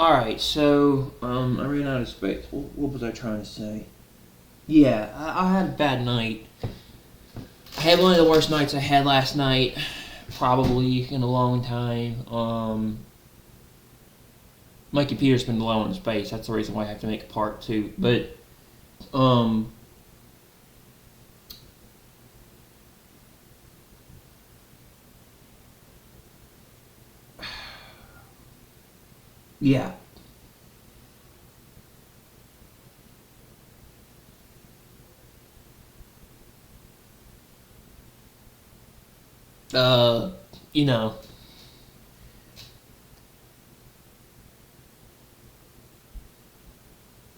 Alright, so, I ran out of space. What was I trying to say? Yeah, I had a bad night. I had one of the worst nights I had last night, probably in a long time. My computer's been low on space. That's the reason why I have to make a part two. But, um, yeah. Uh, you know,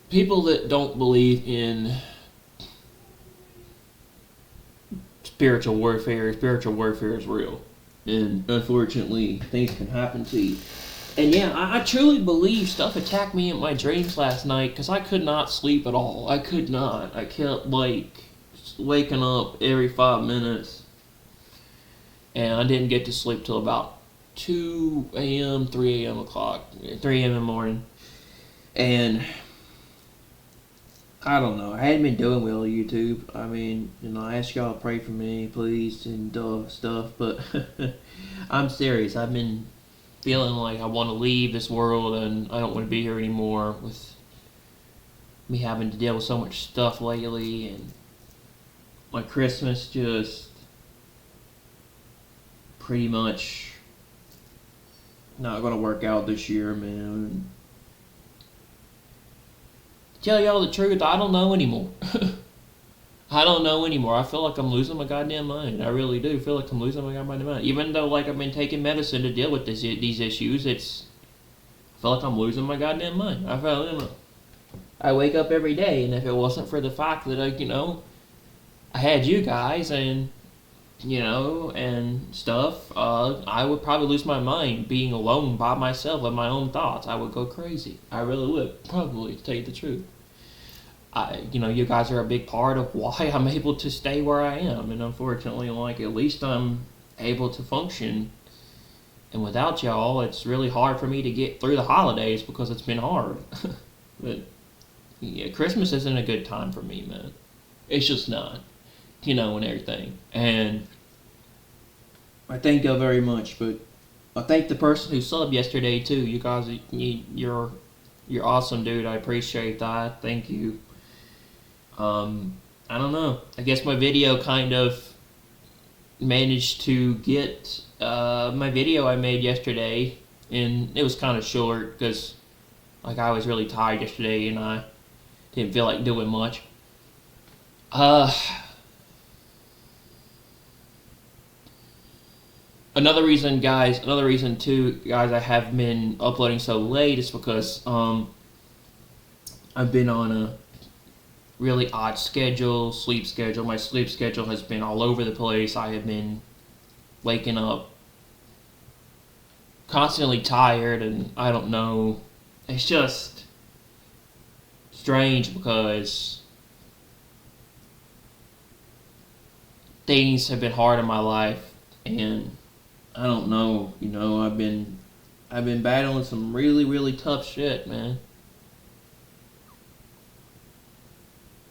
people that don't believe in spiritual warfare is real. And unfortunately, things can happen to you. And yeah, I truly believe stuff attacked me in my dreams last night because I could not sleep at all. I could not. I kept, like, waking up every 5 minutes. And I didn't get to sleep till about 2 a.m., 3 a.m. o'clock, 3 a.m. in the morning. And I don't know. I hadn't been doing well on YouTube. I mean, I asked y'all to pray for me, please, and stuff. But I'm serious. I've been feeling like I want to leave this world and I don't want to be here anymore with me having to deal with so much stuff lately. And my Christmas just pretty much not going to work out this year, man. Tell y'all the truth, I don't know anymore. I don't know anymore. I feel like I'm losing my goddamn mind. I really do feel like I'm losing my goddamn mind. Even though, like, I've been taking medicine to deal with these issues, I feel like I'm losing my goddamn mind. I wake up every day, and if it wasn't for the fact that I had you guys and and stuff, I would probably lose my mind being alone by myself with my own thoughts. I would go crazy. I really would, probably, to tell you the truth. You guys are a big part of why I'm able to stay where I am, and unfortunately, like, at least I'm able to function. And without y'all, it's really hard for me to get through the holidays because it's been hard. But yeah, Christmas isn't a good time for me, man. It's just not, and everything. And I thank y'all very much, but I thank the person who subbed yesterday too. You guys, you're awesome, dude. I appreciate that. Thank you. I don't know. I guess my video kind of managed to get my video I made yesterday, and it was kind of short because, like, I was really tired yesterday and I didn't feel like doing much. Another reason too, guys, I have been uploading so late is because I've been on a really odd sleep schedule. My sleep schedule has been all over the place. I have been waking up constantly tired, and I don't know. It's just strange because things have been hard in my life, and I don't know. I've been battling some really, really tough shit, man.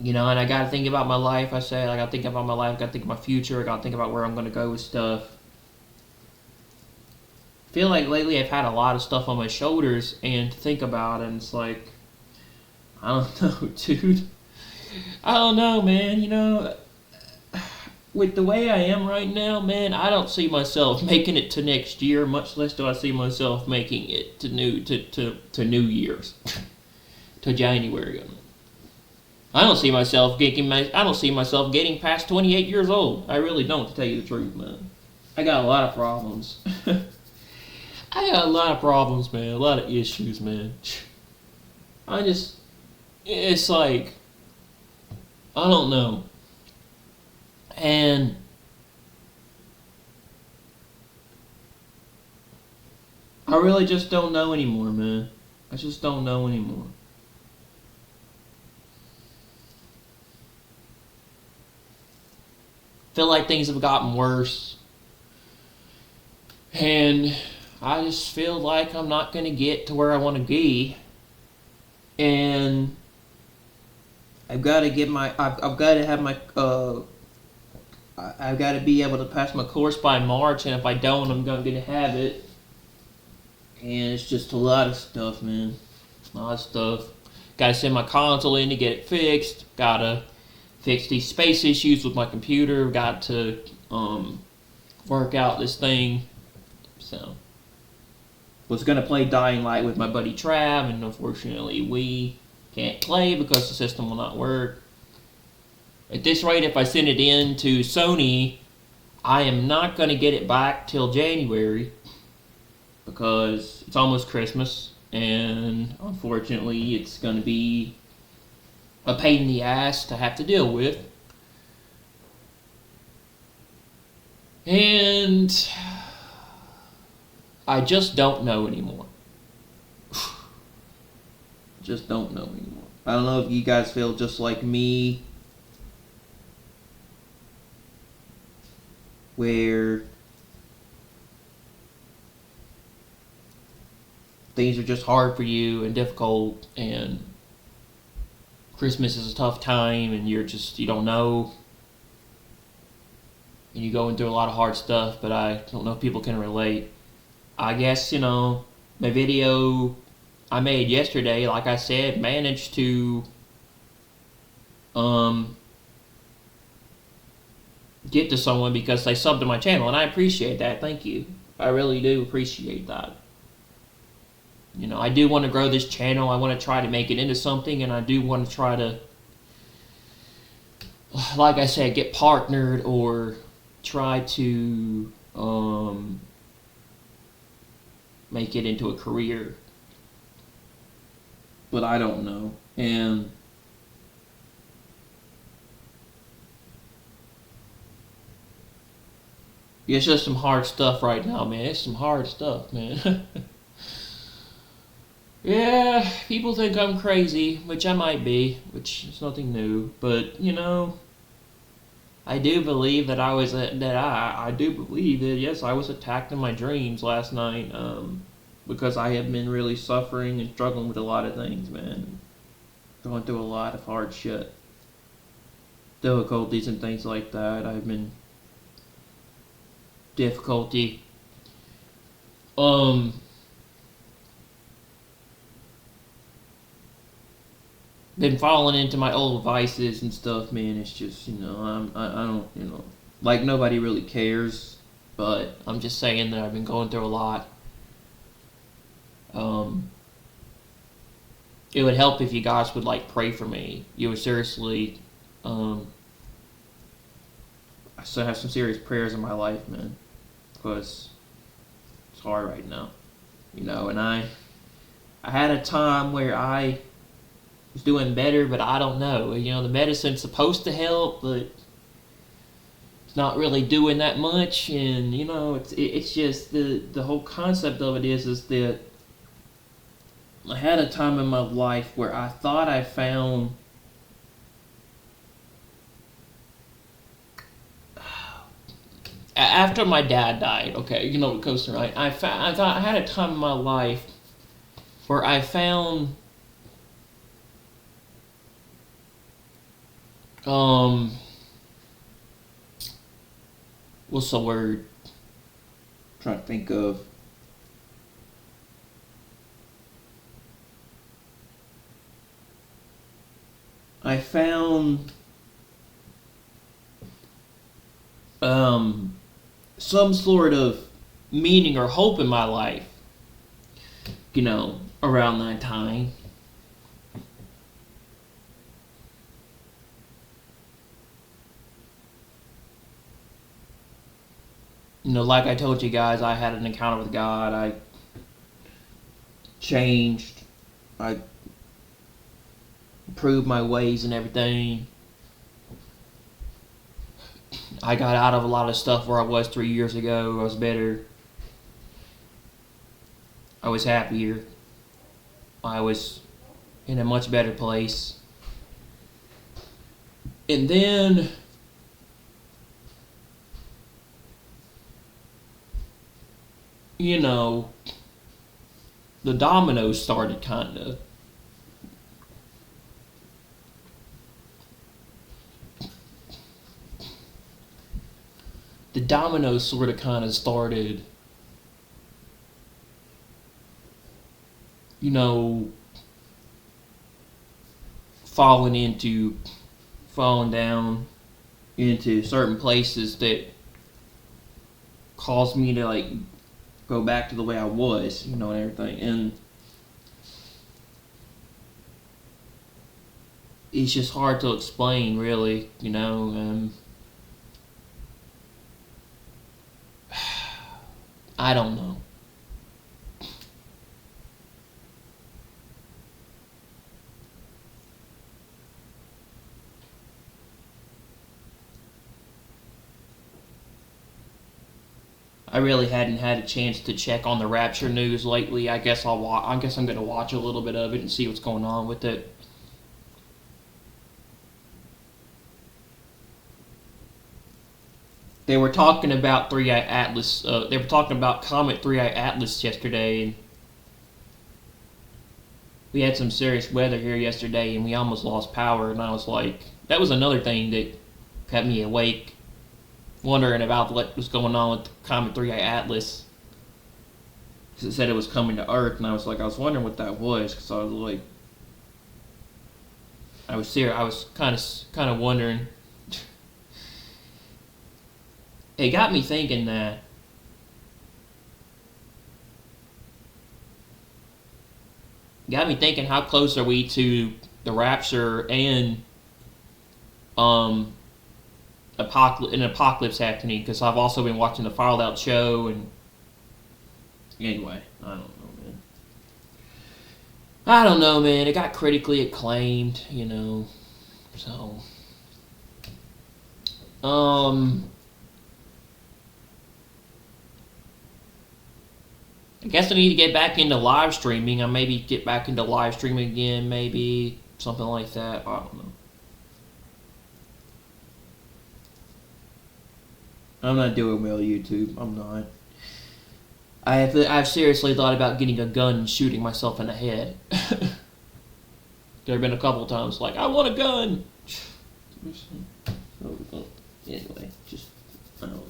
And I gotta think about my life. I gotta think about my life. I gotta think of my future. I gotta think about where I'm gonna go with stuff. I feel like lately I've had a lot of stuff on my shoulders and to think about, and it's like, I don't know, dude. I don't know, man. With the way I am right now, man, I don't see myself making it to next year. Much less do I see myself making it to New Year's, to January. I don't see myself getting past 28 years old. I really don't, to tell you the truth, man. I got a lot of problems. I got a lot of problems, man. A lot of issues, man. It's like, I don't know. And I really just don't know anymore, man. I just don't know anymore. Feel like things have gotten worse. And I just feel like I'm not going to get to where I want to be. And I've got to get my, I've got to have my, I've got to be able to pass my course by March, and if I don't, I'm going to have it. And it's just a lot of stuff, man. A lot of stuff. Got to send my console in to get it fixed. Got to fix these space issues with my computer. Got to work out this thing. So, was going to play Dying Light with my buddy Trav, and unfortunately we can't play because the system will not work. At this rate, if I send it in to Sony, I am not going to get it back till January because it's almost Christmas, and unfortunately it's going to be a pain in the ass to have to deal with. And I just don't know anymore. Just don't know anymore. I don't know if you guys feel just like me, where things are just hard for you and difficult, and Christmas is a tough time, and you don't know, and you're going through a lot of hard stuff, but I don't know if people can relate. I guess, my video I made yesterday, like I said, managed to get to someone because they subbed to my channel, and I appreciate that. Thank you. I really do appreciate that. I do want to grow this channel. I want to try to make it into something, and I do want to try to, like I said, get partnered or try to make it into a career. But I don't know. And it's just some hard stuff right now, man. It's some hard stuff, man. Yeah, people think I'm crazy, which I might be, which is nothing new. But, I do believe that I do believe that, yes, I was attacked in my dreams last night, because I have been really suffering and struggling with a lot of things, man. Going through a lot of hard shit. Difficulties and things like that. I've been difficulty. Been falling into my old vices and stuff, man. It's just, I don't, like nobody really cares, but I'm just saying that I've been going through a lot. It would help if you guys would pray for me. You would seriously, I still have some serious prayers in my life, man, because it's hard right now, and I had a time where I was doing better, but I don't know. The medicine's supposed to help, but it's not really doing that much. And it's just the whole concept of it is that I had a time in my life where I thought I found after my dad died. Okay, what goes to right. I thought I had a time in my life where I found what's the word? I'm trying to think of. I found some sort of meaning or hope in my life, around that time. Like I told you guys, I had an encounter with God. I changed. I improved my ways and everything. I got out of a lot of stuff where I was 3 years ago. I was better. I was happier. I was in a much better place. And then you know, the dominoes started kind of. The dominoes sort of kind of started, you know, falling down into certain places that caused me to like go back to the way I was, you know, and everything. And it's just hard to explain, really, you know. I don't know. I really hadn't had a chance to check on the Rapture news lately. I guess I guess I'm gonna watch a little bit of it and see what's going on with it. They were talking about Three Eye Atlas. They were talking about Comet Three Eye Atlas yesterday, and we had some serious weather here yesterday, and we almost lost power. And I was like, that was another thing that kept me awake, wondering about what was going on with Comet 3A Atlas. Because it said it was coming to Earth, and I was wondering what that was, because I was like, I was kind of wondering. It got me thinking that how close are we to the Rapture and an apocalypse happening, because I've also been watching the Fallout show, and anyway, I don't know, man. It got critically acclaimed, you know, so I guess I need to get back into live streaming. I maybe get back into live streaming again, maybe something like that. I don't know. I'm not doing well YouTube. I'm not. I've seriously thought about getting a gun and shooting myself in the head. There have been a couple of times like, I want a gun. Anyway, just I don't know.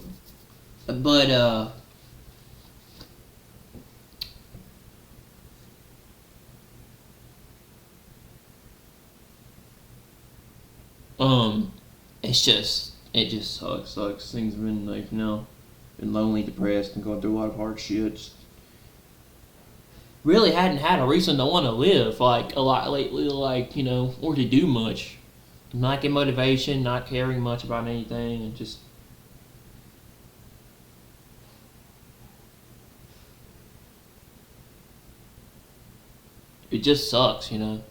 But it just sucks. Things have been like, you know, been lonely, depressed, and going through a lot of hard shit. Just really hadn't had a reason to want to live, like, a lot lately, like, you know, or to do much. Not get motivation, not caring much about anything, and just it just sucks, you know.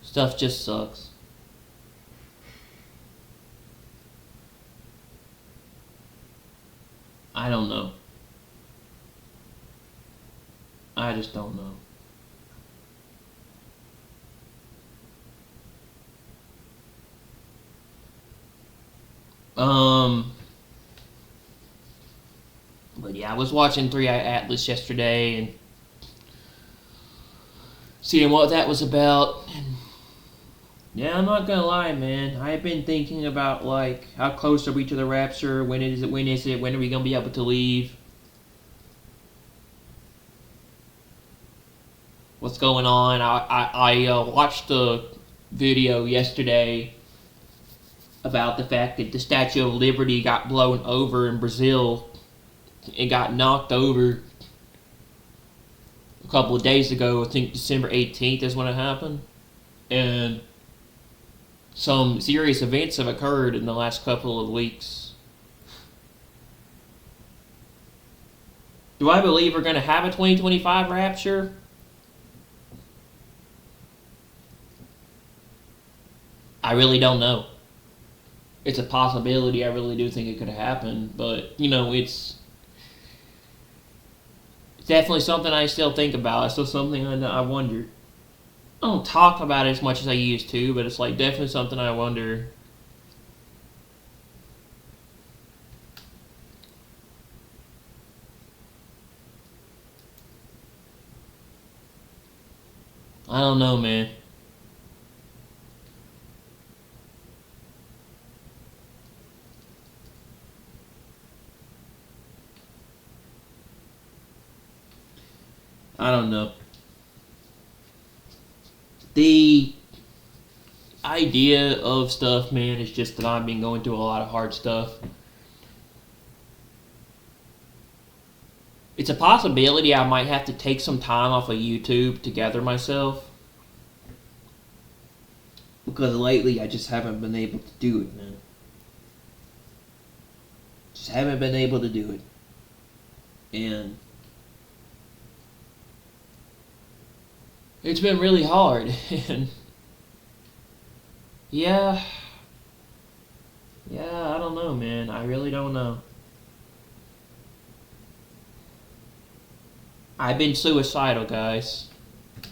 Stuff just sucks. I don't know. I just don't know. But yeah, I was watching Three Eye Atlas yesterday and seeing what that was about. And yeah, I'm not gonna lie, man. I've been thinking about, like, how close are we to the Rapture? When is it? When are we gonna be able to leave? What's going on? I watched the video yesterday about the fact that the Statue of Liberty got blown over in Brazil. It got knocked over a couple of days ago. I think December 18th is when it happened. And some serious events have occurred in the last couple of weeks. Do I believe we're going to have a 2025 Rapture? I really don't know. It's a possibility. I really do think it could happen. But, you know, it's definitely something I still think about. It's still something I wonder. I don't talk about it as much as I used to, but it's like definitely something I wonder. I don't know, man. I don't know. The idea of stuff, man, is just that I've been going through a lot of hard stuff. It's a possibility I might have to take some time off of YouTube to gather myself. Because lately I just haven't been able to do it, man. Just haven't been able to do it. And it's been really hard. And yeah, I don't know, man. I really don't know. I've been suicidal, guys,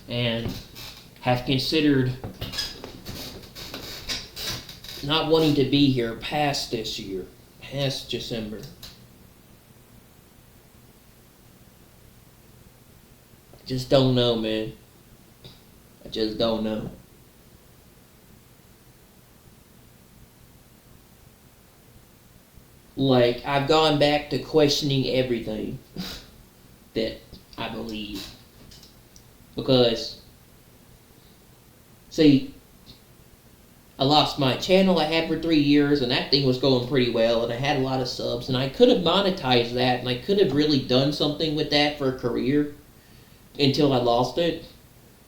and have considered not wanting to be here past this year, past December. I just don't know, man. I just don't know. Like, I've gone back to questioning everything that I believe. Because, see, I lost my channel I had for 3 years, and that thing was going pretty well, and I had a lot of subs, and I could have monetized that, and I could have really done something with that for a career until I lost it.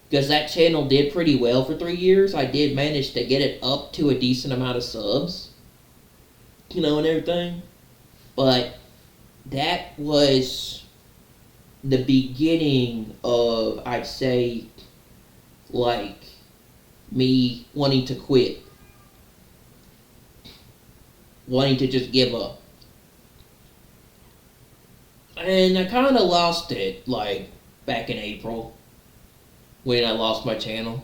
Because that channel did pretty well for 3 years. I did manage to get it up to a decent amount of subs, and everything. But that was the beginning of, I'd say, like, me wanting to quit. Wanting to just give up. And I kind of lost it, like, back in April, when I lost my channel.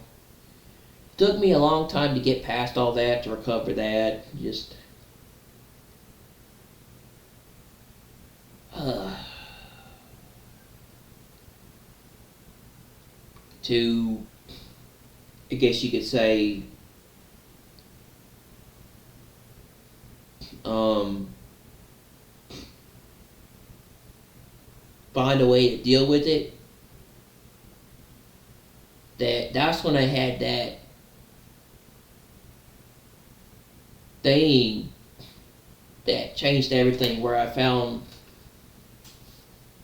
Took me a long time to get past all that, to recover that, just... to, I guess you could say, find a way to deal with it. That's when I had that thing that changed everything, where I found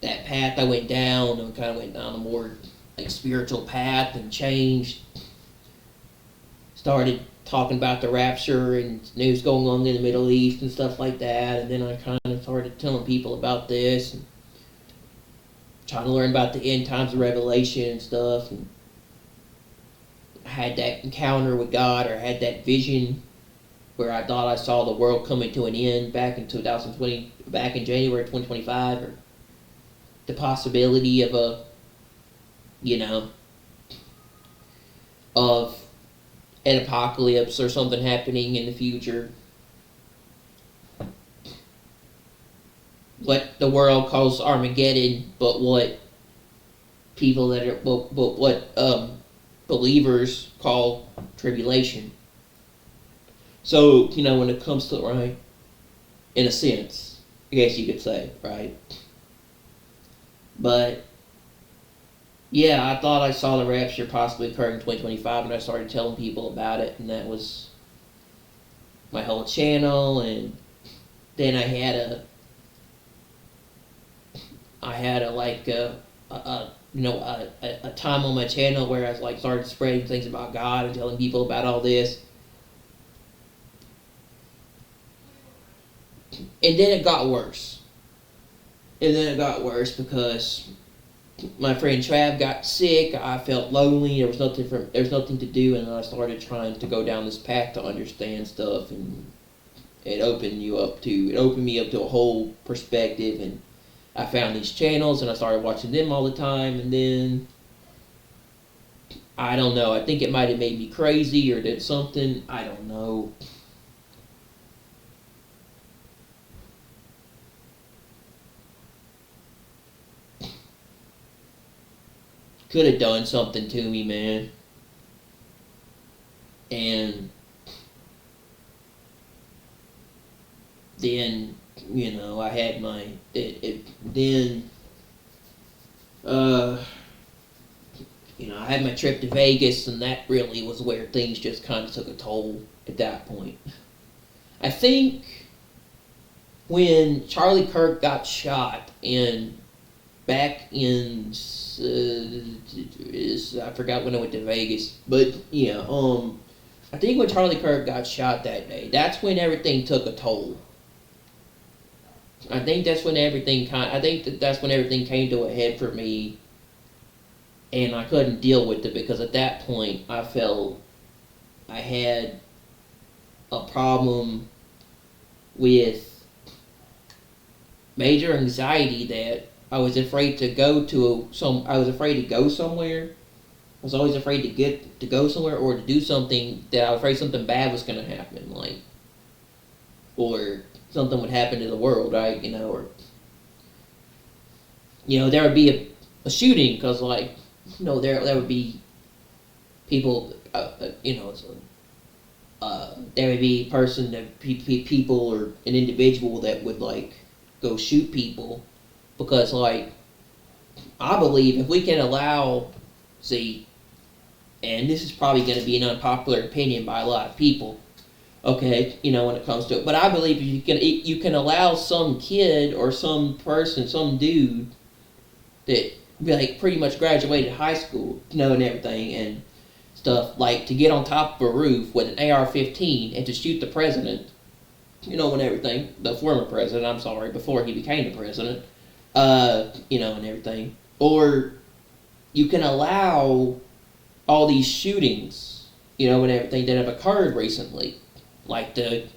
that path I went down, and kind of went down a more like spiritual path, and changed. Started talking about the rapture and news going on in the Middle East and stuff like that, and then I kind of started telling people about this, and trying to learn about the end times of Revelation and stuff, and I had that encounter with God, or had that vision where I thought I saw the world coming to an end back in 2020, back in January 2025, or the possibility of of an apocalypse or something happening in the future. What the world calls Armageddon, but what people that are what believers call tribulation. So, when it comes to, right, in a sense, I guess you could say, right? But, yeah, I thought I saw the rapture possibly occurring in 2025, and I started telling people about it, and that was my whole channel. And then I had a time on my channel where I was like started spreading things about God and telling people about all this. And then it got worse. Because my friend Trav got sick. I felt lonely. There was nothing to do, and I started trying to go down this path to understand stuff, and it opened me up to a whole perspective. And I found these channels, and I started watching them all the time. And then I don't know. I think it might have made me crazy or did something. I don't know. could have done something to me, man. And then, I had my, then, I had my trip to Vegas, and that really was where things just kind of took a toll at that point. I think when Charlie Kirk got shot, and back in, I forgot when I went to Vegas, but I think when Charlie Kirk got shot that day, that's when everything took a toll. I think that's when everything came to a head for me, and I couldn't deal with it because at that point I felt I had a problem with major anxiety that I was afraid to go somewhere. I was always afraid to go somewhere or to do something that I was afraid something bad was going to happen, or something would happen to the world, right? Or there would be a shooting because there would be people, there would be people or an individual that would go shoot people because I believe if we can allow, and this is probably going to be an unpopular opinion by a lot of people, okay, when it comes to it, but I believe if you can allow some kid or some person, some dude that pretty much graduated high school, and everything and stuff, to get on top of a roof with an AR-15 and to shoot the president, and everything, the former president, I'm sorry, before he became the president, and everything, or you can allow all these shootings, and everything that have occurred recently, like the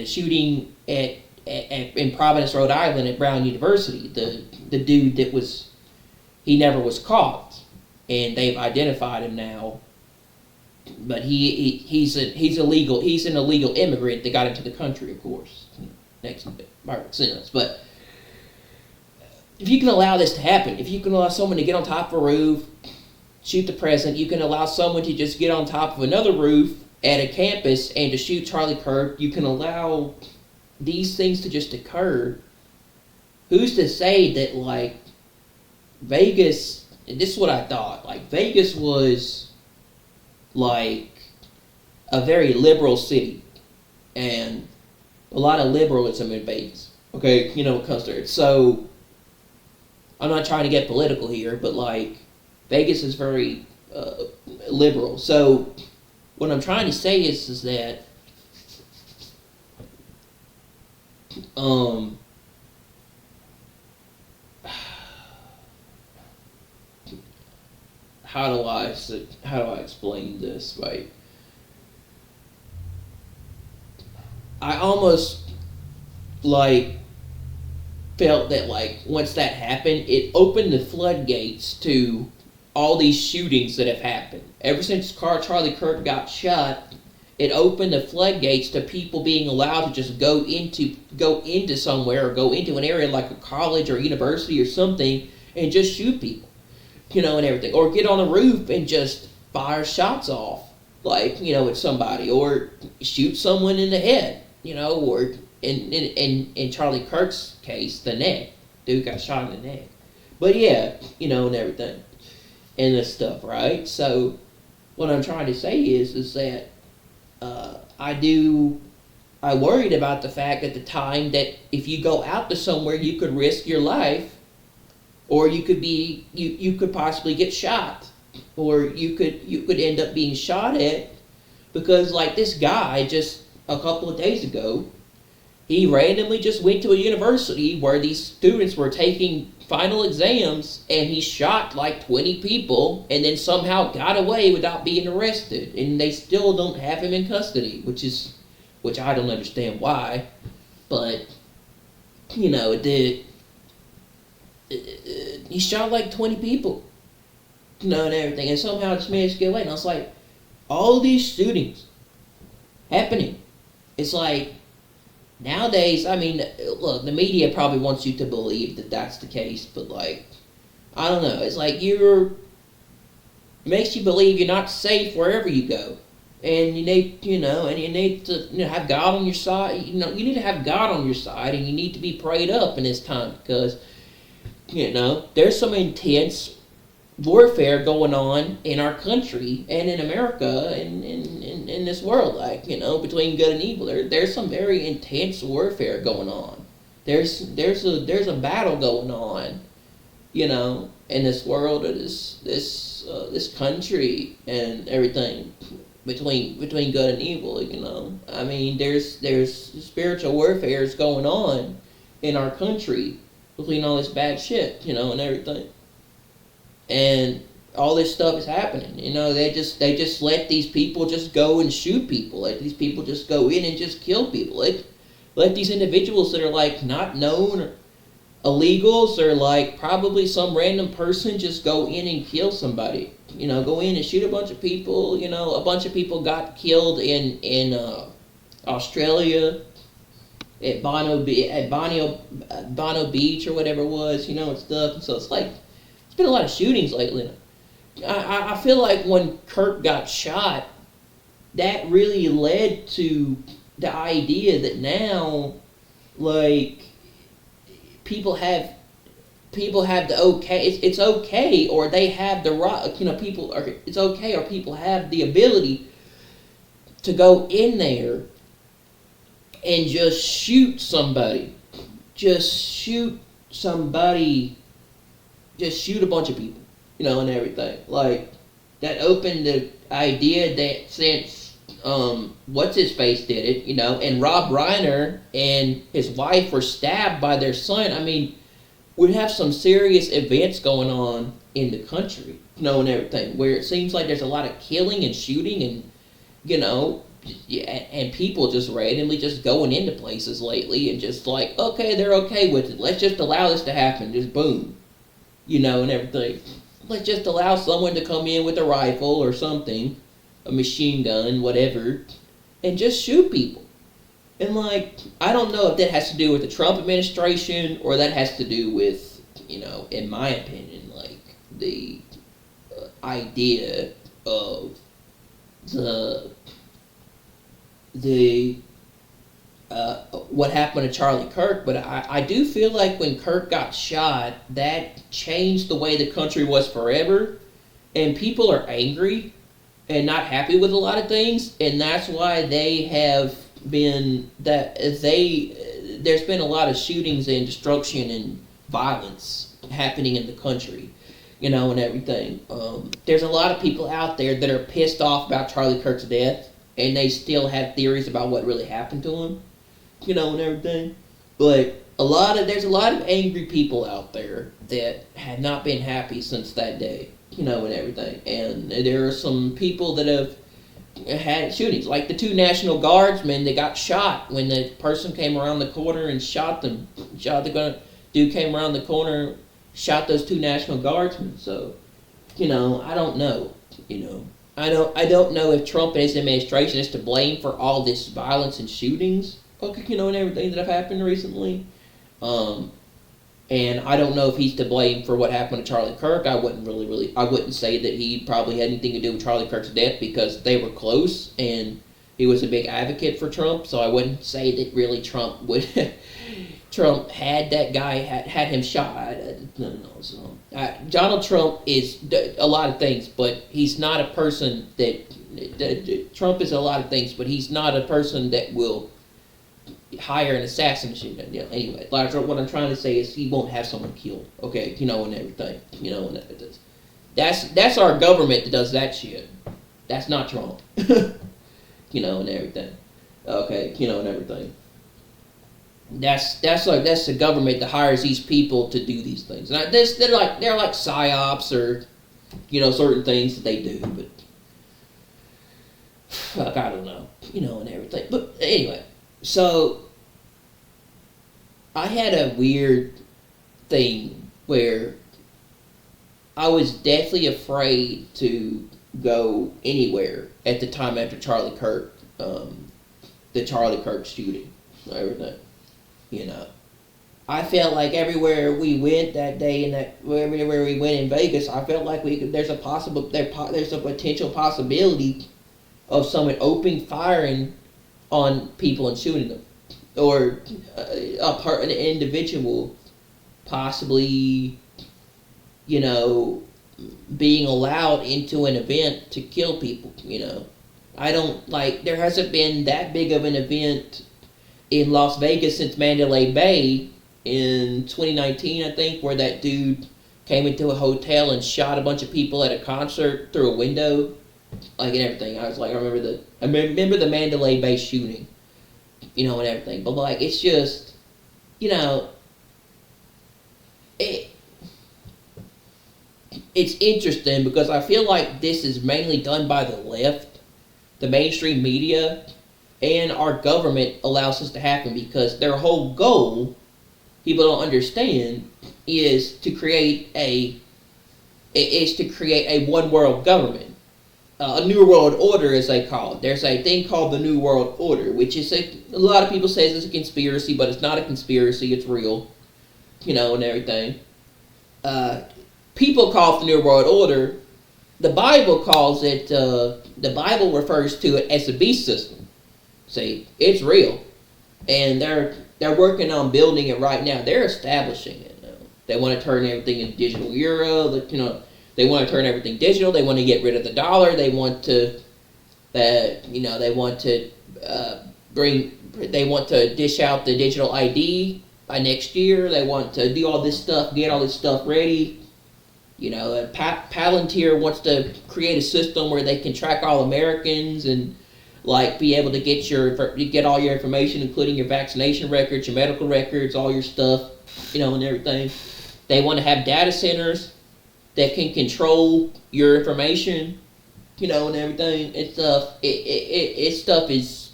shooting in Providence, Rhode Island at Brown University. The dude he never was caught, and they've identified him now. But he's an illegal immigrant that got into the country, of course. Makes perfect sense. But if you can allow this to happen, if you can allow someone to get on top of a roof, shoot the president, you can allow someone to just get on top of another roof at a campus and to shoot Charlie Kirk, you can allow these things to just occur. Who's to say that Vegas, and this is what I thought, Vegas was a very liberal city, and a lot of liberalism in Vegas, okay, it comes to it. So I'm not trying to get political here, but Vegas is very liberal. So what I'm trying to say is that how do I explain this? I almost felt that once that happened, it opened the floodgates to all these shootings that have happened. Ever since Charlie Kirk got shot, it opened the floodgates to people being allowed to just go into somewhere or go into an area like a college or university or something and just shoot people, and everything, or get on a roof and just fire shots off, at somebody, or shoot someone in the head, or in Charlie Kirk's case, the neck. Dude got shot in the neck. But yeah, and everything. And this stuff, right? So what I'm trying to say is that I worried about the fact at the time that if you go out to somewhere, you could risk your life, or you could possibly get shot, or you could end up being shot at, because this guy just a couple of days ago, he randomly just went to a university where these students were taking final exams, and he shot 20 people and then somehow got away without being arrested, and they still don't have him in custody, which I don't understand why, but he shot 20 people, and everything, and somehow just managed to get away. And I was all these shootings happening, it's nowadays, look, the media probably wants you to believe that that's the case, but I don't know. It's like it makes you believe you're not safe wherever you go, and you need to have God on your side. You need to have God on your side, and you need to be prayed up in this time because there's some intense warfare going on in our country and in America and in this world, like between good and evil. There's some very intense warfare going on. There's a battle going on, in this world or this country and everything between good and evil. I mean, there's spiritual warfare is going on in our country between all this bad shit, and everything. And all this stuff is happening. They just let these people just go and shoot people. Let these people just go in and just kill people. Let these individuals that are like not known or illegals or like probably some random person just go in and kill somebody. Go in and shoot a bunch of people. A bunch of people got killed in Australia at Bono Beach or whatever it was. And stuff. And so it's like it's been a lot of shootings lately. I feel like when Kirk got shot, that really led to the idea that now, like, people have the okay. It's okay, or they have the right. People are. It's okay, or people have the ability to go in there and just shoot somebody. Just shoot somebody. Just shoot a bunch of people, and everything. Like, that opened the idea that since, what's-his-face did it, and Rob Reiner and his wife were stabbed by their son, I mean, we'd have some serious events going on in the country, and everything, where it seems like there's a lot of killing and shooting and, and people just randomly just going into places lately and just like, okay, they're okay with it. Let's just allow this to happen. Just boom. And everything. Let's just allow someone to come in with a rifle or something, a machine gun, whatever, and just shoot people. And, like, I don't know if that has to do with the Trump administration or that has to do with, in my opinion, like, the idea of what happened to Charlie Kirk, but I do feel like when Kirk got shot, that changed the way the country was forever, and people are angry and not happy with a lot of things, and that's why there's been a lot of shootings and destruction and violence happening in the country, and everything. There's a lot of people out there that are pissed off about Charlie Kirk's death, and they still have theories about what really happened to him. And everything. But there's a lot of angry people out there that have not been happy since that day, and everything. And there are some people that have had shootings, like the 2 National Guardsmen that got shot when the person came around the corner and shot them. Dude came around the corner, shot those 2 National Guardsmen. So, I don't know. I don't know if Trump and his administration is to blame for all this violence and shootings. And everything that have happened recently. And I don't know if he's to blame for what happened to Charlie Kirk. I wouldn't say that he probably had anything to do with Charlie Kirk's death because they were close and he was a big advocate for Trump. So I wouldn't say that really Trump had that guy, had him shot. I don't know. So, Donald Trump is a lot of things, but he's not a person that Trump is a lot of things, but he's not a person that will hire an assassin machine gun. Anyway, like, what I'm trying to say is he won't have someone killed. Okay, and everything. And that's our government that does that shit. That's not Trump. And everything. Okay, and everything. That's the government that hires these people to do these things. And they're like psyops or certain things that they do, but fuck, I don't know, and everything. But anyway. So, I had a weird thing where I was deathly afraid to go anywhere at the time after Charlie Kirk, the Charlie Kirk shooting, everything, I felt like everywhere we went that day, and that everywhere we went in Vegas, I felt like there's a there's a potential possibility of someone opening firing on people and shooting them, or an individual possibly, you know, being allowed into an event to kill people. I don't like there hasn't been that big of an event in Las Vegas since Mandalay Bay in 2019, I think, where that dude came into a hotel and shot a bunch of people at a concert through a window, like, and everything. I was like, I remember the Mandalay Bay shooting, and everything. But like, it's just, it. It's interesting because I feel like this is mainly done by the left, the mainstream media, and our government allows this to happen because their whole goal, people don't understand, is to create a one world government, a new world order as they call it. There's a thing called the New World Order, which is a lot of people say it's a conspiracy, but it's not a conspiracy. It's real, and everything. People call it the New World Order. The Bible calls it. The Bible refers to it as the beast system. See, it's real, and they're working on building it right now. They're establishing it. They want to turn everything into digital euro. They want to turn everything digital. They want to get rid of the dollar. They want to, They want to They want to dish out the digital ID by next year. They want to do all this stuff, get all this stuff ready. Palantir wants to create a system where they can track all Americans and like be able to get all your information, including your vaccination records, your medical records, all your stuff, and everything. They want to have data centers that can control your information, and everything. It's stuff is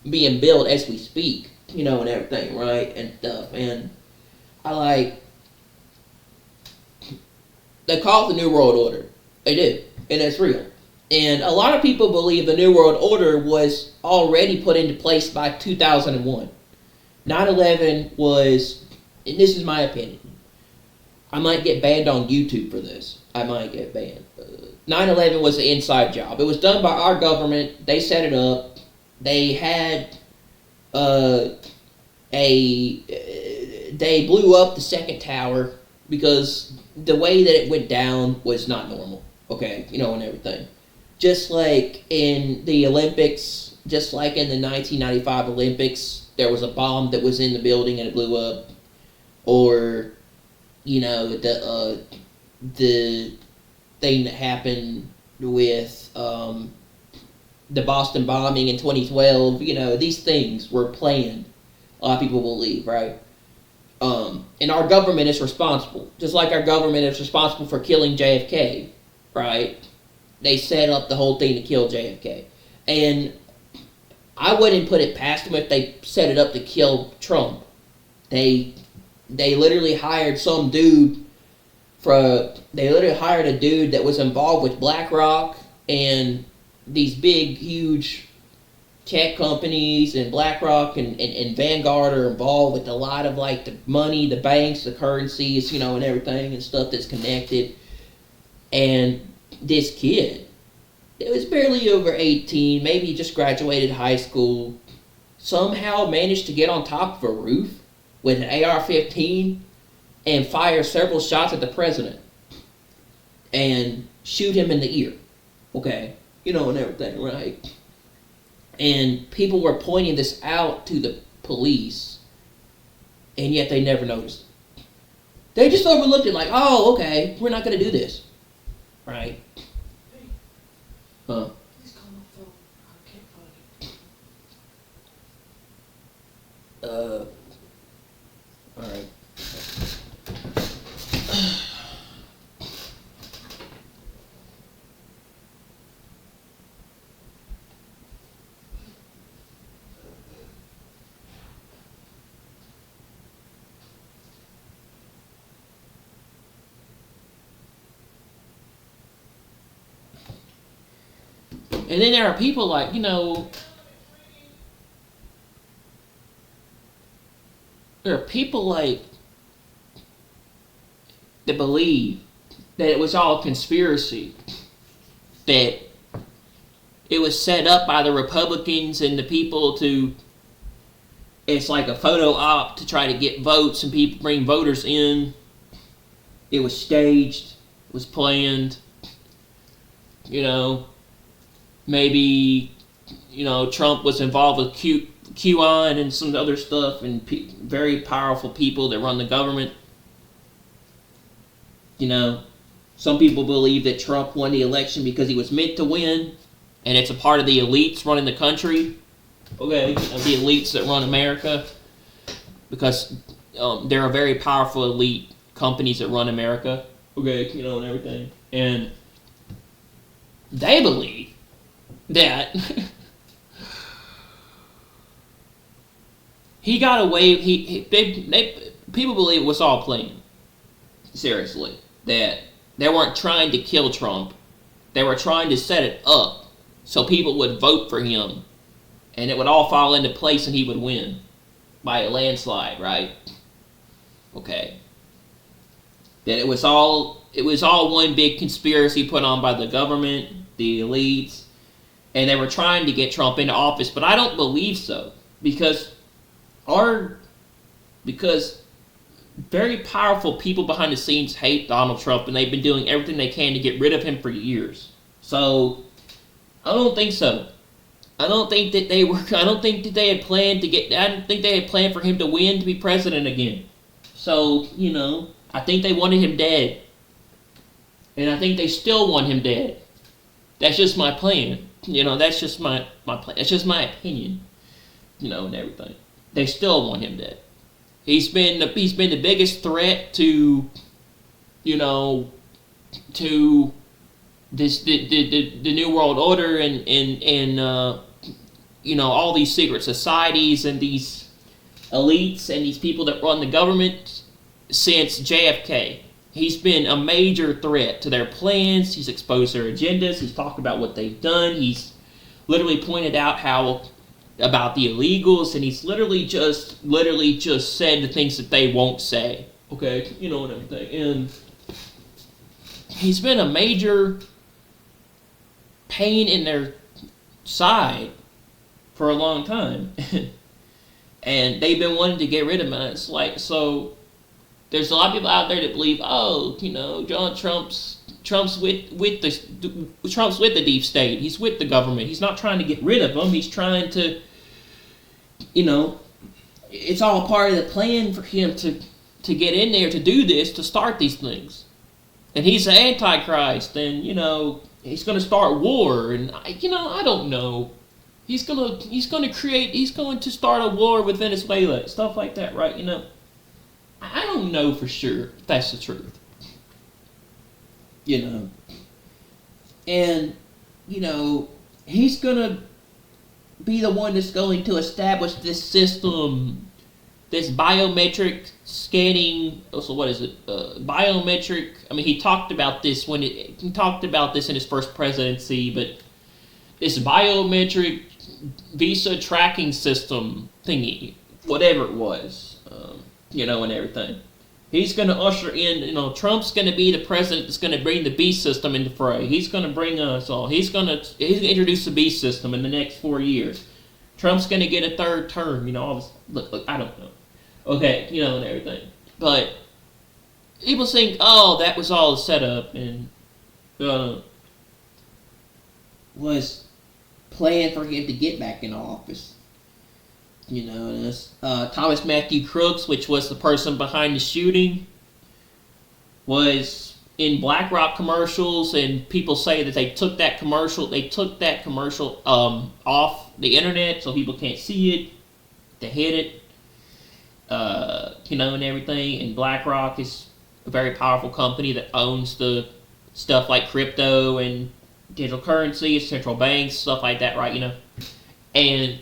being built as we speak, and everything, right, and stuff. And I like. They call it the New World Order. They do. And it's real. And a lot of people believe the New World Order was already put into place by 2001. 9/11 was, and this is my opinion, I might get banned on YouTube for this. I might get banned. 9/11 was an inside job. It was done by our government. They set it up. They had they blew up the second tower because the way that it went down was not normal, okay, and everything. Just like in the Olympics, just like in the 1995 Olympics, there was a bomb that was in the building and it blew up. Or, the thing that happened with the Boston bombing in 2012, these things were planned. A lot of people believe, right? And our government is responsible. Just like our government is responsible for killing JFK, right? They set up the whole thing to kill JFK. And I wouldn't put it past them if they set it up to kill Trump. They literally hired some dude they literally hired a dude that was involved with BlackRock and these big, huge tech companies, and BlackRock and Vanguard are involved with a lot of like the money, the banks, the currencies, and everything and stuff that's connected. And this kid, it was barely over 18, maybe just graduated high school, somehow managed to get on top of a roof with an AR-15 and fire several shots at the president and shoot him in the ear, okay, and everything, right? And people were pointing this out to the police, and yet they never noticed it. They just overlooked it like, oh, okay, we're not going to do this. Right? Huh? Please call my phone. I can't find it. Alright. And then there are people like, there are people like that believe that it was all a conspiracy, that it was set up by the Republicans and the people to, it's like a photo op to try to get votes and people bring voters in. It was staged, it was planned, maybe, Trump was involved with QAnon and some other stuff, and very powerful people that run the government. Some people believe that Trump won the election because he was meant to win, and it's a part of the elites running the country, okay, of the elites that run America, because there are very powerful elite companies that run America, okay, and everything, and they believe that he got away. People believe it was all planned. Seriously, that they weren't trying to kill Trump. They were trying to set it up so people would vote for him, and it would all fall into place, and he would win by a landslide, right? Okay. That it was all one big conspiracy put on by the government, the elites, and they were trying to get Trump into office, but I don't believe so, because very powerful people behind the scenes hate Donald Trump, and they've been doing everything they can to get rid of him for years. So I don't think so. I don't think that they had planned for him to win to be president again. So, I think they wanted him dead. And I think they still want him dead. That's just my plan. That's just my plan. That's just my opinion. And everything. They still want him dead. He's been the biggest threat to this the New World Order and all these secret societies and these elites and these people that run the government since JFK. He's been a major threat to their plans. He's exposed their agendas. He's talked about what they've done. He's literally pointed out about the illegals, and he's literally just said the things that they won't say. Okay, and everything. And he's been a major pain in their side for a long time. And they've been wanting to get rid of him. And it's like, so there's a lot of people out there that believe, Trump's with the deep state. He's with the government. He's not trying to get rid of them. He's trying to, it's all part of the plan for him to get in there to do this, to start these things. And he's the Antichrist, and he's going to start war, and I don't know. He's going to start a war with Venezuela, stuff like that, right? I don't know for sure if that's the truth. And, he's going to be the one that's going to establish this system, this biometric scanning. So what is it? Biometric. I mean, he talked about this in his first presidency, but this biometric visa tracking system thingy, whatever it was, and everything. He's going to usher in, Trump's going to be the president that's going to bring the B system into fray. He's going to bring us all. He's going to introduce the B system in the next 4 years. Trump's going to get a third term, all this. Look, I don't know. Okay, and everything. But people think, that was all a setup and was planned for him to get back in office. Thomas Matthew Crooks, which was the person behind the shooting, was in BlackRock commercials, and people say that they took that commercial off the internet so people can't see it. They hid it, and everything. And BlackRock is a very powerful company that owns the stuff like crypto and digital currency, central banks, stuff like that, right? And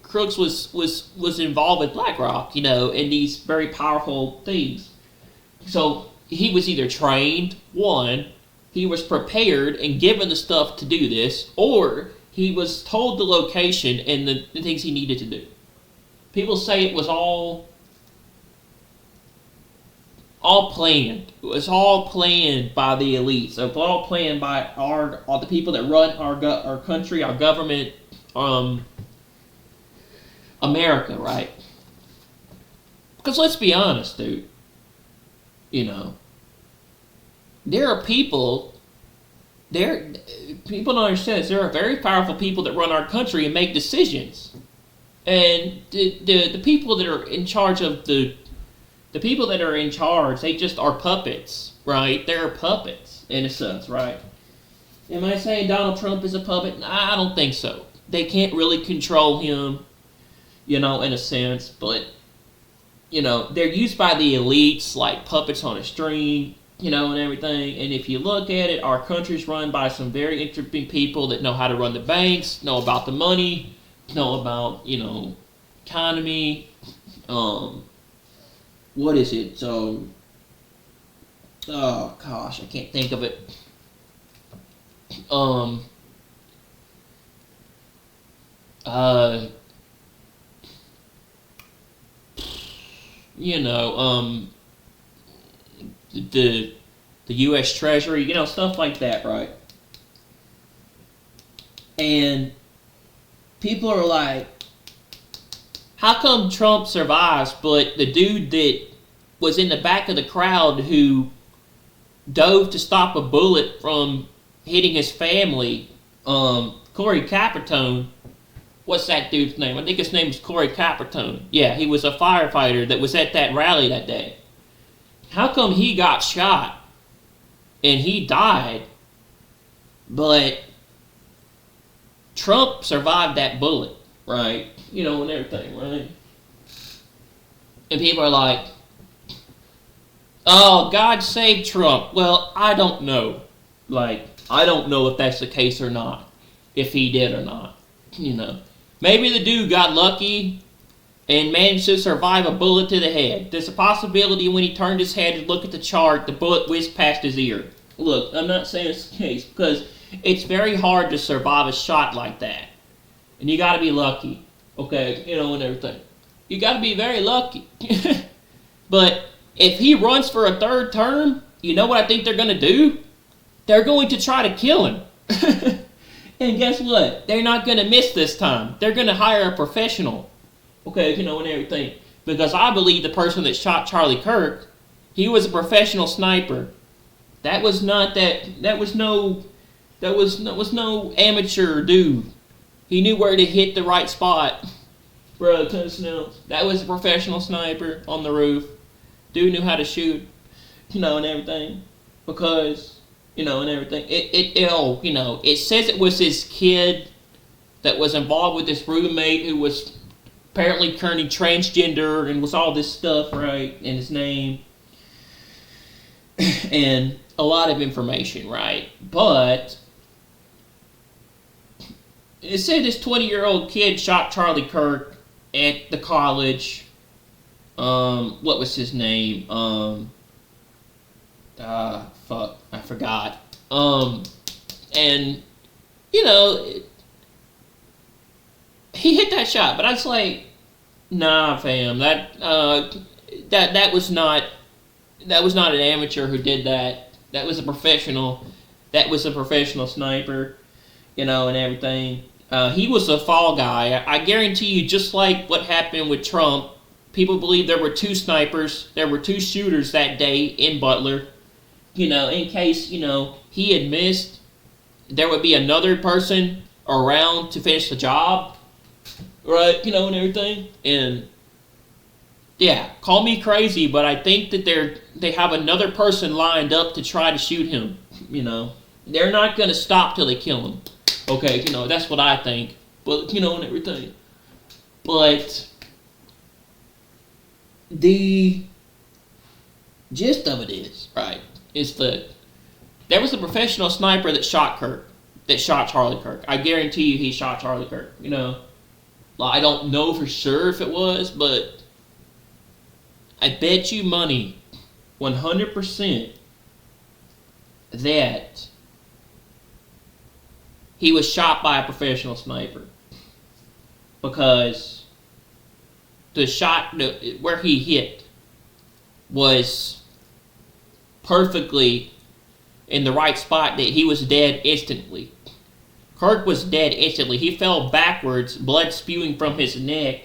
Crooks was involved with BlackRock, in these very powerful things. So he was either trained, he was prepared and given the stuff to do this, or he was told the location and the things he needed to do. People say it was all all planned. It was all planned by the elites. It was all planned by all the people that run our country, our government, America, right? Because let's be honest, dude. You know, there are people. People don't understand this. There are very powerful people that run our country and make decisions, and the people that are in charge of the people that are in charge, they just are puppets, right? They're puppets in a sense, right? Am I saying Donald Trump is a puppet? I don't think so. They can't really control him, you know, in a sense, but you know, they're used by the elites like puppets on a string, you know, and everything. And if you look at it, our country's run by some very interesting people that know how to run the banks, know about the money, know about, you know, economy. What is it? So, oh gosh, I can't think of it. You know, the U.S. Treasury, you know, stuff like that, right? And people are like, how come Trump survives, but the dude that was in the back of the crowd who dove to stop a bullet from hitting his family, Corey Capertone, what's that dude's name? I think his name is Corey Capertone. Yeah, he was a firefighter that was at that rally that day. How come he got shot and he died, but Trump survived that bullet, right? You know, and everything, right? And people are like, oh, God saved Trump. Well, I don't know. Like, I don't know if that's the case or not. If he did or not. You know. Maybe the dude got lucky and managed to survive a bullet to the head. There's a possibility when he turned his head to look at the chart, the bullet whizzed past his ear. Look, I'm not saying it's the case because it's very hard to survive a shot like that. And you gotta be lucky. Okay, you know, and everything. You gotta be very lucky. But if he runs for a third term, you know what I think they're gonna do? They're going to try to kill him. And guess what? They're not gonna miss this time. They're gonna hire a professional. Okay, you know, and everything. Because I believe the person that shot Charlie Kirk, he was a professional sniper. That was not no amateur dude. He knew where to hit the right spot. Bro, that was a professional sniper on the roof. Dude knew how to shoot, you know, and everything. Because, you know, and everything. It says it was his kid that was involved with this roommate who was apparently turning transgender and was all this stuff, right, in his name. And a lot of information, right? But it said this 20-year-old kid shot Charlie Kirk at the college. What was his name? I forgot. And, you know, he hit that shot, but I was like, nah, fam, that was not an amateur who did that. That was a professional. That was a professional sniper, you know, and everything. He was a fall guy. I guarantee you, just like what happened with Trump, people believe there were two snipers, there were two shooters that day in Butler. You know, in case, you know, he had missed, there would be another person around to finish the job, right, you know, and everything. And yeah, call me crazy, but I think that they have another person lined up to try to shoot him, you know. They're not going to stop till they kill him. Okay, you know, that's what I think. But, you know, and everything. But the gist of it is, right, is that there was a professional sniper that shot Charlie Kirk. I guarantee you he shot Charlie Kirk, you know. I don't know for sure if it was, but I bet you money, 100%, that he was shot by a professional sniper. Because the shot where he hit was perfectly in the right spot that he was dead instantly. Kirk was dead instantly. He fell backwards, blood spewing from his neck,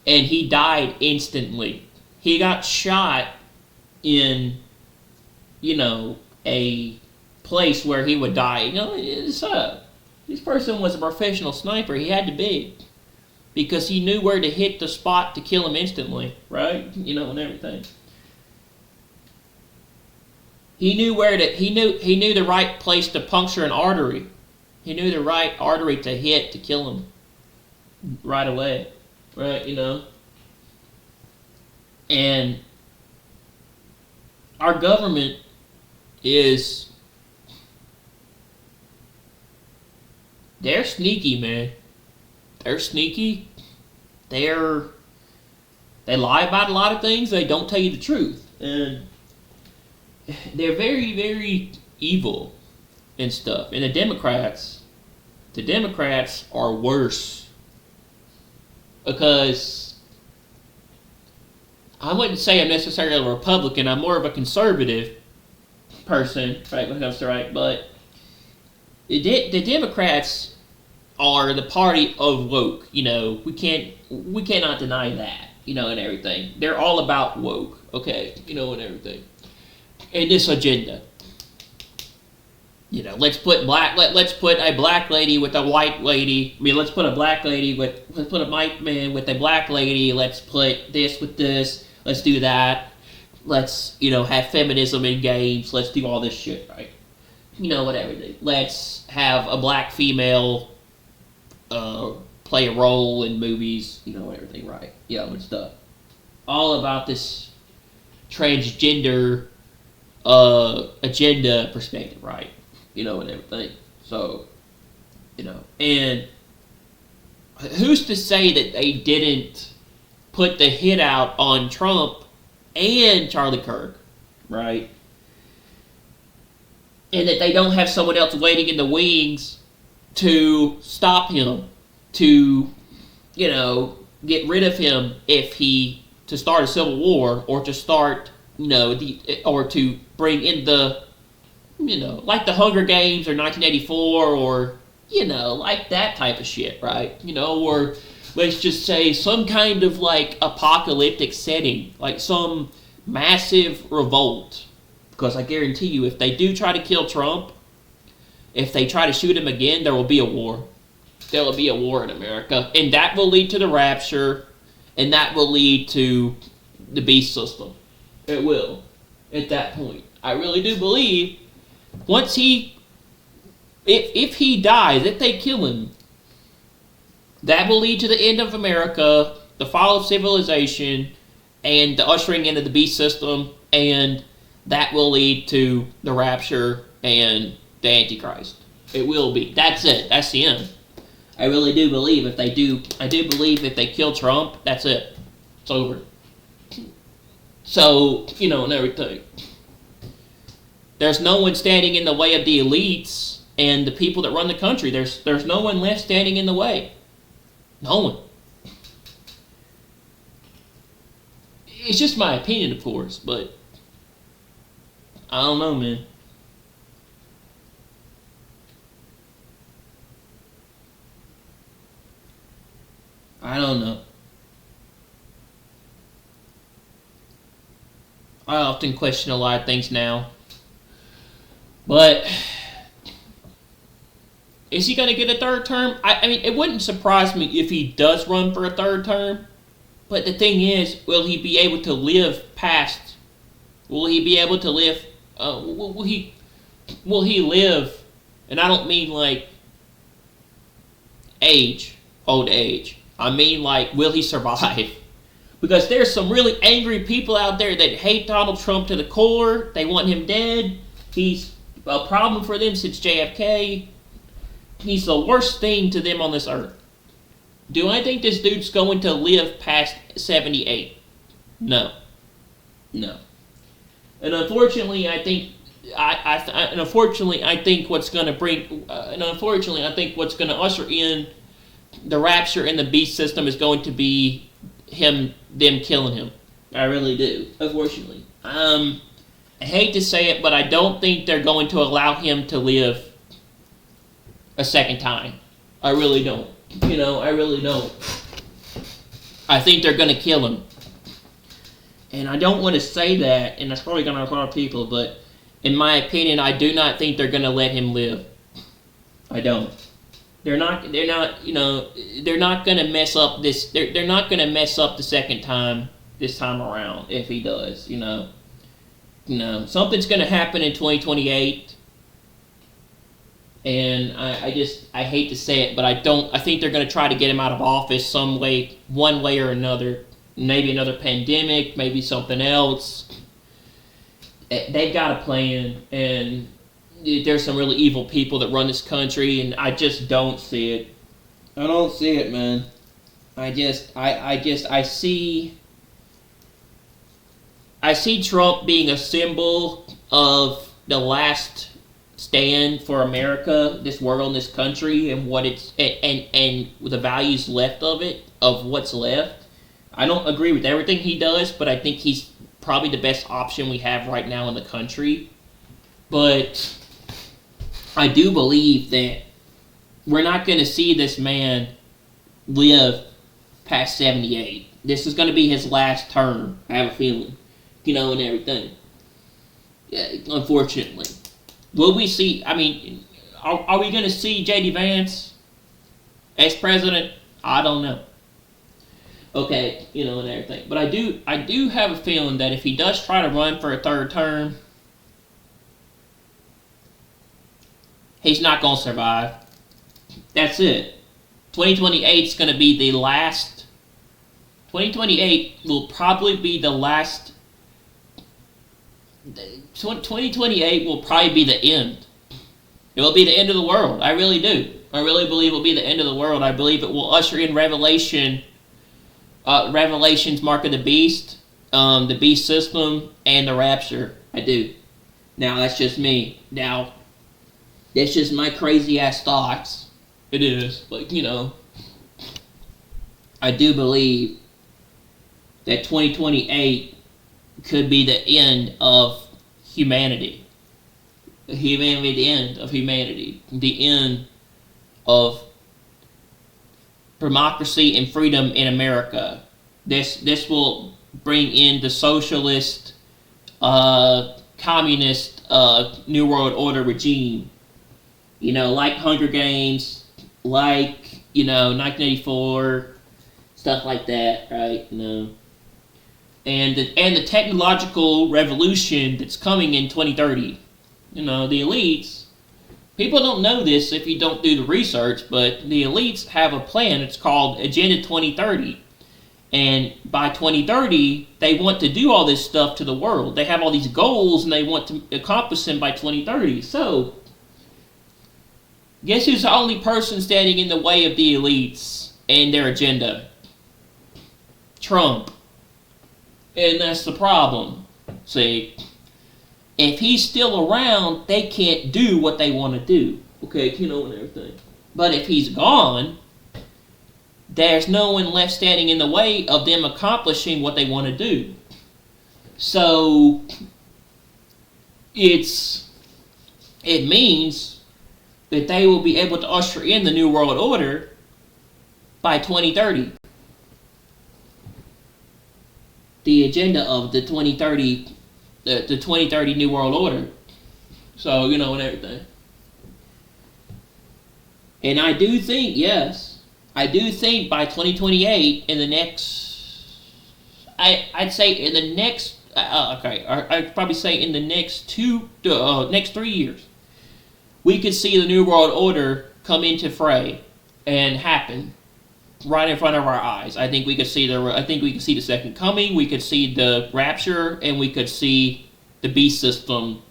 and he died instantly. He got shot in, a place where he would die. This person was a professional sniper. He had to be. Because he knew where to hit the spot to kill him instantly, right? And everything. He knew he knew the right place to puncture an artery. He knew the right artery to hit to kill him right away, right? And our government they're sneaky, man. They're sneaky. They lie about a lot of things. They don't tell you the truth. And they're very, very evil and stuff. And the Democrats are worse. Because I wouldn't say I'm necessarily a Republican. I'm more of a conservative person, right? When it comes to right. But the Democrats are the party of woke. We cannot deny that. And everything. They're all about woke. Okay, and everything. And this agenda. Let's put a black lady with a white lady. Let's put a white man with a black lady. Let's put this with this. Let's do that. Let's, have feminism in games. Let's do all this shit, right? Whatever. Let's have a black female play a role in movies, everything, right? And stuff. All about this transgender agenda perspective, right? And everything. So, and who's to say that they didn't put the hit out on Trump and Charlie Kirk, right? And that they don't have someone else waiting in the wings to stop him, to, get rid of him to start a civil war, or to start, or to bring in the, like the Hunger Games or 1984, or, like that type of shit, right? Or let's just say some kind of like apocalyptic setting, like some massive revolt. Because I guarantee you, if they do try to kill Trump, if they try to shoot him again, there will be a war. There will be a war in America. And that will lead to the rapture. And that will lead to the beast system. It will. At that point. I really do believe once if he dies, if they kill him, that will lead to the end of America, the fall of civilization, and the ushering into the beast system. And that will lead to the rapture and the Antichrist. It will be. That's it. That's the end. I really do believe I do believe if they kill Trump, that's it. It's over. So, and everything. There's no one standing in the way of the elites and the people that run the country. There's no one left standing in the way. No one. It's just my opinion, of course, but I don't know, man. I don't know. I often question a lot of things now. But is he going to get a third term? I mean, it wouldn't surprise me if he does run for a third term. But the thing is, will he be able to live past? Will he be able to live? Will he live? And I don't mean like old age. I mean like, will he survive? Because there's some really angry people out there that hate Donald Trump to the core. They want him dead. He's a problem for them since JFK. He's the worst thing to them on this earth. Do I think this dude's going to live past 78? No. No. And unfortunately, I think what's going to usher in the rapture and the beast system is going to be them killing him. I really do. Unfortunately. I hate to say it, but I don't think they're going to allow him to live a second time. I really don't. I really don't. I think they're going to kill him. And I don't want to say that, and that's probably going to hurt a lot of people, but in my opinion, I do not think they're going to let him live. I don't. They're not going to mess up this. They're not going to mess up the second time this time around if he does, Something's going to happen in 2028. And I hate to say it, but I think they're going to try to get him out of office one way or another. Maybe another pandemic, maybe something else. They've got a plan, and there's some really evil people that run this country, and I just don't see it. I don't see it, man. I see Trump being a symbol of the last stand for America, this world, this country, and what and the values left of what's left. I don't agree with everything he does, but I think he's probably the best option we have right now in the country. But I do believe that we're not going to see this man live past 78. This is going to be his last term, I have a feeling, and everything. Yeah, unfortunately. Will we see, are we going to see J.D. Vance as president? I don't know. Okay, and everything. But I do have a feeling that if he does try to run for a third term, he's not going to survive. That's it. 2028 is going to be the last. 2028 will probably be the last. 2028 will probably be the end. It will be the end of the world. I really do. I really believe it will be the end of the world. I believe it will usher in Revelation's Mark of the Beast, the Beast System, and the Rapture. I do. Now, that's just me. Now, that's just my crazy-ass thoughts. It is. But, I do believe that 2028 could be the end of humanity. The end of humanity. The end of democracy and freedom in America. This will bring in the socialist, communist, New World Order regime. Like Hunger Games, like 1984, stuff like that, right? And the technological revolution that's coming in 2030. The elites. People don't know this if you don't do the research, but the elites have a plan. It's called Agenda 2030. And by 2030, they want to do all this stuff to the world. They have all these goals, and they want to accomplish them by 2030. So, guess who's the only person standing in the way of the elites and their agenda? Trump. And that's the problem. See? If he's still around, they can't do what they want to do. Okay, and everything. But if he's gone, there's no one left standing in the way of them accomplishing what they want to do. So, it means that they will be able to usher in the New World Order by 2030. The agenda of the 2030 the 2030 New World Order. So, and everything. And I do think, yes, by 2028, in the next, I'd say in the next, I'd probably say in the next 3 years, we could see the New World Order come into fray and happen right in front of our eyes. I think we could see the second coming, we could see the rapture, and we could see the beast system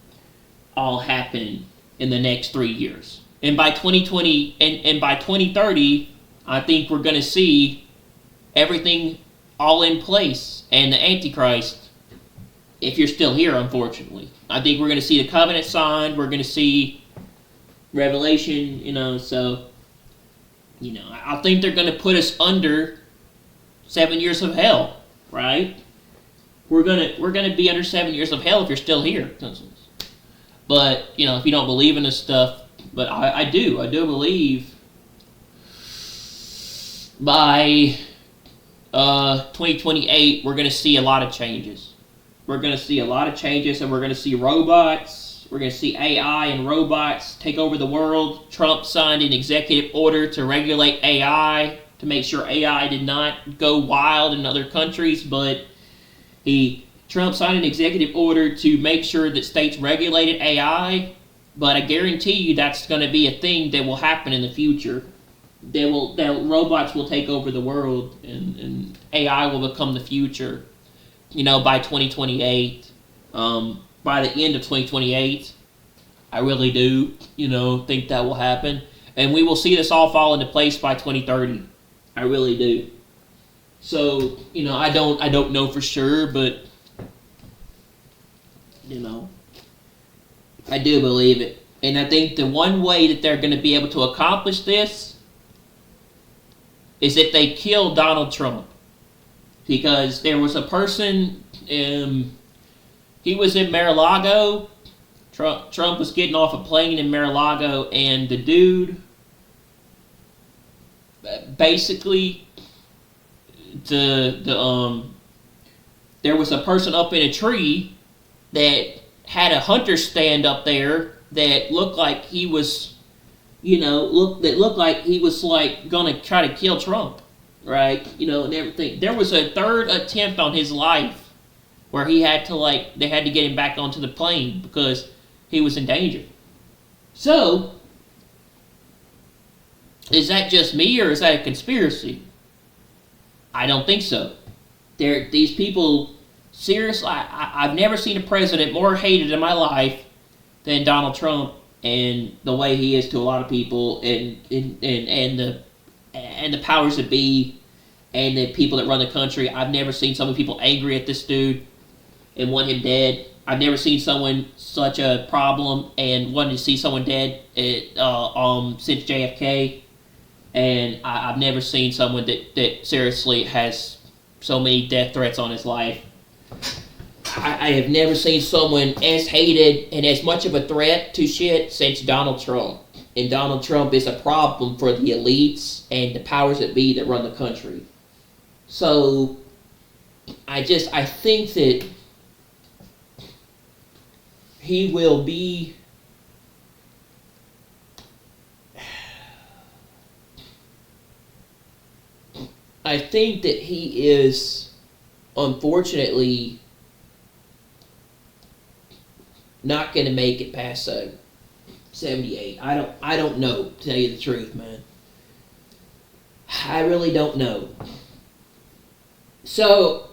all happen in the next 3 years. And by 2020 and by 2030, I think we're going to see everything all in place, and the Antichrist, if you're still here, unfortunately. I think we're going to see the covenant signed, we're going to see Revelation, so I think they're going to put us under 7 years of hell, right? we're gonna be under 7 years of hell if you're still here. But if you don't believe in this stuff, but I do believe by 2028 we're gonna see a lot of changes. We're gonna see a lot of changes, and we're gonna see robots. We're gonna see AI and robots take over the world. Trump signed an executive order to regulate AI, to make sure AI did not go wild in other countries, but Trump signed an executive order to make sure that states regulated AI, but I guarantee you that's going to be a thing that will happen in the future. That robots will take over the world, and AI will become the future, by 2028. By the end of 2028, I really do, think that will happen. And we will see this all fall into place by 2030. I really do. So, I don't know for sure, but I do believe it. And I think the one way that they're going to be able to accomplish this is if they kill Donald Trump. Because there was a person, he was in Mar-a-Lago. Trump was getting off a plane in Mar-a-Lago, and the dude basically there was a person up in a tree that had a hunter stand up there that looked like he was, looked like he was like gonna try to kill Trump, right? And everything. There was a third attempt on his life where they had to get him back onto the plane because he was in danger. So, is that just me, or is that a conspiracy? I don't think so. These people, seriously, I've never seen a president more hated in my life than Donald Trump, and the way he is to a lot of people, and the powers that be, and the people that run the country. I've never seen so many people angry at this dude and want him dead. I've never seen someone such a problem and wanted to see someone dead since JFK. And I've never seen someone that seriously has so many death threats on his life. I have never seen someone as hated and as much of a threat to shit since Donald Trump. And Donald Trump is a problem for the elites and the powers that be that run the country. So, I think that he will be... I think that he is, unfortunately, not going to make it past 78. I don't know, to tell you the truth, man. I really don't know. So,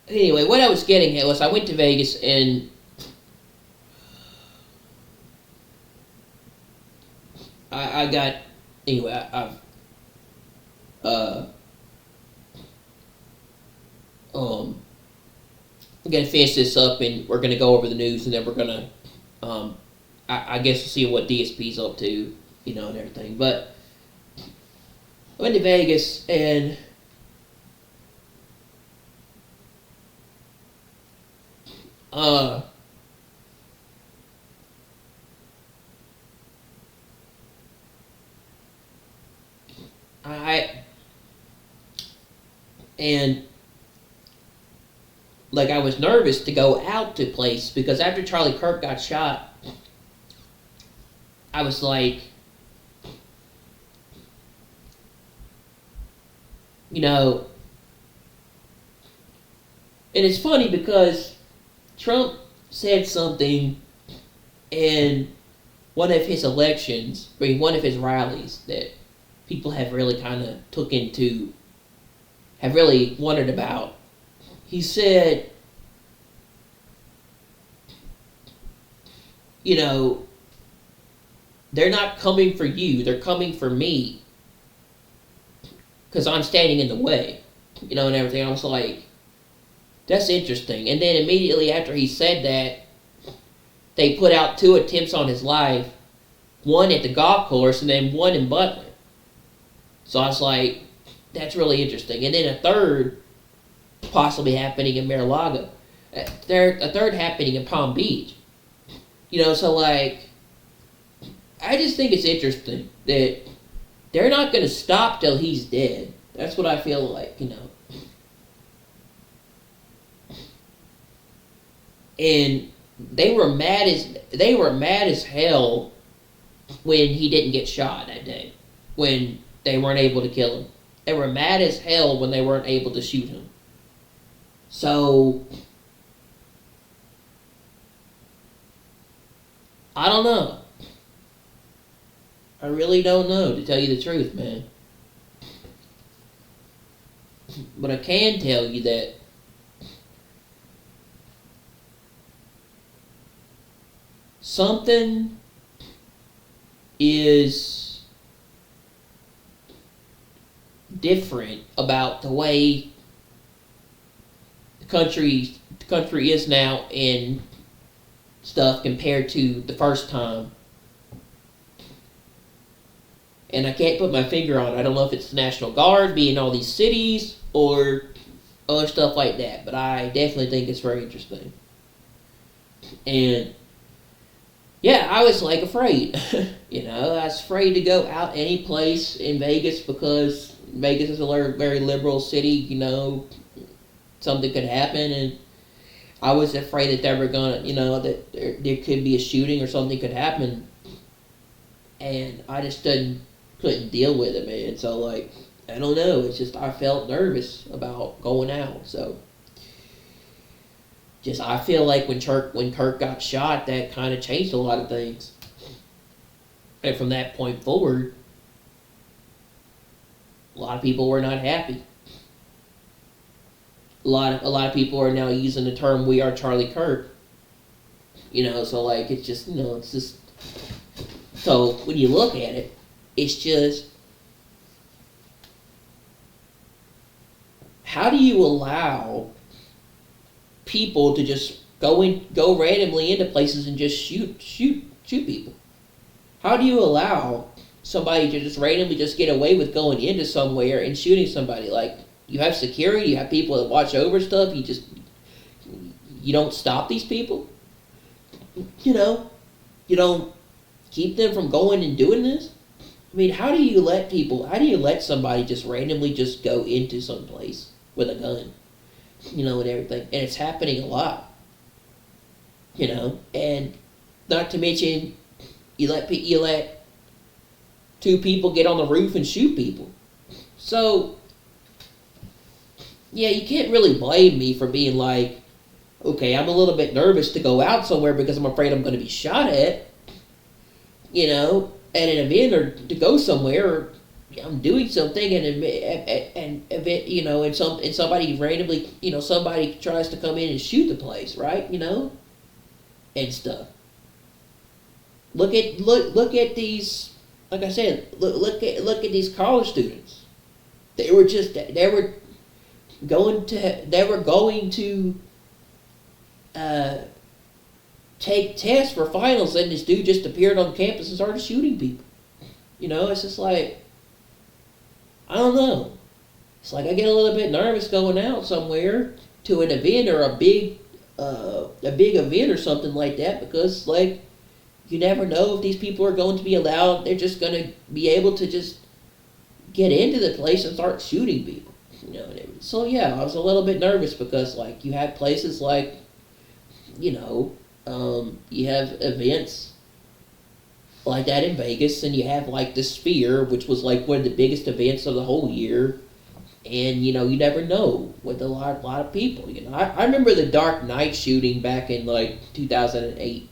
anyway, what I was getting at was I went to Vegas, and I got, anyway, we're going to finish this up, and we're going to go over the news, and then we're going to, I guess we'll see what DSP's up to, and everything. But I went to Vegas, and I was nervous to go out to place, because after Charlie Kirk got shot, I was like, and it's funny because Trump said something in one of his one of his rallies that people have really kind of have really wondered about. He said, they're not coming for you, they're coming for me, because I'm standing in the way, and everything. I was like, that's interesting. And then immediately after he said that, they put out 2 attempts on his life, one at the golf course and then one in Butler. So I was like, that's really interesting. And then a third possibly happening in Mar-a-Lago, a third happening in Palm Beach. So like, I just think it's interesting that they're not going to stop till he's dead. That's what I feel like. And they were mad as hell when he didn't get shot that day, when they weren't able to kill him. They were mad as hell when they weren't able to shoot him. So, I don't know. I really don't know, to tell you the truth, man. But I can tell you that something is different about the way the country is now and stuff compared to the first time. And I can't put my finger on it. I don't know if it's the National Guard being in all these cities or other stuff like that, but I definitely think it's very interesting. And yeah, I was like afraid. I was afraid to go out any place in Vegas because Vegas is a very liberal city. Something could happen, and I was afraid that they were gonna, that there could be a shooting or something could happen, and I just couldn't deal with it, man. So like, I don't know. It's just I felt nervous about going out. So I feel like when Kirk got shot, that kind of changed a lot of things. And from that point forward, a lot of people were not happy. A lot of people are now using the term "We are Charlie Kirk." So like it's just it's just. So when you look at it, it's just, how do you allow people to just go randomly into places and just shoot people? How do you allow somebody to just randomly just get away with going into somewhere and shooting somebody? Like, you have security, you have people that watch over stuff, you don't stop these people? You don't keep them from going and doing this? I mean, how do you let somebody just randomly just go into some place with a gun? And everything. And it's happening a lot. And not to mention, you let two people get on the roof and shoot people. So, yeah, you can't really blame me for being like, okay, I'm a little bit nervous to go out somewhere because I'm afraid I'm going to be shot at, at an event, or to go somewhere, or I'm doing something and somebody randomly, somebody tries to come in and shoot the place, right? And stuff. Look at these, like I said, look at these college students. They were going to take tests for finals, and this dude just appeared on campus and started shooting people. It's just like, I don't know. It's like I get a little bit nervous going out somewhere to an event or a big event or something like that, because like, you never know if these people are going to be allowed. They're just going to be able to just get into the place and start shooting people. So yeah, I was a little bit nervous because like, you have places like, you have events like that in Vegas, and you have like the Sphere, which was like one of the biggest events of the whole year, and you never know with a lot of people. I remember the Dark Knight shooting back in like 2008,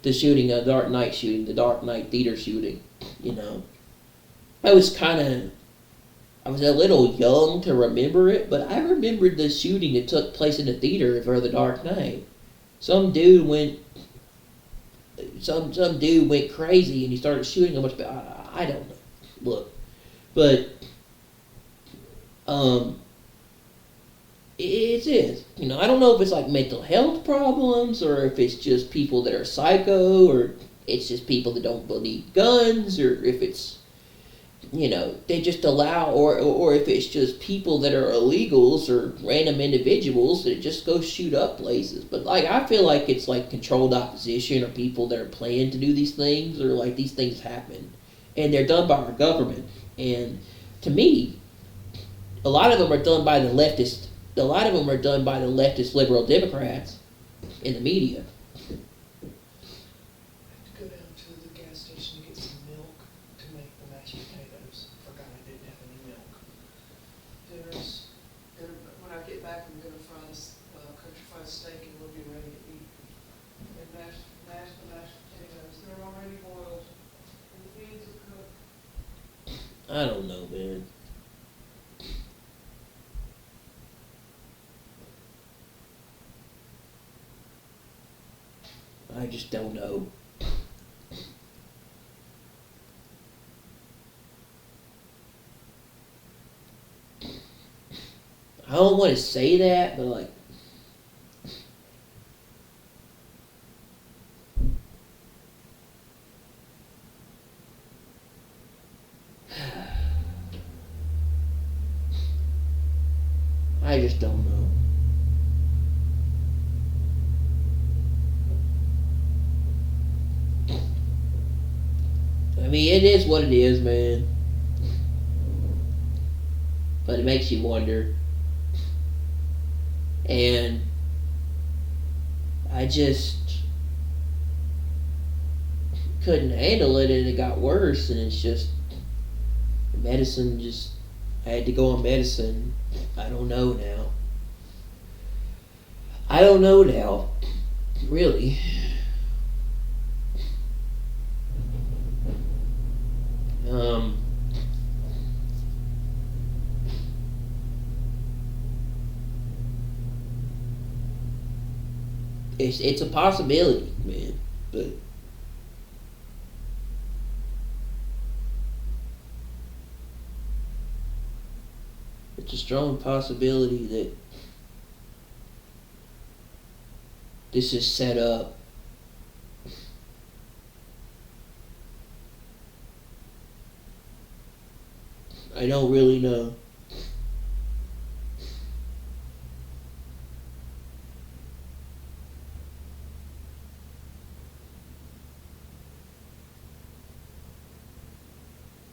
the Dark Knight theater shooting. I was a little young to remember it, but I remembered the shooting that took place in the theater for the Dark Knight. Some dude went crazy and he started shooting a bunch of people. I don't know. Look. But it is. I don't know if it's like mental health problems, or if it's just people that are psycho, or it's just people that don't believe guns, or if it's they just allow, or if it's just people that are illegals or random individuals that just go shoot up places. But like, I feel like it's like controlled opposition or people that are planning to do these things, or like these things happen, and they're done by our government. And to me, a lot of them are done by the leftist. A lot of them are done by the leftist liberal Democrats in the media. Go down to the gas station to get some milk to make the mashed potatoes. Forgot I didn't have any milk. When I get back, I'm gonna fry this country fried steak and we'll be ready to eat. And mash the mashed potatoes. They're already boiled and the beans are cooked. I don't know, man. I just don't know. I don't want to say that, but like, I just don't know. I mean, it is what it is, man. But it makes you wonder. And I just couldn't handle it, and it got worse, and it's just medicine. Just I had to go on medicine. I don't know now. I don't know now, really. It's a possibility, man, but it's a strong possibility that this is set up. I don't really know.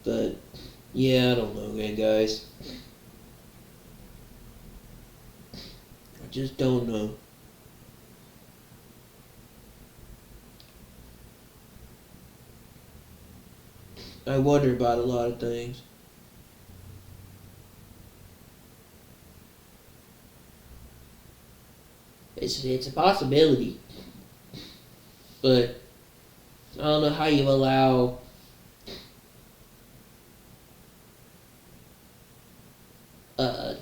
But yeah, I don't know, man, guys. I just don't know. I wonder about a lot of things. It's a possibility, but I don't know how you allow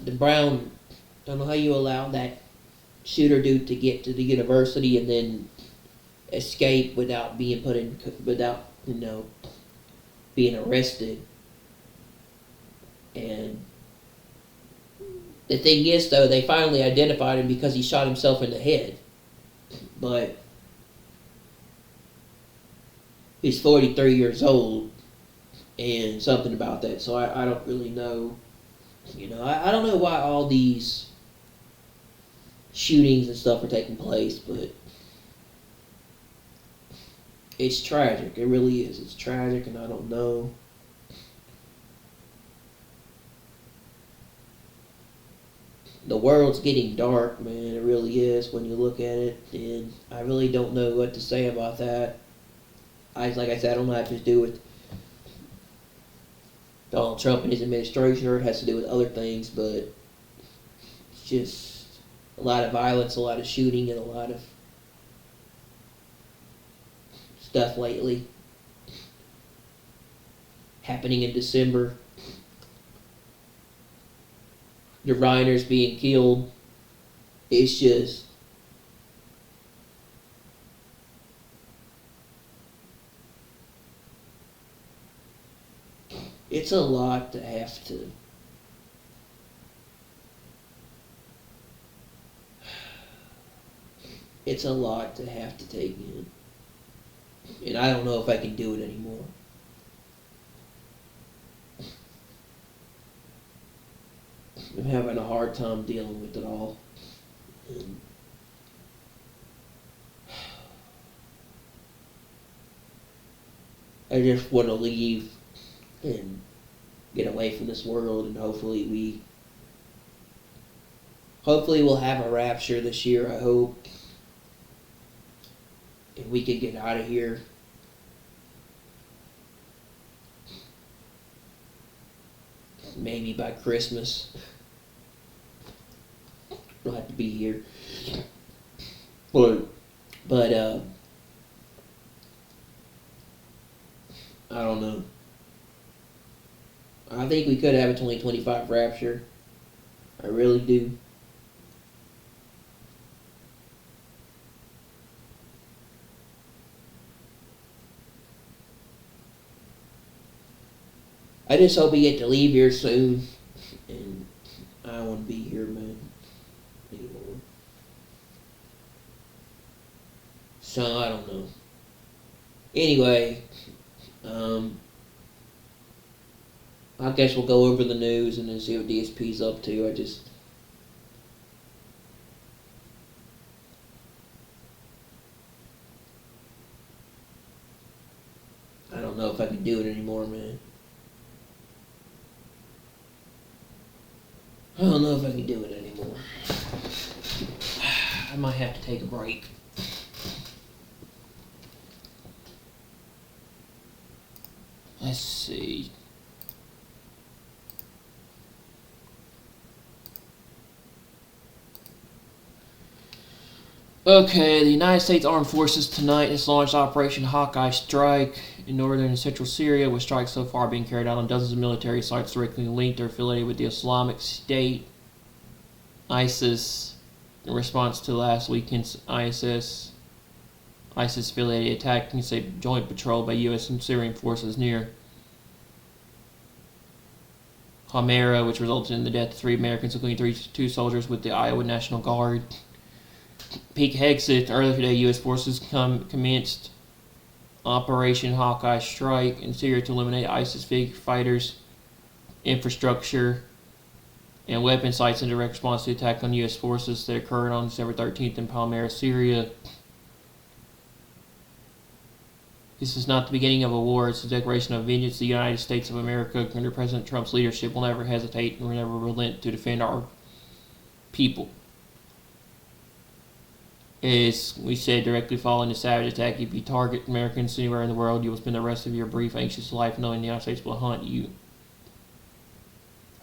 the Brown. I don't know how you allow that shooter dude to get to the university and then escape without being put in, without being arrested. And the thing is, though, they finally identified him because he shot himself in the head. But he's 43 years old and something about that. So I don't really know. I don't know why all these shootings and stuff are taking place, but it's tragic. It really is. It's tragic, and I don't know. The world's getting dark, man. It really is when you look at it, and I really don't know what to say about that. Like I said, I don't know if it's to do with Donald Trump and his administration, or it has to do with other things, but it's just a lot of violence, a lot of shooting, and a lot of stuff lately happening in December. The Reiners being killed. It's just it's a lot to have to it's a lot to have to take in. And I don't know if I can do it anymore. I'm having a hard time dealing with it all. And I just want to leave and get away from this world, and hopefully we'll have a rapture this year, I hope. And we can get out of here. Maybe by Christmas. We'll have to be here. But I don't know. I think we could have a 2025 rapture. I really do. I just hope we get to leave here soon. And I don't want to be here, man, anymore. So, I don't know. Anyway, I guess we'll go over the news and then see what DSP's up to. I don't know if I can do it anymore, man. I don't know if I can do it anymore. I might have to take a break. Let's see. Okay, the United States Armed Forces tonight has launched Operation Hawkeye Strike in northern and central Syria, with strikes so far being carried out on dozens of military sites directly linked or affiliated with the Islamic State, ISIS, in response to last weekend's ISIS-affiliated attack against a joint patrol by U.S. and Syrian forces near Palmyra, which resulted in the death of 3 Americans, including 2 soldiers with the Iowa National Guard. Peak Hexit, earlier today, U.S. forces commenced Operation Hawkeye Strike in Syria to eliminate ISIS fighters, infrastructure, and weapon sites in direct response to the attack on U.S. forces that occurred on December 13th in Palmyra, Syria. This is not the beginning of a war, it's a declaration of vengeance. The United States of America, under President Trump's leadership, will never hesitate and will never relent to defend our people. As we said, directly following the savage attack, if you target Americans anywhere in the world, you will spend the rest of your brief, anxious life knowing the United States will hunt you,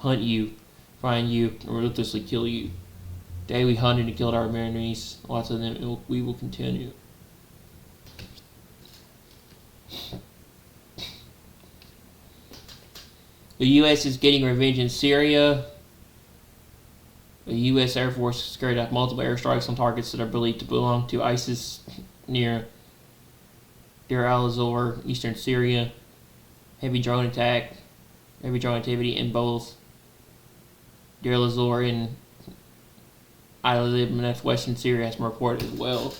find you, and ruthlessly kill you. Today we hunted and killed our enemies, lots of them, and we will continue. The U.S. is getting revenge in Syria. The U.S. Air Force has carried out multiple airstrikes on targets that are believed to belong to ISIS near Deir al-Zor, eastern Syria. Heavy drone activity in both Deir al-Zor and Idlib, and that's western Syria, has been reported as well.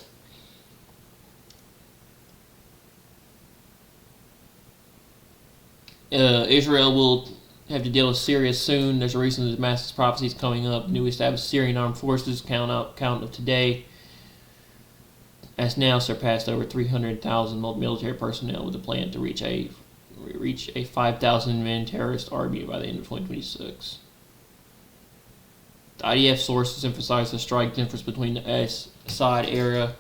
Israel will have to deal with Syria soon. There's a reason the Damascus prophecy is coming up. New established Syrian armed forces count of today has now surpassed over 300,000 military personnel, with a plan to reach a 5,000-man terrorist army by the end of 2026. The IDF sources emphasize the strike difference between the Assad era,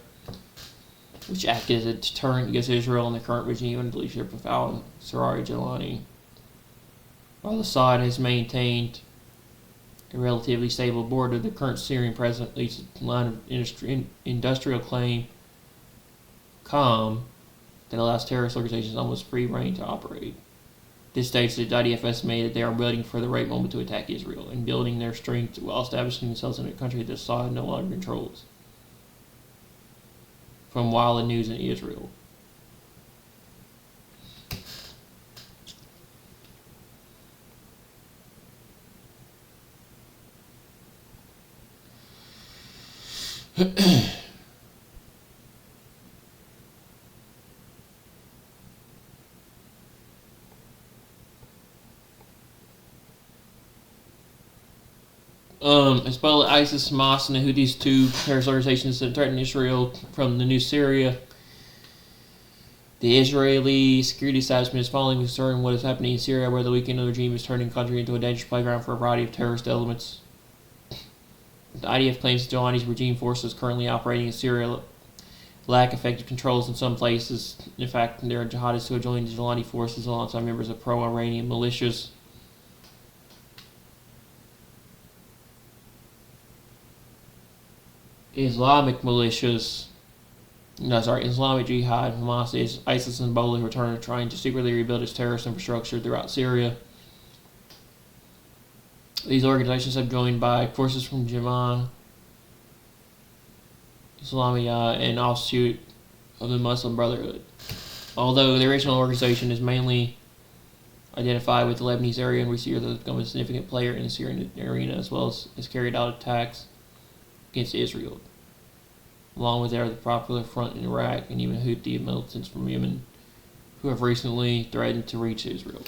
which acted as a deterrent against Israel, and the current regime under the leadership of al-Sarraj Jalani. While Assad has maintained a relatively stable border, the current Syrian president leads a line of industrial claim calm that allows terrorist organizations almost free reign to operate. This states that IDF estimated that they are waiting for the right moment to attack Israel and building their strength while establishing themselves in a country that Assad no longer controls. From Walla News in Israel. Hezbollah, ISIS, Hamas, and the Houthis, two terrorist organizations that threaten Israel from the new Syria. The Israeli security establishment is following concern what is happening in Syria, where the weakened regime is turning the country into a dangerous playground for a variety of terrorist elements. The IDF claims that Rouhani's regime forces currently operating in Syria lack effective controls in some places. In fact, there are jihadists who have joined the Rouhani forces alongside members of pro-Iranian militias. Islamic Jihad, Hamas, ISIS, and Hezbollah who are trying to secretly rebuild its terrorist infrastructure throughout Syria. These organizations have joined by forces from Jemaah Islamiyah and offshoot of the Muslim Brotherhood. Although the original organization is mainly identified with the Lebanese area, and we see it has become a significant player in the Syrian arena, as well as has carried out attacks against Israel, along with the Popular Front in Iraq and even Houthi militants from Yemen who have recently threatened to reach Israel.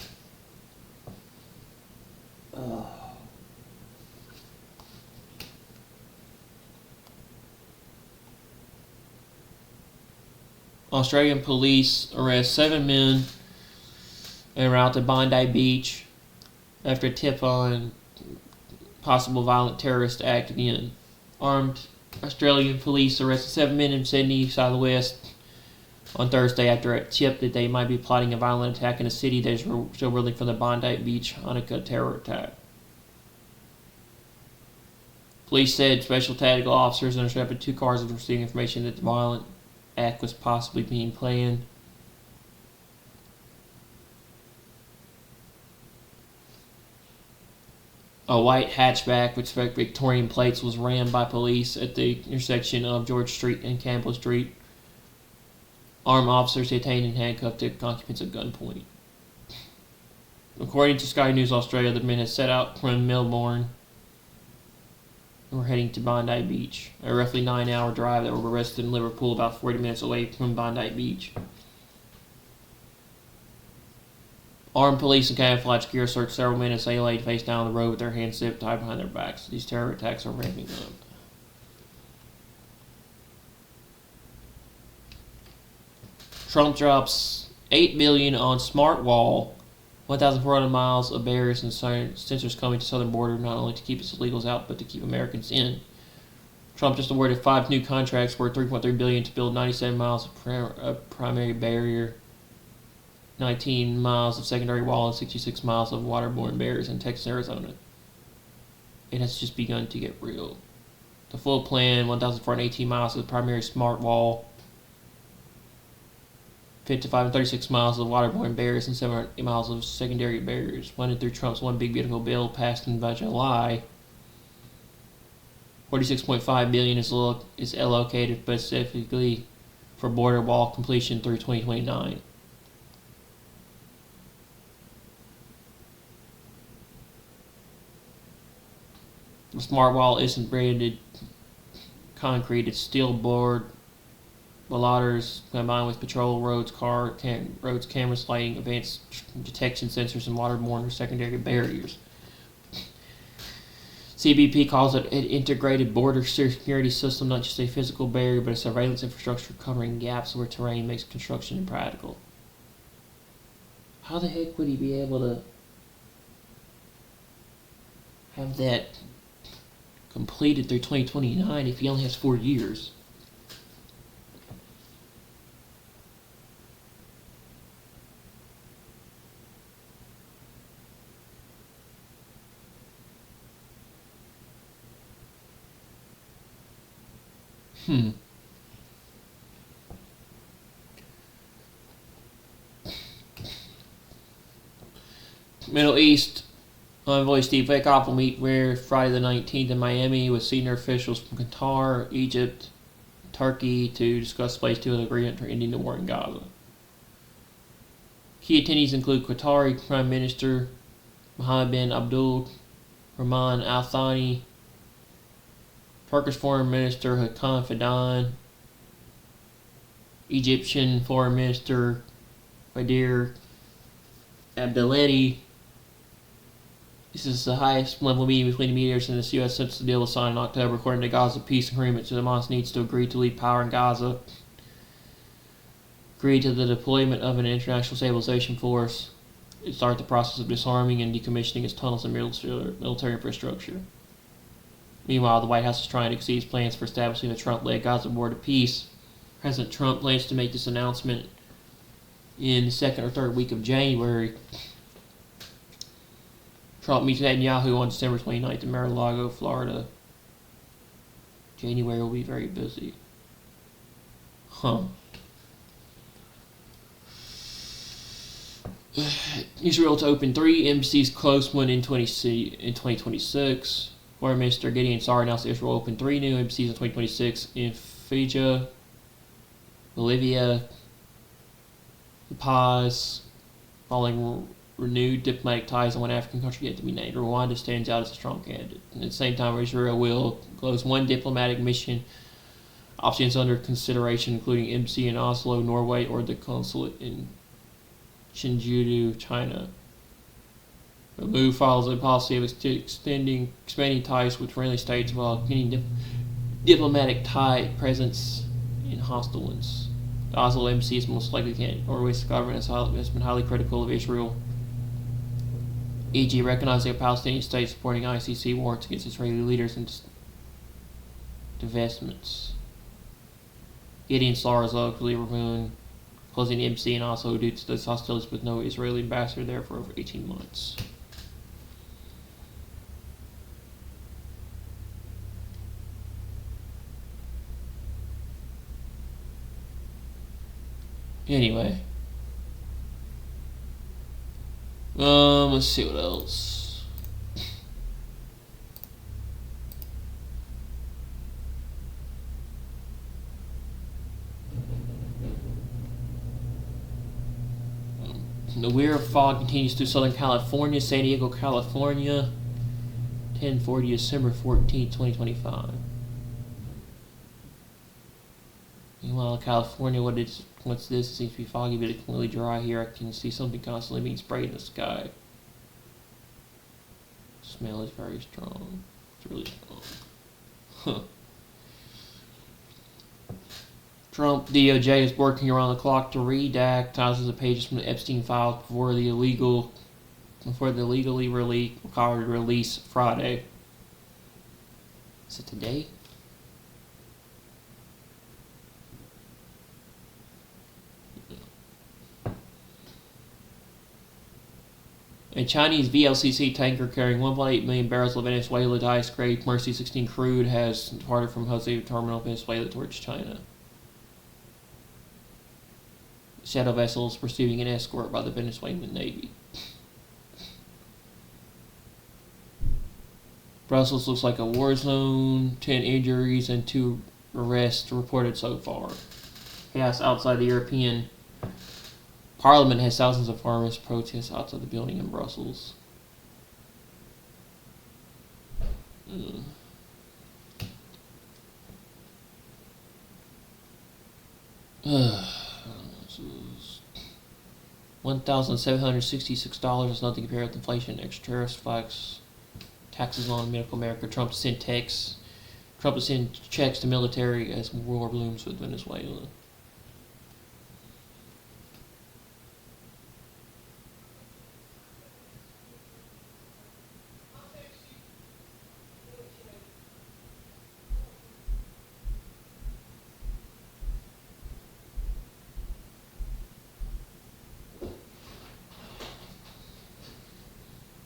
Australian police arrest 7 men en route to Bondi Beach after a tip on possible violent terrorist act again. Armed Australian police arrested 7 men in Sydney, southwest, on Thursday after a tip that they might be plotting a violent attack in a city that is still reeling from the Bondi Beach Hanukkah terror attack. Police said special tactical officers intercepted 2 cars after receiving information that the violent act was possibly being planned. A white hatchback with Victorian plates was rammed by police at the intersection of George Street and Campbell Street. Armed officers detained and handcuffed the occupants at gunpoint. According to Sky News Australia, the men had set out from Melbourne and were heading to Bondi Beach, a roughly 9-hour drive that were arrested in Liverpool, about 40 minutes away from Bondi Beach. Armed police in camouflage gear searched several men as they laid face down on the road with their hands zipped tied behind their backs. These terror attacks are ramping up. Trump drops $8 billion on smart wall, 1,400 miles of barriers and sensors coming to southern border, not only to keep its illegals out, but to keep Americans in. Trump just awarded 5 new contracts worth $3.3 billion to build 97 miles of primary barrier, 19 miles of secondary wall, and 66 miles of waterborne barriers in Texas and Arizona. It has just begun to get real. The full plan, 1,418 miles of the primary smart wall, 55 and 36 miles of waterborne barriers, and 700 miles of secondary barriers, funded through Trump's One Big Beautiful Bill passed in July. $46.5 billion is allocated specifically for border wall completion through 2029. The smart wall isn't branded concrete, it's steel board ballarders combined with patrol roads, cameras, lighting, advanced detection sensors, and waterborne or secondary barriers. CBP calls it an integrated border security system, not just a physical barrier, but a surveillance infrastructure covering gaps where terrain makes construction impractical. How the heck would he be able to have that completed through 2029 if he only has 4 years? Middle East envoy Steve Witkoff will meet Friday the 19th in Miami with senior officials from Qatar, Egypt, Turkey to discuss phase 2 of the agreement for ending the war in Gaza. Key attendees include Qatari Prime Minister Mohammed bin Abdul Rahman Al Thani, Turkish Foreign Minister Hakan Fidan, Egyptian Foreign Minister Qadir Abdelhadi, This is the highest level meeting between the mediators and the U.S. since the deal was signed in October. According to Gaza peace agreement, so Hamas needs to agree to leave power in Gaza, agree to the deployment of an international stabilization force, and start the process of disarming and decommissioning its tunnels and military infrastructure. Meanwhile, the White House is trying to exceed its plans for establishing a Trump-led Gaza border peace. President Trump plans to make this announcement in the second or third week of January. Trump meets Netanyahu on December 29th in Mar-a-Lago, Florida. January will be very busy. Israel to open 3 embassies, close one in 2026. Foreign Minister Gideon Saar announced that Israel will open 3 new embassies in 2026 in Fiji, Bolivia, La Paz, following renewed diplomatic ties in one African country yet to be named. Rwanda stands out as a strong candidate. And at the same time, Israel will close 1 diplomatic mission. Options under consideration, including embassy in Oslo, Norway, or the consulate in Chengdu, China. The move follows a policy of expanding ties with friendly states while getting diplomatic presence in hostile ones. The Oslo embassy is most likely candidate. Norway's government has been highly critical of Israel, e.g. recognizing a Palestinian state supporting ICC warrants against Israeli leaders and divestments. Gideon Saar is locally removed, closing the embassy in Oslo due to those hostilities with no Israeli ambassador there for over 18 months. Anyway. Let's see what else. The weird fog continues through Southern California, San Diego, California. 10:40 December 14th, 2025. Meanwhile, California, what's this? It seems to be foggy, but it's completely dry here. I can see something constantly being sprayed in the sky. The smell is very strong. It's really strong. Trump DOJ is working around the clock to redact thousands of pages from the Epstein files before the legally required release Friday. Is it today? A Chinese VLCC tanker carrying 1.8 million barrels of Venezuela dice-grade Mercy 16 crude has departed from Jose Terminal, Venezuela towards China. The shadow vessel is receiving an escort by the Venezuelan Navy. Brussels looks like a war zone. 10 injuries and 2 arrests reported so far. Chaos outside the European Parliament has thousands of farmers protest outside the building in Brussels. Mm. 1,766 is nothing compared with inflation, extra tariffs, flags, taxes on medical America. Trump to send checks to military as war blooms with Venezuela.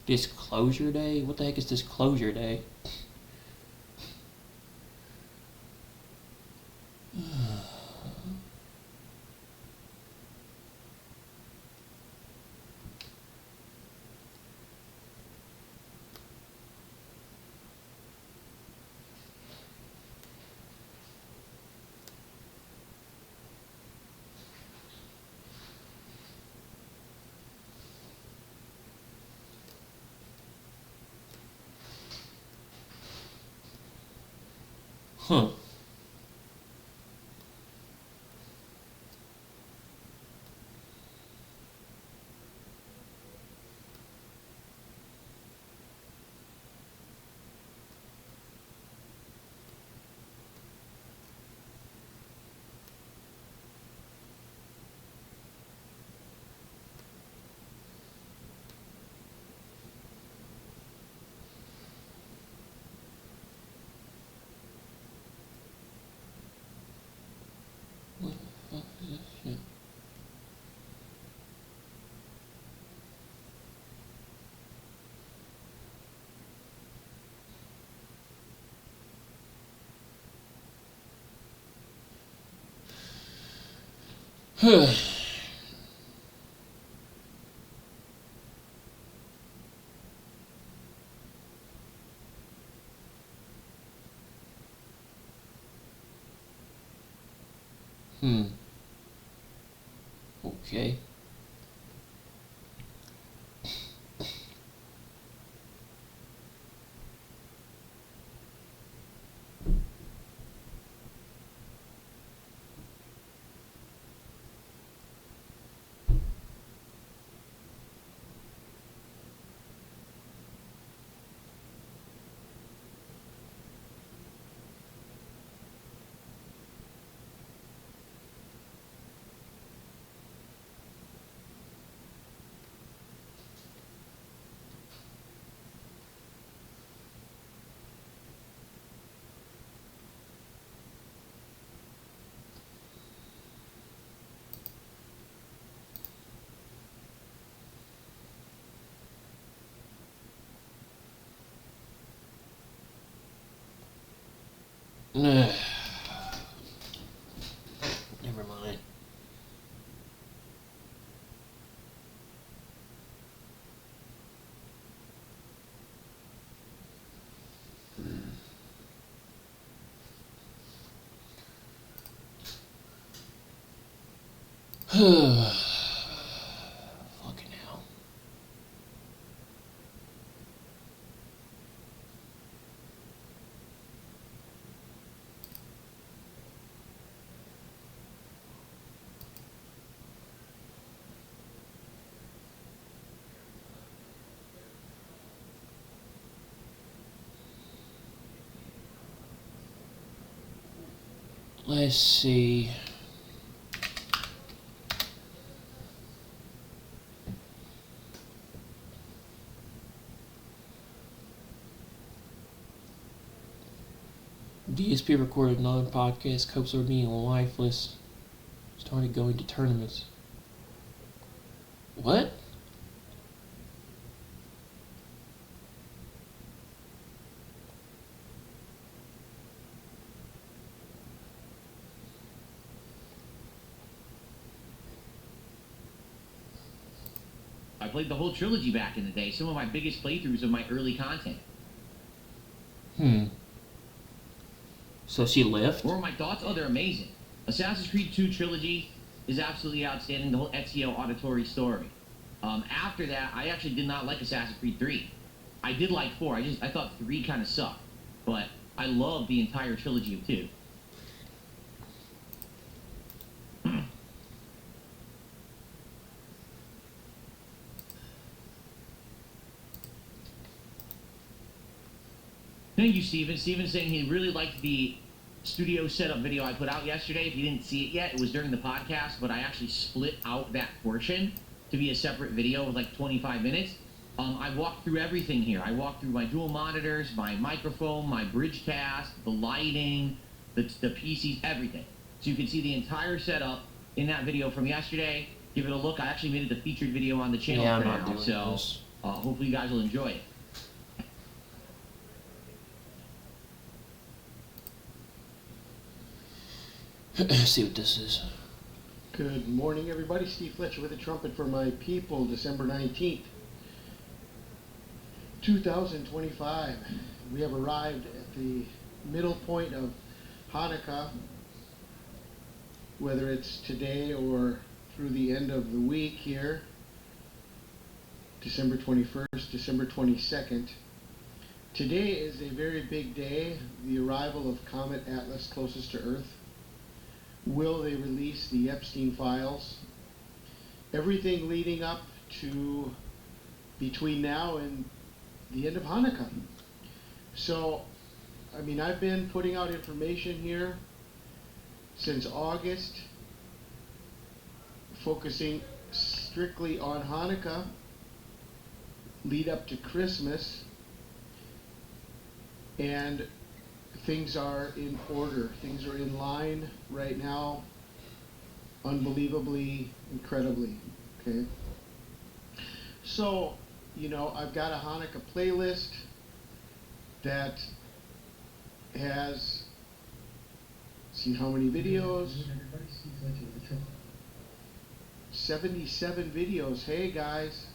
Disclosure Day? What the heck is Disclosure Day? Huh. Okay. Never mind. Fucking hell. Let's see. DSP recorded another podcast, Copes are being lifeless. Started going to tournaments. What? I played the whole trilogy back in the day, some of my biggest playthroughs of my early content. So she left? What were my thoughts? Oh, they're amazing. Assassin's Creed 2 trilogy is absolutely outstanding, the whole Ezio Auditore story. After that, I actually did not like Assassin's Creed 3. I did like 4, I thought 3 kind of sucked. But I love the entire trilogy of 2. Thank you, Steven. Steven's saying he really liked the studio setup video I put out yesterday. If you didn't see it yet, it was during the podcast, but I actually split out that portion to be a separate video of like 25 minutes. I walked through everything here. I walked through my dual monitors, my microphone, my Bridgecast, the lighting, the PCs, everything. So you can see the entire setup in that video from yesterday. Give it a look. I actually made it the featured video on the channel Yeah, I'm for not now, doing so this. hopefully you guys will enjoy it. See what this is. Good morning, everybody. Steve Fletcher with a trumpet for my people, December 19th, 2025. We have arrived at the middle point of Hanukkah, whether it's today or through the end of the week here, December 21st, December 22nd. Today is a very big day, the arrival of Comet Atlas closest to Earth. Will they release the Epstein files? Everything leading up to between now and the end of Hanukkah. So, I mean, I've been putting out information here since August, focusing strictly on Hanukkah, lead up to Christmas, and things are in order. Things are in line right now, unbelievably, incredibly, okay? So, you know, I've got a Hanukkah playlist that has, see how many videos, 77 videos. Hey guys,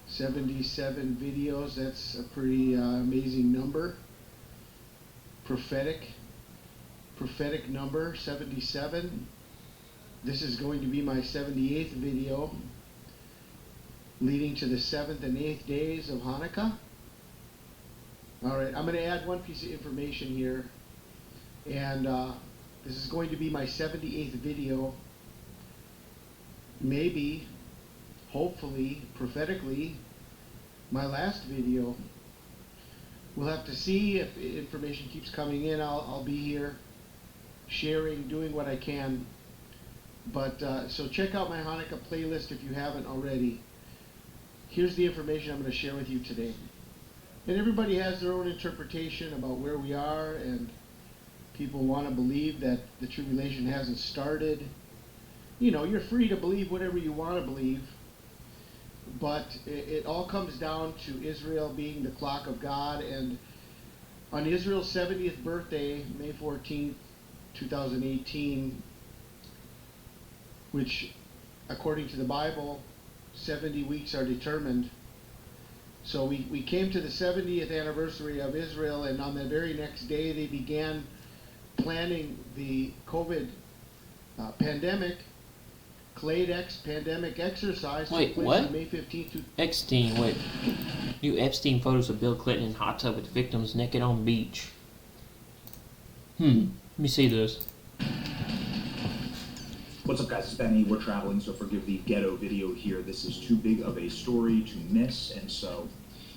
77 videos. That's a pretty amazing number. Prophetic number, 77. This is going to be my 78th video, leading to the 7th and 8th days of Hanukkah. Alright, I'm going to add one piece of information here, and this is going to be my 78th video. Maybe, hopefully, prophetically, my last video. We'll have to see if information keeps coming in. I'll be here sharing, doing what I can. But so check out my Hanukkah playlist if you haven't already. Here's the information I'm going to share with you today. And everybody has their own interpretation about where we are, and people want to believe that the tribulation hasn't started. You know, you're free to believe whatever you want to believe, but it all comes down to Israel being the clock of God. And on Israel's 70th birthday, May 14th, 2018, which according to the Bible, 70 weeks are determined. So we came to the 70th anniversary of Israel, and on the very next day they began planning the COVID pandemic. Clade X pandemic exercise took Wait, place what? on May 15th. Epstein, wait. New Epstein photos of Bill Clinton in hot tub with victims naked on beach. Let me see this. What's up, guys? It's Benny. We're traveling, so forgive the ghetto video here. This is too big of a story to miss, and so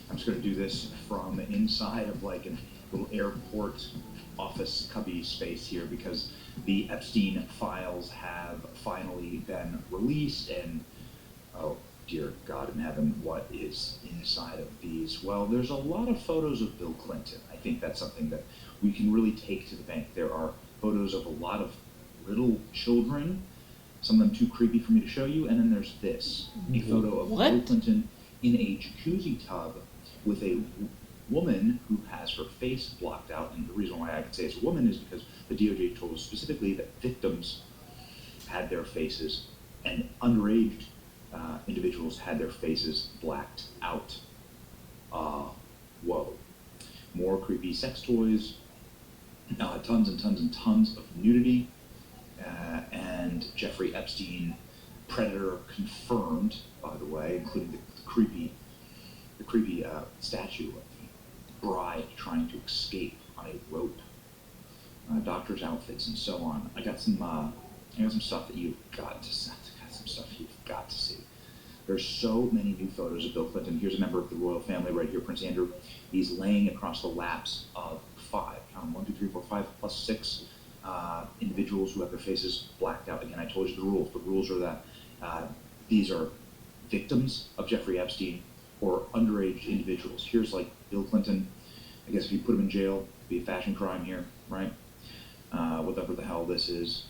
I'm just going to do this from inside of like a little airport office cubby space here, because the Epstein files have finally been released, and oh dear God in heaven, what is inside of these? Well, there's a lot of photos of Bill Clinton. I think that's something that we can really take to the bank. There are photos of a lot of little children, some of them too creepy for me to show you, and then there's this, a photo of What? Bill Clinton in a jacuzzi tub with a woman who has her face blocked out. And the reason why I can say it's a woman is because the DOJ told us specifically that victims had their faces, and underage individuals had their faces blacked out. Whoa. More creepy sex toys, tons and tons and tons of nudity, and Jeffrey Epstein, predator confirmed, by the way, including the creepy statue of the bride trying to escape on a rope, doctor's outfits, and so on. I got some stuff that you've got to see. There's so many new photos of Bill Clinton. Here's a member of the royal family right here, Prince Andrew. He's laying across the laps of 5, count 'em, 1, 2, 3, 4, 5 plus 6 individuals who have their faces blacked out. Again, I told you the rules. The rules are that these are victims of Jeffrey Epstein or underage individuals. Here's like Bill Clinton. I guess if you put him in jail, it'd be a fashion crime here, right? Whatever the hell this is,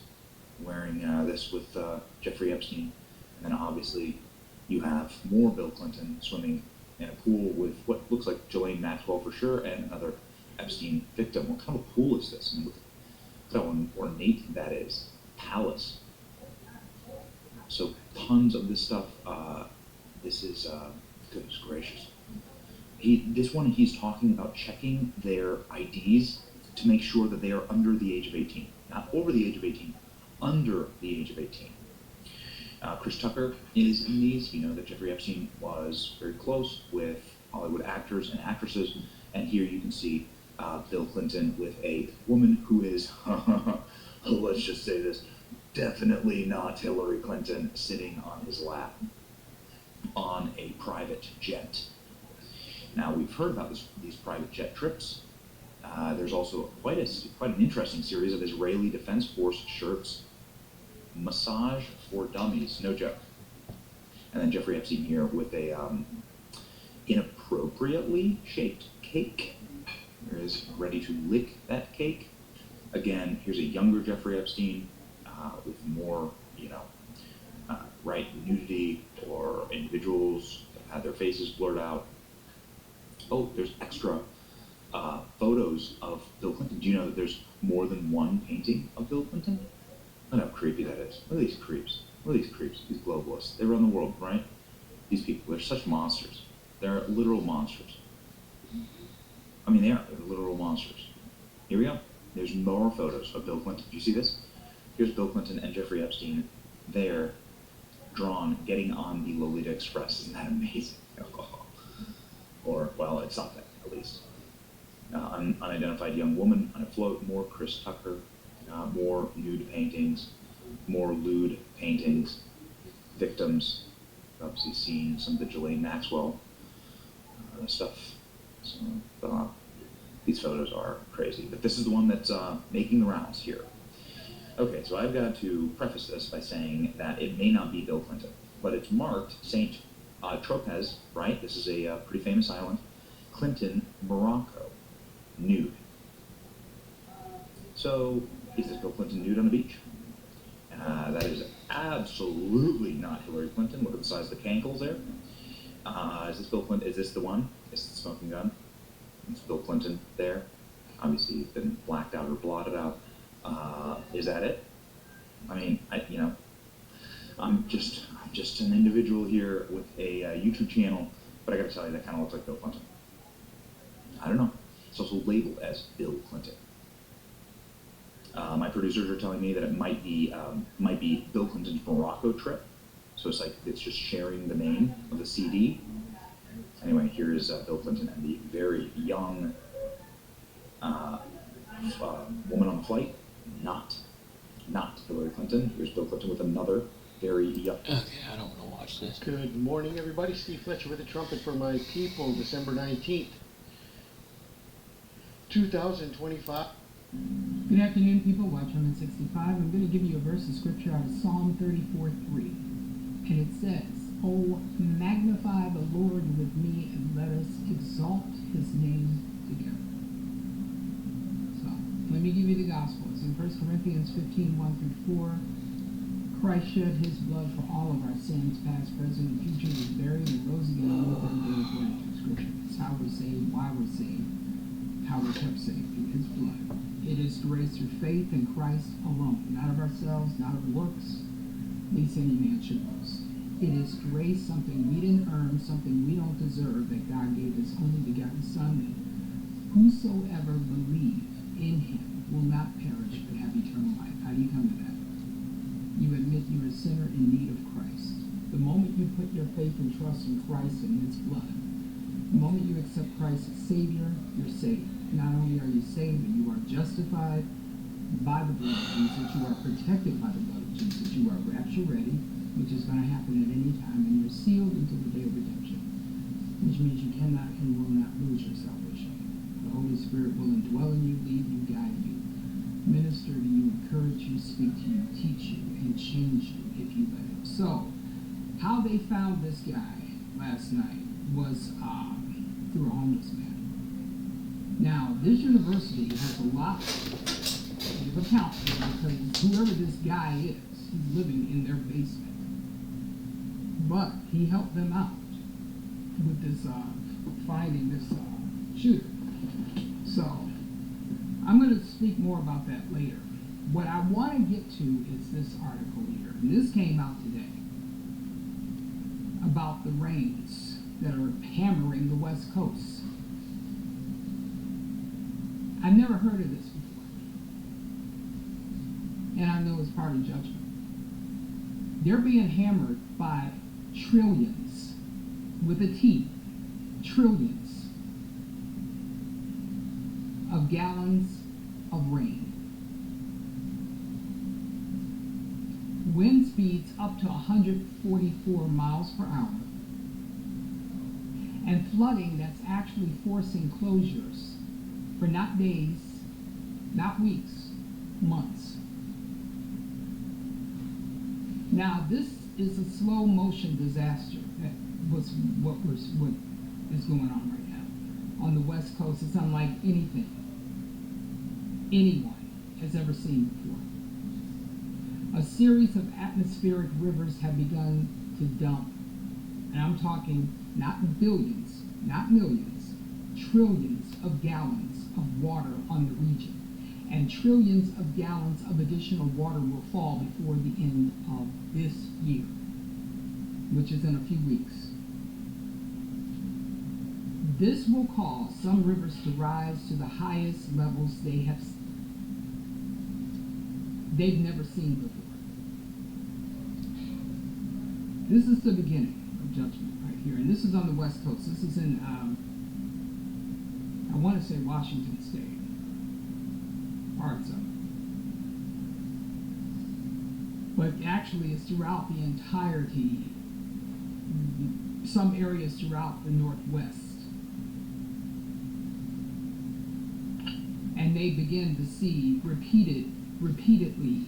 wearing this with Jeffrey Epstein. And then obviously you have more Bill Clinton swimming in a pool with what looks like Ghislaine Maxwell for sure, and another Epstein victim. What kind of a pool is this? I mean, look how ornate that is. Palace. So tons of this stuff. This is, goodness gracious. He's talking about checking their IDs to make sure that they are under the age of 18. Not over the age of 18, under the age of 18. Chris Tucker is in these. You know that Jeffrey Epstein was very close with Hollywood actors and actresses, and here you can see Bill Clinton with a woman who is, let's just say this, definitely not Hillary Clinton, sitting on his lap on a private jet. Now, we've heard about these private jet trips. There's also quite an interesting series of Israeli Defense Force shirts. Massage for dummies, no joke. And then Jeffrey Epstein here with a inappropriately shaped cake. Here is ready to lick that cake. Again, here's a younger Jeffrey Epstein with more, nudity, or individuals that had their faces blurred out. Oh, there's extra photos of Bill Clinton. Do you know that there's more than one painting of Bill Clinton? Oh no, creepy that is. Look at these creeps. Look at these creeps. These globalists. They run the world, right? These people, they're such monsters. They're literal monsters. I mean, they are. They're literal monsters. Here we go. There's more photos of Bill Clinton. Do you see this? Here's Bill Clinton and Jeffrey Epstein. There, drawn, getting on the Lolita Express. Isn't that amazing? Or, well, it's something, at least. Unidentified young woman on a float. More Chris Tucker. More nude paintings. More lewd paintings. Victims. Obviously seen some of the Ghislaine Maxwell stuff. So, these photos are crazy. But this is the one that's making the rounds here. Okay, so I've got to preface this by saying that it may not be Bill Clinton, but it's marked St. Tropez, right? This is a pretty famous island. Clinton, Morocco, nude. So, is this Bill Clinton nude on the beach? That is absolutely not Hillary Clinton. Look at the size of the cankles there. Is this Bill Clinton? Is this the one? Is this the smoking gun? It's Bill Clinton there. Obviously, he's been blacked out or blotted out. Is that it? I mean, I'm just an individual here with a YouTube channel, but I gotta tell you, that kind of looks like Bill Clinton. I don't know. It's also labeled as Bill Clinton. My producers are telling me that it might be Bill Clinton's Morocco trip. So it's like it's just sharing the name of the CD. Anyway, here is Bill Clinton and the very young woman on the flight. Not Hillary Clinton. Here's Bill Clinton with another very young. Okay, I don't want to watch this. Good morning, everybody. Steve Fletcher with the trumpet for my people, December 19th, 2025. Good afternoon, people. Watch 165. I'm going to give you a verse of scripture out of Psalm 34:3. And it says, "Oh, magnify the Lord with me, and let us exalt his name together." So, let me give you the gospel. It's in 1 Corinthians 15:1-4. Christ shed his blood for all of our sins, past, present, and future, was buried, and rose again on the third day according to scripture. It's how we're saved, why we're saved, how we're kept safe through his blood. It is grace through faith in Christ alone, not of ourselves, not of works, lest any man should boast. It is grace, something we didn't earn, something we don't deserve, that God gave his only begotten Son, that whosoever believe in him will not perish but have eternal life. How do you come to that? You admit you're a sinner in need of Christ. The moment you put your faith and trust in Christ and his blood, the moment you accept Christ as Savior, you're saved. Not only are you saved, but you are justified by the blood of Jesus. You are protected by the blood of Jesus. You are rapture ready, which is going to happen at any time, and you're sealed until the day of redemption, which means you cannot and will not lose your salvation. The Holy Spirit will indwell in you, lead you, guide you, minister to you, encourage you, speak to you, teach you, and change you if you let him. So, how they found this guy last night was through a homeless man. Now, this university has a lot to give account for, because whoever this guy is, he's living in their basement. But he helped them out with this, finding this shooter. So, I'm going to speak more about that later. What I want to get to is this article here. And this came out today about the rains that are hammering the West Coast. I've never heard of this before. And I know it's part of judgment. They're being hammered by trillions, with a T, trillions of gallons of rain. Wind speeds up to 144 miles per hour. And flooding that's actually forcing closures for not days, not weeks, months. Now, this is a slow motion disaster. That was what is going on right now. On the West Coast, it's unlike anything anyone has ever seen before. A series of atmospheric rivers have begun to dump, and I'm talking not billions, not millions, trillions of gallons of water on the region. and trillions of gallons of additional water will fall before the end of this year, which is in a few weeks. This will cause some rivers to rise to the highest levels they've never seen before. This is the beginning of judgment right here, and this is on the West Coast. This is in, I want to say Washington State, parts of it. But actually it's throughout the entirety, some areas throughout the Northwest. And they begin to see repeatedly,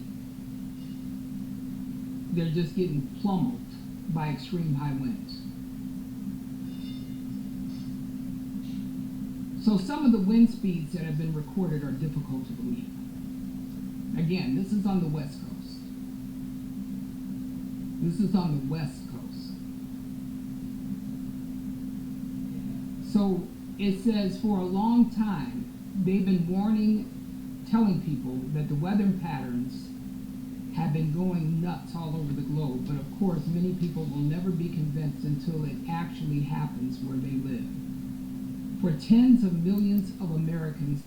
they're just getting pummeled by extreme high winds. So some of the wind speeds that have been recorded are difficult to believe. Again, this is on the West Coast. This is on the West Coast. So it says for a long time, they've been telling people that the weather patterns have been going nuts all over the globe, but of course many people will never be convinced until it actually happens where they live. For tens of millions of Americans,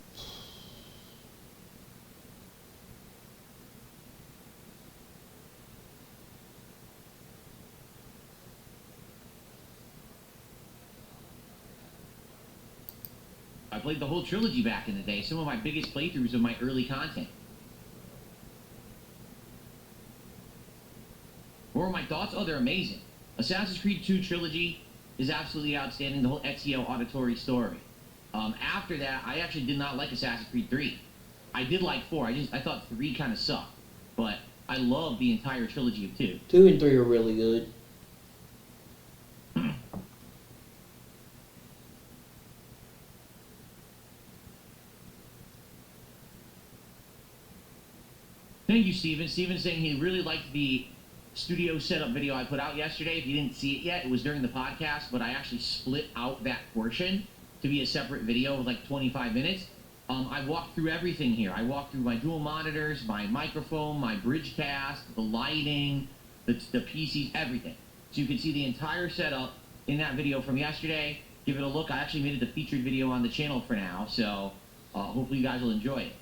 I played the whole trilogy back in the day, some of my biggest playthroughs of my early content. What were my thoughts? Oh, they're amazing. Assassin's Creed 2 trilogy is absolutely outstanding, the whole Ezio Auditore story. After that, I actually did not like Assassin's Creed 3. I did like 4, I thought 3 kind of sucked. But I love the entire trilogy of 2. 2 and 3 are really good. Thank you, Steven. Steven's saying he really liked the studio setup video I put out yesterday. If you didn't see it yet, it was during the podcast, but I actually split out that portion to be a separate video of like 25 minutes. I walked through everything here. I walked through my dual monitors, my microphone, my Bridgecast, the lighting, the PCs, everything. So you can see the entire setup in that video from yesterday. Give it a look. I actually made it the featured video on the channel for now, so hopefully you guys will enjoy it.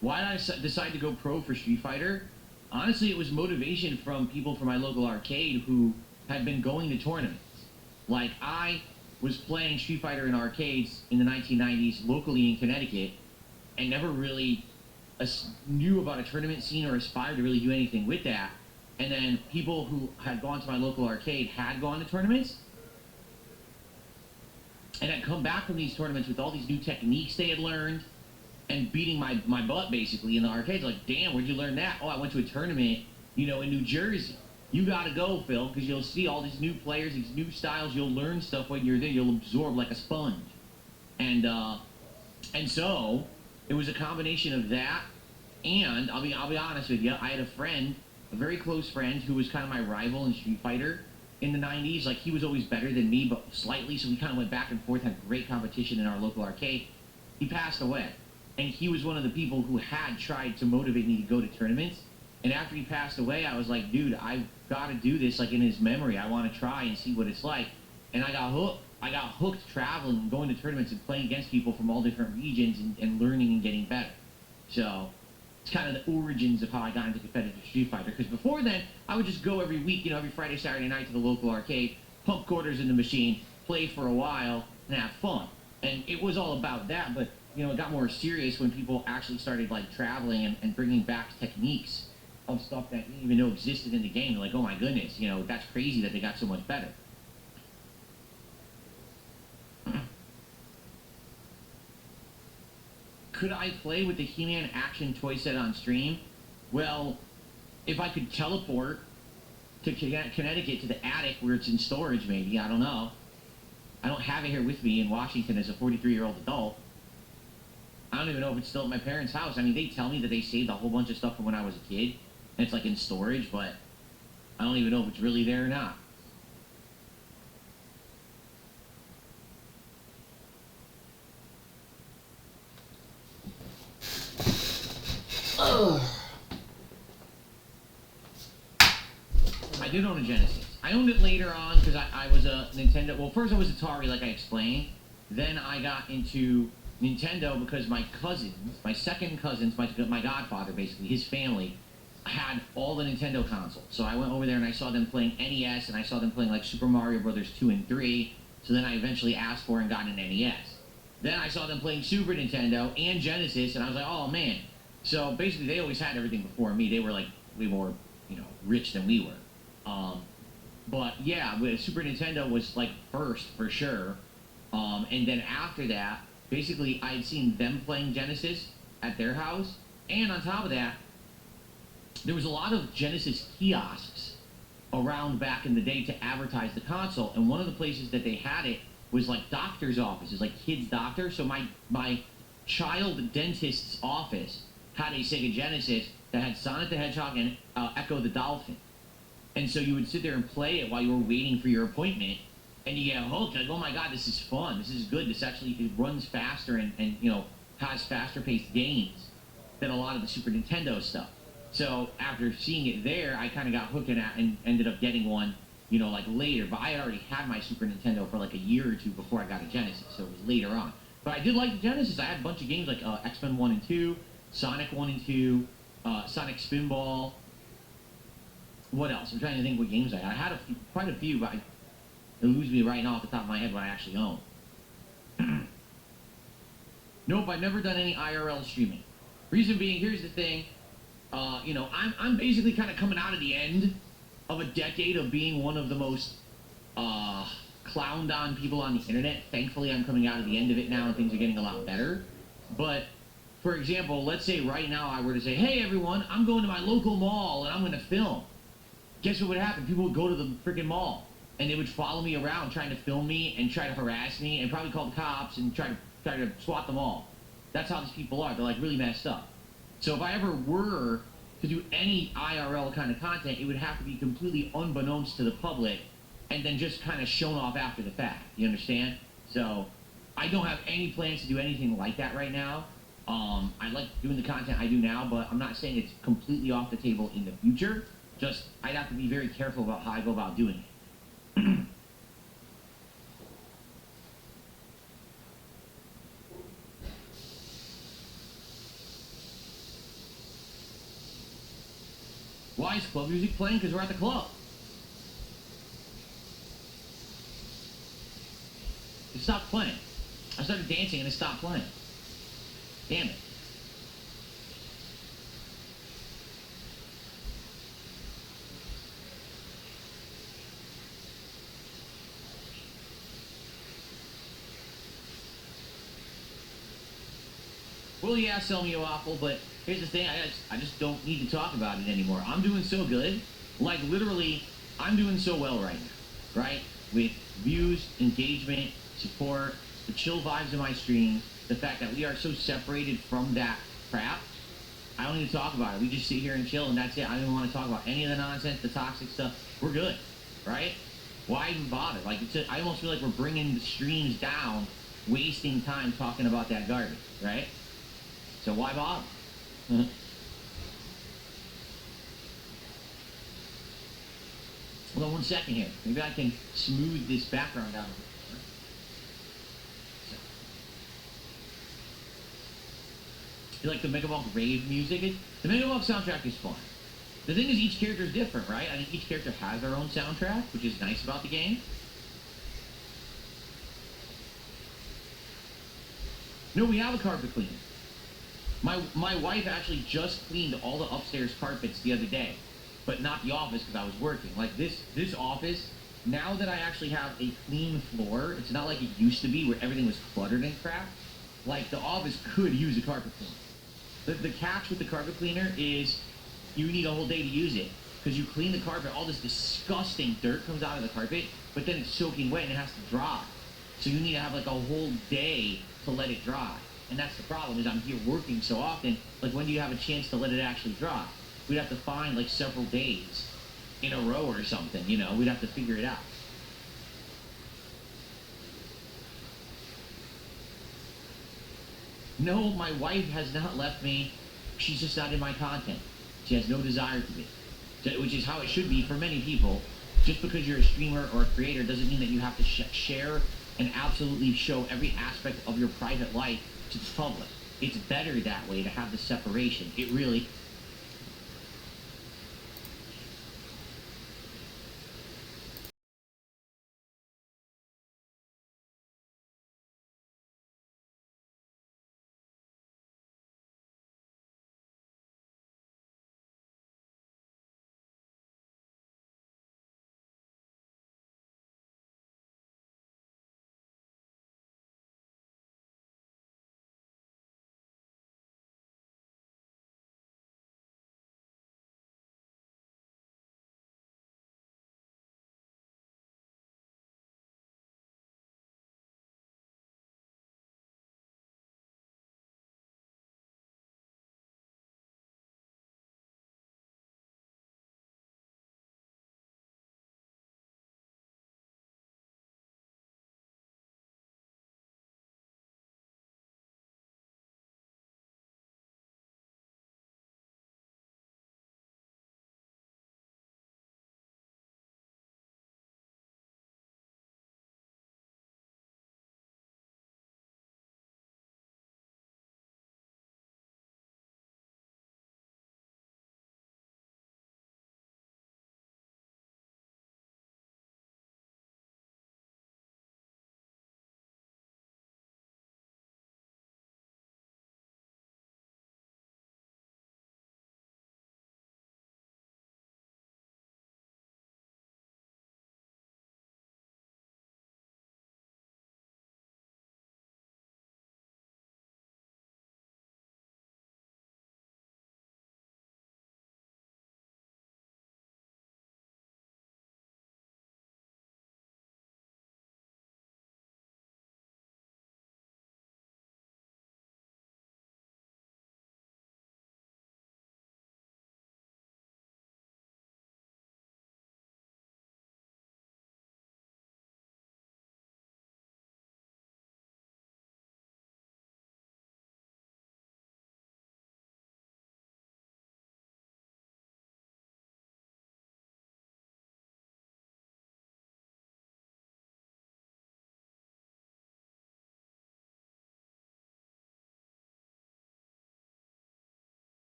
Why did I decide to go pro for Street Fighter? Honestly, it was motivation from people from my local arcade who had been going to tournaments. Like, I was playing Street Fighter in arcades in the 1990s locally in Connecticut and never really knew about a tournament scene or aspired to really do anything with that. And then people who had gone to my local arcade had gone to tournaments and had come back from these tournaments with all these new techniques they had learned and beating my butt basically in the arcades. Like, damn, where'd you learn that? Oh, I went to a tournament, in New Jersey. You gotta go, Phil, because you'll see all these new players, these new styles. You'll learn stuff when you're there. You'll absorb like a sponge. And so it was a combination of that, and I'll be honest with you, I had a friend, a very close friend, who was kind of my rival in Street Fighter in the 90s. Like, he was always better than me, but slightly, so we kind of went back and forth, had great competition in our local arcade. He passed away. And he was one of the people who had tried to motivate me to go to tournaments. And after he passed away, I was like, dude, I've got to do this, like, in his memory. I want to try and see what it's like. And I got hooked. I got hooked traveling and going to tournaments and playing against people from all different regions and learning and getting better. So it's kind of the origins of how I got into competitive Street Fighter. Because before then, I would just go every week, every Friday, Saturday night to the local arcade, pump quarters in the machine, play for a while, and have fun. And it was all about that, but it got more serious when people actually started like traveling and bringing back techniques of stuff that you didn't even know existed in the game. You're like, oh my goodness, that's crazy that they got so much better. Could I play with the He-Man action toy set on stream? Well, if I could teleport to Connecticut to the attic where it's in storage, maybe. I don't know. I don't have it here with me in Washington as a 43-year-old adult. I don't even know if it's still at my parents' house. I mean, they tell me that they saved a whole bunch of stuff from when I was a kid. and it's like in storage, but I don't even know if it's really there or not. I did own a Genesis. I owned it later on because I was a Nintendo. Well, first I was Atari, like I explained. Then I got into Nintendo because my cousins, my second cousins, my godfather, basically, his family, had all the Nintendo consoles. So I went over there and I saw them playing NES, and I saw them playing like Super Mario Brothers 2 and 3. So then I eventually asked for and got an NES. Then I saw them playing Super Nintendo and Genesis, and I was like, oh man. So basically, they always had everything before me. They were like way more, rich than we were. But yeah, Super Nintendo was like first for sure. And then after that, basically, I had seen them playing Genesis at their house, and on top of that, there was a lot of Genesis kiosks around back in the day to advertise the console, and one of the places that they had it was like doctor's offices, like kids' doctors. So my child dentist's office had a Sega Genesis that had Sonic the Hedgehog and Echo the Dolphin. And so you would sit there and play it while you were waiting for your appointment, and you get hooked. Like, oh my god, this is fun. This is good. This actually, it runs faster and has faster paced games than a lot of the Super Nintendo stuff. So after seeing it there, I kind of got hooked and ended up getting one, like later. But I had already had my Super Nintendo for like a year or two before I got a Genesis, so it was later on. But I did like the Genesis. I had a bunch of games like X-Men 1 and 2, Sonic 1 and 2, Sonic Spinball. What else? I'm trying to think what games I had. I had quite a few, but it eludes me right now off the top of my head what I actually own. Nope, I've never done any IRL streaming. Reason being, here's the thing. I'm basically kind of coming out of the end of a decade of being one of the most clowned on people on the internet. Thankfully, I'm coming out of the end of it now, and things are getting a lot better. But for example, let's say right now I were to say, hey everyone, I'm going to my local mall and I'm going to film. Guess what would happen? People would go to the freaking mall and they would follow me around trying to film me and try to harass me and probably call the cops and try to swat them all. That's how these people are. They're like really messed up. So if I ever were to do any IRL kind of content, it would have to be completely unbeknownst to the public and then just kind of shown off after the fact. You understand? So I don't have any plans to do anything like that right now. I like doing the content I do now, but I'm not saying it's completely off the table in the future. Just, I'd have to be very careful about how I go about doing it. Why is club music playing? Because we're at the club. It stopped playing. I started dancing and it stopped playing. Damn it. Well, yeah, sell me a waffle, but here's the thing, I just don't need to talk about it anymore. I'm doing so good. Like, literally, I'm doing so well right now, right? With views, engagement, support, the chill vibes of my stream, the fact that we are so separated from that crap, I don't need to talk about it. We just sit here and chill, and that's it. I don't even want to talk about any of the nonsense, the toxic stuff. We're good, right? Why even bother? Like, I almost feel like we're bringing the streams down, wasting time talking about that garbage, right? So why bother? Hold on 1 second here. Maybe I can smooth this background down a bit. You like the Megavolk rave music? The Megavolk soundtrack is fun. The thing is, each character is different, right? I think each character has their own soundtrack, which is nice about the game. No, we have a carpet cleaner. My wife actually just cleaned all the upstairs carpets the other day, but not the office because I was working. Like this office, now that I actually have a clean floor, it's not like it used to be where everything was cluttered and crap. Like the office could use a carpet cleaner. The catch with the carpet cleaner is you need a whole day to use it because you clean the carpet, all this disgusting dirt comes out of the carpet, but then it's soaking wet and it has to dry. So you need to have like a whole day to let it dry. And that's the problem, is I'm here working so often, like when do you have a chance to let it actually dry? we'd have to find like several days in a row or something. You know, we'd have to figure it out. No, my wife has not left me. She's just not in my content. She has no desire to be, which is how it should be for many people. Just because you're a streamer or a creator doesn't mean that you have to share and absolutely show every aspect of your private life to the public. It's better that way to have the separation. It really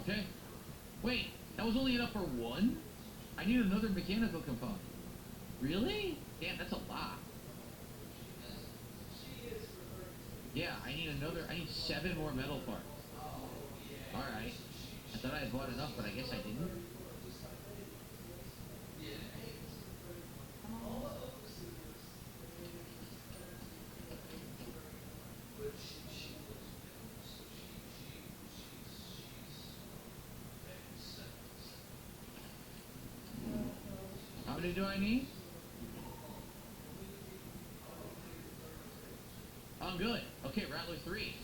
Okay. Wait, that was only enough for one? I need another mechanical component. Really? Damn, that's a lot. Yeah, I need 7 more metal parts. Alright. I thought I had bought enough, but I guess I didn't. How many do I need? I'm good. Okay, Rattler 3.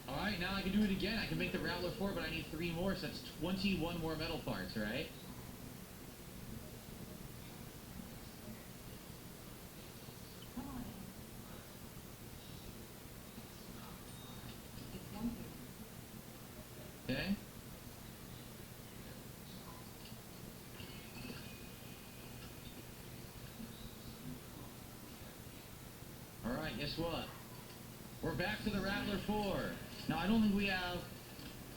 Alright, now I can do it again. I can make the Rattler 4, but I need 3 more, so that's 21 more metal parts, right? Okay. Alright, guess what? We're back to the Rattler 4. Now, I don't think we have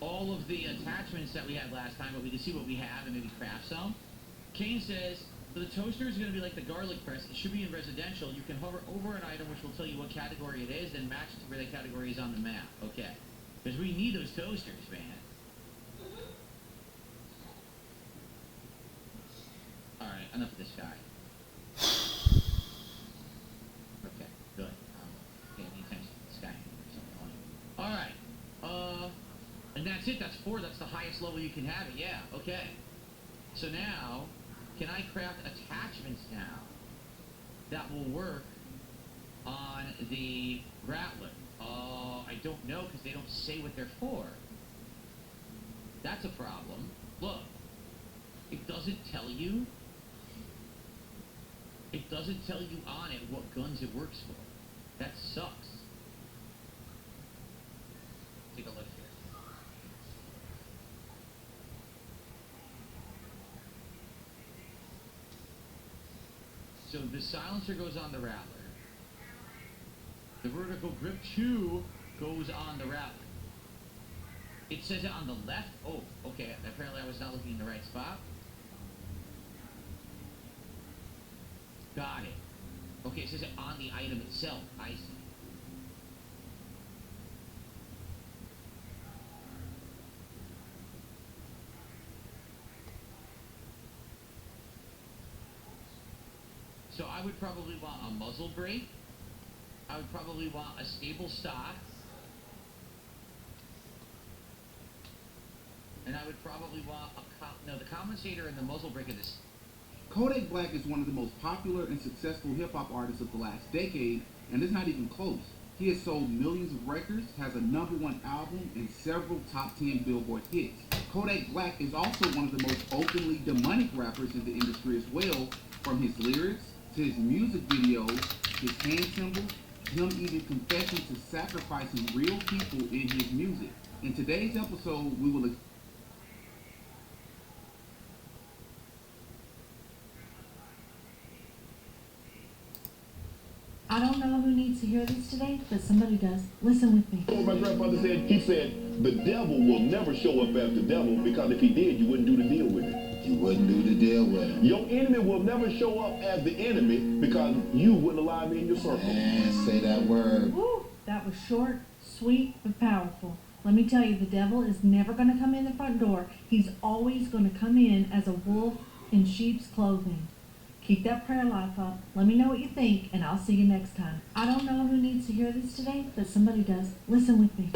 all of the attachments that we had last time, but we can see what we have and maybe craft some. Kane says, so the toaster is going to be like the garlic press. It should be in residential. You can hover over an item, which will tell you what category it is, then match it to where the category is on the map. Okay. Because we need those toasters, man. Alright, enough of this guy. Okay, good. Pay any attention to this guy. Alright. And that's it. That's 4. That's the highest level you can have it. Yeah, okay. So now, can I craft attachments now that will work on the Rattler? I don't know because they don't say what they're for. That's a problem. Look, it doesn't tell you. It doesn't tell you on it what guns it works for. That sucks. Take a look here. So the silencer goes on the Rattler. The vertical grip 2 goes on the Rattler. It says it on the left. Oh, okay. Apparently I was not looking in the right spot. Got it. Okay, it says it on the item itself. I see. So I would probably want a muzzle brake. I would probably want a stable stock. And I would probably want the compensator and the muzzle brake of this. Kodak Black is one of the most popular and successful hip-hop artists of the last decade, and it's not even close. He has sold millions of records, has a #1 album, and several top 10 Billboard hits. Kodak Black is also one of the most openly demonic rappers in the industry as well, from his lyrics to his music videos, his hand symbols, him even confessing to sacrificing real people in his music. In today's episode, we will I don't know who needs to hear this today, but somebody does. Listen with me. What my grandfather said, he said, the devil will never show up as the devil, because if he did, you wouldn't do the deal with it. You wouldn't do the deal with him. Your enemy will never show up as the enemy because you wouldn't allow me in your circle. And say that word. Woo, that was short, sweet, but powerful. Let me tell you, the devil is never going to come in the front door. He's always going to come in as a wolf in sheep's clothing. Keep that prayer life up. Let me know what you think, and I'll see you next time. I don't know who needs to hear this today, but somebody does. Listen with me.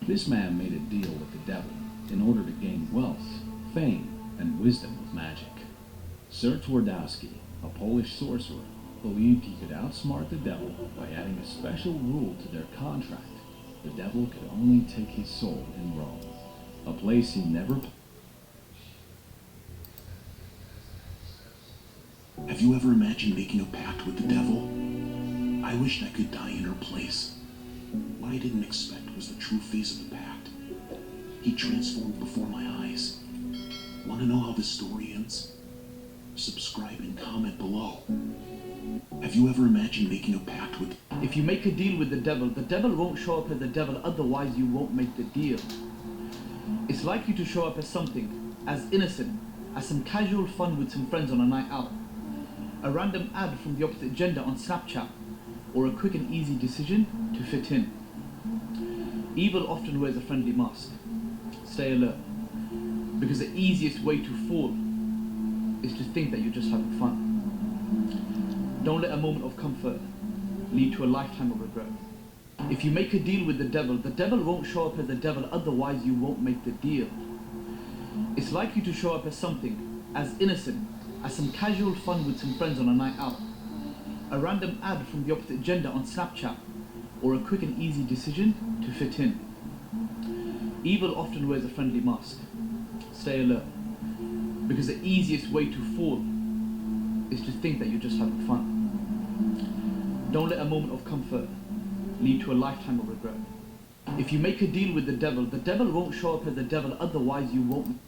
This man made a deal with the devil in order to gain wealth, fame, and wisdom of magic. Sir Twardowski, a Polish sorcerer, believed he could outsmart the devil by adding a special rule to their contract. The devil could only take his soul in Rome, a place he never... Have you ever imagined making a pact with the devil? I wished I could die in her place. What I didn't expect was the true face of the pact. He transformed before my eyes. Want to know how the story ends? Subscribe and comment below. Have you ever imagined making a pact with... If you make a deal with the devil won't show up as the devil, otherwise you won't make the deal. It's likely to show up as something as innocent as some casual fun with some friends on a night out, a random ad from the opposite gender on Snapchat, or a quick and easy decision to fit in. Evil often wears a friendly mask. Stay alert, because the easiest way to fall is to think that you're just having fun. Don't let a moment of comfort lead to a lifetime of regret. If you make a deal with the devil won't show up as the devil, otherwise you won't make the deal. It's likely to show up as something as innocent as some casual fun with some friends on a night out, a random ad from the opposite gender on Snapchat, or a quick and easy decision to fit in. Evil often wears a friendly mask. Stay alert, because the easiest way to fall is to think that you're just having fun. Don't let a moment of comfort lead to a lifetime of regret. If you make a deal with the devil won't show up as the devil, otherwise you won't.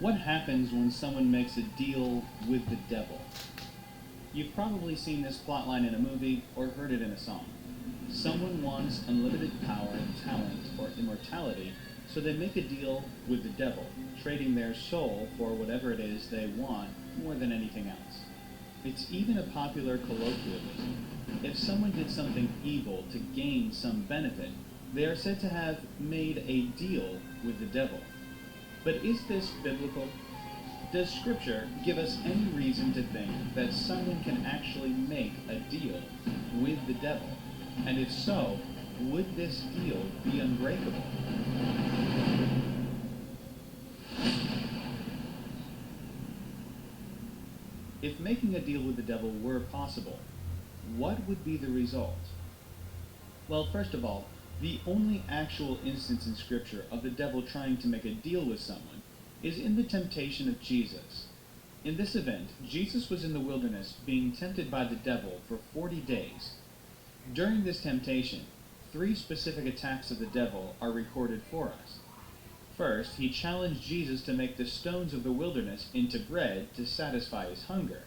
What happens when someone makes a deal with the devil? You've probably seen this plotline in a movie or heard it in a song. Someone wants unlimited power, talent, or immortality, so they make a deal with the devil, trading their soul for whatever it is they want more than anything else. It's even a popular colloquialism. If someone did something evil to gain some benefit, they are said to have made a deal with the devil. But is this biblical? Does Scripture give us any reason to think that someone can actually make a deal with the devil? And if so, would this deal be unbreakable? If making a deal with the devil were possible, what would be the result? Well, first of all, the only actual instance in Scripture of the devil trying to make a deal with someone is in the temptation of Jesus. In this event, Jesus was in the wilderness being tempted by the devil for 40 days. During this temptation, 3 specific attacks of the devil are recorded for us. First, he challenged Jesus to make the stones of the wilderness into bread to satisfy his hunger.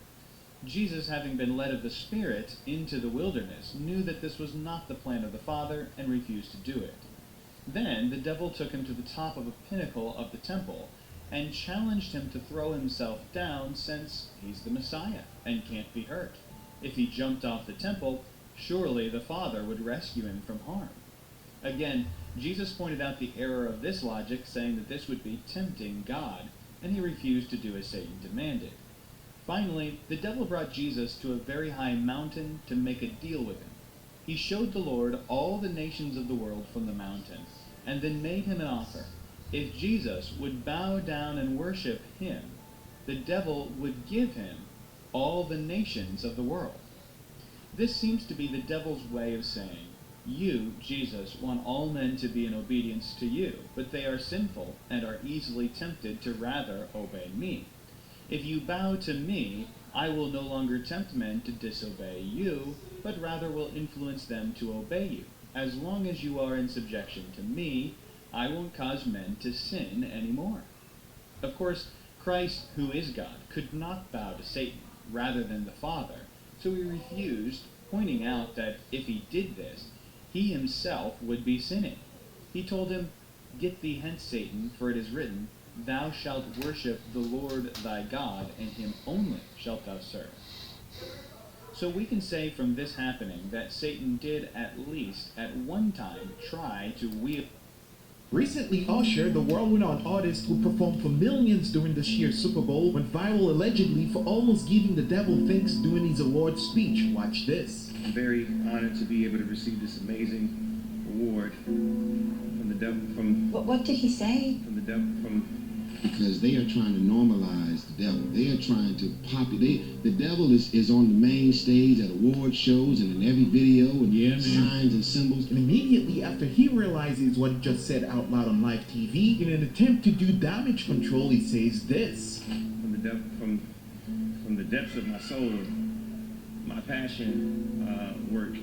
Jesus, having been led of the Spirit into the wilderness, knew that this was not the plan of the Father and refused to do it. Then the devil took him to the top of a pinnacle of the temple and challenged him to throw himself down, since he's the Messiah and can't be hurt. If he jumped off the temple, surely the Father would rescue him from harm. Again, Jesus pointed out the error of this logic, saying that this would be tempting God, and he refused to do as Satan demanded. Finally, the devil brought Jesus to a very high mountain to make a deal with him. He showed the Lord all the nations of the world from the mountain, and then made him an offer. If Jesus would bow down and worship him, the devil would give him all the nations of the world. This seems to be the devil's way of saying, you, Jesus, want all men to be in obedience to you, but they are sinful and are easily tempted to rather obey me. If you bow to me, I will no longer tempt men to disobey you, but rather will influence them to obey you. As long as you are in subjection to me, I won't cause men to sin anymore. Of course, Christ, who is God, could not bow to Satan, rather than the Father. So he refused, pointing out that if he did this, he himself would be sinning. He told him, "Get thee hence, Satan, for it is written, Thou shalt worship the Lord thy God, and him only shalt thou serve." So we can say from this happening that Satan did at least at one time try to wield. Recently, Usher, the world-renowned artist who performed for millions during this year's Super Bowl, went viral allegedly for almost giving the devil thanks during his award speech. Watch this. I'm very honored to be able to receive this amazing award from the devil. What did he say? From the devil. Because they are trying to normalize the devil. They are trying to the devil is on the main stage at award shows and in every video and signs and symbols. And immediately after he realizes what he just said out loud on live TV, in an attempt to do damage control, he says this. From the devil, from the depths of my soul, my passion work.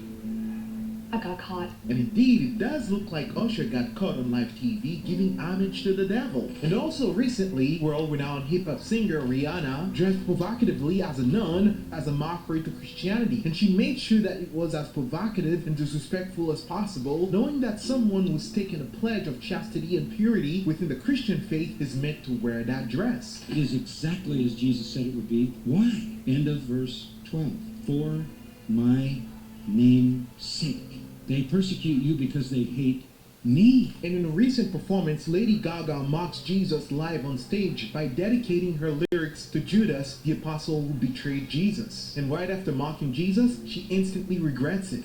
I got caught. And indeed, it does look like Usher got caught on live TV giving homage to the devil. And also recently, world-renowned hip-hop singer Rihanna dressed provocatively as a nun as a mockery to Christianity. And she made sure that it was as provocative and disrespectful as possible, knowing that someone who's taken a pledge of chastity and purity within the Christian faith is meant to wear that dress. It is exactly as Jesus said it would be. Why? End of verse 12. For my name's sake. They persecute you because they hate me. And in a recent performance, Lady Gaga mocks Jesus live on stage by dedicating her lyrics to Judas, the apostle who betrayed Jesus. And right after mocking Jesus, she instantly regrets it.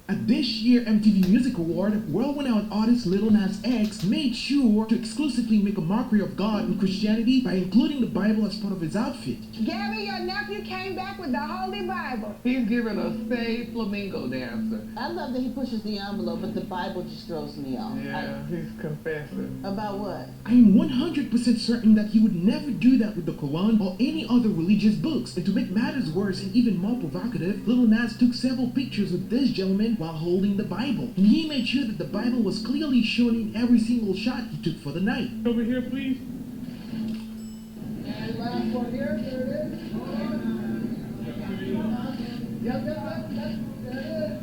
At this year's MTV Music Award, world-renowned artist Lil Nas X made sure to exclusively make a mockery of God and Christianity by including the Bible as part of his outfit. Gary, your nephew came back with the Holy Bible. He's giving a saved flamingo dancer. I love that he pushes the envelope, but the Bible just throws me off. Yeah, he's confessing. About what? I am 100% certain that he would never do that with the Quran or any other religious books. And to make matters worse and even more provocative, Lil Nas took several pictures with this gentleman while holding the Bible. And he made sure that the Bible was clearly shown in every single shot he took for the night. Over here, please. And last one here, there it is.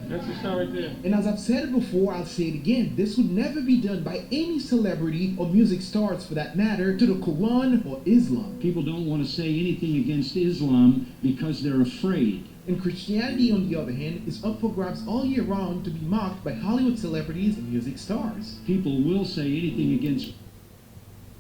That's the shot right there. And as I've said it before, I'll say it again. This would never be done by any celebrity or music stars for that matter to the Quran or Islam. People don't want to say anything against Islam because they're afraid. And Christianity, on the other hand, is up for grabs all year round to be mocked by Hollywood celebrities and music stars. People will say anything against.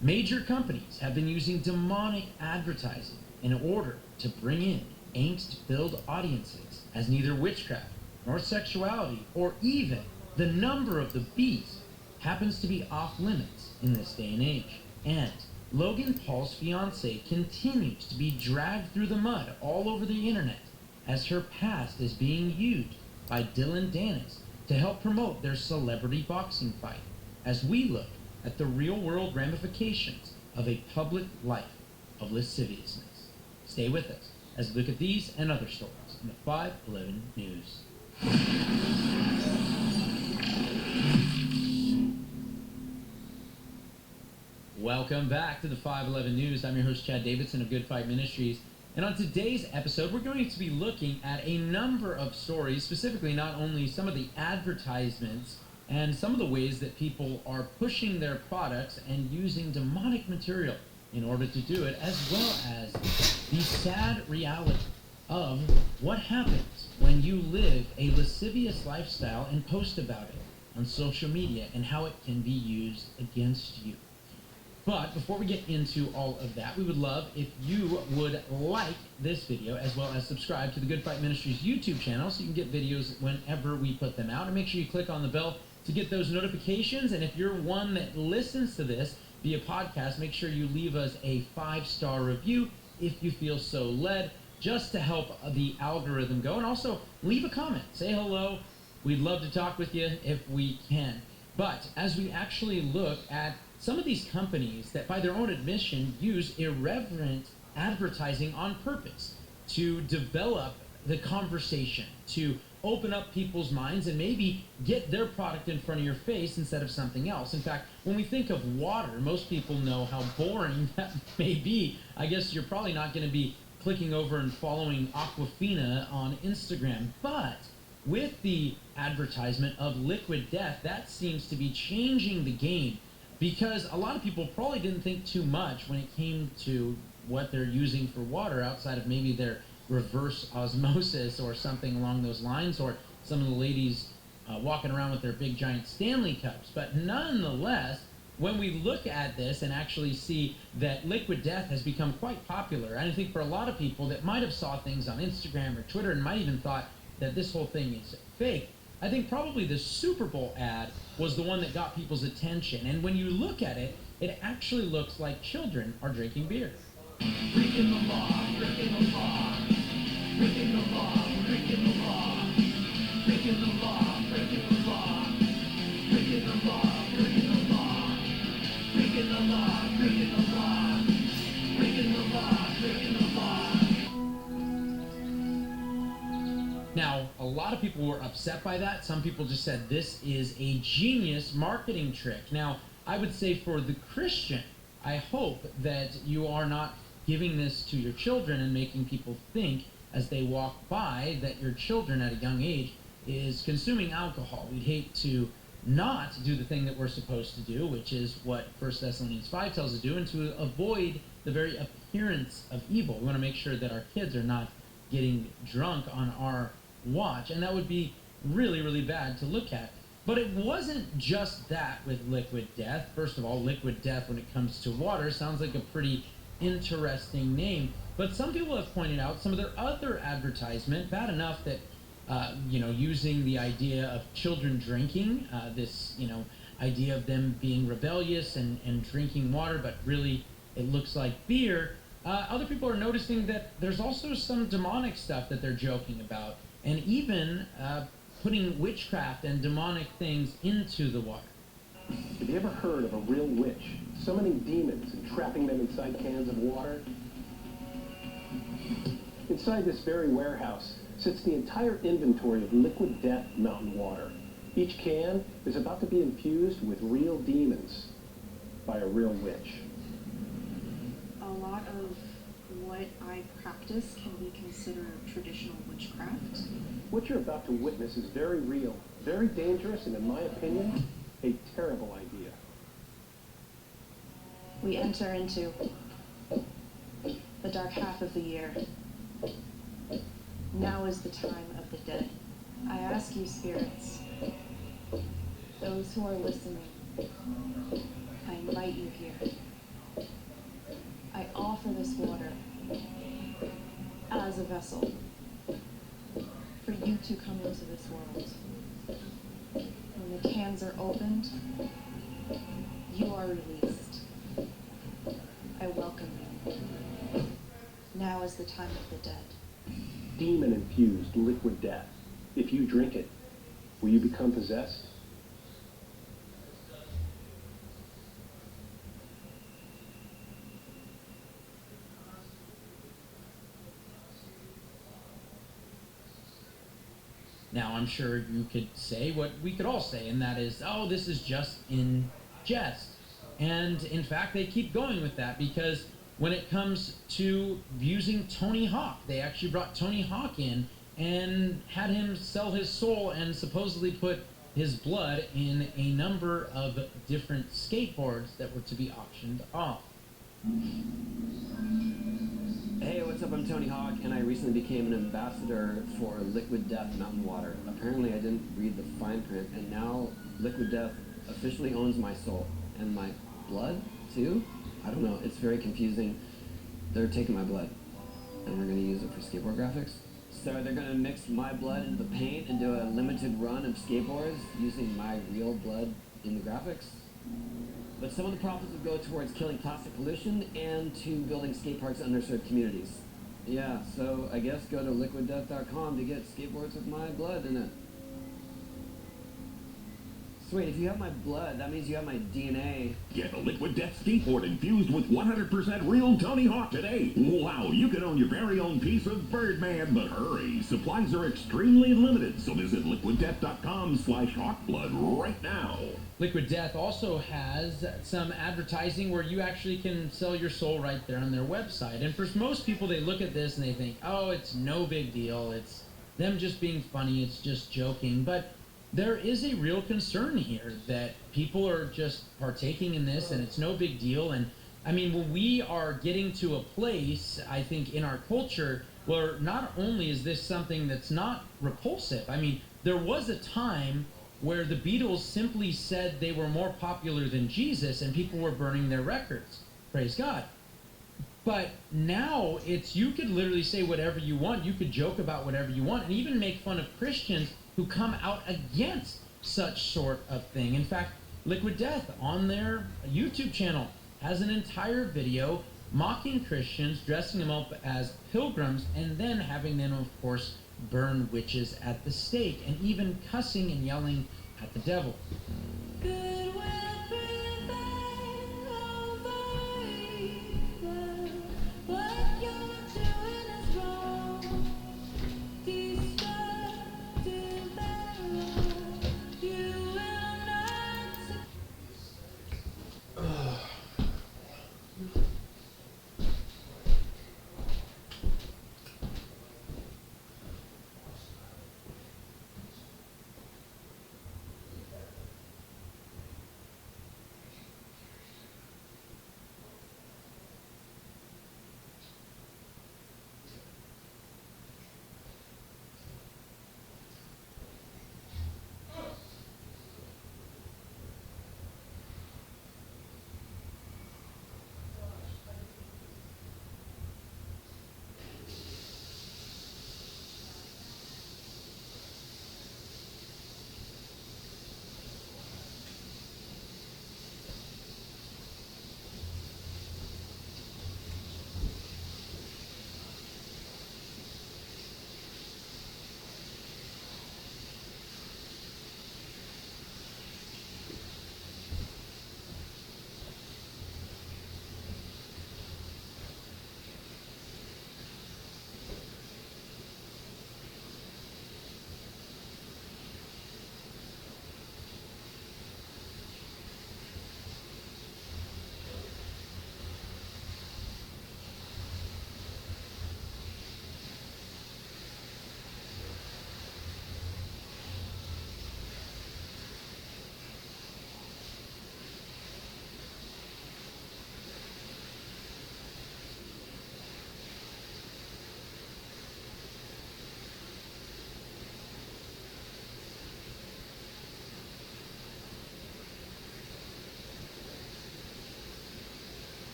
Major companies have been using demonic advertising in order to bring in angst-filled audiences, as neither witchcraft nor sexuality or even the number of the beast happens to be off limits in this day and age. And Logan Paul's fiancée continues to be dragged through the mud all over the internet as her past is being used by Dylan Dennis to help promote their celebrity boxing fight, as we look at the real-world ramifications of a public life of lasciviousness. Stay with us as we look at these and other stories in the 511 News. Welcome back to the 511 News. I'm your host, Chad Davidson of Good Fight Ministries. And on today's episode, we're going to be looking at a number of stories, specifically not only some of the advertisements and some of the ways that people are pushing their products and using demonic material in order to do it, as well as the sad reality of what happens when you live a lascivious lifestyle and post about it on social media and how it can be used against you. But before we get into all of that, we would love if you would like this video as well as subscribe to the Good Fight Ministries YouTube channel so you can get videos whenever we put them out. And make sure you click on the bell to get those notifications. And if you're one that listens to this via podcast, make sure you leave us a 5-star review if you feel so led, just to help the algorithm go. And also leave a comment, say hello. We'd love to talk with you if we can. But as we actually look at some of these companies that by their own admission use irreverent advertising on purpose to develop the conversation, to open up people's minds and maybe get their product in front of your face instead of something else. In fact, when we think of water, most people know how boring that may be. I guess you're probably not going to be clicking over and following Aquafina on Instagram, but with the advertisement of Liquid Death, that seems to be changing the game, because a lot of people probably didn't think too much when it came to what they're using for water outside of maybe their reverse osmosis or something along those lines, or some of the ladies walking around with their big giant Stanley cups. But nonetheless, when we look at this and actually see that Liquid Death has become quite popular, and I think for a lot of people that might have saw things on Instagram or Twitter and might even thought that this whole thing is fake, I think probably the Super Bowl ad was the one that got people's attention. And when you look at it, it actually looks like children are drinking beer. Breaking the law, breaking the law, breaking the law, breaking the law, breaking the law, breaking the law, breaking the law, breaking the law, breaking the law, breaking the law, breaking the law, breaking the law. Now, a lot of people were upset by that. Some people just said this is a genius marketing trick. Now, I would say for the Christian, I hope that you are not giving this to your children and making people think as they walk by that your children at a young age is consuming alcohol. We'd hate to not do the thing that we're supposed to do, which is what 1 Thessalonians 5 tells us to do, and to avoid the very appearance of evil. We want to make sure that our kids are not getting drunk on our watch, and that would be really, really bad to look at. But it wasn't just that with Liquid Death. First of all, Liquid Death, when it comes to water, sounds like a pretty interesting name. But some people have pointed out some of their other advertisement, bad enough that, using the idea of children drinking, this, idea of them being rebellious and drinking water, but really it looks like beer. Other people are noticing that there's also some demonic stuff that they're joking about, and even putting witchcraft and demonic things into the water. Have you ever heard of a real witch summoning demons and trapping them inside cans of water? Inside this very warehouse sits the entire inventory of Liquid Death mountain water. Each can is about to be infused with real demons by a real witch. A lot of what I practice can be considered traditional witchcraft. What you're about to witness is very real, very dangerous, and in my opinion, a terrible idea. We enter into the dark half of the year. Now is the time of the dead. I ask you, spirits, those who are listening, I invite you here. I offer this water as a vessel for you to come into this world. When the cans are opened, you are released. I welcome you. Now is the time of the dead. Demon-infused Liquid Death. If you drink it, will you become possessed? Now, I'm sure you could say what we could all say, and that is, oh, this is just in jest. And in fact, they keep going with that, because when it comes to using Tony Hawk, they actually brought Tony Hawk in and had him sell his soul and supposedly put his blood in a number of different skateboards that were to be auctioned off. Hey, what's up? I'm Tony Hawk, and I recently became an ambassador for Liquid Death Mountain Water. Apparently I didn't read the fine print, and now Liquid Death officially owns my soul. And my blood, too? I don't know, it's very confusing. They're taking my blood, and we're gonna use it for skateboard graphics. So they're gonna mix my blood into the paint and do a limited run of skateboards using my real blood in the graphics. But some of the profits will go towards killing plastic pollution and to building skate parks in underserved communities. Yeah, so I guess go to liquiddeath.com to get skateboards with my blood in it. So wait, if you have my blood, that means you have my DNA. Get a Liquid Death skateboard infused with 100% real Tony Hawk today. Wow, you can own your very own piece of Birdman, but hurry. Supplies are extremely limited, so visit liquiddeath.com/hawkblood right now. Liquid Death also has some advertising where you actually can sell your soul right there on their website. And for most people, they look at this and they think, oh, it's no big deal. It's them just being funny. It's just joking. But there is a real concern here that people are just partaking in this and it's no big deal. And I mean, when we are getting to a place, I think, in our culture where not only is this something that's not repulsive, I mean, there was a time where the Beatles simply said they were more popular than Jesus and people were burning their records. Praise God. But now it's, you could literally say whatever you want. You could joke about whatever you want and even make fun of Christians who come out against such sort of thing. In fact, Liquid Death on their YouTube channel has an entire video mocking Christians, dressing them up as pilgrims, and then having them, of course, burn witches at the stake, and even cussing and yelling at the devil.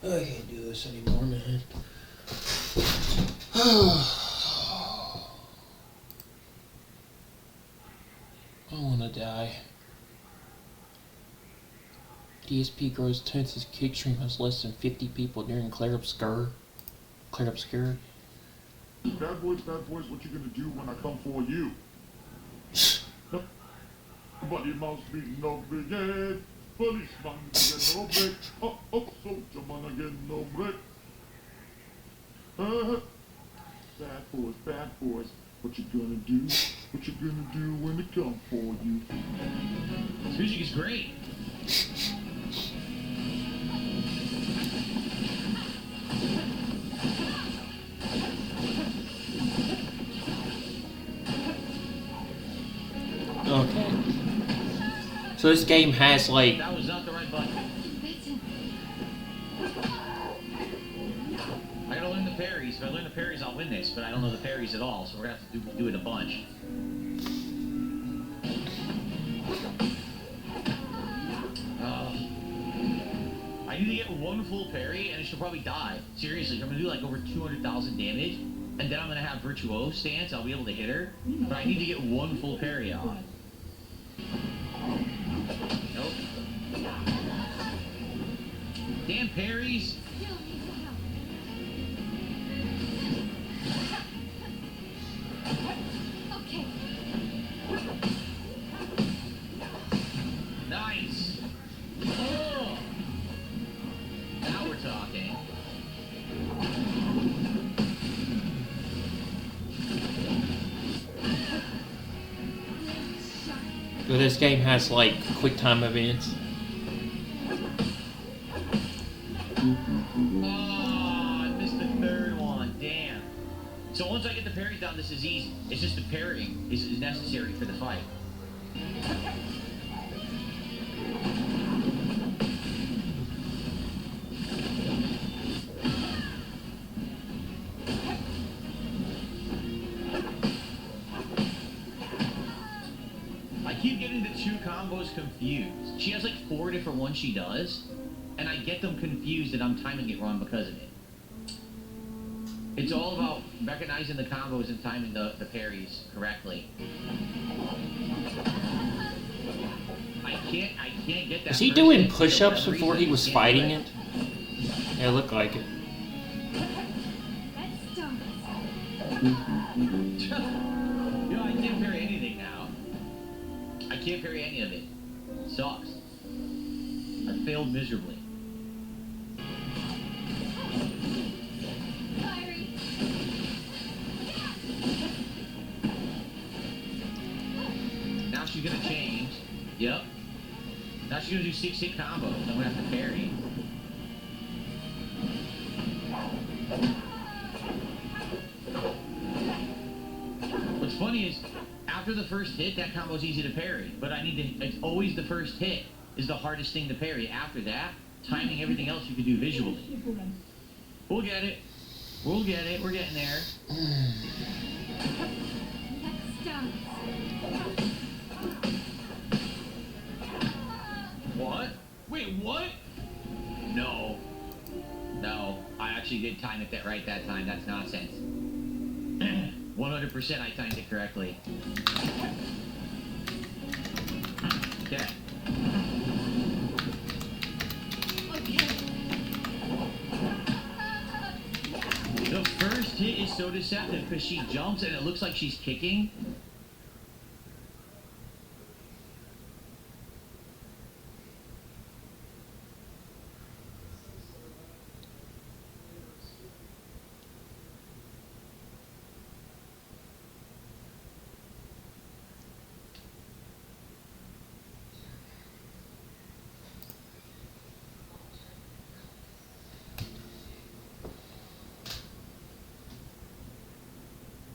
I can't do this anymore, man. I wanna die. DSP grows tense as Kick Stream has less than 50 people during Claire Obscure. Bad boys, what you gonna do when I come for you? Buddy mouse beating no brigade. Policeman get no break. Soldier man get no break. Bad boys, what you gonna do? What you gonna do when they come for you? This music is great. Okay. So this game has like... That was not the right button. I gotta learn the parries. If I learn the parries, I'll win this, but I don't know the parries at all, so we're gonna have to do it a bunch. I need to get one full parry, and she'll probably die. Seriously, I'm gonna do like over 200,000 damage, and then I'm gonna have virtuose stance. I'll be able to hit her, but I need to get one full parry off. Nope. Damn parries. Okay. Nice. Oh. Now we're talking. So this game has like quick time events. Oh, I missed the third one. Damn. So once I get the parry down, this is easy. It's just the parrying is necessary for the fight. I keep getting the two combos confused. She has like 4 different ones she does, and I get them confused and I'm timing it wrong because of it. It's all about recognizing the combos and timing the parries correctly. I can't get that. Was he doing push-ups before he was fighting it? Yeah, it looked like it. Yo, I can't parry anything now. I can't parry any of it. It sucks. I failed miserably. Now she's gonna change. Yep. Now she's gonna do 6 hit combos. I'm gonna have to parry. What's funny is, after the first hit, that combo's easy to parry. But I need to, it's always the first hit is the hardest thing to parry. After that, timing everything else you can do visually. We'll get it. We'll get it. We're getting there. What? Wait, what? No. No. I actually did time it that right that time. That's nonsense. 100% I timed it correctly. Okay. The first hit is so deceptive because she jumps and it looks like she's kicking.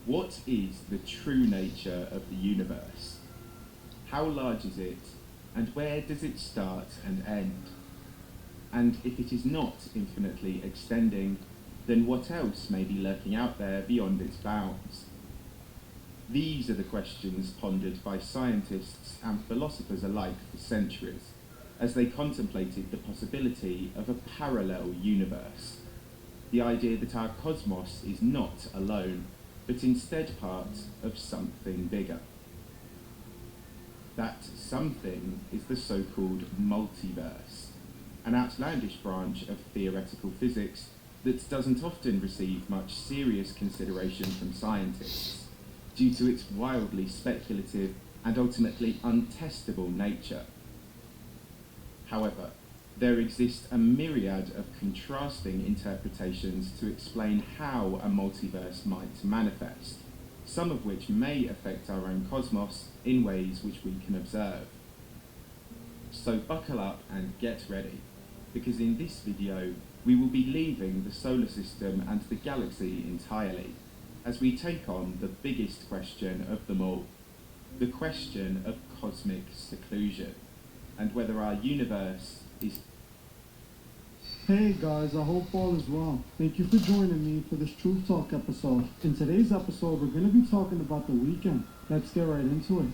What is the true nature of the universe? How large is it, and where does it start and end? And if it is not infinitely extending, then what else may be lurking out there beyond its bounds? These are the questions pondered by scientists and philosophers alike for centuries. as they contemplated the possibility of a parallel universe. The idea that our cosmos is not alone, but instead part of something bigger. That something is the so-called multiverse, an outlandish branch of theoretical physics that doesn't often receive much serious consideration from scientists, due to its wildly speculative and ultimately untestable nature. However, there exists a myriad of contrasting interpretations to explain how a multiverse might manifest, some of which may affect our own cosmos in ways which we can observe. So buckle up and get ready, because in this video we will be leaving the solar system and the galaxy entirely, as we take on the biggest question of them all, the question of cosmic seclusion, and whether our universe is... Hey guys, I hope all is well. Thank you for joining me for this Truth Talk episode. In today's episode, we're going to be talking about The Weeknd. Let's get right into it.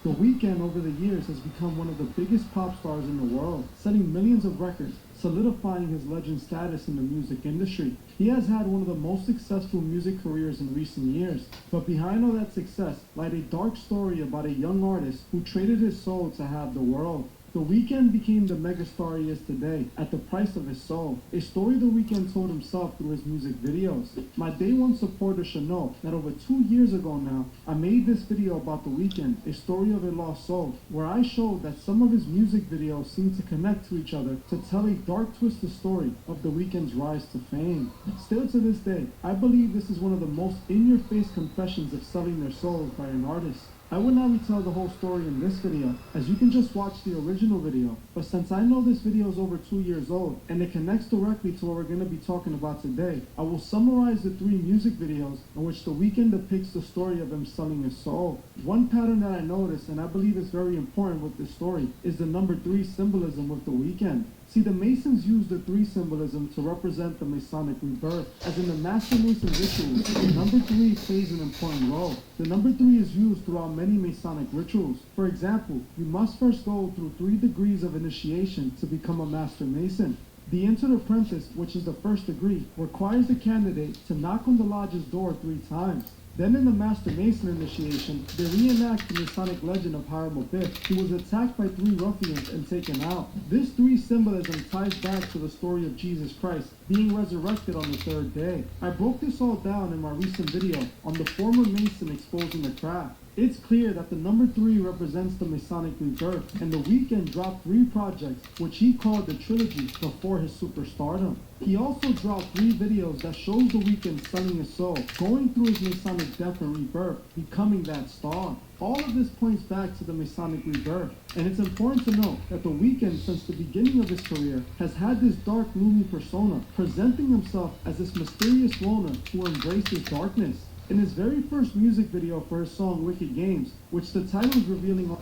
The Weeknd over the years has become one of the biggest pop stars in the world, setting millions of records, solidifying his legend status in the music industry. He has had one of the most successful music careers in recent years, but behind all that success lied a dark story about a young artist who traded his soul to have the world. The Weeknd became the megastar he is today at the price of his soul, a story The Weeknd told himself through his music videos. My day one supporters should know that over 2 years ago now, I made this video about The Weeknd, a story of a lost soul, where I showed that some of his music videos seem to connect to each other to tell a dark twisted story of The Weeknd's rise to fame. Still to this day, I believe this is one of the most in-your-face confessions of selling their souls by an artist. I will not retell the whole story in this video, as you can just watch the original video, but since I know this video is over 2 years old, and it connects directly to what we're going to be talking about today, I will summarize the 3 music videos in which The Weeknd depicts the story of him selling his soul. One pattern that I noticed, and I believe is very important with this story, is the number 3 symbolism with The Weeknd. See, the Masons use the 3 symbolism to represent the Masonic rebirth, as in the Master Mason rituals, the number 3 plays an important role. The number 3 is used throughout many Masonic rituals. For example, you must first go through 3 degrees of initiation to become a Master Mason. The Entered Apprentice, which is the first degree, requires the candidate to knock on the lodge's door 3 times. Then in the Master Mason initiation, they reenact the Masonic legend of Hiram Abiff, who was attacked by 3 ruffians and taken out. This 3 symbolism ties back to the story of Jesus Christ being resurrected on the 3rd day. I broke this all down in my recent video on the former Mason exposing the craft. It's clear that the number 3 represents the Masonic rebirth, and The Weeknd dropped 3 projects, which he called the trilogy, before his superstardom. He also dropped 3 videos that shows The Weeknd selling his soul, going through his Masonic death and rebirth, becoming that star. All of this points back to the Masonic rebirth, and it's important to note that The Weeknd, since the beginning of his career, has had this dark, gloomy persona, presenting himself as this mysterious loner who embraces darkness. In his very first music video for his song Wicked Games, which the title is revealing on...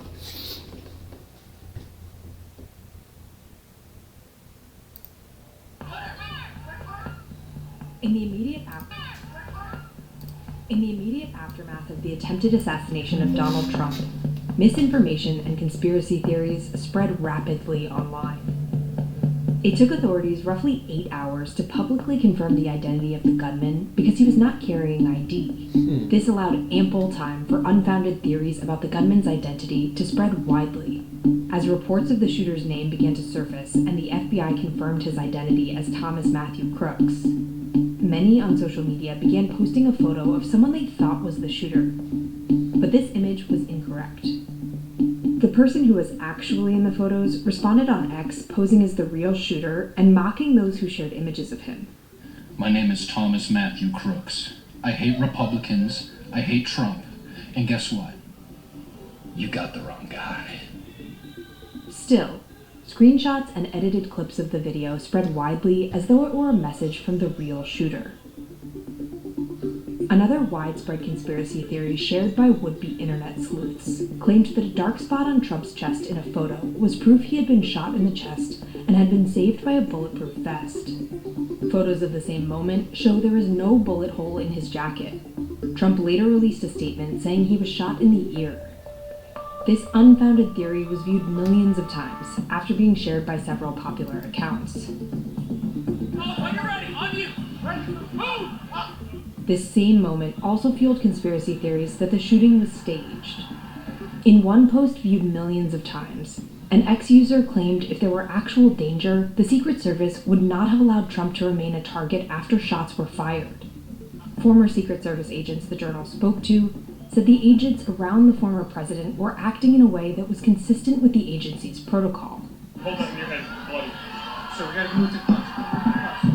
In the immediate aftermath of the attempted assassination of Donald Trump, misinformation and conspiracy theories spread rapidly online. It took authorities roughly 8 hours to publicly confirm the identity of the gunman because he was not carrying ID. This allowed ample time for unfounded theories about the gunman's identity to spread widely. As reports of the shooter's name began to surface and the FBI confirmed his identity as Thomas Matthew Crooks, many on social media began posting a photo of someone they thought was the shooter. But this image was incorrect. The person who was actually in the photos responded on X, posing as the real shooter and mocking those who shared images of him. My name is Thomas Matthew Crooks. I hate Republicans, I hate Trump, and guess what? You got the wrong guy. Still, screenshots and edited clips of the video spread widely as though it were a message from the real shooter. Another widespread conspiracy theory shared by would-be internet sleuths claimed that a dark spot on Trump's chest in a photo was proof he had been shot in the chest and had been saved by a bulletproof vest. Photos of the same moment show there is no bullet hole in his jacket. Trump later released a statement saying he was shot in the ear. This unfounded theory was viewed millions of times after being shared by several popular accounts. This same moment also fueled conspiracy theories that the shooting was staged. In one post viewed millions of times, an ex-user claimed if there were actual danger, the Secret Service would not have allowed Trump to remain a target after shots were fired. Former Secret Service agents the journal spoke to said the agents around the former president were acting in a way that was consistent with the agency's protocol. Hold on your head, bloody. So we gotta move to class.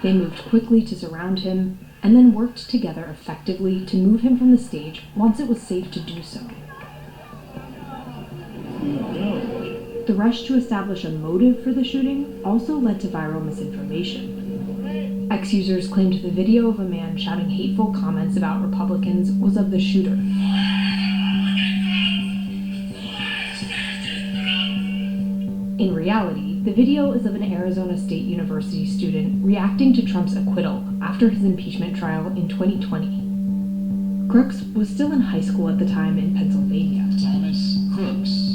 They moved quickly to surround him, and then worked together effectively to move him from the stage once it was safe to do so. The rush to establish a motive for the shooting also led to viral misinformation. Ex-users claimed the video of a man shouting hateful comments about Republicans was of the shooter. In reality, the video is of an Arizona State University student reacting to Trump's acquittal after his impeachment trial in 2020. Crooks was still in high school at the time in Pennsylvania. Thomas Crooks.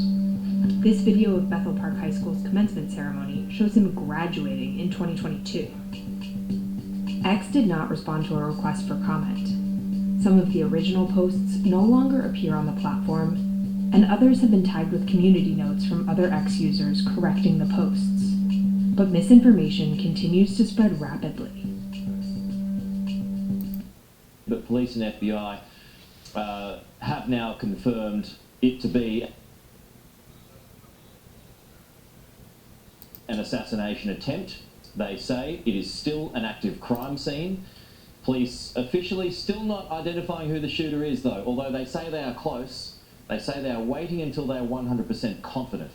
This video of Bethel Park High School's commencement ceremony shows him graduating in 2022. X did not respond to a request for comment. Some of the original posts no longer appear on the platform, and others have been tagged with community notes from other X users correcting the posts. But misinformation continues to spread rapidly. But police and FBI have now confirmed it to be an assassination attempt. They say it is still an active crime scene. Police officially still not identifying who the shooter is, though, although they say they are close. They say they are waiting until they are 100% confident.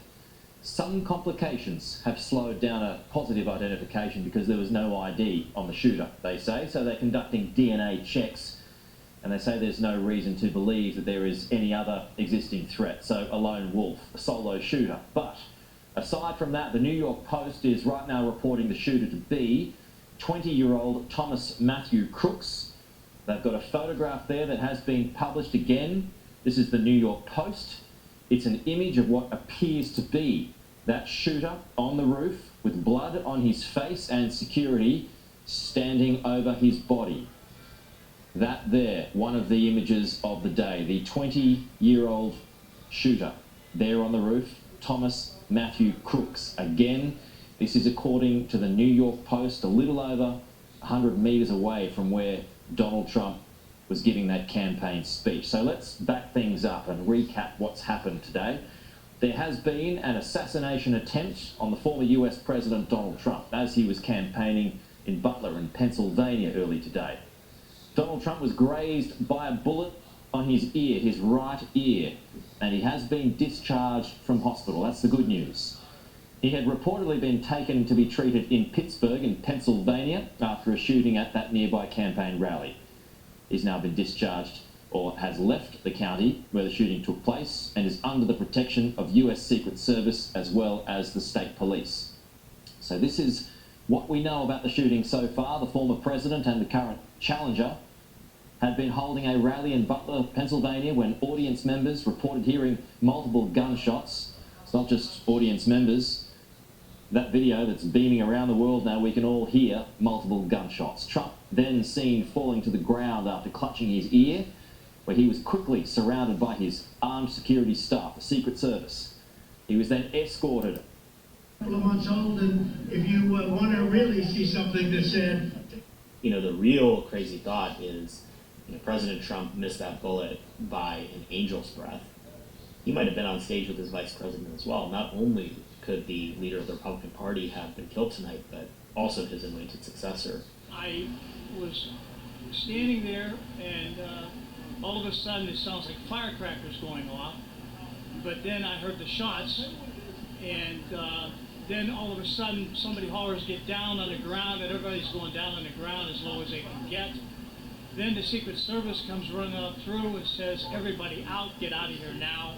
Some complications have slowed down a positive identification because there was no ID on the shooter, they say, so they're conducting DNA checks, and they say there's no reason to believe that there is any other existing threat, so a lone wolf, a solo shooter. But aside from that, the New York Post is right now reporting the shooter to be 20-year-old Thomas Matthew Crooks. They've got a photograph there that has been published again. This is the New York Post. It's an image of what appears to be that shooter on the roof with blood on his face and security standing over his body. That there, one of the images of the day, the 20-year-old shooter there on the roof, Thomas Matthew Crooks. Again, this is according to the New York Post, a little over 100 metres away from where Donald Trump was giving that campaign speech. So let's back things up and recap what's happened today. There has been an assassination attempt on the former US President Donald Trump as he was campaigning in Butler in Pennsylvania early today. Donald Trump was grazed by a bullet on his ear, his right ear, and he has been discharged from hospital. That's the good news. He had reportedly been taken to be treated in Pittsburgh in Pennsylvania after a shooting at that nearby campaign rally. He's now been discharged, or has left the county where the shooting took place, and is under the protection of US Secret Service as well as the state police. So this is what we know about the shooting so far. The former president and the current challenger had been holding a rally in Butler, Pennsylvania, when audience members reported hearing multiple gunshots. It's not just audience members. That video that's beaming around the world now, we can all hear multiple gunshots. Trump then seen falling to the ground after clutching his ear, where he was quickly surrounded by his armed security staff, the Secret Service. He was then escorted. A couple of months old, and if you want to really see something that said... You know, the real crazy thought is, President Trump missed that bullet by an angel's breath. He might have been on stage with his vice president as well. Not only could the leader of the Republican Party have been killed tonight, but also his anointed successor. I was standing there, and all of a sudden it sounds like firecrackers going off. But then I heard the shots, and then all of a sudden somebody hollers, "Get down on the ground," and everybody's going down on the ground as low as they can get. Then the Secret Service comes running up through and says, "Everybody out, get out of here now."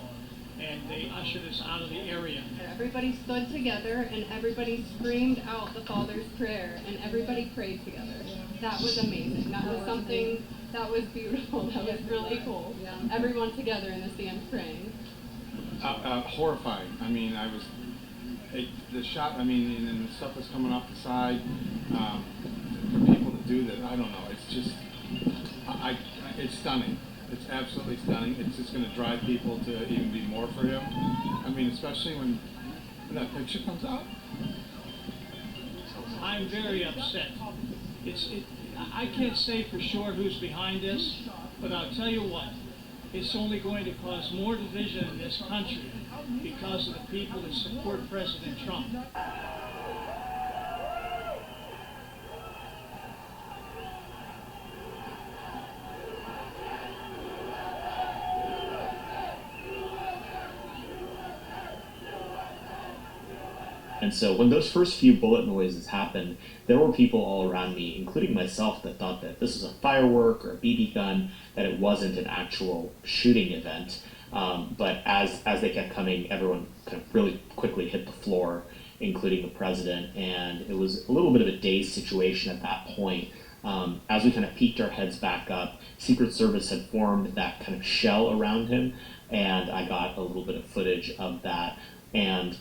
And they ushered us out of the area. Everybody stood together and everybody screamed out the Father's Prayer and everybody prayed together. That was amazing. That was something that was beautiful. That was really cool. Everyone together in the stands praying. Horrifying. I mean, the shot, I mean, and the stuff that's coming off the side, for people to do that, I don't know. It's just, it's stunning. It's absolutely stunning. It's just going to drive people to even be more for him. I mean, especially when that picture comes out. I'm very upset. I can't say for sure who's behind this, but I'll tell you what, it's only going to cause more division in this country because of the people that support President Trump. And so when those first few bullet noises happened, there were people all around me, including myself, that thought that this was a firework or a BB gun, that it wasn't an actual shooting event. But as they kept coming, everyone kind of really quickly hit the floor, including the president. And it was a little bit of a dazed situation at that point. As we kind of peeked our heads back up, Secret Service had formed that kind of shell around him, and I got a little bit of footage of that. And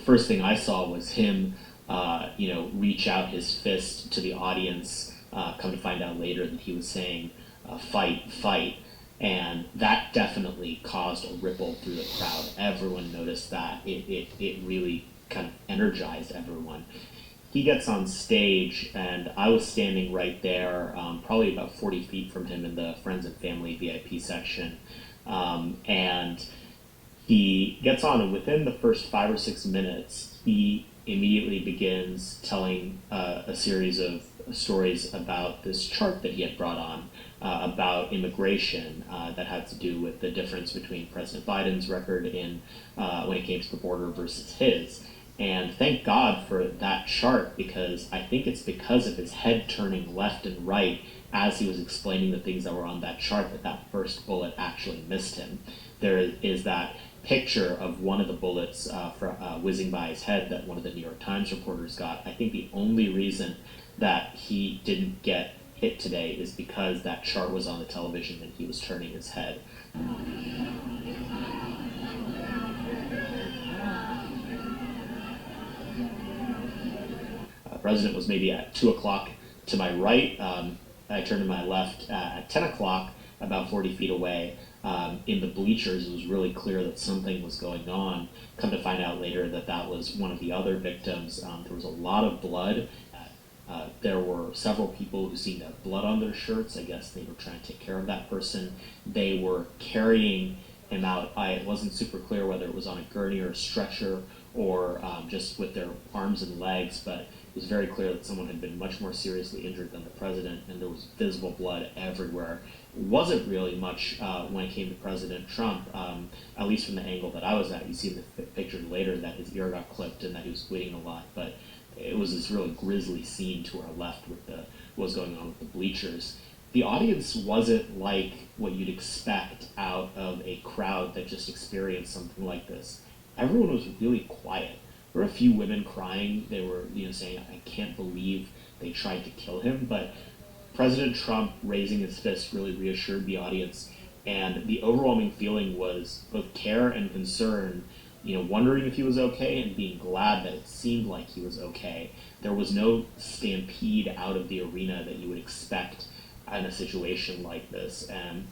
first thing I saw was him, reach out his fist to the audience. Come to find out later that he was saying, "Fight, fight," and that definitely caused a ripple through the crowd. Everyone noticed that. It really kind of energized everyone. He gets on stage, and I was standing right there, probably about 40 feet from him in the Friends and Family VIP section, and he gets on, and within the first 5 or 6 minutes, he immediately begins telling a series of stories about this chart that he had brought on about immigration that had to do with the difference between President Biden's record in when it came to the border versus his. And thank God for that chart, because I think it's because of his head turning left and right as he was explaining the things that were on that chart that first bullet actually missed him. There is that picture of one of the bullets whizzing by his head that one of the New York Times reporters got. I think the only reason that he didn't get hit today is because that chart was on the television and he was turning his head. The president was maybe at 2 o'clock to my right. I turned to my left at 10 o'clock, about 40 feet away. In the bleachers, it was really clear that something was going on. Come to find out later that that was one of the other victims. There was a lot of blood. There were several people who seemed to have blood on their shirts. I guess they were trying to take care of that person. They were carrying him out. It wasn't super clear whether it was on a gurney or a stretcher or just with their arms and legs, but it was very clear that someone had been much more seriously injured than the president, and there was visible blood everywhere. It wasn't really much when it came to President Trump, at least from the angle that I was at. You see in the picture later that his ear got clipped and that he was bleeding a lot, but it was this really grisly scene to our left with what was going on with the bleachers. The audience wasn't like what you'd expect out of a crowd that just experienced something like this. Everyone was really quiet. There were a few women crying. They were, saying, "I can't believe they tried to kill him." But President Trump raising his fist really reassured the audience, and the overwhelming feeling was both care and concern, wondering if he was okay and being glad that it seemed like he was okay. There was no stampede out of the arena that you would expect in a situation like this. And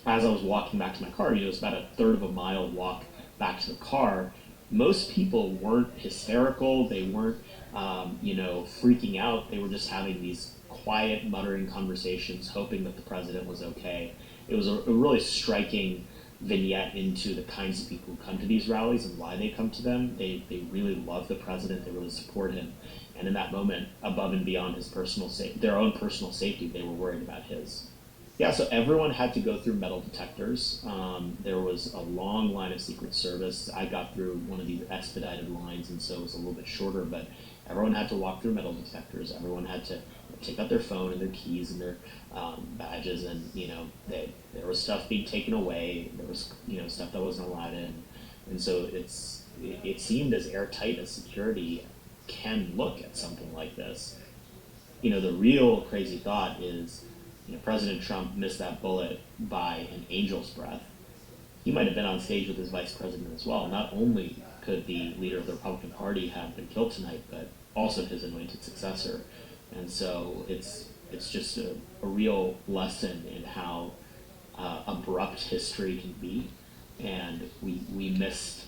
as I was walking back to my car, it was about a third of a mile walk back to the car. Most people weren't hysterical. They weren't, freaking out. They were just having these quiet, muttering conversations, hoping that the president was okay. It was a really striking vignette into the kinds of people who come to these rallies and why they come to them. They really love the president. They really support him. And in that moment, above and beyond their own personal safety, they were worried about his. Yeah, so everyone had to go through metal detectors. There was a long line of Secret Service. I got through one of these expedited lines, and so it was a little bit shorter, but everyone had to walk through metal detectors. Everyone had to take out their phone and their keys and their badges, and there was stuff being taken away. There was stuff that wasn't allowed in, and so it seemed as airtight as security can look at something like this. The real crazy thought is, President Trump missed that bullet by an angel's breath. he might have been on stage with his vice president as well. Not only could the leader of the Republican Party have been killed tonight, but also his anointed successor. And so it's just a real lesson in how abrupt history can be, and we missed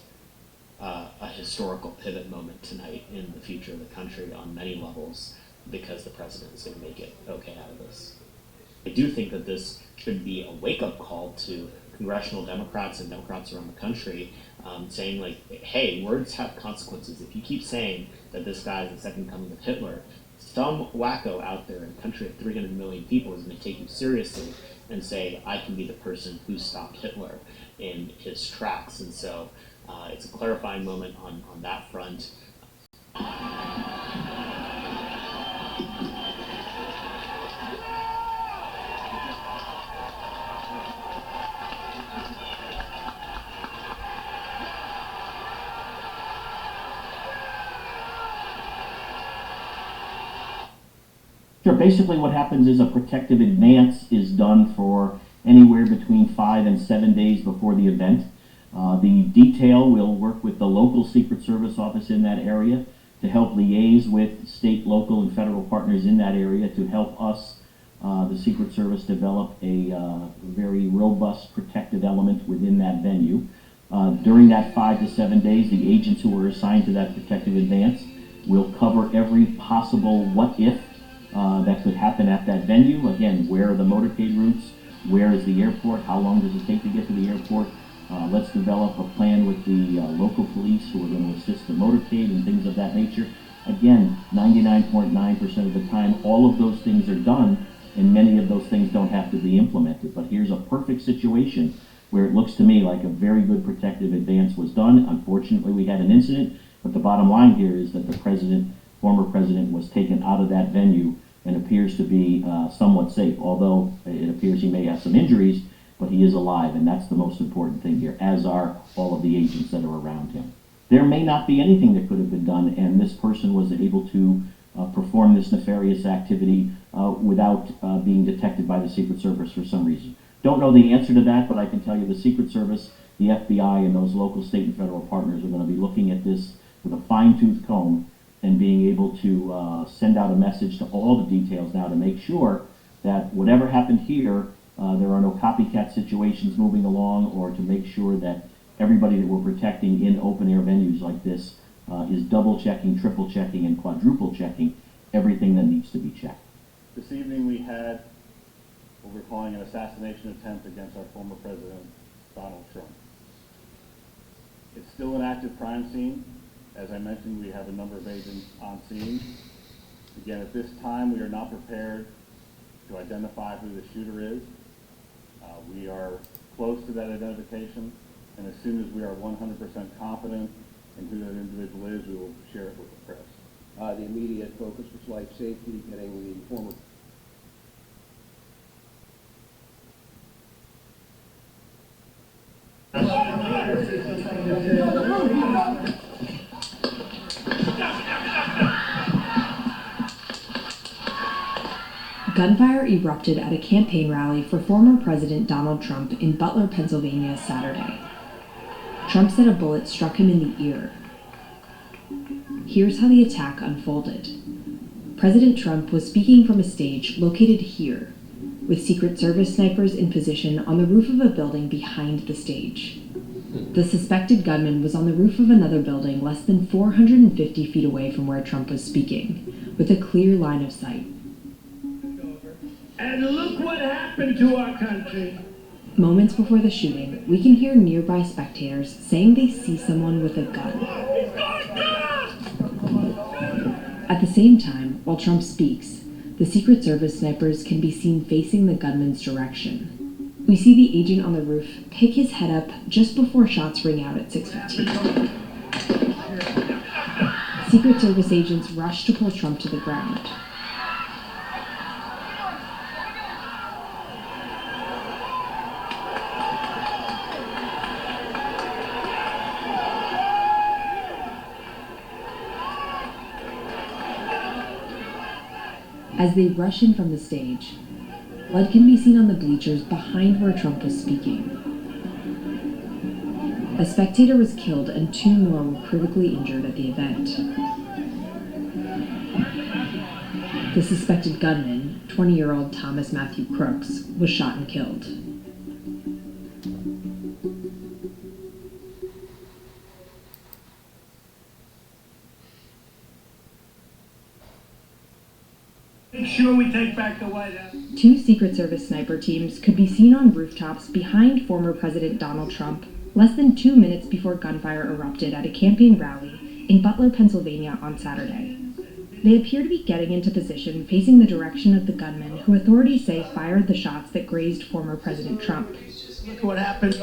a historical pivot moment tonight in the future of the country on many levels because the president is going to make it okay out of this. I do think that this should be a wake-up call to congressional Democrats and Democrats around the country, saying like, hey, words have consequences. If you keep saying that this guy is the second coming of Hitler, some wacko out there in a country of 300 million people is going to take you seriously and say, I can be the person who stopped Hitler in his tracks. And so it's a clarifying moment on that front. Sure, basically what happens is a protective advance is done for anywhere between 5 and 7 days before the event. The detail will work with the local Secret Service office in that area to help liaise with state, local, and federal partners in that area to help us, the Secret Service, develop a very robust protective element within that venue. During that 5 to 7 days, the agents who are assigned to that protective advance will cover every possible what-if that could happen at that venue. Again, where are the motorcade routes? Where is the airport? How long does it take to get to the airport? Let's develop a plan with the local police who are going to assist the motorcade and things of that nature. Again, 99.9% of the time, all of those things are done, and many of those things don't have to be implemented. But here's a perfect situation where it looks to me like a very good protective advance was done. Unfortunately, we had an incident, but the bottom line here is that the president, former president, was taken out of that venue and appears to be somewhat safe, although it appears he may have some injuries, but he is alive, and that's the most important thing here, as are all of the agents that are around him. There may not be anything that could have been done, and this person was able to perform this nefarious activity without being detected by the Secret Service for some reason. Don't know the answer to that, but I can tell you the Secret Service, the FBI, and those local, state, and federal partners are going to be looking at this with a fine-tooth comb and being able to send out a message to all the details now to make sure that whatever happened here, there are no copycat situations moving along, or to make sure that everybody that we're protecting in open-air venues like this is double-checking, triple-checking, and quadruple-checking everything that needs to be checked. This evening we had what we're calling an assassination attempt against our former president, Donald Trump. It's still an active crime scene. As I mentioned, we have a number of agents on scene. Again, at this time, we are not prepared to identify who the shooter is. We are close to that identification, and as soon as we are 100% confident in who that individual is, we will share it with the press. The immediate focus was life safety, getting the former Gunfire erupted at a campaign rally for former President Donald Trump in Butler, Pennsylvania, Saturday. Trump said a bullet struck him in the ear. Here's how the attack unfolded. President Trump was speaking from a stage located here, with Secret Service snipers in position on the roof of a building behind the stage. The suspected gunman was on the roof of another building less than 450 feet away from where Trump was speaking, with a clear line of sight. And look what happened to our country. Moments before the shooting, we can hear nearby spectators saying they see someone with a gun. At the same time, while Trump speaks, the Secret Service snipers can be seen facing the gunman's direction. We see the agent on the roof pick his head up just before shots ring out at 6:15. Secret Service agents rush to pull Trump to the ground. As they rush in from the stage, blood can be seen on the bleachers behind where Trump was speaking. A spectator was killed and 2 more were critically injured at the event. The suspected gunman, 20-year-old Thomas Matthew Crooks, was shot and killed. Make sure we take back the White House. 2 Secret Service sniper teams could be seen on rooftops behind former President Donald Trump less than 2 minutes before gunfire erupted at a campaign rally in Butler, Pennsylvania on Saturday. They appear to be getting into position facing the direction of the gunman who authorities say fired the shots that grazed former President Trump. Look what happened.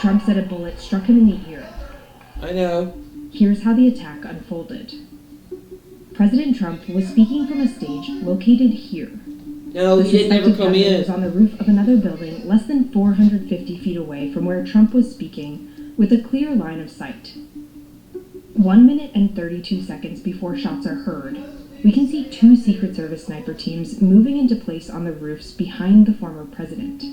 Trump said a bullet struck him in the ear. I know. Here's how the attack unfolded. President Trump was speaking from a stage located here. No, he didn't ever come in. Was on the roof of another building less than 450 feet away from where Trump was speaking, with a clear line of sight. 1 minute and 32 seconds before shots are heard, we can see 2 Secret Service sniper teams moving into place on the roofs behind the former president.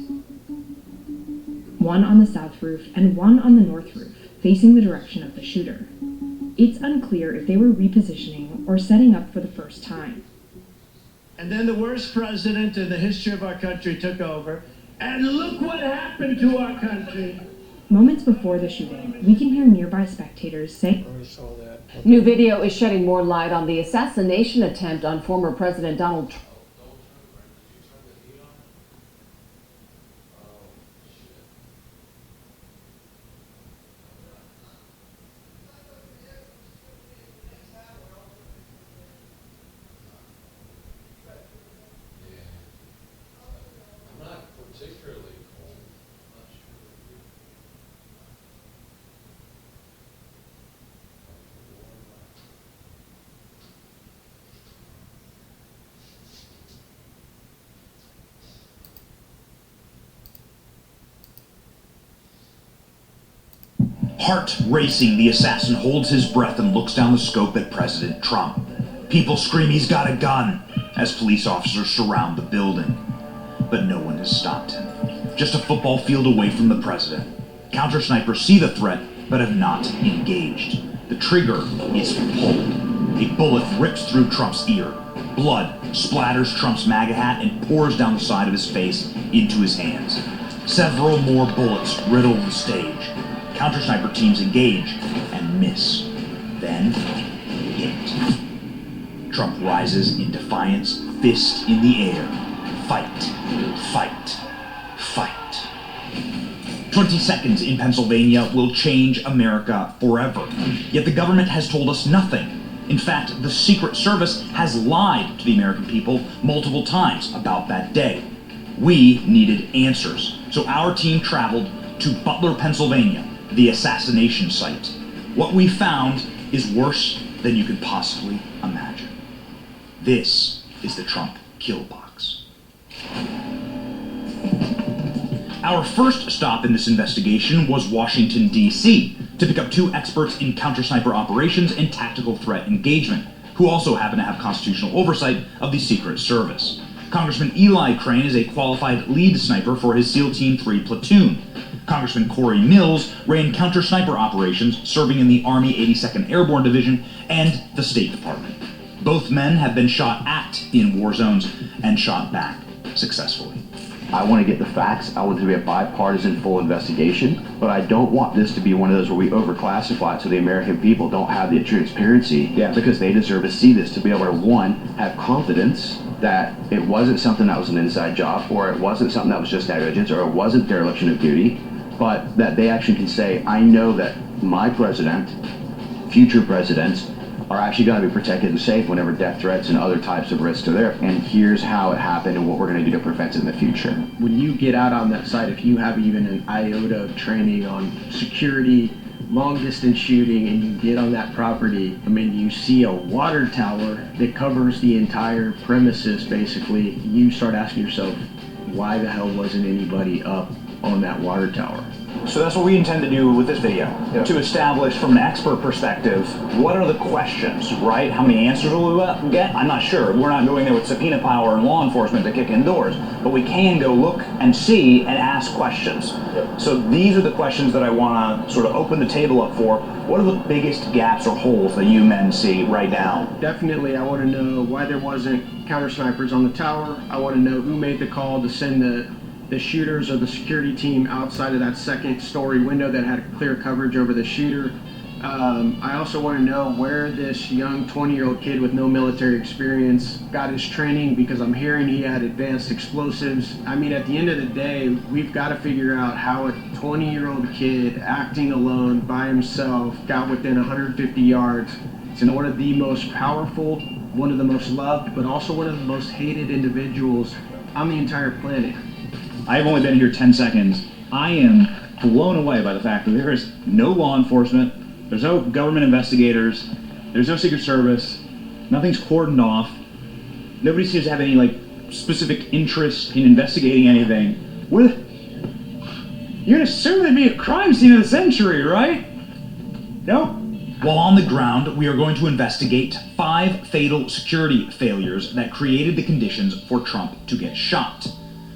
One on the south roof and one on the north roof, facing the direction of the shooter. It's unclear if they were repositioning or setting up for the first time. And then the worst president in the history of our country took over, and look what happened to our country. Moments before the shooting, we can hear nearby spectators say, New video is shedding more light on the assassination attempt on former President Donald Trump. Heart racing, the assassin holds his breath and looks down the scope at President Trump. People scream he's got a gun as police officers surround the building. But no one has stopped him. Just a football field away from the president. Counter snipers see the threat but have not engaged. The trigger is pulled. A bullet rips through Trump's ear. Blood splatters Trump's MAGA hat and pours down the side of his face into his hands. Several more bullets riddle the stage. Counter-sniper teams engage and miss. Then, hit. Trump rises in defiance, fist in the air. Fight, fight, fight. 20 seconds in Pennsylvania will change America forever. Yet the government has told us nothing. In fact, the Secret Service has lied to the American people multiple times about that day. We needed answers, so our team traveled to Butler, Pennsylvania, the assassination site. What we found is worse than you could possibly imagine. This is the Trump kill box. Our first stop in this investigation was Washington, D.C., to pick up 2 experts in counter-sniper operations and tactical threat engagement, who also happen to have constitutional oversight of the Secret Service. Congressman Eli Crane is a qualified lead sniper for his SEAL Team 3 platoon. Congressman Corey Mills ran counter-sniper operations serving in the Army 82nd Airborne Division and the State Department. Both men have been shot at in war zones and shot back successfully. I want to get the facts. I want it to be a bipartisan full investigation, but I don't want this to be one of those where we overclassify it so the American people don't have the transparency, because they deserve to see this, to be able to, one, have confidence that it wasn't something that was an inside job, or it wasn't something that was just negligence, or it wasn't dereliction of duty, but that they actually can say, I know that my president, future presidents, are actually going to be protected and safe whenever death threats and other types of risks are there. And here's how it happened and what we're going to do to prevent it in the future. When you get out on that site, if you have even an iota of training on security, long distance shooting, and you get on that property, I mean, you see a water tower that covers the entire premises, basically, you start asking yourself, why the hell wasn't anybody up on that water tower? So that's what we intend to do with this video, to establish from an expert perspective, what are the questions, right? How many answers will we get? I'm not sure. We're not going there with subpoena power and law enforcement to kick in doors, but we can go look and see and ask questions. So these are the questions that I want to sort of open the table up for. What are the biggest gaps or holes that you men see right now? Definitely, I want to know why there wasn't counter snipers on the tower. I want to know who made the call to send the shooters or the security team outside of that second story window that had clear coverage over the shooter. I also want to know where this young 20-year-old kid with no military experience got his training, because I'm hearing he had advanced explosives. I mean, at the end of the day, we've got to figure out how a 20-year-old kid acting alone by himself got within 150 yards. It's one of the most powerful, one of the most loved, but also one of the most hated individuals on the entire planet. I've only been here 10 seconds. I am blown away by the fact that there is no law enforcement, there's no government investigators, there's no Secret Service, nothing's cordoned off, nobody seems to have any specific interest in investigating anything. You'd assume there'd be a crime scene of the century, right? Nope. While on the ground, we are going to investigate 5 fatal security failures that created the conditions for Trump to get shot.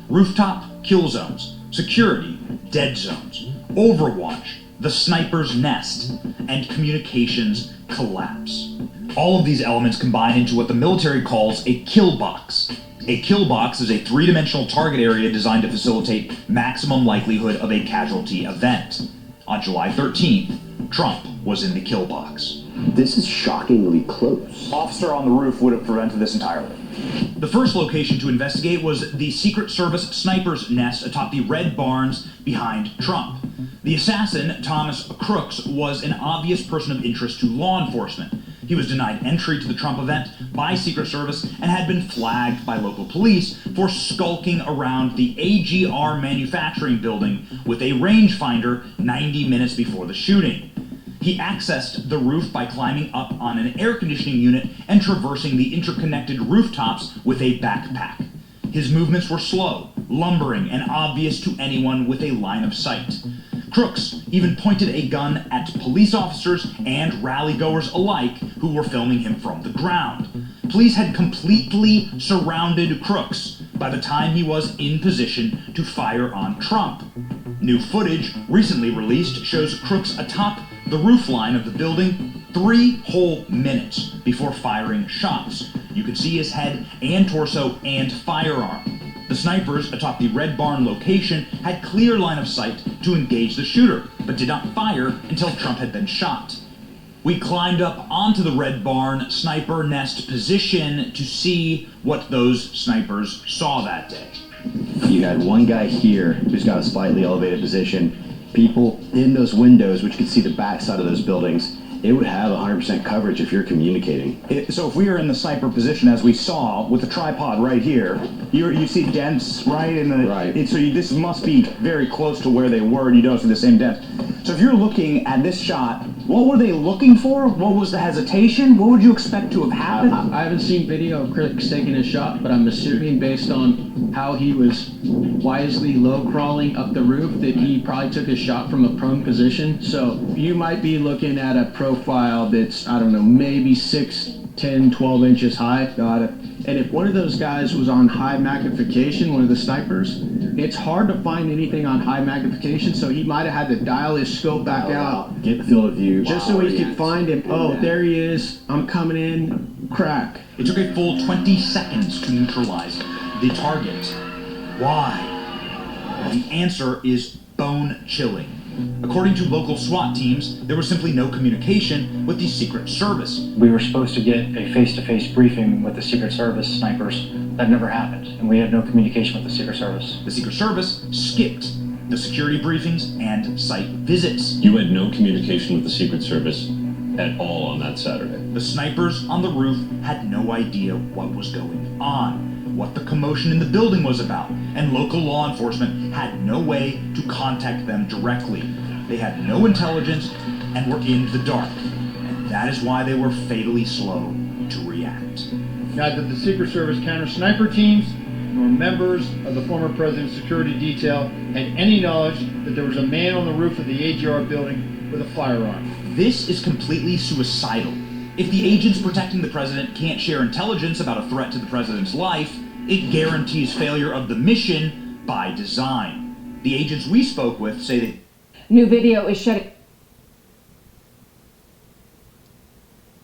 Rooftop kill zones, security, dead zones, Overwatch, the sniper's nest, and communications collapse. All of these elements combine into what the military calls a kill box. A kill box is a 3-dimensional target area designed to facilitate maximum likelihood of a casualty event. On July 13th, Trump was in the kill box. This is shockingly close. Officer on the roof would have prevented this entirely. The first location to investigate was the Secret Service sniper's nest atop the Red Barns behind Trump. The assassin, Thomas Crooks, was an obvious person of interest to law enforcement. He was denied entry to the Trump event by Secret Service and had been flagged by local police for skulking around the AGR manufacturing building with a rangefinder 90 minutes before the shooting. He accessed the roof by climbing up on an air conditioning unit and traversing the interconnected rooftops with a backpack. His movements were slow, lumbering, and obvious to anyone with a line of sight. Crooks even pointed a gun at police officers and rally-goers alike who were filming him from the ground. Police had completely surrounded Crooks by the time he was in position to fire on Trump. New footage recently released shows Crooks atop the roofline of the building 3 whole minutes before firing shots. You could see his head and torso and firearm. The snipers atop the Red Barn location had clear line of sight to engage the shooter, but did not fire until Trump had been shot. We climbed up onto the Red Barn sniper nest position to see what those snipers saw that day. You had one guy here who's got a slightly elevated position. People in those windows, which could see the backside of those buildings, it would have 100% coverage if you're communicating. So if we are in the sniper position, as we saw with the tripod right here, you see dents right in the... Right. This must be very close to where they were, and you don't see the same dents. So if you're looking at this shot, what were they looking for? What was the hesitation? What would you expect to have happened? I haven't seen video of Crooks taking a shot, but I'm assuming based on how he was wisely low crawling up the roof that he probably took a shot from a prone position. So you might be looking at a profile that's, I don't know, maybe 6, 10, 12 inches high. Got it. And if one of those guys was on high magnification, one of the snipers, it's hard to find anything on high magnification, so he might have had to dial his scope back out. Get the field of view. Just so he could find him. Oh, there he is. I'm coming in. Crack. It took a full 20 seconds to neutralize the target. Why? The answer is bone-chilling. According to local SWAT teams, there was simply no communication with the Secret Service. We were supposed to get a face-to-face briefing with the Secret Service snipers. That never happened, and we had no communication with the Secret Service. The Secret Service skipped the security briefings and site visits. You had no communication with the Secret Service at all on that Saturday. The snipers on the roof had no idea what was going on, what the commotion in the building was about, and local law enforcement had no way to contact them directly. They had no intelligence and were in the dark, and that is why they were fatally slow to react. Neither the Secret Service counter-sniper teams nor members of the former president's security detail had any knowledge that there was a man on the roof of the AGR building with a firearm. This is completely suicidal. If the agents protecting the president can't share intelligence about a threat to the president's life, it guarantees failure of the mission by design. The agents we spoke with say that New video is shutting.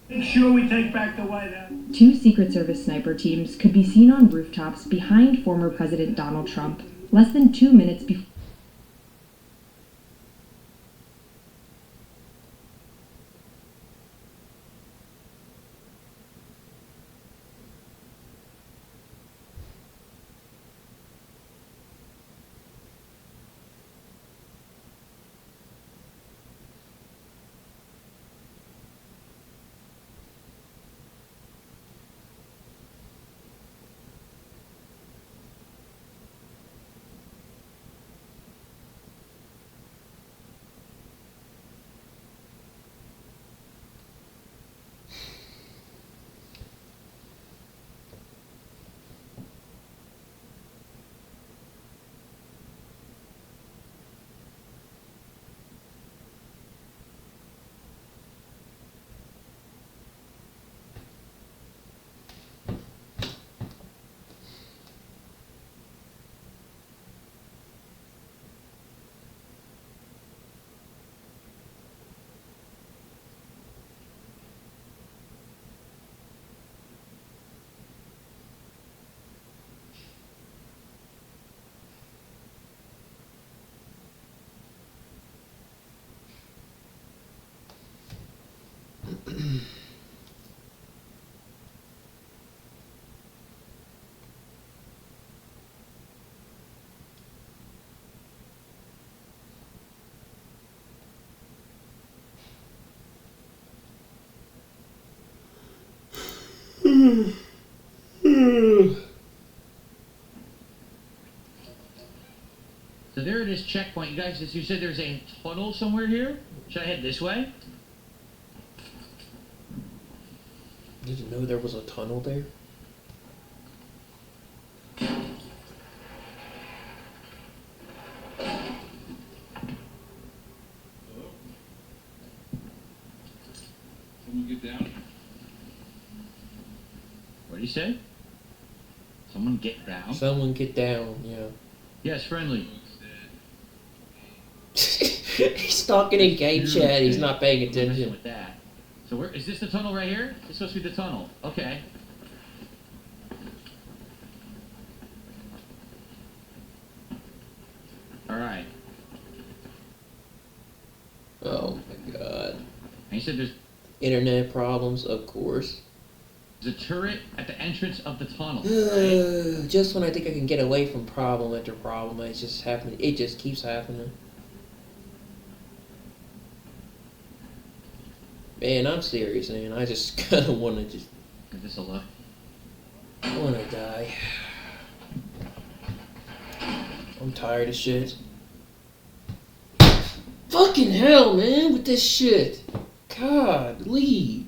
Make sure we take back the White House. 2 Secret Service sniper teams could be seen on rooftops behind former President Donald Trump less than 2 minutes before. So there it is, checkpoint. You guys, you said there's a tunnel somewhere here? Should I head this way? Did you know there was a tunnel there? Someone get down. What do you say? Someone get down? Someone get down, yeah. Yes, friendly. He's talking in game chat, he's not paying attention. With that. So where is this the tunnel right here? It's supposed to be the tunnel. Okay. Alright. Oh my god. And you said there's internet problems, of course. There's a turret at the entrance of the tunnel. Just when I think I can get away from problem after problem, it just happens. It just keeps happening. Man, I'm serious, man. I just kind of want to just... Give this a look. I want to die. I'm tired of shit. Fucking hell, man, with this shit. God, leave.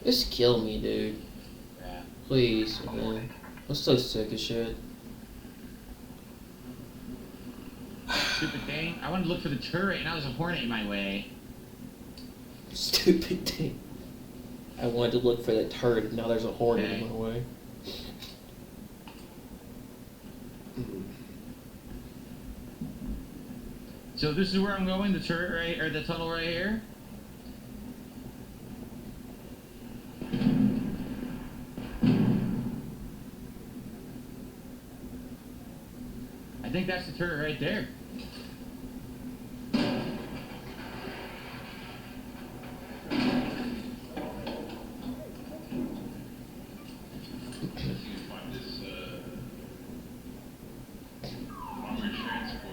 Just kill me, dude. Yeah. Please, man. I'm so sick of shit. Stupid thing. I wanted to look for the turret, and now there's a hornet in my way. Stupid thing. I wanted to look for that turret, and now there's a hornet in my way. So this is where I'm going, the turret right, or the tunnel right here? I think that's the turret right there.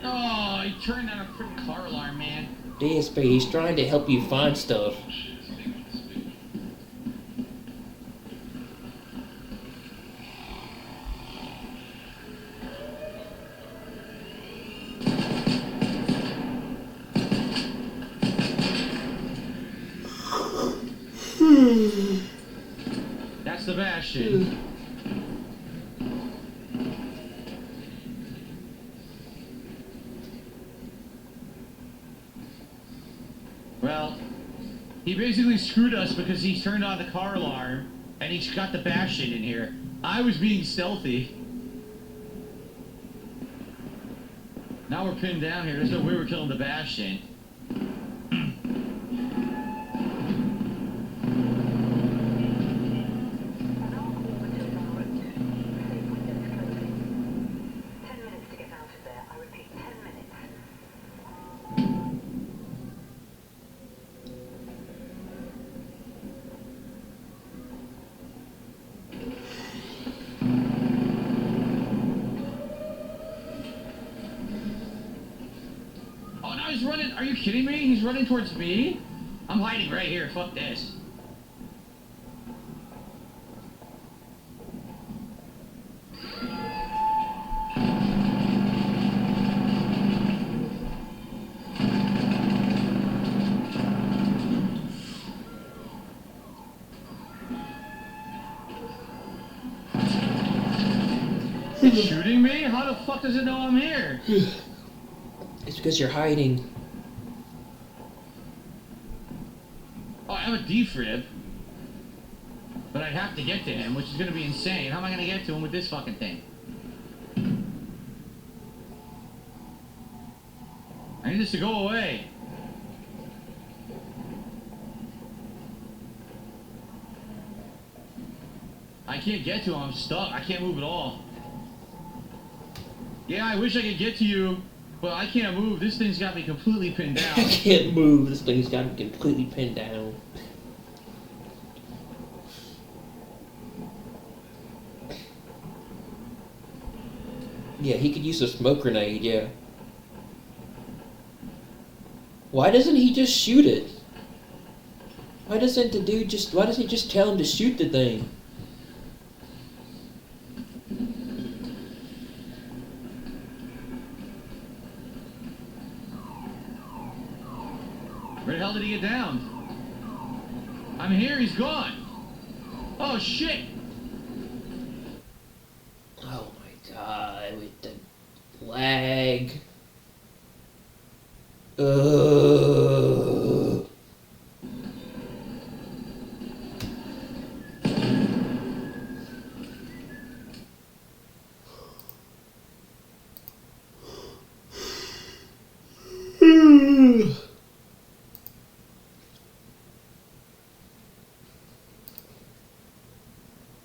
Oh, he turned on a freaking car alarm, man. DSP, he's trying to help you find stuff. That's the Bastion. Well, he basically screwed us because he turned on the car alarm and he got the Bastion in here. I was being stealthy. Now we're pinned down here. There's no way we're killing the Bastion. He's running. Are you kidding me? He's running towards me? I'm hiding right here. Fuck this. It's shooting me? How the fuck does it know I'm here? It's because you're hiding. Oh, I have a defib. But I'd have to get to him, which is going to be insane. How am I going to get to him with this fucking thing? I need this to go away. I can't get to him. I'm stuck. I can't move at all. Yeah, I wish I could get to you. But I can't move. This thing's got me completely pinned down. I can't move. This thing's got me completely pinned down. Yeah, he could use a smoke grenade, yeah. Why doesn't he just shoot it? Why doesn't the dude just... Why doesn't he just tell him to shoot the thing? Where the hell did he get down? I'm here, he's gone. Oh shit! Oh my god, with the lag.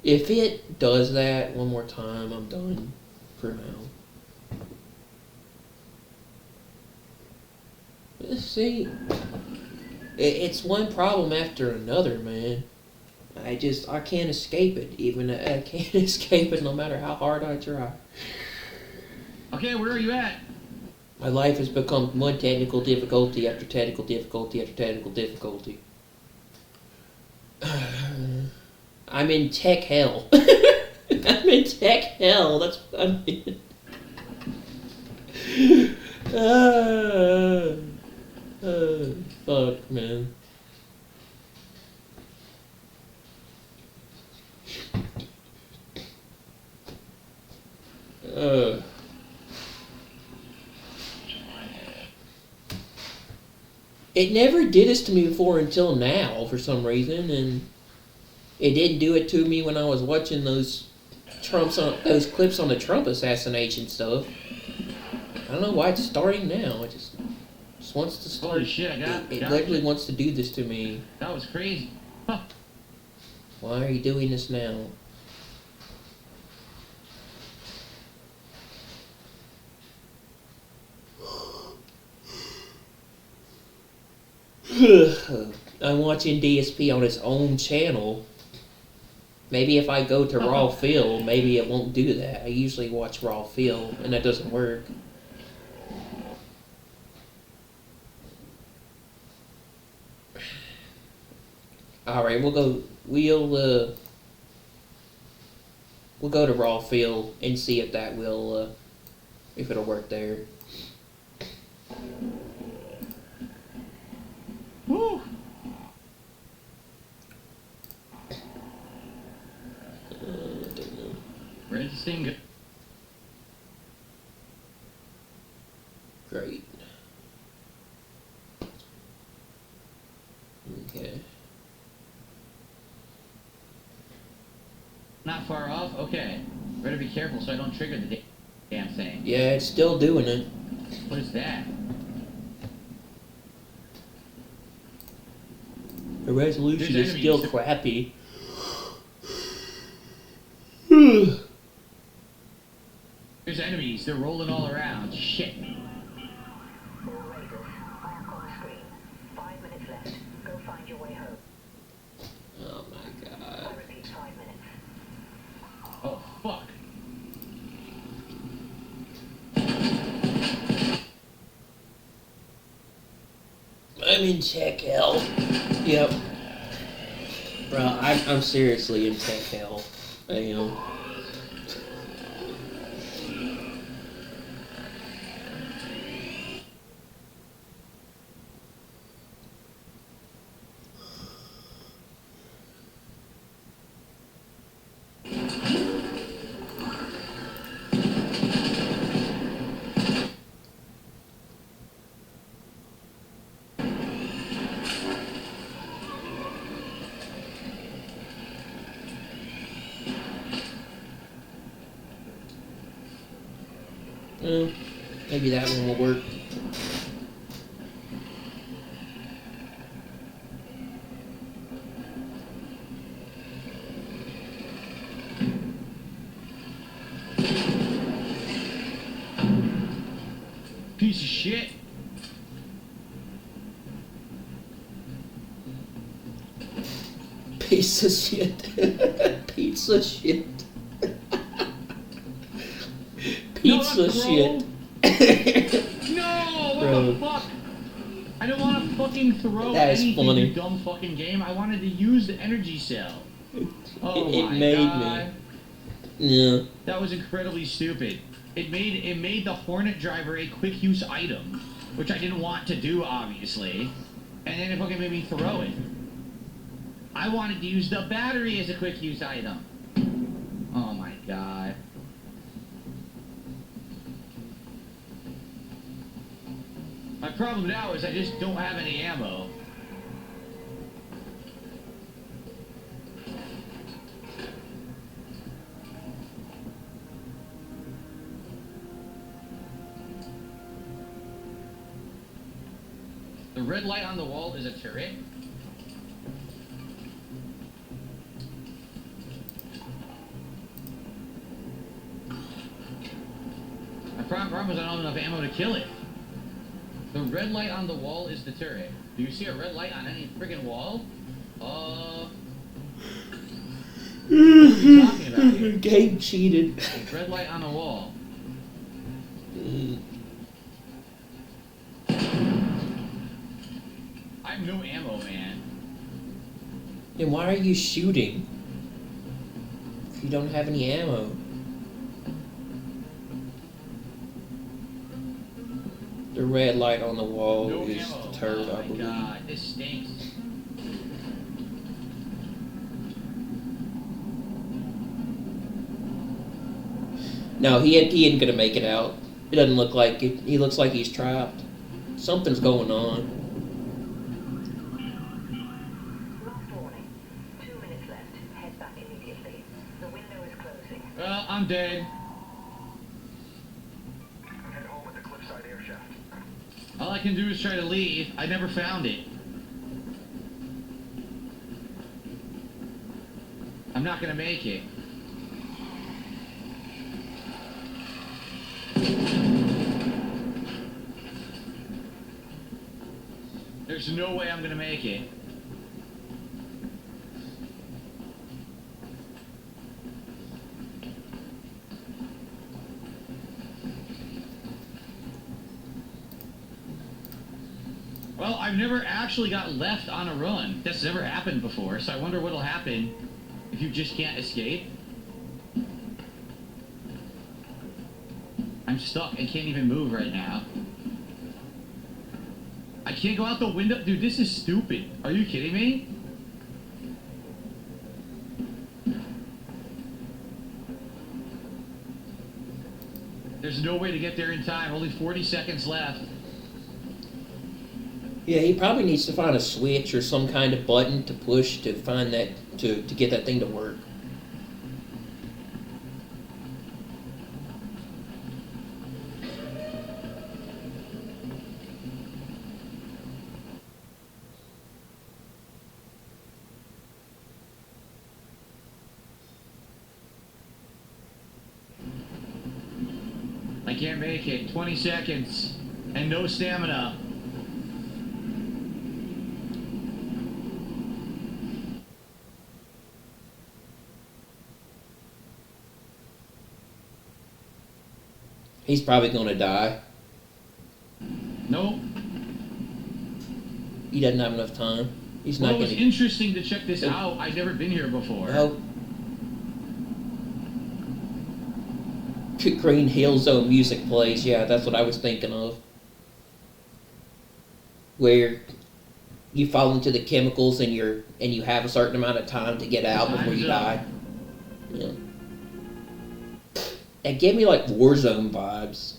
If it does that one more time, I'm done for now. See, it's one problem after another, man. I can't escape it. Even I can't escape it no matter how hard I try. Okay, where are you at? My life has become one technical difficulty after technical difficulty after technical difficulty. I'm in tech hell. I'm in tech hell. That's what I'm in. Fuck, man. It never did this to me before until now, for some reason, and it didn't do it to me when I was watching those clips on the Trump assassination stuff. I don't know why it's starting now. It just wants to start. Holy shit! It literally wants to do this to me. That was crazy. Huh. Why are you doing this now? I'm watching DSP on his own channel. Maybe if I go to Raw Phil, maybe it won't do that. I usually watch Raw Phil, and that doesn't work. Alright, we'll go to Raw Phil and see if that will, if it'll work there. Woo! Where's this thing go? Great. Okay. Not far off? Okay. Better be careful so I don't trigger the damn thing. Yeah, it's still doing it. What is that? The resolution There's is still enemies. crappy. There's enemies. They're rolling all around. Shit. Oh my god. Oh, fuck. I'm in tech hell. Yep. Bro, I'm seriously in tech hell. I am. Maybe that one will work. Piece of shit. Piece of shit. Piece of shit. Pizza No, shit. No! What Bro. the fuck? I don't want to fucking throw That is anything, funny. you dumb fucking game. I wanted to use the energy cell. Oh It my made god. me. Yeah. That was incredibly stupid. It made the Hornet driver a quick use item, which I didn't want to do, obviously. And then it fucking made me throw it. I wanted to use the battery as a quick use item. Oh my god. My problem now is I just don't have any ammo. The red light on the wall is a turret. My problem is I don't have enough ammo to kill it. The red light on the wall is the turret. Do you see a red light on any friggin' wall? What are we talking about here? Game cheated. Red light on the wall. I have no ammo, man. Then why are you shooting? If you don't have any ammo. The red light on the wall No is ammo. the turret, Oh I my believe. god, this stinks. No, he ain't gonna make it out. It doesn't look like it. He looks like he's trapped. Something's going on. Well, I'm dead. All I can do is try to leave. I never found it. I'm not gonna make it. There's no way I'm gonna make it. Well, I've never actually got left on a run. That's never happened before, so I wonder what'll happen if you just can't escape. I'm stuck and can't even move right now. I can't go out the window. Dude, this is stupid. Are you kidding me? There's no way to get there in time. Only 40 seconds left. Yeah, he probably needs to find a switch or some kind of button to push to find that to get that thing to work. I can't make it. 20 seconds and no stamina. He's probably gonna die. Nope. He doesn't have enough time. He's Well, not it was gonna. interesting to check this out. I've never been here before. Oh. Green Hill Zone music plays. Yeah, that's what I was thinking of. Where you fall into the chemicals and you have a certain amount of time to get out before you die. Yeah. It gave me like Warzone vibes.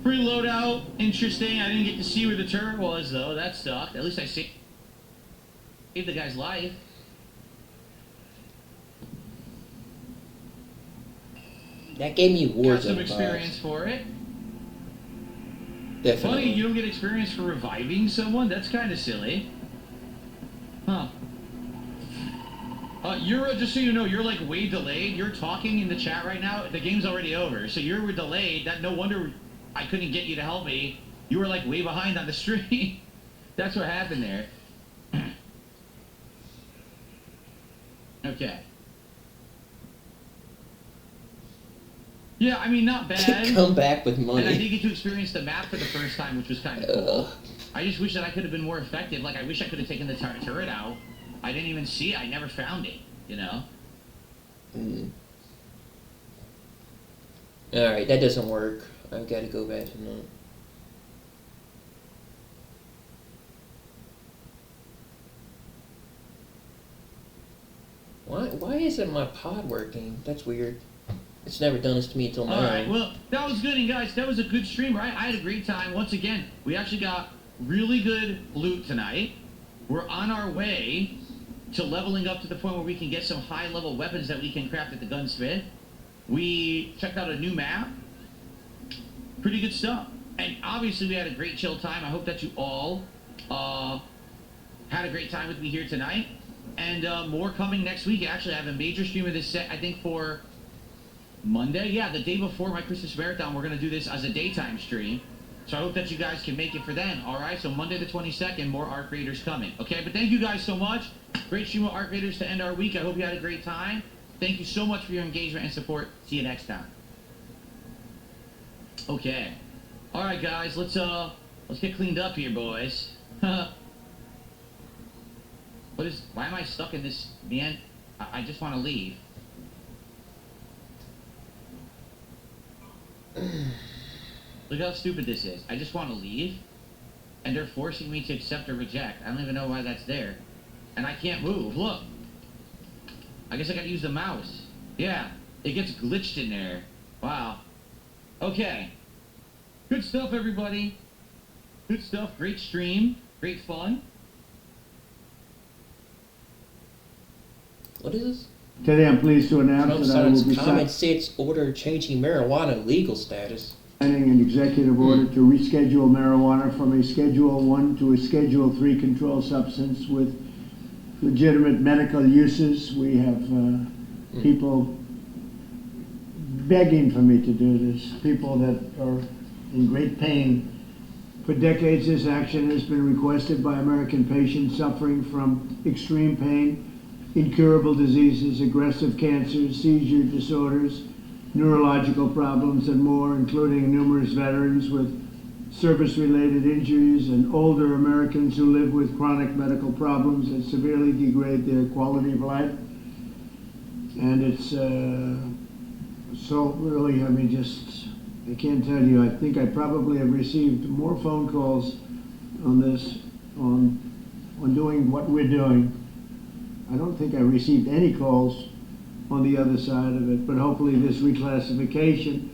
Free loadout, interesting. I didn't get to see where the turret was though. That sucked. At least I saved the guy's life. That gave me Warzone Got some experience vibes. for it. Definitely. Funny, you don't get experience for reviving someone? That's kind of silly. Huh. You're, just so you know, you're like way delayed. You're talking in the chat right now. The game's already over. So you're delayed. That no wonder I couldn't get you to help me. You were like way behind on the stream. That's what happened there. Okay. Yeah, I mean, not bad. Come back with money. And I did get to experience the map for the first time, which was kind of cool. I just wish that I could have been more effective. Like, I wish I could have taken the turret out. I didn't even see it. I never found it, you know? Alright, that doesn't work. I've got to go back to that. Why isn't my pod working? That's weird. It's never done this to me until now. Alright, well, that was good, and guys, that was a good stream, right? I had a great time. Once again, we actually got really good loot tonight. We're on our way to leveling up to the point where we can get some high-level weapons that we can craft at the gunsmith. We checked out a new map. Pretty good stuff. And obviously, we had a great chill time. I hope that you all had a great time with me here tonight. And more coming next week. Actually, I have a major stream of this set, I think, for Monday. Yeah, the day before my Christmas Marathon, we're going to do this as a daytime stream. So I hope that you guys can make it for then, all right? So Monday the 22nd, more Arc Raiders coming, okay? But thank you guys so much. Great stream of Arc Raiders to end our week. I hope you had a great time. Thank you so much for your engagement and support. See you next time. Okay. All right, guys, let's get cleaned up here, boys. Why am I stuck in this, man? I just want to leave. Look how stupid this is. I just want to leave, and they're forcing me to accept or reject. I don't even know why that's there. And I can't move. Look. I guess I gotta use the mouse. Yeah, it gets glitched in there. Wow. Okay. Good stuff, everybody. Good stuff. Great stream. Great fun. What is this? Today I'm pleased to announce Trump that I will be signs Common Sense order changing marijuana legal status. signing an executive order to reschedule marijuana from a Schedule 1 to a Schedule 3 controlled substance with legitimate medical uses. We have people begging for me to do this, people that are in great pain. For decades, this action has been requested by American patients suffering from extreme pain, incurable diseases, aggressive cancers, seizure disorders, neurological problems, and more, including numerous veterans with service-related injuries and older Americans who live with chronic medical problems that severely degrade their quality of life. And it's so really, I mean, just, I can't tell you, I think I probably have received more phone calls on this, on doing what we're doing. I don't think I received any calls on the other side of it, but hopefully this reclassification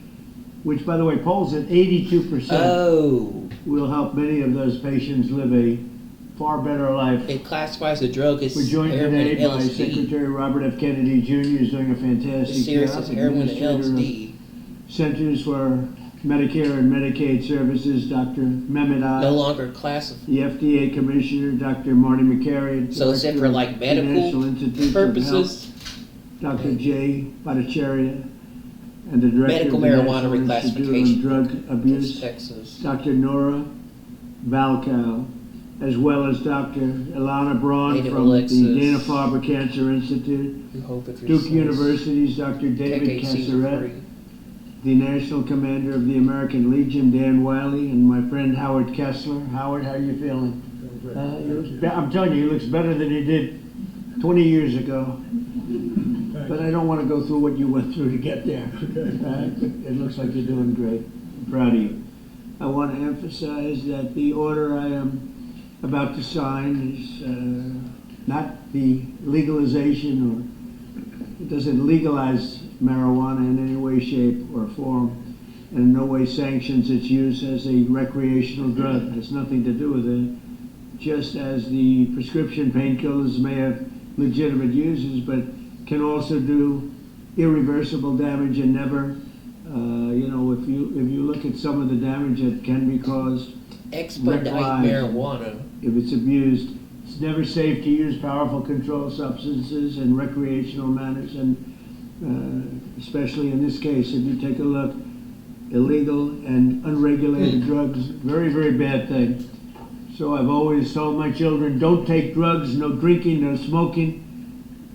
which, by the way, polls at 82%, will help many of those patients live a far better life. It classifies a drug as We're joined heroin and today by LSD. Secretary Robert F. Kennedy Jr. is doing a fantastic As serious job. as heroin and Administrator of LSD. Centers for Medicare and Medicaid Services, Dr. Mehmet Oz. No longer classified. The FDA Commissioner, Dr. Marty McCary. So is it for like medical purposes? Dr. Jay Bhattacharya, and the Director Medical of the marijuana National Institute on reclassification. Drug Abuse, Texas. Dr. Nora Valkow, as well as Dr. Ilana Braun Native from Alexis. the Dana-Farber Cancer Institute, You hope if you're Duke safe. University's Dr. David Take HCs for Casseret, free. the National Commander of the American Legion, Dan Wiley, and my friend Howard Kessler. Howard, how are you feeling? I'm telling you, he looks better than he did 20 years ago. But I don't want to go through what you went through to get there. It looks like you're doing great. I'm proud of you. I want to emphasize that the order I am about to sign is not the legalization, or it doesn't legalize marijuana in any way, shape, or form, and in no way sanctions its use as a recreational drug. It has nothing to do with it. Just as the prescription painkillers may have legitimate uses, but can also do irreversible damage and never, if you look at some of the damage that can be caused, Expedite marijuana. if it's abused, it's never safe to use powerful controlled substances in recreational manners, and especially in this case, if you take a look, illegal and unregulated drugs, very, very bad thing. So I've always told my children, don't take drugs, no drinking, no smoking,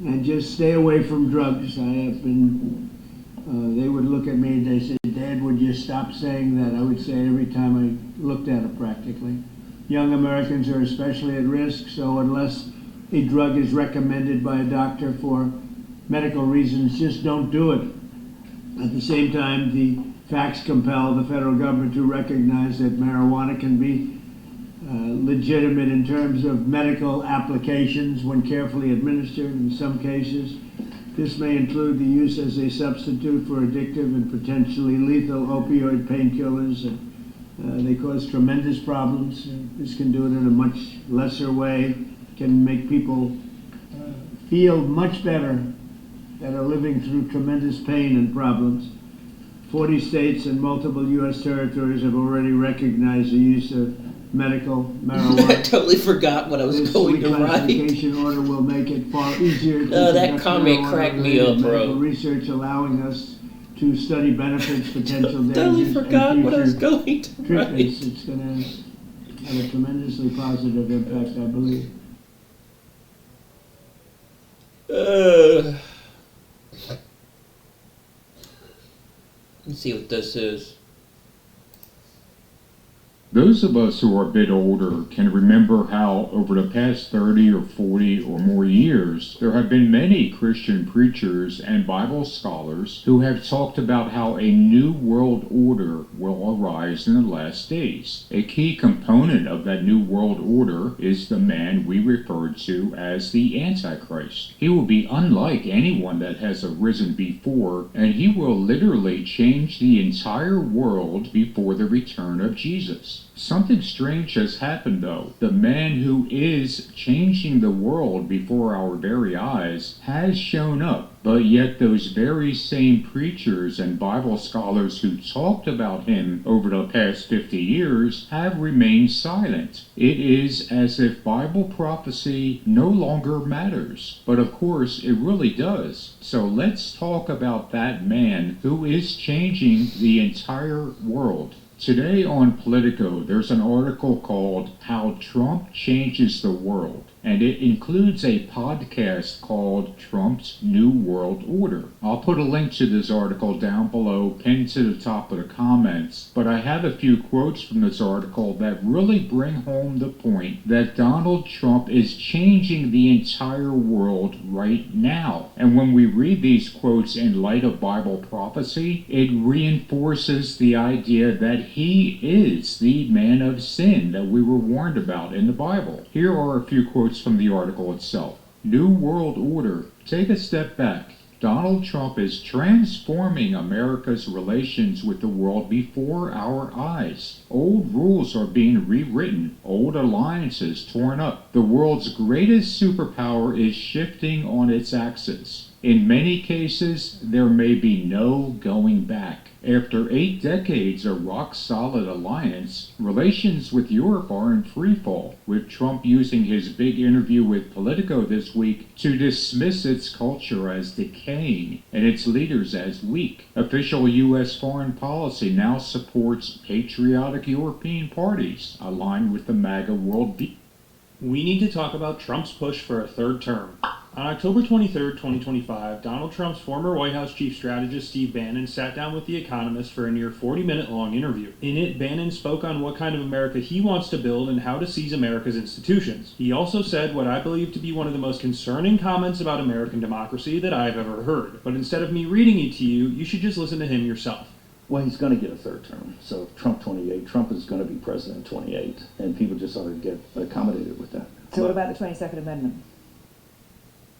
and just stay away from drugs. I have been, they would look at me and they said, Dad, would you stop saying that? I would say every time I looked at it practically. Young Americans are especially at risk, so unless a drug is recommended by a doctor for medical reasons, just don't do it. At the same time, the facts compel the federal government to recognize that marijuana can be legitimate in terms of medical applications when carefully administered. In some cases, this may include the use as a substitute for addictive and potentially lethal opioid painkillers. They cause tremendous problems. This can do it in a much lesser way, can make people feel much better that are living through tremendous pain and problems. 40 states and multiple U.S. territories have already recognized the use of medical marijuana. I totally forgot what I was going to write. This reclassification order will make it far easier to that conduct comment cracked me up, medical bro. research, allowing us to study benefits, potential Totally dangers, forgot and what I was future going to treatments. write. It's going to have a tremendously positive impact, I believe. Let's see what this is. Those of us who are a bit older can remember how over the past 30 or 40 or more years, there have been many Christian preachers and Bible scholars who have talked about how a new world order will arise in the last days. A key component of that new world order is the man we refer to as the Antichrist. He will be unlike anyone that has arisen before, and he will literally change the entire world before the return of Jesus. Something strange has happened though. The man who is changing the world before our very eyes has shown up, but yet those very same preachers and Bible scholars who talked about him over the past 50 years have remained silent. It is as if Bible prophecy no longer matters, but of course it really does. So let's talk about that man who is changing the entire world. Today on Politico, there's an article called How Trump Changes the World, and it includes a podcast called Trump's New World Order. I'll put a link to this article down below, pinned to the top of the comments, but I have a few quotes from this article that really bring home the point that Donald Trump is changing the entire world right now. And when we read these quotes in light of Bible prophecy, it reinforces the idea that he is the man of sin that we were warned about in the Bible. Here are a few quotes from the article itself. New World Order. Take a step back. Donald Trump is transforming America's relations with the world before our eyes. Old rules are being rewritten, old alliances torn up. The world's greatest superpower is shifting on its axis. In many cases, there may be no going back. After 8 decades of rock-solid alliance, relations with Europe are in freefall, with Trump using his big interview with Politico this week to dismiss its culture as decaying and its leaders as weak. Official U.S. foreign policy now supports patriotic European parties aligned with the MAGA worldview. We need to talk about Trump's push for a third term. On October 23, 2025, Donald Trump's former White House chief strategist Steve Bannon sat down with The Economist for a near 40-minute-long interview. In it, Bannon spoke on what kind of America he wants to build and how to seize America's institutions. He also said what I believe to be one of the most concerning comments about American democracy that I've ever heard. But instead of me reading it to you, you should just listen to him yourself. Well, he's going to get a third term. So Trump 28, Trump is going to be president 28, and people just ought to get accommodated with that. So what about the 22nd Amendment?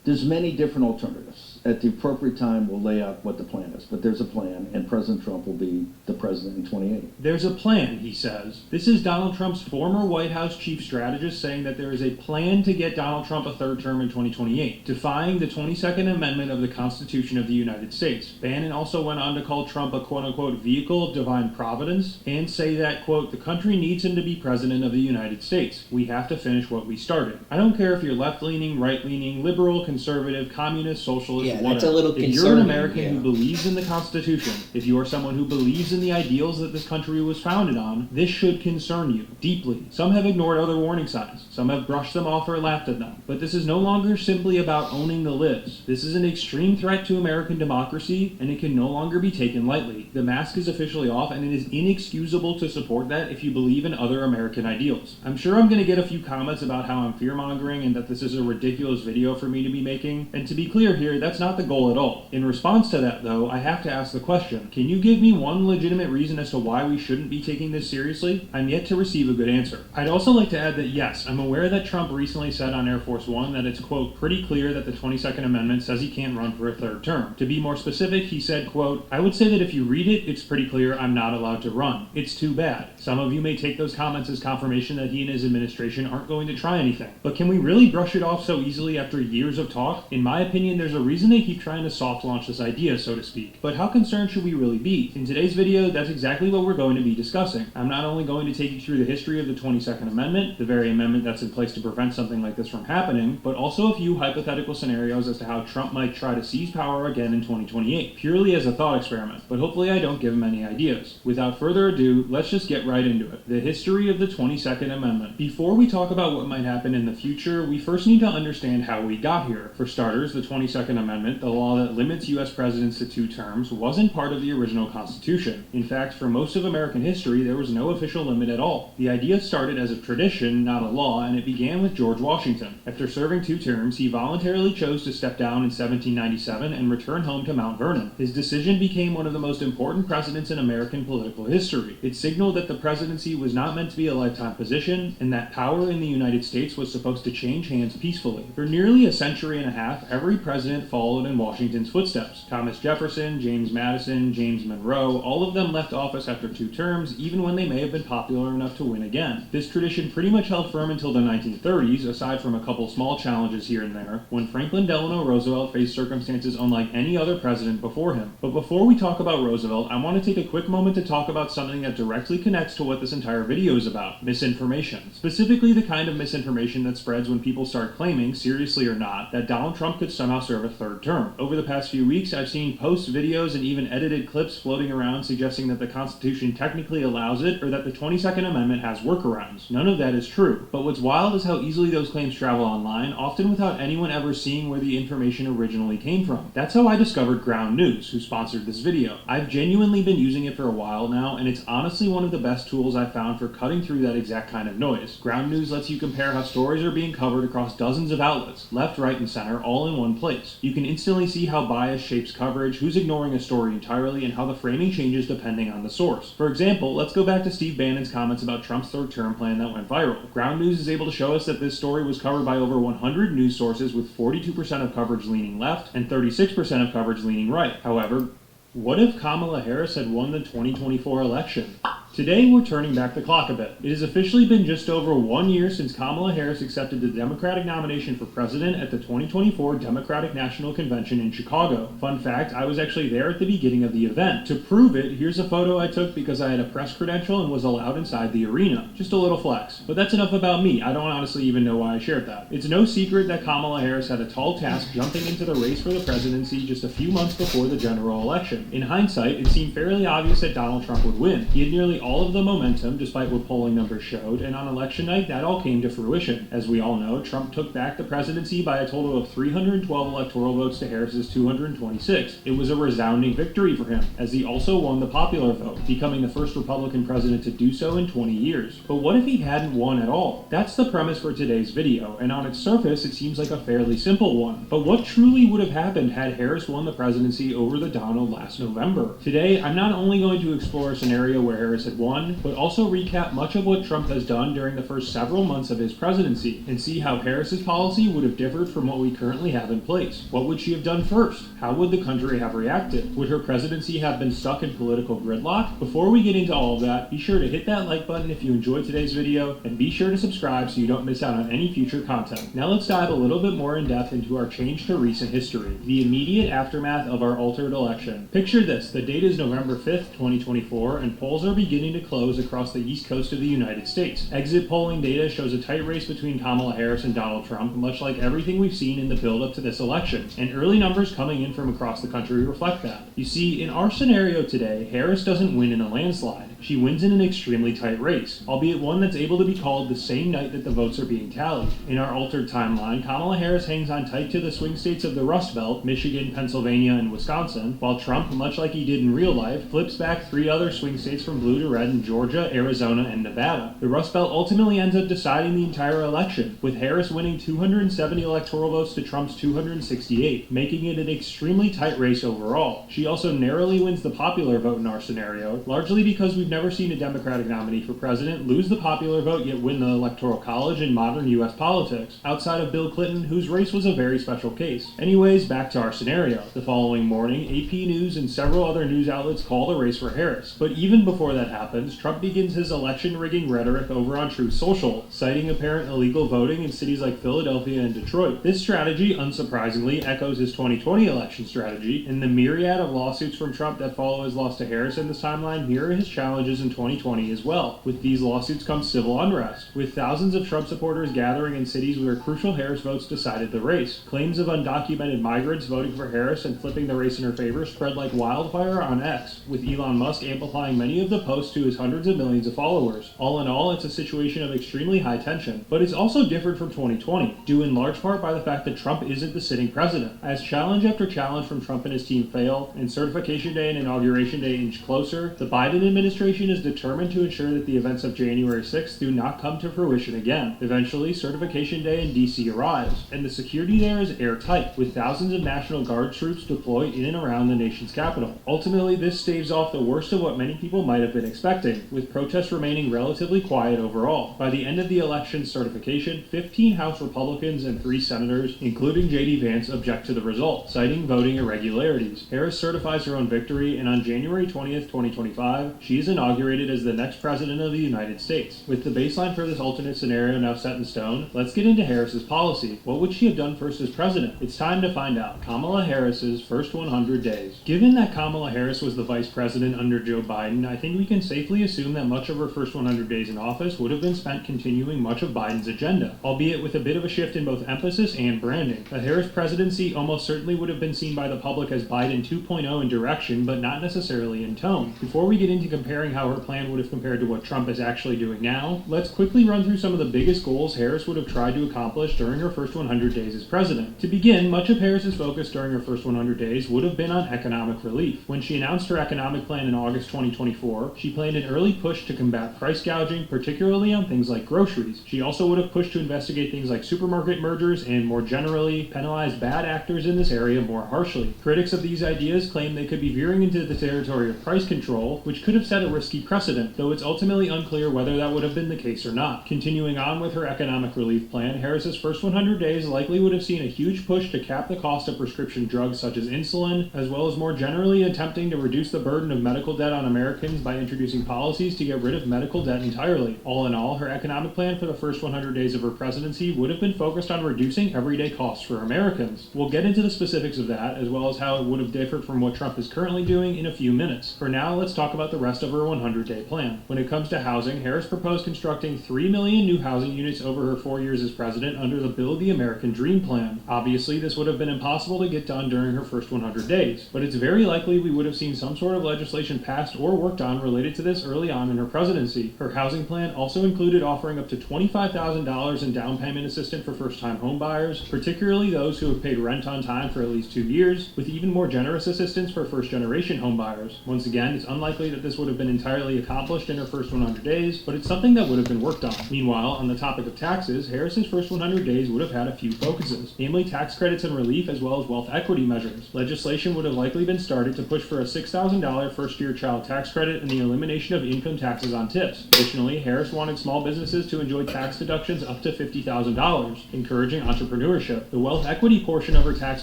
There's many different alternatives. At the appropriate time, we'll lay out what the plan is. But there's a plan, and President Trump will be the president in 28. There's a plan, he says. This is Donald Trump's former White House chief strategist saying that there is a plan to get Donald Trump a third term in 2028, defying the 22nd Amendment of the Constitution of the United States. Bannon also went on to call Trump a quote-unquote vehicle of divine providence and say that, quote, the country needs him to be president of the United States. We have to finish what we started. I don't care if you're left-leaning, right-leaning, liberal, conservative, communist, socialist, whatever. That's a little if you're an American who believes in the Constitution, if you are someone who believes in the ideals that this country was founded on, this should concern you deeply. Some have ignored other warning signs. Some have brushed them off or laughed at them. But this is no longer simply about owning the libs. This is an extreme threat to American democracy, and it can no longer be taken lightly. The mask is officially off, and it is inexcusable to support that if you believe in other American ideals. I'm sure I'm going to get a few comments about how I'm fear-mongering and that this is a ridiculous video for me to be making, and to be clear here, that's not the goal at all. In response to that, though, I have to ask the question, can you give me one legitimate reason as to why we shouldn't be taking this seriously? I'm yet to receive a good answer. I'd also like to add that yes, I'm aware that Trump recently said on Air Force One that it's, quote, pretty clear that the 22nd Amendment says he can't run for a third term. To be more specific, he said, quote, I would say that if you read it, it's pretty clear I'm not allowed to run. It's too bad. Some of you may take those comments as confirmation that he and his administration aren't going to try anything. But can we really brush it off so easily after years of talk? In my opinion, there's a reason they keep trying to soft launch this idea, so to speak. But how concerned should we really be? In today's video, that's exactly what we're going to be discussing. I'm not only going to take you through the history of the 22nd Amendment, the very amendment that's in place to prevent something like this from happening, but also a few hypothetical scenarios as to how Trump might try to seize power again in 2028, purely as a thought experiment. But hopefully I don't give him any ideas. Without further ado, let's just get right into it. The history of the 22nd Amendment. Before we talk about what might happen in the future, we first need to understand how we got here. For starters, the 22nd Amendment, the law that limits U.S. presidents to 2 terms, wasn't part of the original Constitution. In fact, for most of American history, there was no official limit at all. The idea started as a tradition, not a law, and it began with George Washington. After serving 2 terms, he voluntarily chose to step down in 1797 and return home to Mount Vernon. His decision became one of the most important precedents in American political history. It signaled that the presidency was not meant to be a lifetime position, and that power in the United States was supposed to change hands peacefully. For nearly a century and a half, every president followed in Washington's footsteps. Thomas Jefferson, James Madison, James Monroe, all of them left office after 2 terms, even when they may have been popular enough to win again. This tradition pretty much held firm until the 1930s, aside from a couple small challenges here and there, when Franklin Delano Roosevelt faced circumstances unlike any other president before him. But before we talk about Roosevelt, I want to take a quick moment to talk about something that directly connects to what this entire video is about: misinformation. Specifically the kind of misinformation that spreads when people start claiming, seriously or not, that Donald Trump could somehow serve a third term. Over the past few weeks, I've seen posts, videos, and even edited clips floating around suggesting that the Constitution technically allows it, or that the 22nd Amendment has workarounds. None of that is true. But what's wild is how easily those claims travel online, often without anyone ever seeing where the information originally came from. That's how I discovered Ground News, who sponsored this video. I've genuinely been using it for a while now, and it's honestly one of the best tools I've found for cutting through that exact kind of noise. Ground News lets you compare how stories are being covered across dozens of outlets, left, right, and and center all in one place. You can instantly see how bias shapes coverage, who's ignoring a story entirely, and how the framing changes depending on the source. For example, let's go back to Steve Bannon's comments about Trump's third term plan that went viral. Ground News is able to show us that this story was covered by over 100 news sources, with 42% of coverage leaning left and 36% of coverage leaning right. However, what if Kamala Harris had won the 2024 election? Today, we're turning back the clock a bit. It has officially been just over 1 year since Kamala Harris accepted the Democratic nomination for president at the 2024 Democratic National Convention in Chicago. Fun fact, I was actually there at the beginning of the event. To prove it, here's a photo I took because I had a press credential and was allowed inside the arena. Just a little flex. But that's enough about me. I don't honestly even know why I shared that. It's no secret that Kamala Harris had a tall task jumping into the race for the presidency just a few months before the general election. In hindsight, it seemed fairly obvious that Donald Trump would win. He had nearly all of the momentum, despite what polling numbers showed, and on election night, that all came to fruition. As we all know, Trump took back the presidency by a total of 312 electoral votes to Harris's 226. It was a resounding victory for him, as he also won the popular vote, becoming the first Republican president to do so in 20 years. But what if he hadn't won at all? That's the premise for today's video, and on its surface, it seems like a fairly simple one. But what truly would have happened had Harris won the presidency over the Donald last November? Today, I'm not only going to explore a scenario where Harris had won, but also recap much of what Trump has done during the first several months of his presidency, and see how Harris's policy would have differed from what we currently have in place. What would she have done first? How would the country have reacted? Would her presidency have been stuck in political gridlock? Before we get into all of that, be sure to hit that like button if you enjoyed today's video, and be sure to subscribe so you don't miss out on any future content. Now let's dive a little bit more in depth into our change to recent history, the immediate aftermath of our altered election. Picture this, the date is November 5th, 2024, and polls are beginning to close across the east coast of the United States. Exit polling data shows a tight race between Kamala Harris and Donald Trump, much like everything we've seen in the build-up to this election, and early numbers coming in from across the country reflect that. You see, in our scenario today, Harris doesn't win in a landslide. She wins in an extremely tight race, albeit one that's able to be called the same night that the votes are being tallied. In our altered timeline, Kamala Harris hangs on tight to the swing states of the Rust Belt, Michigan, Pennsylvania, and Wisconsin, while Trump, much like he did in real life, flips back 3 other swing states from blue to red in Georgia, Arizona, and Nevada. The Rust Belt ultimately ends up deciding the entire election, with Harris winning 270 electoral votes to Trump's 268, making it an extremely tight race overall. She also narrowly wins the popular vote in our scenario, largely because we've never seen a Democratic nominee for president lose the popular vote yet win the Electoral College in modern U.S. politics, outside of Bill Clinton, whose race was a very special case. Anyways, back to our scenario. The following morning, AP News and several other news outlets call the race for Harris. But even before that happens, Trump begins his election rigging rhetoric over on Truth Social, citing apparent illegal voting in cities like Philadelphia and Detroit. This strategy, unsurprisingly, echoes his 2020 election strategy, and the myriad of lawsuits from Trump that follow his loss to Harris in this timeline mirror his challenges in 2020 as well. With these lawsuits comes civil unrest, with thousands of Trump supporters gathering in cities where crucial Harris votes decided the race. Claims of undocumented migrants voting for Harris and flipping the race in her favor spread like wildfire on X, with Elon Musk amplifying many of the posts to his hundreds of millions of followers. All in all, it's a situation of extremely high tension, but it's also different from 2020, due in large part by the fact that Trump isn't the sitting president. As challenge after challenge from Trump and his team fail, and certification day and inauguration day inch closer, the Biden administration is determined to ensure that the events of January 6th do not come to fruition again. Eventually, certification day in DC arrives, and the security there is airtight, with thousands of National Guard troops deployed in and around the nation's capital. Ultimately, this staves off the worst of what many people might have been expecting, with protests remaining relatively quiet overall. By the end of the election certification, 15 House Republicans and 3 senators, including J.D. Vance, object to the result, citing voting irregularities. Harris certifies her own victory, and on January 20th, 2025, she is inaugurated as the next president of the United States. With the baseline for this alternate scenario now set in stone, let's get into Harris's policy. What would she have done first as president? It's time to find out. Kamala Harris's first 100 days. Given that Kamala Harris was the vice president under Joe Biden, I think we can safely assume that much of her first 100 days in office would have been spent continuing much of Biden's agenda, albeit with a bit of a shift in both emphasis and branding. A Harris presidency almost certainly would have been seen by the public as Biden 2.0 in direction, but not necessarily in tone. Before we get into comparing comparing how her plan would have compared to what Trump is actually doing now, let's quickly run through some of the biggest goals Harris would have tried to accomplish during her first 100 days as president. To begin, much of Harris's focus during her first 100 days would have been on economic relief. When she announced her economic plan in August 2024, she planned an early push to combat price gouging, particularly on things like groceries. She also would have pushed to investigate things like supermarket mergers and, more generally, penalize bad actors in this area more harshly. Critics of these ideas claim they could be veering into the territory of price control, which could have set a risky precedent, though it's ultimately unclear whether that would have been the case or not. Continuing on with her economic relief plan, Harris's first 100 days likely would have seen a huge push to cap the cost of prescription drugs such as insulin, as well as more generally attempting to reduce the burden of medical debt on Americans by introducing policies to get rid of medical debt entirely. All in all, her economic plan for the first 100 days of her presidency would have been focused on reducing everyday costs for Americans. We'll get into the specifics of that, as well as how it would have differed from what Trump is currently doing in a few minutes. For now, let's talk about the rest of her 100-day plan. When it comes to housing, Harris proposed constructing 3 million new housing units over her 4 years as president under the Build the American Dream plan. Obviously, this would have been impossible to get done during her first 100 days, but it's very likely we would have seen some sort of legislation passed or worked on related to this early on in her presidency. Her housing plan also included offering up to $25,000 in down payment assistance for first-time home buyers, particularly those who have paid rent on time for at least 2 years, with even more generous assistance for first-generation home buyers. Once again, it's unlikely that this would have been entirely accomplished in her first 100 days, but it's something that would have been worked on. Meanwhile, on the topic of taxes, Harris's first 100 days would have had a few focuses, namely tax credits and relief as well as wealth equity measures. Legislation would have likely been started to push for a $6,000 first-year child tax credit and the elimination of income taxes on tips. Additionally, Harris wanted small businesses to enjoy tax deductions up to $50,000, encouraging entrepreneurship. The wealth equity portion of her tax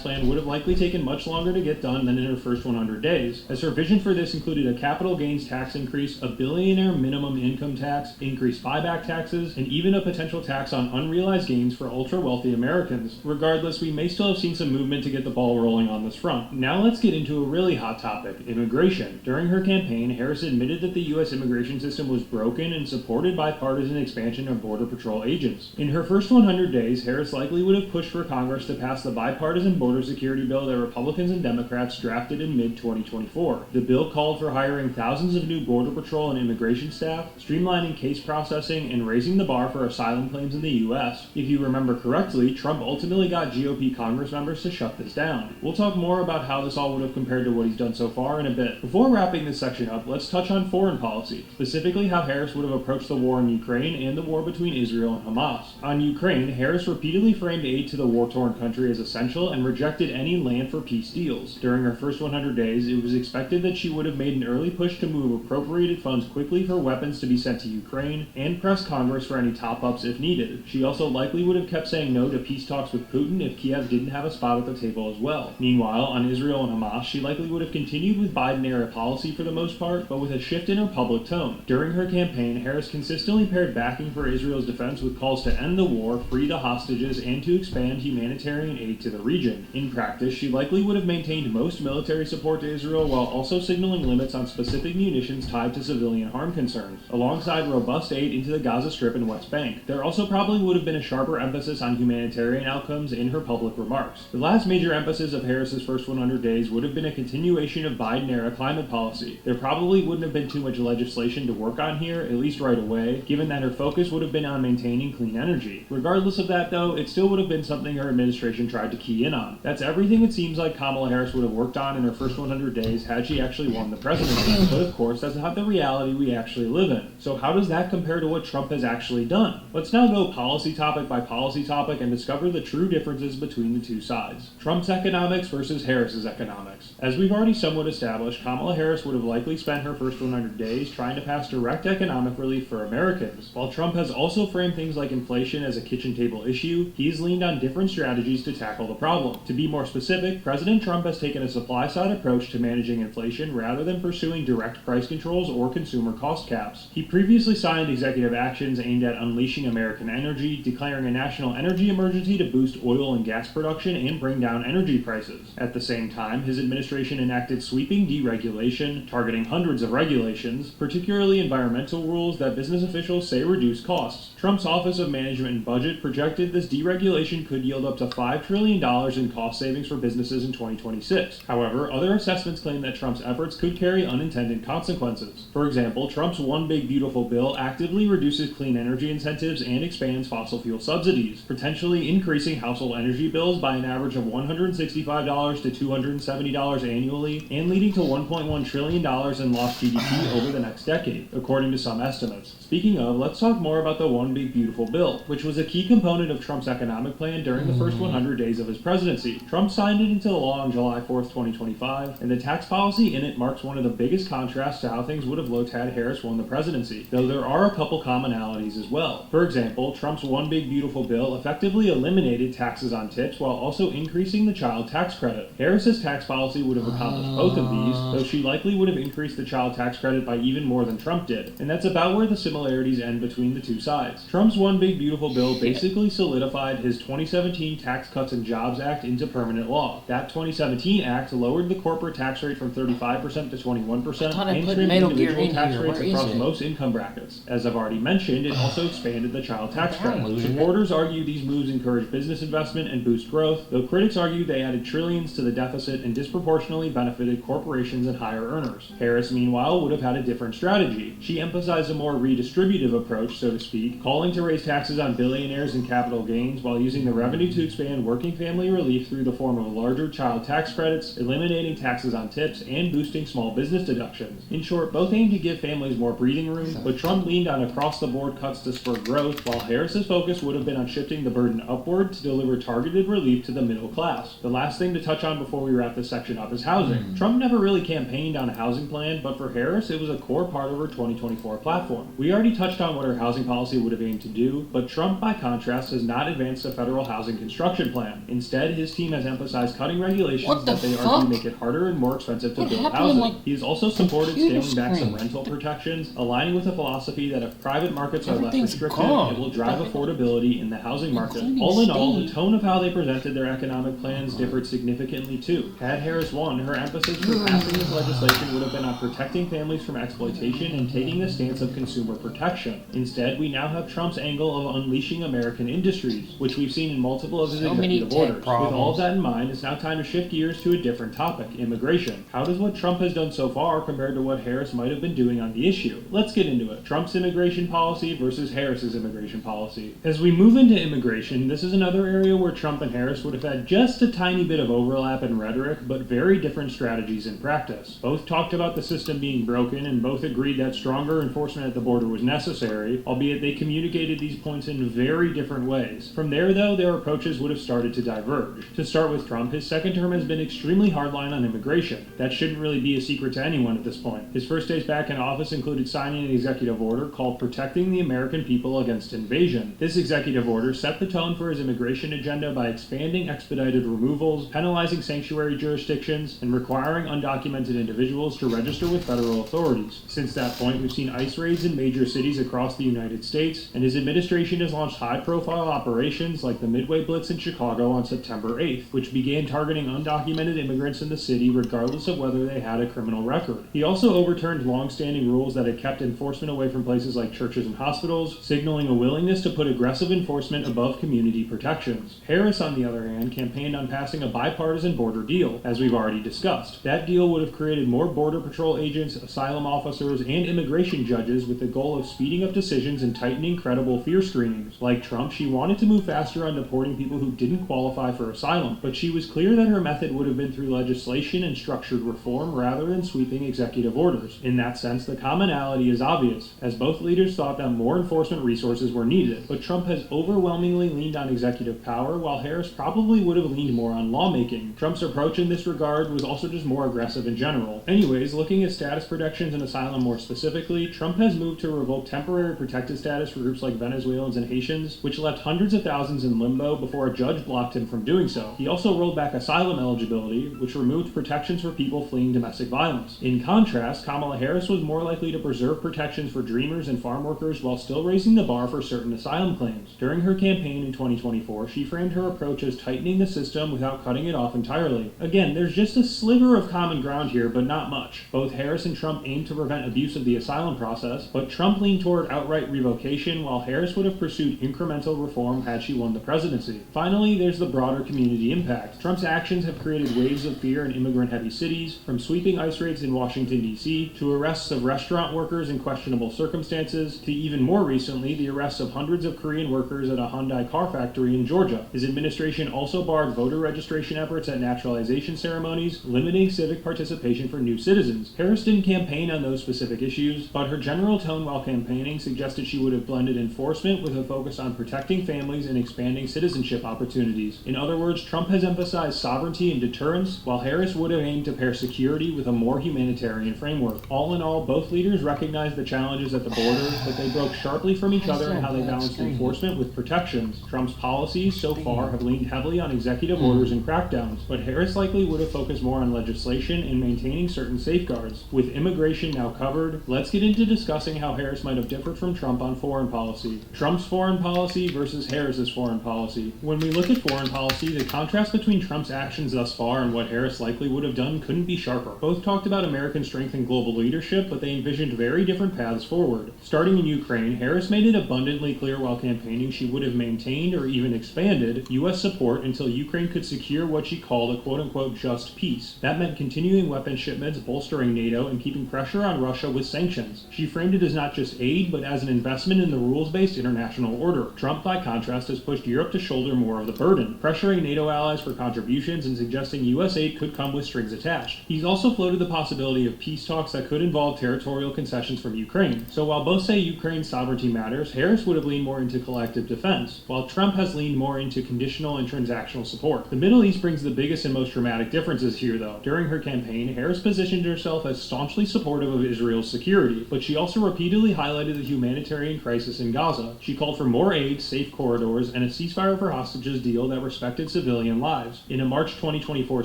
plan would have likely taken much longer to get done than in her first 100 days, as her vision for this included a capital gains tax increase, a billionaire minimum income tax, increased buyback taxes, and even a potential tax on unrealized gains for ultra-wealthy Americans. Regardless, we may still have seen some movement to get the ball rolling on this front. Now let's get into a really hot topic, immigration. During her campaign, Harris admitted that the U.S. immigration system was broken and supported bipartisan expansion of Border Patrol agents. In her first 100 days, Harris likely would have pushed for Congress to pass the bipartisan border security bill that Republicans and Democrats drafted in mid-2024. The bill called for hiring thousands of new Border Patrol and immigration staff, streamlining case processing, and raising the bar for asylum claims in the U.S. If you remember correctly, Trump ultimately got GOP Congress members to shut this down. We'll talk more about how this all would have compared to what he's done so far in a bit. Before wrapping this section up, let's touch on foreign policy, specifically how Harris would have approached the war in Ukraine and the war between Israel and Hamas. On Ukraine, Harris repeatedly framed aid to the war-torn country as essential and rejected any land for peace deals. During her first 100 days, it was expected that she would have made an early push to move appropriated funds quickly for weapons to be sent to Ukraine and press Congress for any top-ups if needed. She also likely would have kept saying no to peace talks with Putin if Kiev didn't have a spot at the table as well. Meanwhile, on Israel and Hamas, she likely would have continued with Biden-era policy for the most part, but with a shift in her public tone. During her campaign, Harris consistently paired backing for Israel's defense with calls to end the war, free the hostages, and to expand humanitarian aid to the region. In practice, she likely would have maintained most military support to Israel while also signaling limits on specific munitions tied to civilian harm concerns, alongside robust aid into the Gaza Strip and West Bank. There also probably would have been a sharper emphasis on humanitarian outcomes in her public remarks. The last major emphasis of Harris's first 100 days would have been a continuation of Biden-era climate policy. There probably wouldn't have been too much legislation to work on here, at least right away, given that her focus would have been on maintaining clean energy. Regardless of that, though, it still would have been something her administration tried to key in on. That's everything it seems like Kamala Harris would have worked on in her first 100 days had she actually won the presidency. But of course, that's not the reality we actually live in. So how does that compare to what Trump has actually done? Let's now go policy topic by policy topic and discover the true differences between the two sides. Trump's economics versus Harris's economics. As we've already somewhat established, Kamala Harris would have likely spent her first 100 days trying to pass direct economic relief for Americans. While Trump has also framed things like inflation as a kitchen table issue, he's leaned on different strategies to tackle the problem. To be more specific, President Trump has taken a supply-side approach to managing inflation rather than pursuing direct price controls or consumer cost caps. He previously signed executive actions aimed at unleashing American energy, declaring a national energy emergency to boost oil and gas production and bring down energy prices. At the same time, his administration enacted sweeping deregulation, targeting hundreds of regulations, particularly environmental rules that business officials say reduce costs. Trump's Office of Management and Budget projected this deregulation could yield up to $5 trillion in cost savings for businesses in 2026. However, other assessments claim that Trump's efforts could carry unintended consequences. consequences. For example, Trump's One Big Beautiful Bill actively reduces clean energy incentives and expands fossil fuel subsidies, potentially increasing household energy bills by an average of $165 to $270 annually, and leading to $1.1 trillion in lost GDP over the next decade, according to some estimates. Speaking of, let's talk more about the One Big Beautiful Bill, which was a key component of Trump's economic plan during the first 100 days of his presidency. Trump signed it into law on July 4th, 2025, and the tax policy in it marks one of the biggest contrasts to how things would have looked had Harris won the presidency, though there are a couple commonalities as well. For example, Trump's One Big Beautiful Bill effectively eliminated taxes on tips while also increasing the child tax credit. Harris's tax policy would have accomplished both of these, though she likely would have increased the child tax credit by even more than Trump did, and that's about where the similarities end between the two sides. Trump's One Big Beautiful Bill basically solidified his 2017 Tax Cuts and Jobs Act into permanent law. That 2017 act lowered the corporate tax rate from 35% to 21% and trimmed individual tax rates across most income brackets. As I've already mentioned, it also expanded the child tax credit. Supporters argue these moves encourage business investment and boost growth, though critics argue they added trillions to the deficit and disproportionately benefited corporations and higher earners. Harris, meanwhile, would have had a different strategy. She emphasized a more redistributive approach, so to speak, calling to raise taxes on billionaires and capital gains while using the revenue to expand working family relief through the form of larger child tax credits, eliminating taxes on tips, and boosting small business deductions. In short, both aimed to give families more breathing room, but Trump leaned on across-the-board cuts to spur growth, while Harris's focus would have been on shifting the burden upward to deliver targeted relief to the middle class. The last thing to touch on before we wrap this section up is housing. Trump never really campaigned on a housing plan, but for Harris, it was a core part of her 2024 platform. We already touched on what her housing policy would have aimed to do, but Trump, by contrast, has not advanced a federal housing construction plan. Instead, his team has emphasized cutting regulations that they argue make it harder and more expensive to build housing. He has also supported scaling back some rental protections, aligning with a philosophy that if private markets are less restrictive, it will drive affordability in the housing market. All in all, the tone of how they presented their economic plans differed significantly too. Had Harris won, her emphasis for passing this legislation would have been on protecting families from exploitation and taking the stance of consumer protection. Instead, we now have Trump's angle of unleashing American industries, which we've seen in multiple of his executive orders. With all of that in mind, it's now time to shift gears to a different topic, immigration. How does what Trump has done so far compare to what Harris might have been doing on the issue? Let's get into it. Trump's immigration policy versus Harris's immigration policy. As we move into immigration, this is another area where Trump and Harris would have had just a tiny bit of overlap in rhetoric, but very different strategies in practice. Both talked about the system being broken, and both agreed that stronger enforcement at the border was necessary, albeit they communicated these points in very different ways. From there, though, their approaches would have started to diverge. To start with Trump, his second term has been extremely hardline on immigration. That shouldn't really be a secret to anyone at this point. His first days back in office included signing an executive order called Protecting the American People Against Invasion. This executive order set the tone for his immigration agenda by expanding expedited removals, penalizing sanctuary jurisdictions, and requiring undocumented individuals to register with federal authorities. Since that point, we've seen ICE raids in major cities across the United States, and his administration has launched high-profile operations like the Midway Blitz in Chicago on September 8th, which began targeting undocumented immigrants in the city regardless of whether they had a criminal record. He also overturned long-standing rules that had kept enforcement away from places like churches and hospitals, signaling a willingness to put aggressive enforcement above community protections. Harris, on the other hand, campaigned on passing a bipartisan border deal, as we've already discussed. That deal would have created more Border Patrol agents, asylum officers, and immigration judges with the goal of speeding up decisions and tightening credible fear screenings. Like Trump, she wanted to move faster on deporting people who didn't qualify for asylum, but she was clear that her method would have been through legislation and structured reform rather than sweeping executive orders. In that sense, the commonality is obvious, as both leaders thought that more enforcement resources were needed, but Trump has overwhelmingly leaned on executive power, while Harris probably would have leaned more on lawmaking. Trump's approach in this regard was also just more aggressive in general. Anyways, looking at status protections and asylum more specifically, Trump has moved to revoke temporary protected status for groups like Venezuelans and Haitians, which left hundreds of thousands in limbo before a judge blocked him from doing so. He also rolled back asylum eligibility, which removed protections for people fleeing domestic violence. In contrast, Kamala Harris was more likely to preserve protections for dreamers and farm workers while still raising the bar for certain asylum claims. During her campaign in 2024, she framed her approach as tightening the system without cutting it off entirely. Again, there's just a sliver of common ground here, but not much. Both Harris and Trump aimed to prevent abuse of the asylum process, but Trump leaned toward outright revocation, while Harris would have pursued incremental reform had she won the presidency. Finally, there's the broader community impact. Trump's actions have created waves of fear in immigrant-heavy cities, from sweeping ICE raids in Washington, D.C. policy, to arrests of restaurant workers in questionable circumstances, to even more recently, the arrests of hundreds of Korean workers at a Hyundai car factory in Georgia. His administration also barred voter registration efforts at naturalization ceremonies, limiting civic participation for new citizens. Harris didn't campaign on those specific issues, but her general tone while campaigning suggested she would have blended enforcement with a focus on protecting families and expanding citizenship opportunities. In other words, Trump has emphasized sovereignty and deterrence, while Harris would have aimed to pair security with a more humanitarian framework. All in all, both leaders recognized the challenges at the border, but they broke sharply from each other in how they balanced enforcement with protections. Trump's policies so far have leaned heavily on executive orders and crackdowns, but Harris likely would have focused more on legislation and maintaining certain safeguards. With immigration now covered, let's get into discussing how Harris might have differed from Trump on foreign policy. Trump's foreign policy versus Harris's foreign policy. When we look at foreign policy, the contrast between Trump's actions thus far and what Harris likely would have done couldn't be sharper. Both talked about American strength and global leadership, but they envisioned very different paths forward. Starting in Ukraine, Harris made it abundantly clear while campaigning she would have maintained or even expanded U.S. support until Ukraine could secure what she called a quote-unquote just peace. That meant continuing weapon shipments, bolstering NATO, and keeping pressure on Russia with sanctions. She framed it as not just aid, but as an investment in the rules-based international order. Trump, by contrast, has pushed Europe to shoulder more of the burden, pressuring NATO allies for contributions and suggesting U.S. aid could come with strings attached. He's also floated the possibility of peace talks that could involve territorial concessions from Ukraine. So while both say Ukraine's sovereignty matters, Harris would have leaned more into collective defense, while Trump has leaned more into conditional and transactional support. The Middle East brings the biggest and most dramatic differences here, though. During her campaign, Harris positioned herself as staunchly supportive of Israel's security, but she also repeatedly highlighted the humanitarian crisis in Gaza. She called for more aid, safe corridors, and a ceasefire for hostages deal that respected civilian lives. In a March 2024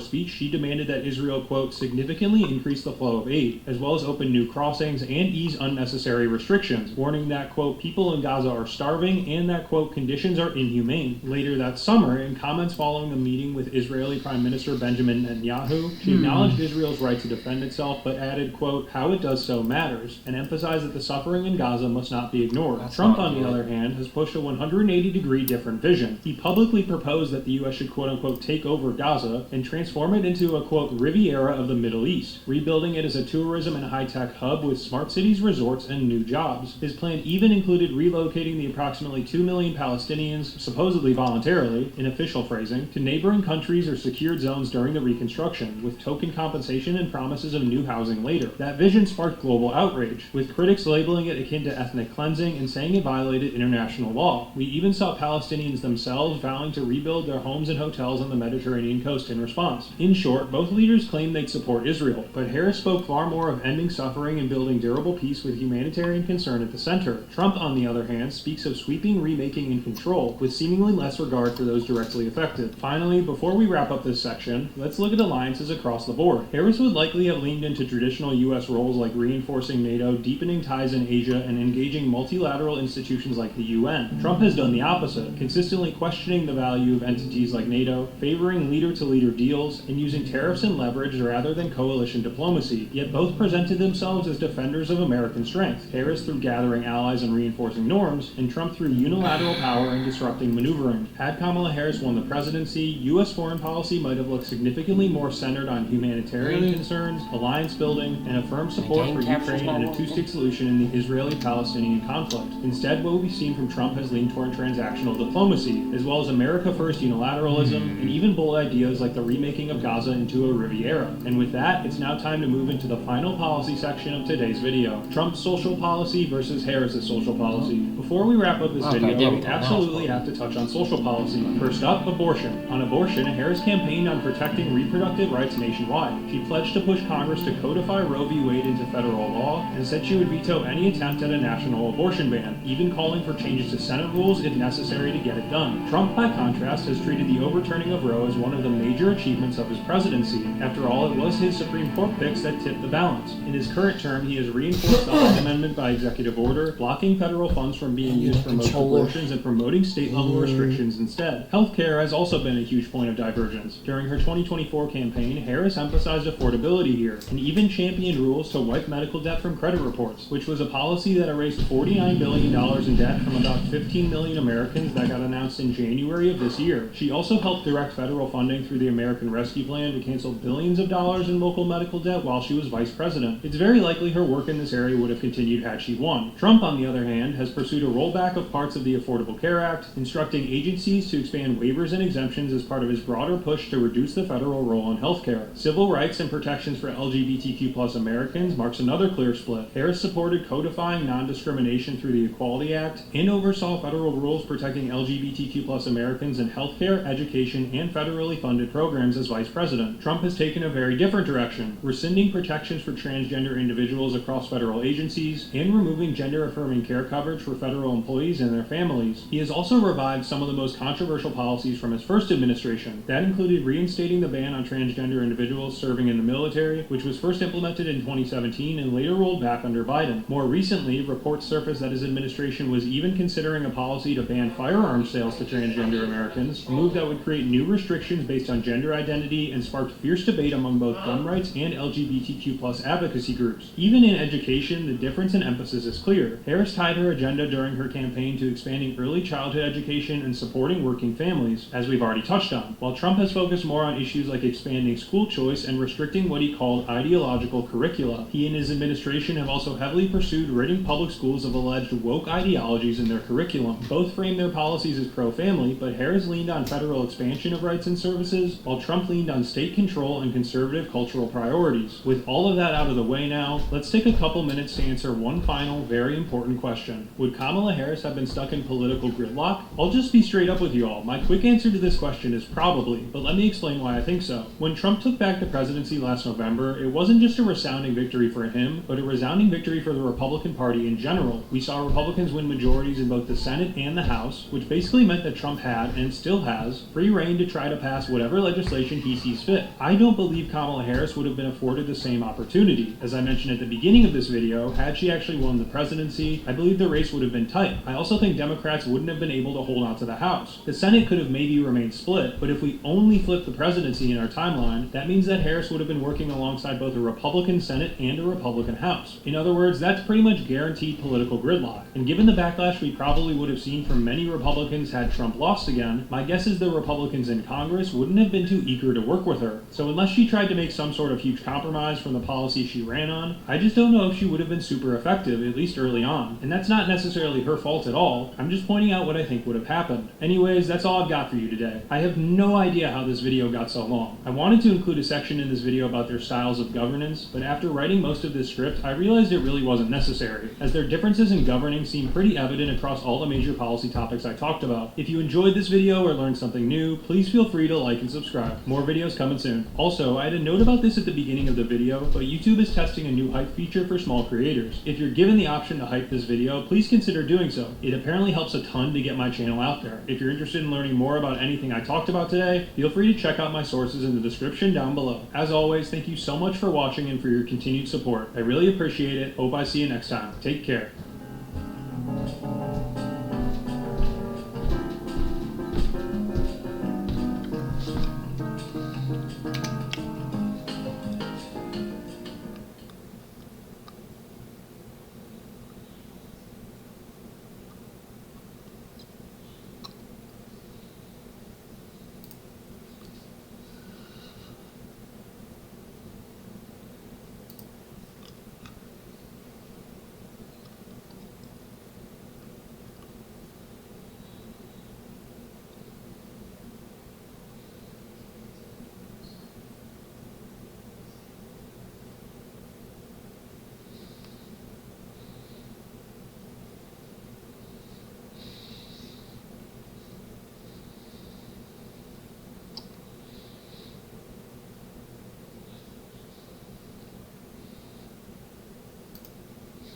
speech, she demanded that Israel, quote, significantly increase the flow of aid, as well as open new crossings and ease unnecessary restrictions, warning that, quote, people in Gaza are starving and that, quote, conditions are inhumane. Later that summer, in comments following a meeting with Israeli Prime Minister Benjamin Netanyahu, she acknowledged Israel's right to defend itself, but added, quote, how it does so matters, and emphasized that the suffering in Gaza must not be ignored. Trump, on the other hand, has pushed a 180-degree different vision. He publicly proposed that the U.S. should, quote-unquote, take over Gaza and transform it into a, quote, Riviera of the Middle East, rebuilding it as a tourism and high-tech hub with smart cities, resorts, and new jobs. His plan even included relocating the approximately 2 million Palestinians, supposedly voluntarily, in official phrasing, to neighboring countries or secured zones during the reconstruction, with token compensation and promises of new housing later. That vision sparked global outrage, with critics labeling it akin to ethnic cleansing and saying it violated international law. We even saw Palestinians themselves vowing to rebuild their homes and hotels on the Mediterranean coast in response. In short, both leaders claimed they'd support Israel, but Harris spoke far more of ending suffering and building durable peace with humanitarian concern at the center. Trump, on the other hand, speaks of sweeping remaking and control, with seemingly less regard for those directly affected. Finally, before we wrap up this section, let's look at alliances across the board. Harris would likely have leaned into traditional U.S. roles like reinforcing NATO, deepening ties in Asia, and engaging multilateral institutions like the UN. Trump has done the opposite, consistently questioning the value of entities like NATO, favoring leader-to-leader deals, and using tariffs and leverage rather than coalition diplomacy, yet both presented themselves as defenders of American strength, Harris through gathering allies and reinforcing norms, and Trump through unilateral power and disrupting maneuvering. Had Kamala Harris won the presidency, U.S. foreign policy might have looked significantly more centered on humanitarian concerns, alliance building, and a firm support for Ukraine and a two-state solution in the Israeli-Palestinian conflict. Instead, what we've seen from Trump has leaned toward transactional diplomacy, as well as America-first unilateralism, and even bold ideas like the remaking of Gaza into a Riviera. And with that, it's now time to move into the final policy section of today's video. Trump's social policy versus Harris's social policy. Before we wrap up this video, we absolutely have to touch on social policy. First up, abortion. On abortion, Harris campaigned on protecting reproductive rights nationwide. She pledged to push Congress to codify Roe v. Wade into federal law, and said she would veto any attempt at a national abortion ban, even calling for changes to Senate rules if necessary to get it done. Trump, by contrast, has treated the overturning of Roe as one of the major achievements of his presidency. After all, it was his Supreme Court picks that tipped the balance. In his current term, he has reinforced the Hyde Amendment by executive order, blocking federal funds from being used for most abortions and promoting state-level restrictions instead. Healthcare has also been a huge point of divergence. During her 2024 campaign, Harris emphasized affordability here, and even championed rules to wipe medical debt from credit reports, which was a policy that erased $49 billion in debt from about 15 million Americans that got announced in January of this year. She also helped direct federal funding through the American Rescue Plan to cancel billions of dollars in local medical debt while she was vice president. It's very likely her work in this area would have continued had she won. Trump, on the other hand, has pursued a rollback of parts of the Affordable Care Act, instructing agencies to expand waivers and exemptions as part of his broader push to reduce the federal role in healthcare. Civil rights and protections for LGBTQ+ Americans marks another clear split. Harris supported codifying non-discrimination through the Equality Act and oversaw federal rules protecting LGBTQ+ Americans in healthcare, education, and federally funded programs as vice president. Trump has taken a very different direction, rescinding protections for transgender individuals across federal agencies and removing gender-affirming care coverage for federal employees and their families. He has also revived some of the most controversial policies from his first administration. That included reinstating the ban on transgender individuals serving in the military, which was first implemented in 2017 and later rolled back under Biden. More recently, reports surfaced that his administration was even considering a policy to ban firearms sales to transgender Americans, a move that would create new restrictions based on gender identity and sparked fierce debate among both gun rights and LGBTQ+ advocacy groups. Even in education, the difference in emphasis is clear. Harris tied her agenda during her campaign to expanding early childhood education and supporting working families, as we've already touched on, while Trump has focused more on issues like expanding school choice and restricting what he called ideological curricula. He and his administration have also heavily pursued ridding public schools of alleged woke ideologies in their curriculum. Both framed their policies as pro-family, but Harris leaned on federal expansion of rights and services, while Trump leaned on state control and conservative cultural priorities. With all of that out of the way now, let's take a couple minutes to answer one final, very important question. Would Kamala Harris have been stuck in political gridlock? I'll just be straight up with you all. My quick answer to this question is probably, but let me explain why I think so. When Trump took back the presidency last November, it wasn't just a resounding victory for him, but a resounding victory for the Republican Party in general. We saw Republicans win majorities in both the Senate and the House, which basically meant that Trump had, and still has, free reign to try to pass whatever legislation he sees fit. I don't believe Kamala Harris would have been afforded the same opportunity. As I mentioned at the beginning of this video, had she actually won the presidency, I believe the race would have been tight. I also think Democrats wouldn't have been able to hold on to the House. The Senate could have maybe remained split, but if we only flip the presidency in our timeline, that means that Harris would have been working alongside both a Republican Senate and a Republican House. In other words, that's pretty much guaranteed political gridlock. And given the backlash we probably would have seen from many Republicans had Trump lost again, my guess is the Republicans in Congress wouldn't have been too eager to work with her. So unless she tried to make some sort of huge compromise from the policy she ran on, I just don't know if she would have been super effective, at least early on. And that's not necessarily her fault at all. I'm just pointing out what I think would have happened. Anyways, that's all I've got for you today. I have no idea how this video got so long. I wanted to include a section in this video about their styles of governance, but after writing most of this script, I realized it really wasn't necessary, as their differences in governing seem pretty evident across all the major policy topics I talked about. If you enjoyed this video or learned something new, please feel free to like and subscribe. More videos coming soon. Also, I had a note about this at the beginning of the video, but YouTube is testing a new hype feature for small creators. If you're given the option to hype this video, please consider doing so. It apparently helps a ton to get my channel out there. If you're interested in learning more about anything I talked about today, feel free to check out my sources in the description down below. As always, thank you so much for watching and for your continued support. I really appreciate it. Hope I see you next time. Take care.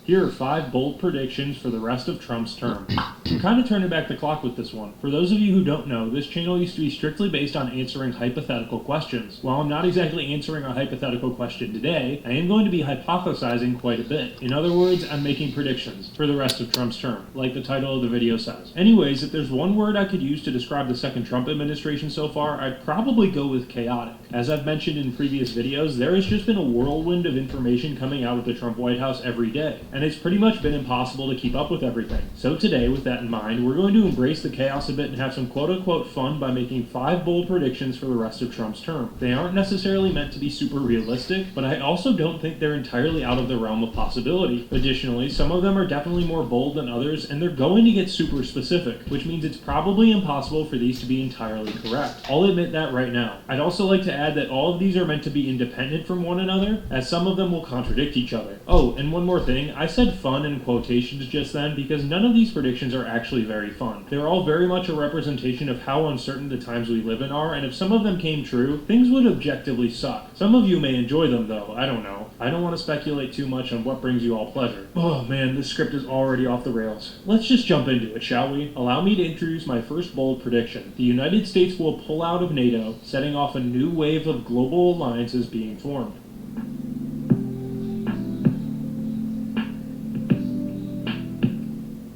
Here are 5 bold predictions for the rest of Trump's term. I'm kind of turning back the clock with this one. For those of you who don't know, this channel used to be strictly based on answering hypothetical questions. While I'm not exactly answering a hypothetical question today, I am going to be hypothesizing quite a bit. In other words, I'm making predictions for the rest of Trump's term, like the title of the video says. Anyways, if there's one word I could use to describe the second Trump administration so far, I'd probably go with chaotic. As I've mentioned in previous videos, there has just been a whirlwind of information coming out of the Trump White House every day, and it's pretty much been impossible to keep up with everything. So today, with that in mind, we're going to embrace the chaos a bit and have some quote-unquote fun by making 5 bold predictions for the rest of Trump's term. They aren't necessarily meant to be super realistic, but I also don't think they're entirely out of the realm of possibility. Additionally, some of them are definitely more bold than others, and they're going to get super specific, which means it's probably impossible for these to be entirely correct. I'll admit that right now. I'd also like to add that all of these are meant to be independent from one another, as some of them will contradict each other. Oh, and one more thing, I said fun in quotations just then because none of these predictions are actually very fun. They're all very much a representation of how uncertain the times we live in are, and if some of them came true, things would objectively suck. Some of you may enjoy them though, I don't know. I don't want to speculate too much on what brings you all pleasure. Oh man, this script is already off the rails. Let's just jump into it, shall we? Allow me to introduce my first bold prediction. The United States will pull out of NATO, setting off a new wave of global alliances being formed.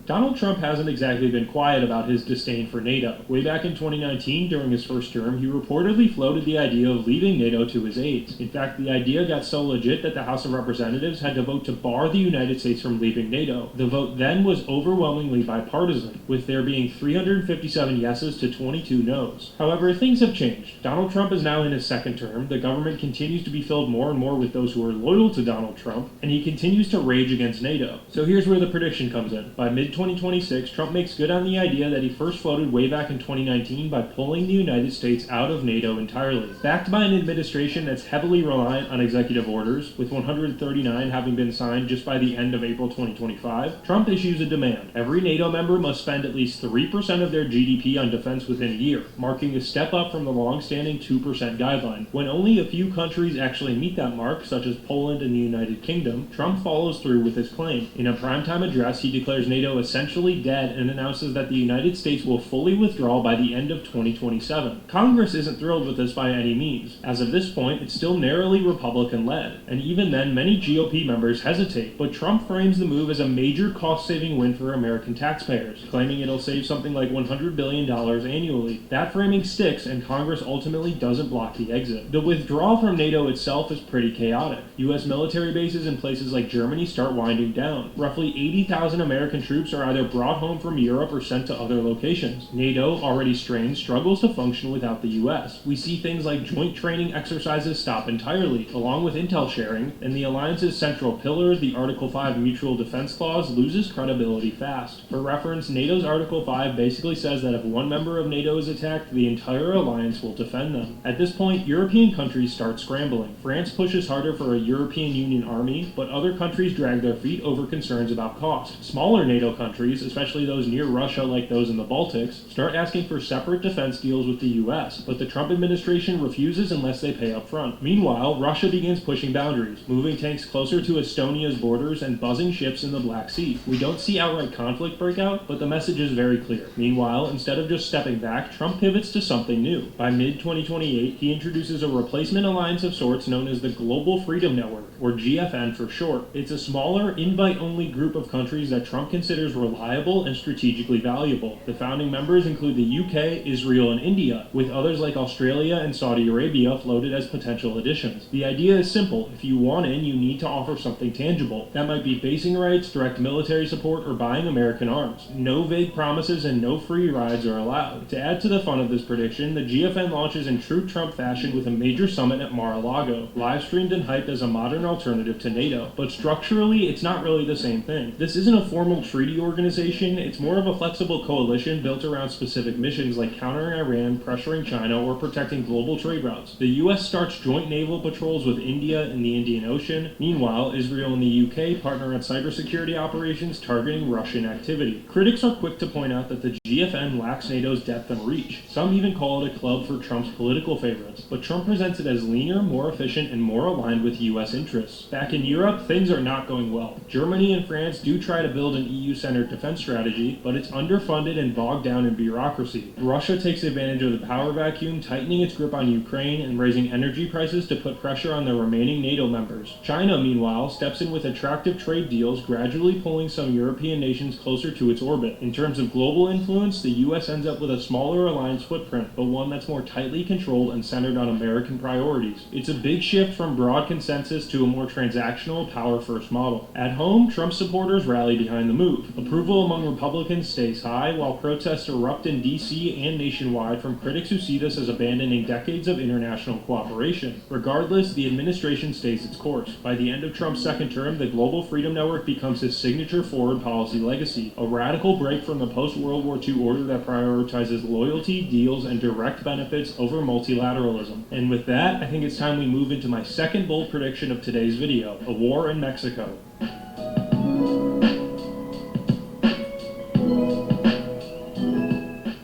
Donald Trump hasn't exactly been quiet about his disdain for NATO. Way back in 2019, during his first term, he reportedly floated the idea of leaving NATO to his aides. In fact, the idea got so legit that the House of Representatives had to vote to bar the United States from leaving NATO. The vote then was overwhelmingly bipartisan, with there being 357 yeses to 22 noes. However, things have changed. Donald Trump is now in his second term, the government continues to be filled more and more with those who are loyal to Donald Trump, and he continues to rage against NATO. So here's where the prediction comes in. By mid-2026, Trump makes good on the idea that he first floated way back in 2019 by pulling the United States out of NATO entirely. Backed by an administration that's heavily reliant on executive orders, with 139 having been signed just by the end of April 2025, Trump issues a demand. Every NATO member must spend at least 3% of their GDP on defense within a year, marking a step up from the long-standing 2% guideline. When only a few countries actually meet that mark, such as Poland and the United Kingdom, Trump follows through with his claim. In a primetime address, he declares NATO essentially dead and announces that the United States will fully withdraw by the end of 2027. Congress isn't thrilled with this by any means. As of this point, it's still narrowly Republican-led, and even then many GOP members hesitate, but Trump frames the move as a major cost-saving win for American taxpayers, claiming it'll save something like $100 billion annually. That framing sticks, and Congress ultimately doesn't block the exit. The withdrawal from NATO itself is pretty chaotic. U.S. military bases in places like Germany start winding down. Roughly 80,000 American troops are either brought home from Europe or sent to other locations. NATO, already strained, struggles to function without the U.S. We see things like joint training exercises stop entirely, along with intel sharing, and the alliance's central pillar, the Article 5 Mutual Defense Clause, loses credibility fast. For reference, NATO's Article 5 basically says that if one member of NATO is attacked, the entire alliance will defend them. At this point, European countries start scrambling. France pushes harder for a European Union army, but other countries drag their feet over concerns about cost. Smaller NATO countries, especially those near Russia like those in the Baltics, start asking for separate defense deals with the US, but the Trump administration refuses unless they pay up front. Meanwhile, Russia begins pushing boundaries, moving tanks closer to Estonia's borders and buzzing ships in the Black Sea. We don't see outright conflict break out, but the message is very clear. Meanwhile, instead of just stepping back, Trump pivots to something new. By mid-2028, he introduces a replacement alliance of sorts known as the Global Freedom Network, or GFN for short. It's a smaller, invite-only group of countries that Trump considers reliable and strategically valuable. The founding members include the UK, Israel, and India, with others like Australia and Saudi Arabia floated as potential additions. The idea is simple. If you want in, you need to offer something tangible. That might be basing rights, direct military support, or buying American arms. No vague promises and no free rides are allowed. To add to the fun of this prediction, the GFN launches in true Trump fashion with a major summit at Mar-a-Lago, live-streamed and hyped as a modern alternative to NATO. But structurally, it's not really the same thing. This isn't a formal treaty organization, it's more of a flexible coalition built around specific missions like countering Iran, pressuring China, or protecting global trade routes. The U.S. starts joint naval patrols with India in the Indian Ocean. Meanwhile, Israel and the UK partner on cybersecurity operations targeting Russian activity. Critics are quick to point out that the GFN lacks NATO's depth and reach. Some even call it a club for Trump's political favorites, but Trump presents it as leaner, more efficient, and more aligned with U.S. interests. Back in Europe, things are not going well. Germany and France do try to build an EU-centered defense strategy, but it's underfunded and bogged down in bureaucracy. Russia takes advantage of the power vacuum, tightening its grip on Ukraine and raising energy prices to put pressure on the remaining NATO members. China, meanwhile, steps in with attractive trade deals, gradually pulling some European nations closer to its orbit. In terms of global influence, the U.S. ends up with a smaller alliance footprint, but one that's more tightly controlled and centered on American priorities. It's a big shift from broad consensus to a more transactional, power-first model. At home, Trump supporters rally behind the move. Approval among Republicans stays high, while protests erupt in D.C. and nationwide from critics who see this as abandoning decades of international cooperation. Regardless, the administration stays its course. By the end of Trump's second term, the Global Freedom Network becomes his signature foreign policy legacy, a radical break from the post-World War II order that prioritizes loyalty, deals, and direct benefits over multilateralism. And with that, I think it's time we move into my second bold prediction of today's video, a war in Mexico.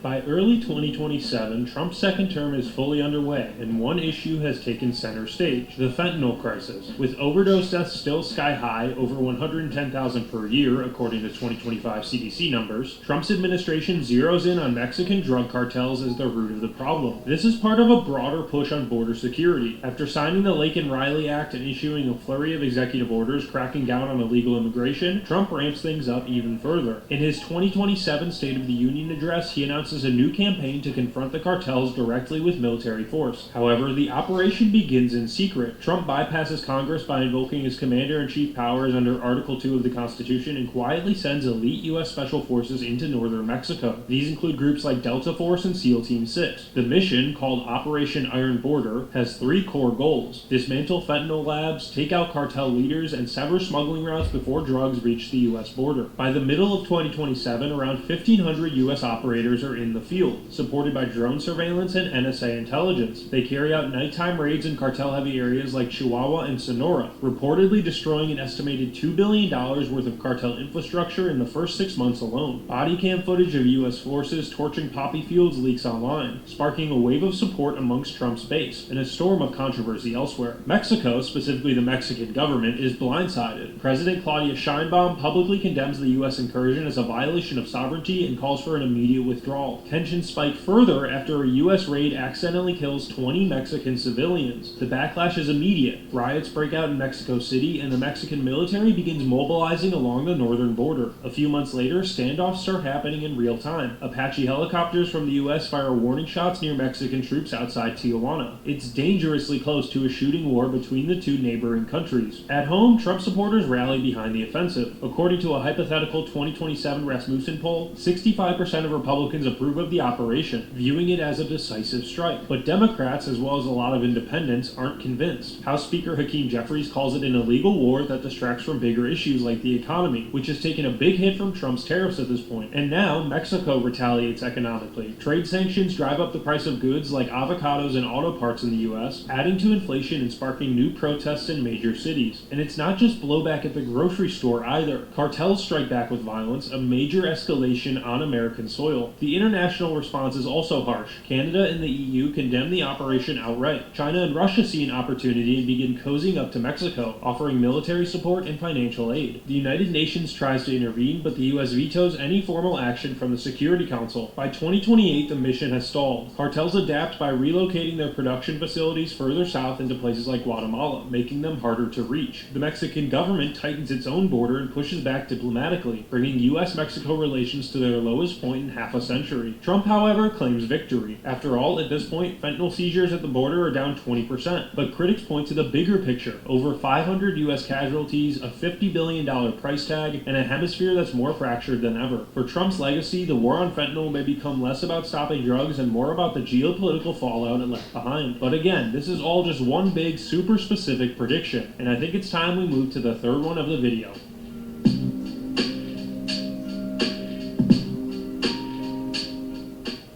By early 2027, Trump's second term is fully underway, and one issue has taken center stage, the fentanyl crisis. With overdose deaths still sky high, over 110,000 per year, according to 2025 CDC numbers, Trump's administration zeroes in on Mexican drug cartels as the root of the problem. This is part of a broader push on border security. After signing the Lake and Riley Act and issuing a flurry of executive orders cracking down on illegal immigration, Trump ramps things up even further. In his 2027 State of the Union address, he announces a new campaign to confront the cartels directly with military force. However, the operation begins in secret. Trump bypasses Congress by invoking his commander-in-chief powers under Article 2 of the Constitution and quietly sends elite U.S. Special Forces into northern Mexico. These include groups like Delta Force and SEAL Team 6. The mission, called Operation Iron Border, has three core goals: dismantle fentanyl labs, take out cartel leaders, and sever smuggling routes before drugs reach the U.S. border. By the middle of 2027, around 1,500 U.S. operators are in the field, supported by drone surveillance and NSA intelligence. They carry out nighttime raids in cartel-heavy areas like Chihuahua and Sonora, reportedly destroying an estimated $2 billion worth of cartel infrastructure in the first 6 months alone. Body cam footage of U.S. forces torching poppy fields leaks online, sparking a wave of support amongst Trump's base and a storm of controversy elsewhere. Mexico, specifically the Mexican government, is blindsided. President Claudia Sheinbaum publicly condemns the U.S. incursion as a violation of sovereignty and calls for an immediate withdrawal. Tensions spike further after a U.S. raid accidentally kills 20 Mexican civilians. The backlash is immediate. Riots break out in Mexico City, and the Mexican military begins mobilizing along the northern border. A few months later, standoffs start happening in real time. Apache helicopters from the U.S. fire warning shots near Mexican troops outside Tijuana. It's dangerously close to a shooting war between the two neighboring countries. At home, Trump supporters rally behind the offensive. According to a hypothetical 2027 Rasmussen poll, 65% of Republicans approve of the operation, viewing it as a decisive strike. But Democrats, as well as a lot of independents, aren't convinced. House Speaker Hakeem Jeffries calls it an illegal war that distracts from bigger issues like the economy, which has taken a big hit from Trump's tariffs at this point. And now, Mexico retaliates economically. Trade sanctions drive up the price of goods like avocados and auto parts in the U.S., adding to inflation and sparking new protests in major cities. And it's not just blowback at the grocery store either. Cartels strike back with violence, a major escalation on American soil. The international response is also harsh. Canada and the EU condemn the operation outright. China and Russia see an opportunity and begin cozying up to Mexico, offering military support and financial aid. The United Nations tries to intervene, but the U.S. vetoes any formal action from the Security Council. By 2028, the mission has stalled. Cartels adapt by relocating their production facilities further south into places like Guatemala, making them harder to reach. The Mexican government tightens its own border and pushes back diplomatically, bringing U.S.-Mexico relations to their lowest point in half a century. Trump, however, claims victory. After all, at this point, fentanyl seizures at the border are down 20%. But critics point to the bigger picture: over 500 U.S. casualties, a $50 billion price tag, and a hemisphere that's more fractured than ever. For Trump's legacy, the war on fentanyl may become less about stopping drugs and more about the geopolitical fallout it left behind. But again, this is all just one big, super specific prediction, and I think it's time we move to the third one of the video.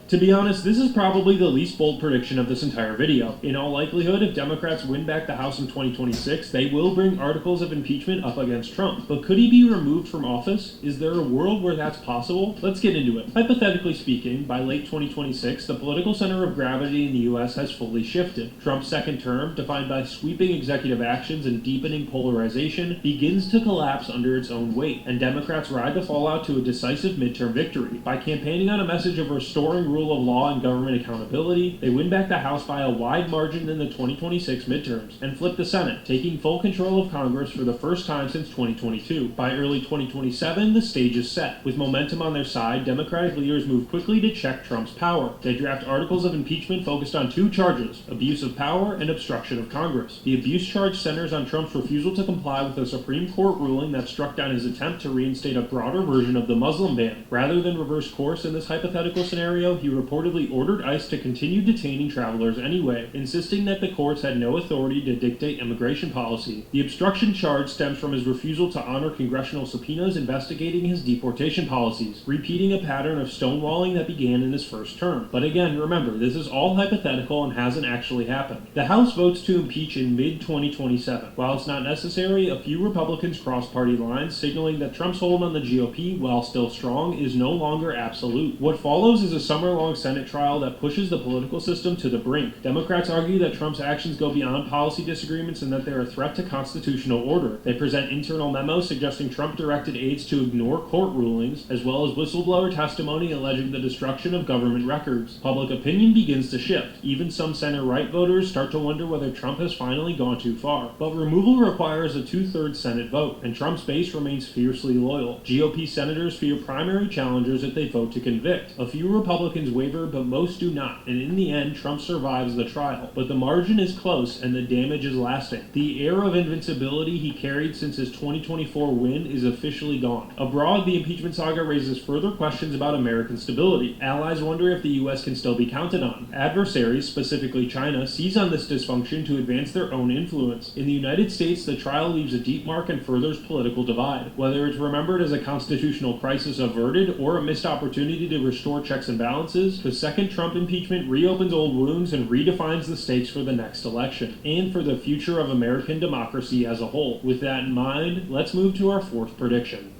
To be honest, this is probably the least bold prediction of this entire video. In all likelihood, if Democrats win back the House in 2026, they will bring articles of impeachment up against Trump. But could he be removed from office? Is there a world where that's possible? Let's get into it. Hypothetically speaking, by late 2026, the political center of gravity in the US has fully shifted. Trump's second term, defined by sweeping executive actions and deepening polarization, begins to collapse under its own weight, and Democrats ride the fallout to a decisive midterm victory. By campaigning on a message of restoring rule of law and government accountability, they win back the House by a wide margin in the 2026 midterms, and flip the Senate, taking full control of Congress for the first time since 2022. By early 2027, the stage is set. With momentum on their side, Democratic leaders move quickly to check Trump's power. They draft articles of impeachment focused on two charges: abuse of power and obstruction of Congress. The abuse charge centers on Trump's refusal to comply with a Supreme Court ruling that struck down his attempt to reinstate a broader version of the Muslim ban. Rather than reverse course in this hypothetical scenario, he reportedly ordered ICE to continue detaining travelers anyway, insisting that the courts had no authority to dictate immigration policy. The obstruction charge stems from his refusal to honor congressional subpoenas investigating his deportation policies, repeating a pattern of stonewalling that began in his first term. But again, remember, this is all hypothetical and hasn't actually happened. The House votes to impeach in mid-2027. While it's not necessary, a few Republicans cross party lines, signaling that Trump's hold on the GOP, while still strong, is no longer absolute. What follows is a summer-long Senate trial that pushes the political system to the brink. Democrats argue that Trump's actions go beyond policy disagreements and that they're a threat to constitutional order. They present internal memos suggesting Trump directed aides to ignore court rulings, as well as whistleblower testimony alleging the destruction of government records. Public opinion begins to shift. Even some center-right voters start to wonder whether Trump has finally gone too far. But removal requires a two-thirds Senate vote, and Trump's base remains fiercely loyal. GOP senators fear primary challengers if they vote to convict. A few Republicans waver, but most do not, and in the end, Trump survives the trial. But the margin is close, and the damage is lasting. The air of invincibility he carried since his 2024 win is officially gone. Abroad, the impeachment saga raises further questions about American stability. Allies wonder if the U.S. can still be counted on. Adversaries, specifically China, seize on this dysfunction to advance their own influence. In the United States, the trial leaves a deep mark and furthers political divide. Whether it's remembered as a constitutional crisis averted or a missed opportunity to restore checks and balances, the second Trump impeachment reopens old wounds and redefines the stakes for the next election, and for the future of American democracy as a whole. With that in mind, let's move to our fourth prediction.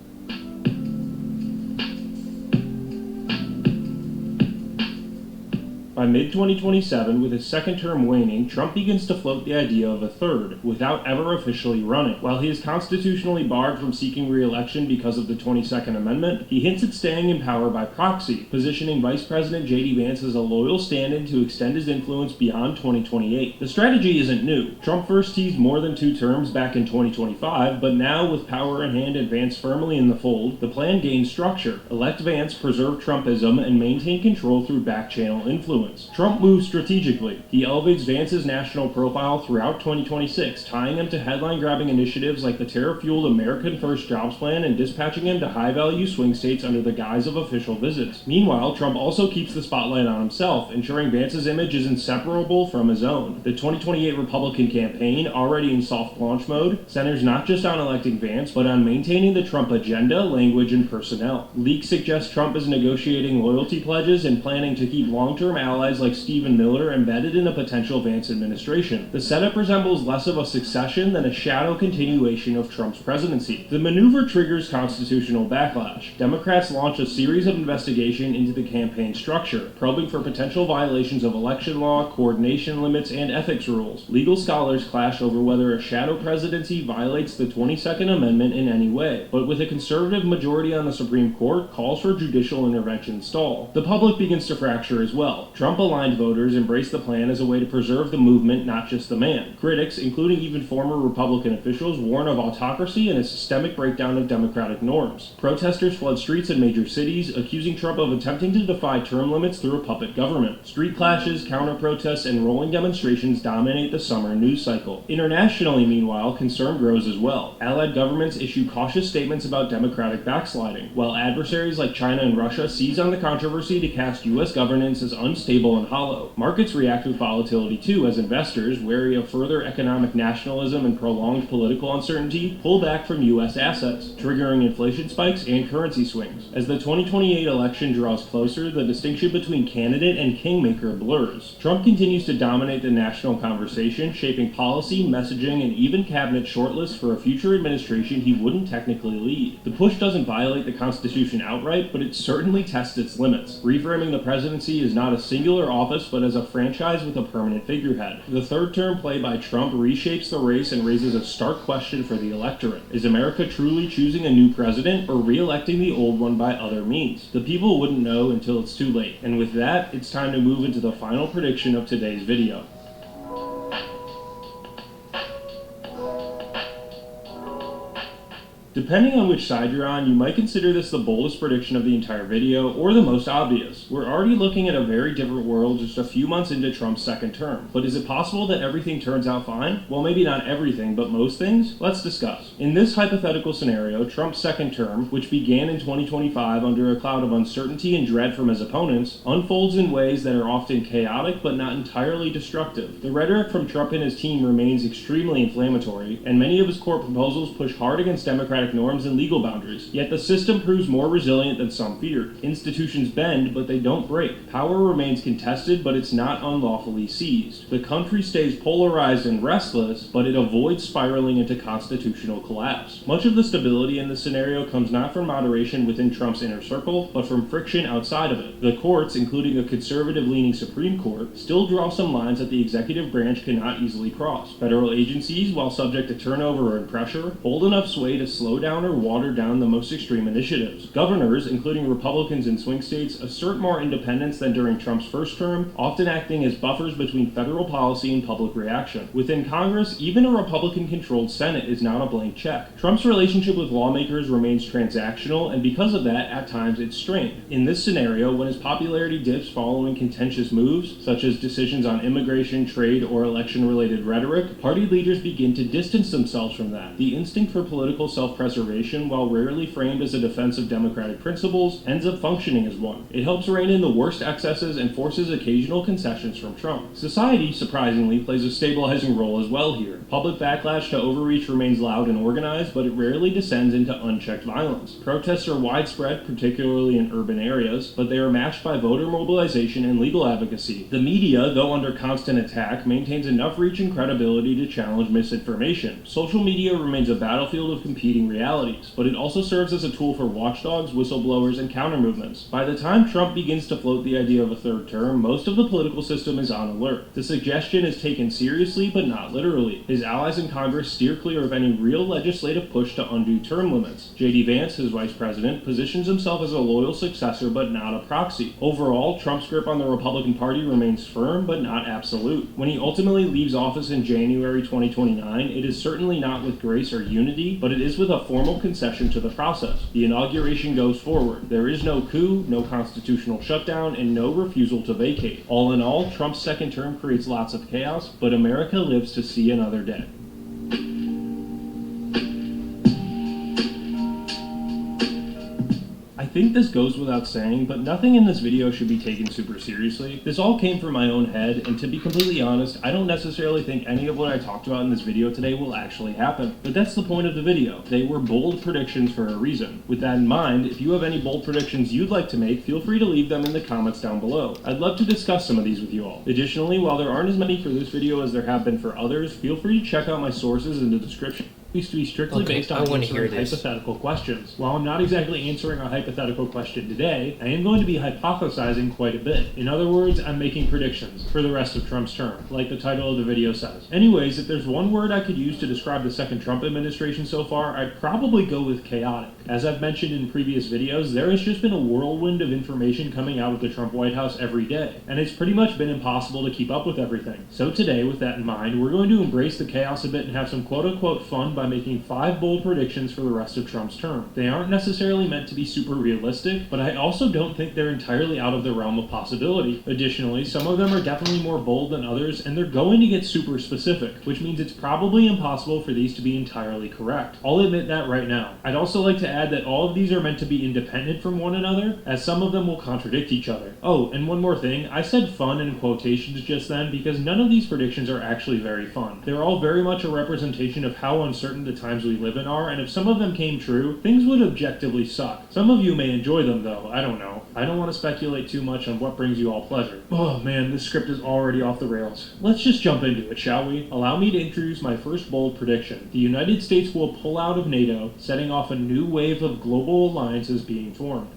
By mid-2027, with his second term waning, Trump begins to float the idea of a third, without ever officially running. While he is constitutionally barred from seeking re-election because of the 22nd Amendment, he hints at staying in power by proxy, positioning Vice President J.D. Vance as a loyal stand-in to extend his influence beyond 2028. The strategy isn't new. Trump first teased more than 2 terms back in 2025, but now, with power in hand and Vance firmly in the fold, the plan gains structure. Elect Vance, preserve Trumpism, and maintain control through back-channel influence. Trump moves strategically. He elevates Vance's national profile throughout 2026, tying him to headline-grabbing initiatives like the terror-fueled American First Jobs Plan and dispatching him to high-value swing states under the guise of official visits. Meanwhile, Trump also keeps the spotlight on himself, ensuring Vance's image is inseparable from his own. The 2028 Republican campaign, already in soft launch mode, centers not just on electing Vance, but on maintaining the Trump agenda, language, and personnel. Leaks suggest Trump is negotiating loyalty pledges and planning to keep long-term allies like Stephen Miller embedded in a potential Vance administration. The setup resembles less of a succession than a shadow continuation of Trump's presidency. The maneuver triggers constitutional backlash. Democrats launch a series of investigations into the campaign structure, probing for potential violations of election law, coordination limits, and ethics rules. Legal scholars clash over whether a shadow presidency violates the 22nd Amendment in any way, but with a conservative majority on the Supreme Court, calls for judicial intervention stall. The public begins to fracture as well. Trump-aligned voters embrace the plan as a way to preserve the movement, not just the man. Critics, including even former Republican officials, warn of autocracy and a systemic breakdown of democratic norms. Protesters flood streets in major cities, accusing Trump of attempting to defy term limits through a puppet government. Street clashes, counter-protests, and rolling demonstrations dominate the summer news cycle. Internationally, meanwhile, concern grows as well. Allied governments issue cautious statements about democratic backsliding, while adversaries like China and Russia seize on the controversy to cast U.S. governance as unstable unstable and hollow. Markets react with volatility too, as investors, wary of further economic nationalism and prolonged political uncertainty, pull back from U.S. assets, triggering inflation spikes and currency swings. As the 2028 election draws closer, the distinction between candidate and kingmaker blurs. Trump continues to dominate the national conversation, shaping policy, messaging, and even cabinet shortlists for a future administration he wouldn't technically lead. The push doesn't violate the Constitution outright, but it certainly tests its limits. Reframing the presidency is not a singular office, but as a franchise with a permanent figurehead. The third term play by Trump reshapes the race and raises a stark question for the electorate. Is America truly choosing a new president or re-electing the old one by other means? The people wouldn't know until it's too late. And with that, it's time to move into the final prediction of today's video. Depending on which side you're on, you might consider this the boldest prediction of the entire video, or the most obvious. We're already looking at a very different world just a few months into Trump's second term. But is it possible that everything turns out fine? Well, maybe not everything, but most things? Let's discuss. In this hypothetical scenario, Trump's second term, which began in 2025 under a cloud of uncertainty and dread from his opponents, unfolds in ways that are often chaotic but not entirely destructive. The rhetoric from Trump and his team remains extremely inflammatory, and many of his core proposals push hard against Democratic norms and legal boundaries. Yet the system proves more resilient than some feared. Institutions bend, but they don't break. Power remains contested, but it's not unlawfully seized. The country stays polarized and restless, but it avoids spiraling into constitutional collapse. Much of the stability in this scenario comes not from moderation within Trump's inner circle, but from friction outside of it. The courts, including a conservative-leaning Supreme Court, still draw some lines that the executive branch cannot easily cross. Federal agencies, while subject to turnover and pressure, hold enough sway to slow down or water down the most extreme initiatives. Governors, including Republicans in swing states, assert more independence than during Trump's first term, often acting as buffers between federal policy and public reaction. Within Congress, even a Republican-controlled Senate is not a blank check. Trump's relationship with lawmakers remains transactional, and because of that, at times it's strained. In this scenario, when his popularity dips following contentious moves, such as decisions on immigration, trade, or election-related rhetoric, party leaders begin to distance themselves from that. The instinct for political self-preservation, while rarely framed as a defense of democratic principles, ends up functioning as one. It helps rein in the worst excesses and forces occasional concessions from Trump. Society, surprisingly, plays a stabilizing role as well here. Public backlash to overreach remains loud and organized, but it rarely descends into unchecked violence. Protests are widespread, particularly in urban areas, but they are matched by voter mobilization and legal advocacy. The media, though under constant attack, maintains enough reach and credibility to challenge misinformation. Social media remains a battlefield of competing realities, but it also serves as a tool for watchdogs, whistleblowers, and countermovements. By the time Trump begins to float the idea of a third term, most of the political system is on alert. The suggestion is taken seriously, but not literally. His allies in Congress steer clear of any real legislative push to undo term limits. J.D. Vance, his vice president, positions himself as a loyal successor, but not a proxy. Overall, Trump's grip on the Republican Party remains firm, but not absolute. When he ultimately leaves office in January 2029, it is certainly not with grace or unity, but it is with a formal concession to the process. The inauguration goes forward. There is no coup, no constitutional shutdown, and no refusal to vacate. All in all, Trump's second term creates lots of chaos, but America lives to see another day. I think this goes without saying, but nothing in this video should be taken super seriously. This all came from my own head, and to be completely honest, I don't necessarily think any of what I talked about in this video today will actually happen. But that's the point of the video. They were bold predictions for a reason. With that in mind, if you have any bold predictions you'd like to make, feel free to leave them in the comments down below. I'd love to discuss some of these with you all. Additionally, while there aren't as many for this video as there have been for others, feel free to check out my sources in the description. Used to be strictly based on answering hypothetical questions. While I'm not exactly answering a hypothetical question today, I am going to be hypothesizing quite a bit. In other words, I'm making predictions for the rest of Trump's term, like the title of the video says. Anyways, if there's one word I could use to describe the second Trump administration so far, I'd probably go with chaotic. As I've mentioned in previous videos, there has just been a whirlwind of information coming out of the Trump White House every day, and it's pretty much been impossible to keep up with everything. So today, with that in mind, we're going to embrace the chaos a bit and have some quote-unquote fun but making 5 bold predictions for the rest of Trump's term. They aren't necessarily meant to be super realistic, but I also don't think they're entirely out of the realm of possibility. Additionally, some of them are definitely more bold than others, and they're going to get super specific, which means it's probably impossible for these to be entirely correct. I'll admit that right now. I'd also like to add that all of these are meant to be independent from one another, as some of them will contradict each other. Oh, and one more thing, I said fun in quotations just then because none of these predictions are actually very fun. They're all very much a representation of how uncertain the times we live in are, and if some of them came true, things would objectively suck. Some of you may enjoy them though, I don't know. I don't want to speculate too much on what brings you all pleasure. Oh man, this script is already off the rails. Let's just jump into it, shall we? Allow me to introduce my first bold prediction. The United States will pull out of NATO, setting off a new wave of global alliances being formed.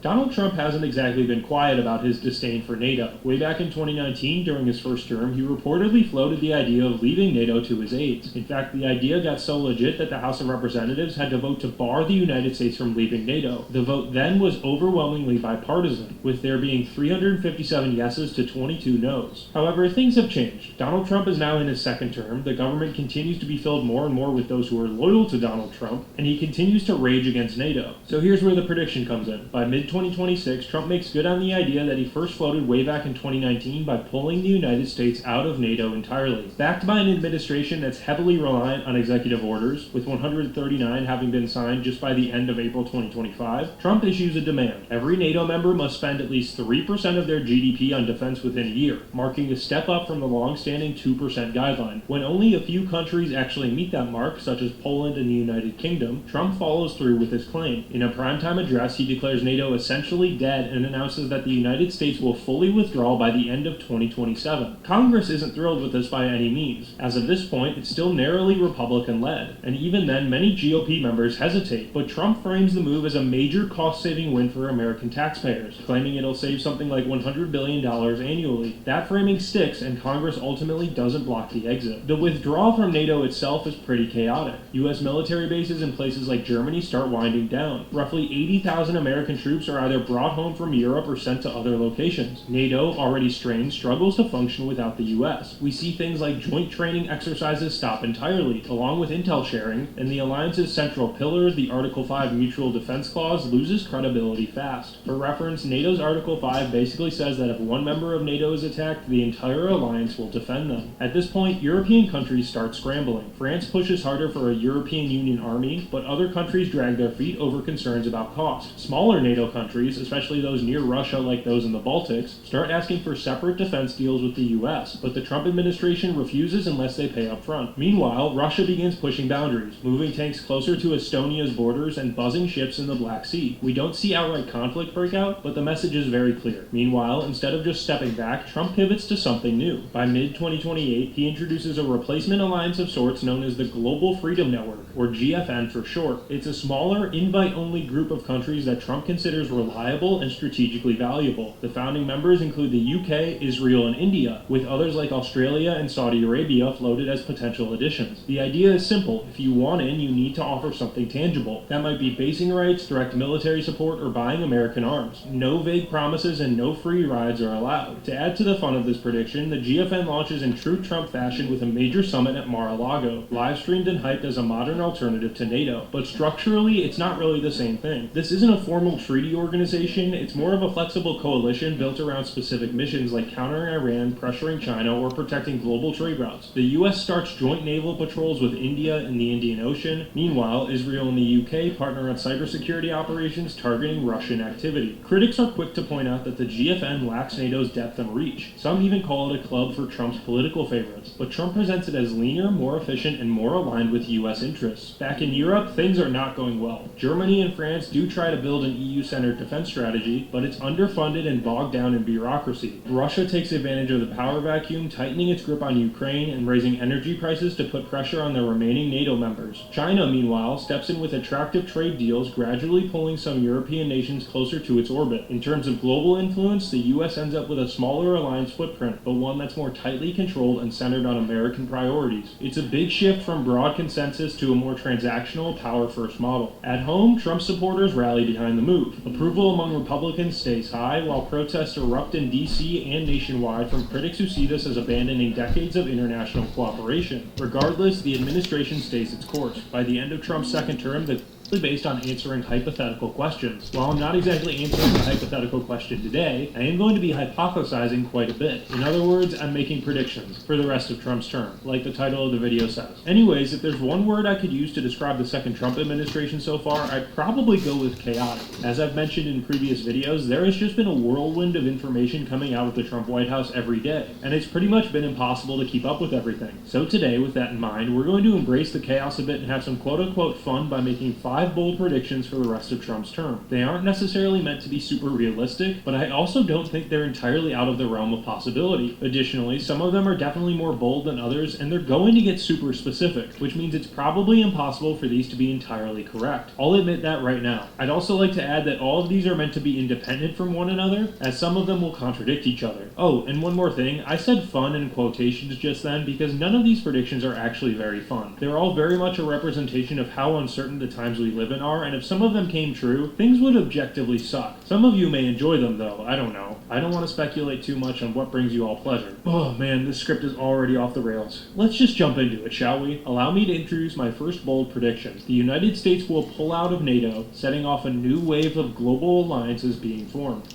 Donald Trump hasn't exactly been quiet about his disdain for NATO. Way back in 2019, during his first term, he reportedly floated the idea of leaving NATO to his aides. In fact, the idea got so legit that the House of Representatives had to vote to bar the United States from leaving NATO. The vote then was overwhelmingly bipartisan, with there being 357 yeses to 22 noes. However, things have changed. Donald Trump is now in his second term, the government continues to be filled more and more with those who are loyal to Donald Trump, and he continues to rage against NATO. So here's where the prediction comes in. By mid-2026, Trump makes good on the idea that he first floated way back in 2019 by pulling the United States out of NATO entirely. Backed by an administration that's heavily reliant on executive orders, with 139 having been signed just by the end of April 2025, Trump issues a demand. Every NATO member must spend at least 3% of their GDP on defense within a year, marking a step up from the long-standing 2% guideline. When only a few countries actually meet that mark, such as Poland and the United Kingdom, Trump follows through with his claim. In a primetime address, he declares NATO essentially dead and announces that the United States will fully withdraw by the end of 2027. Congress isn't thrilled with this by any means. As of this point, it's still narrowly Republican-led, and even then many GOP members hesitate, but Trump frames the move as a major cost-saving win for American taxpayers, claiming it'll save something like $100 billion annually. That framing sticks, and Congress ultimately doesn't block the exit. The withdrawal from NATO itself is pretty chaotic. U.S. military bases in places like Germany start winding down. Roughly 80,000 American troops are either brought home from Europe or sent to other locations. NATO, already strained, struggles to function without the U.S. We see things like joint training exercises stop entirely, along with intel sharing, and the alliance's central pillar, the Article 5 Mutual Defense Clause, loses credibility fast. For reference, NATO's Article 5 basically says that if one member of NATO is attacked, the entire alliance will defend them. At this point, European countries start scrambling. France pushes harder for a European Union army, but other countries drag their feet over concerns about cost. Smaller NATO countries, especially those near Russia like those in the Baltics, start asking for separate defense deals with the US, but the Trump administration refuses unless they pay up front. Meanwhile, Russia begins pushing boundaries, moving tanks closer to Estonia's borders and buzzing ships in the Black Sea. We don't see outright conflict break out, but the message is very clear. Meanwhile, instead of just stepping back, Trump pivots to something new. By mid-2028, he introduces a replacement alliance of sorts known as the Global Freedom Network, or GFN for short. It's a smaller, invite-only group of countries that Trump considers reliable and strategically valuable. The founding members include the UK, Israel, and India, with others like Australia and Saudi Arabia floated as potential additions. The idea is simple. If you want in, you need to offer something tangible. That might be basing rights, direct military support, or buying American arms. No vague promises and no free rides are allowed. To add to the fun of this prediction, the GFN launches in true Trump fashion with a major summit at Mar-a-Lago, live-streamed and hyped as a modern alternative to NATO. But structurally, it's not really the same thing. This isn't a formal treaty organization, it's more of a flexible coalition built around specific missions like countering Iran, pressuring China, or protecting global trade routes. The US starts joint naval patrols with India in the Indian Ocean. Meanwhile, Israel and the UK partner on cybersecurity operations targeting Russian activity. Critics are quick to point out that the GFN lacks NATO's depth and reach. Some even call it a club for Trump's political favorites, but Trump presents it as leaner, more efficient, and more aligned with US interests. Back in Europe, things are not going well. Germany and France do try to build an EU-centered defense strategy, but it's underfunded and bogged down in bureaucracy. Russia takes advantage of the power vacuum, tightening its grip on Ukraine and raising energy prices to put pressure on the remaining NATO members. China, meanwhile, steps in with attractive trade deals, gradually pulling some European nations closer to its orbit. In terms of global influence, the US ends up with a smaller alliance footprint, but one that's more tightly controlled and centered on American priorities. It's a big shift from broad consensus to a more transactional, power-first model. At home, Trump supporters rally behind the move. Approval among Republicans stays high, while protests erupt in D.C. and nationwide from critics who see this as abandoning decades of international cooperation. Regardless, the administration stays its course. By the end of Trump's second term, the based on answering hypothetical questions. While I'm not exactly answering the hypothetical question today, I am going to be hypothesizing quite a bit. In other words, I'm making predictions for the rest of Trump's term, like the title of the video says. Anyways, if there's one word I could use to describe the second Trump administration so far, I'd probably go with chaotic. As I've mentioned in previous videos, there has just been a whirlwind of information coming out of the Trump White House every day, and it's pretty much been impossible to keep up with everything. So today, with that in mind, we're going to embrace the chaos a bit and have some quote-unquote fun by making 5 bold predictions for the rest of Trump's term. They aren't necessarily meant to be super realistic, but I also don't think they're entirely out of the realm of possibility. Additionally, some of them are definitely more bold than others, and they're going to get super specific, which means it's probably impossible for these to be entirely correct. I'll admit that right now. I'd also like to add that all of these are meant to be independent from one another, as some of them will contradict each other. Oh, and one more thing, I said fun in quotations just then because none of these predictions are actually very fun. They're all very much a representation of how uncertain the times we live in are, and if some of them came true, things would objectively suck. Some of you may enjoy them though, I don't know. I don't want to speculate too much on what brings you all pleasure. Oh man, this script is already off the rails. Let's just jump into it, shall we? Allow me to introduce my first bold prediction. The United States will pull out of NATO, setting off a new wave of global alliances being formed.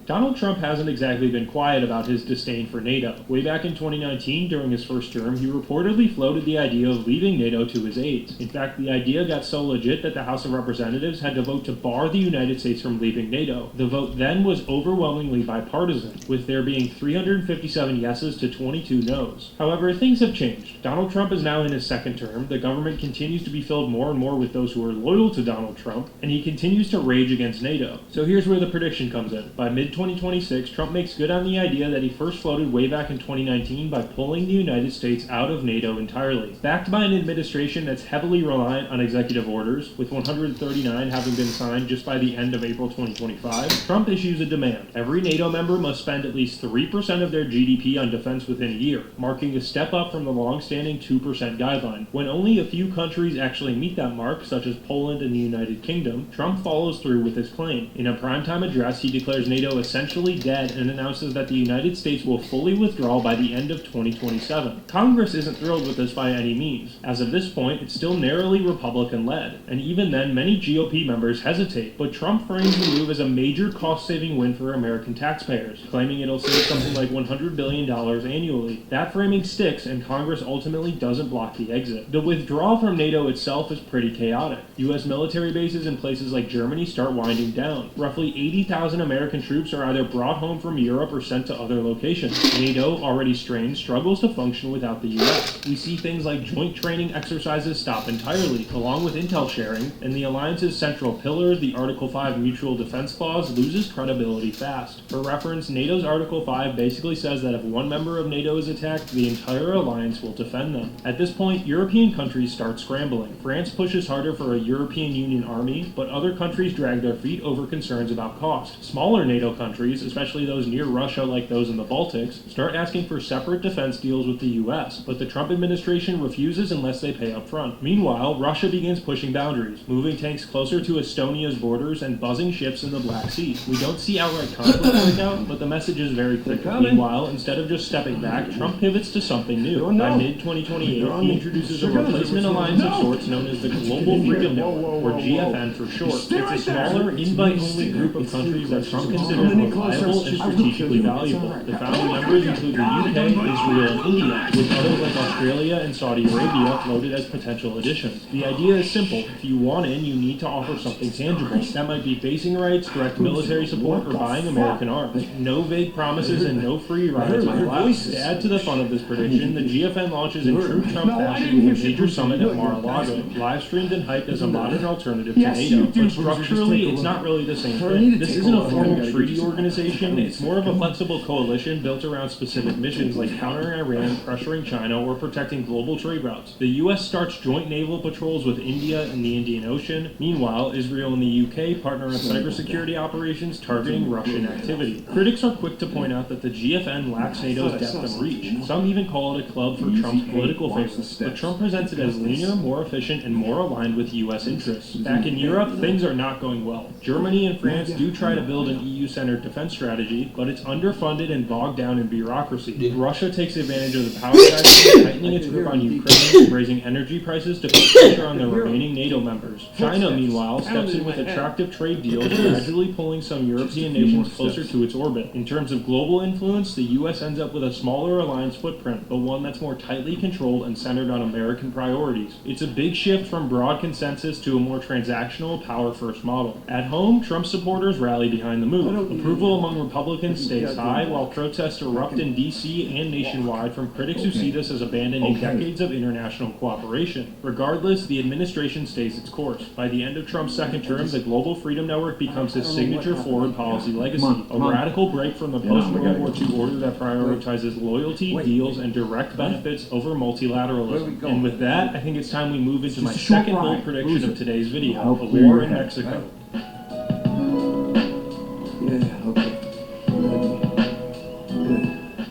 Donald Trump hasn't exactly been quiet about his disdain for NATO. Way back in 2019, during his first term, he reportedly floated the idea of leaving NATO to his aides. In fact, the idea got so legit that the House of Representatives had to vote to bar the United States from leaving NATO. The vote then was overwhelmingly bipartisan, with there being 357 yeses to 22 noes. However, things have changed. Donald Trump is now in his second term, the government continues to be filled more and more with those who are loyal to Donald Trump, and he continues to rage against NATO. So here's where the prediction comes in. By mid-2026, Trump makes good on the idea that he first floated way back in 2019 by pulling the United States out of NATO entirely. Backed by an administration that's heavily reliant on executive orders, with 139 having been signed just by the end of April 2025, Trump issues a demand. Every NATO member must spend at least 3% of their GDP on defense within a year, marking a step up from the long-standing 2% guideline. When only a few countries actually meet that mark, such as Poland and the United Kingdom, Trump follows through with his claim. In a primetime address, he declares NATO essentially dead and announces that the United States will fully withdraw by the end of 2027. Congress isn't thrilled with this by any means. As of this point, it's still narrowly Republican-led, and even then, many GOP members hesitate, but Trump frames the move as a major cost-saving win for American taxpayers, claiming it'll save something like $100 billion annually. That framing sticks, and Congress ultimately doesn't block the exit. The withdrawal from NATO itself is pretty chaotic. U.S. military bases in places like Germany start winding down. Roughly 80,000 American troops are either brought home from Europe or sent to other locations. NATO, already strained, struggles to function without the U.S. We see things like joint training exercises stop entirely, along with intel sharing, and the alliance's central pillar, the Article 5 Mutual Defense Clause, loses credibility fast. For reference, NATO's Article 5 basically says that if one member of NATO is attacked, the entire alliance will defend them. At this point, European countries start scrambling. France pushes harder for a European Union army, but other countries drag their feet over concerns about cost. Smaller NATO countries, especially those near Russia like those in the Baltics, start asking for separate defense deals with the US, but the Trump administration refuses unless they pay up front. Meanwhile, Russia begins pushing boundaries, moving tanks closer to Estonia's borders and buzzing ships in the Black Sea. We don't see outright conflict break out, but the message is very clear. Meanwhile, instead of just stepping back, Trump pivots to something new. By mid-2028, he introduces a replacement alliance of sorts known as the Global Freedom Network, or GFN for short. It's a smaller, invite-only group of countries that Trump considers reliable and strategically valuable. The founding members include the UK, Israel, and India, with others like Australia and Saudi Arabia floated as potential additions. The idea is simple. If you want in, you need to offer something tangible. That might be basing rights, direct military support, or buying American arms. No vague promises and no free rides are allowed. To add to the fun of this prediction, the GFN launches in true Trump fashion with a major summit at Mar-a-Lago, live-streamed and hyped as a modern alternative to NATO. But structurally, it's not really the same thing. This isn't a formal treaty organization, it's more of a flexible coalition built around specific missions like countering Iran, pressuring China, or protecting global trade routes. The U.S. starts joint naval patrols with India in the Indian Ocean. Meanwhile, Israel and the UK partner on cybersecurity operations targeting Russian activity. Critics are quick to point out that the GFN lacks NATO's depth of reach. Some even call it a club for Trump's political favorites. But Trump presents it as leaner, more efficient, and more aligned with U.S. interests. Back in Europe, things are not going well. Germany and France do try to build an EU-centered defense strategy, but it's underfunded and bogged down in bureaucracy. Russia takes advantage of the power crisis, tightening its grip on Ukraine, raising energy prices to put pressure on the remaining NATO members. China, meanwhile, steps in with attractive trade deals, gradually pulling some European nations closer to its orbit. In terms of global influence, the U.S. ends up with a smaller alliance footprint, but one that's more tightly controlled and centered on American priorities. It's a big shift from broad consensus to a more transactional, power-first model. At home, Trump supporters rally behind the move. Approval among Republicans stays high, while protests erupt in D.C. and nationwide from critics who see this as abandoning decades of international cooperation. Regardless, the administration stays its course. By the end of Trump's second term, the Global Freedom Network becomes his signature foreign policy legacy, a radical break from the post-World War II order that prioritizes loyalty, deals, and direct benefits over multilateralism. And with that, I think it's time we move into my second bold prediction of today's video, a war in Mexico.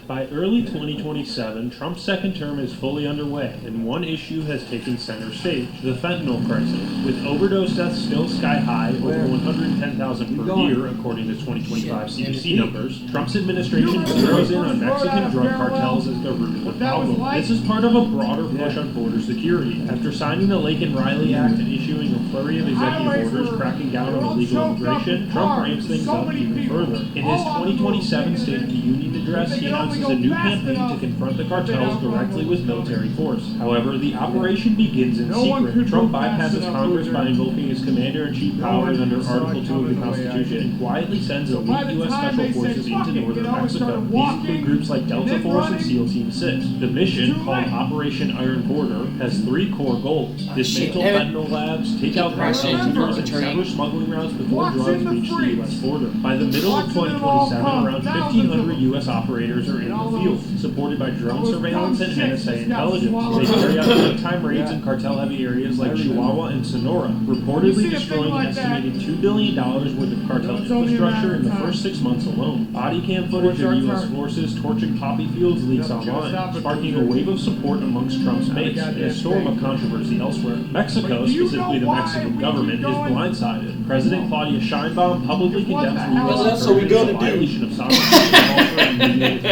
By early 2027, Trump's second term is fully underway, and one issue has taken center stage, the fentanyl crisis. With overdose deaths still sky high, over 110,000 per year, according to 2025 CDC numbers, Trump's administration zeroes in on Mexican drug cartels as the root of the problem. This is part of a broader push on border security. After signing the Lake and Riley Act and issuing a flurry of executive orders cracking down on illegal immigration, Trump ramps things up even further. In his 2027 State of the Union address, he announces a new campaign to confront the cartels directly with military force. However, the operation begins in secret. Trump bypasses Congress by invoking his commander-in-chief powers under Article 2 of the Constitution and quietly sends elite U.S. Special Forces into northern Mexico. These include groups like Delta Force and SEAL Team 6. The mission, called Operation Iron Border, has three core goals: dismantle fentanyl labs, take out cartel leaders, and sever smuggling routes before drugs reach the U.S. border. By the middle of 2027, around 1,500 U.S. operators are in the field, supported by drone surveillance and NSA intelligence. They carry out nighttime raids in cartel-heavy areas like Chihuahua and Sonora, reportedly destroying an estimated $2 billion worth of cartel infrastructure in the first 6 months alone. Body cam footage of U.S. forces torching poppy fields leaks online, sparking a wave of support amongst Trump's base and a storm of controversy elsewhere. Mexico, specifically the Mexican government, is blindsided. President Claudia Sheinbaum publicly condemns the U.S. as a violation of sovereignty.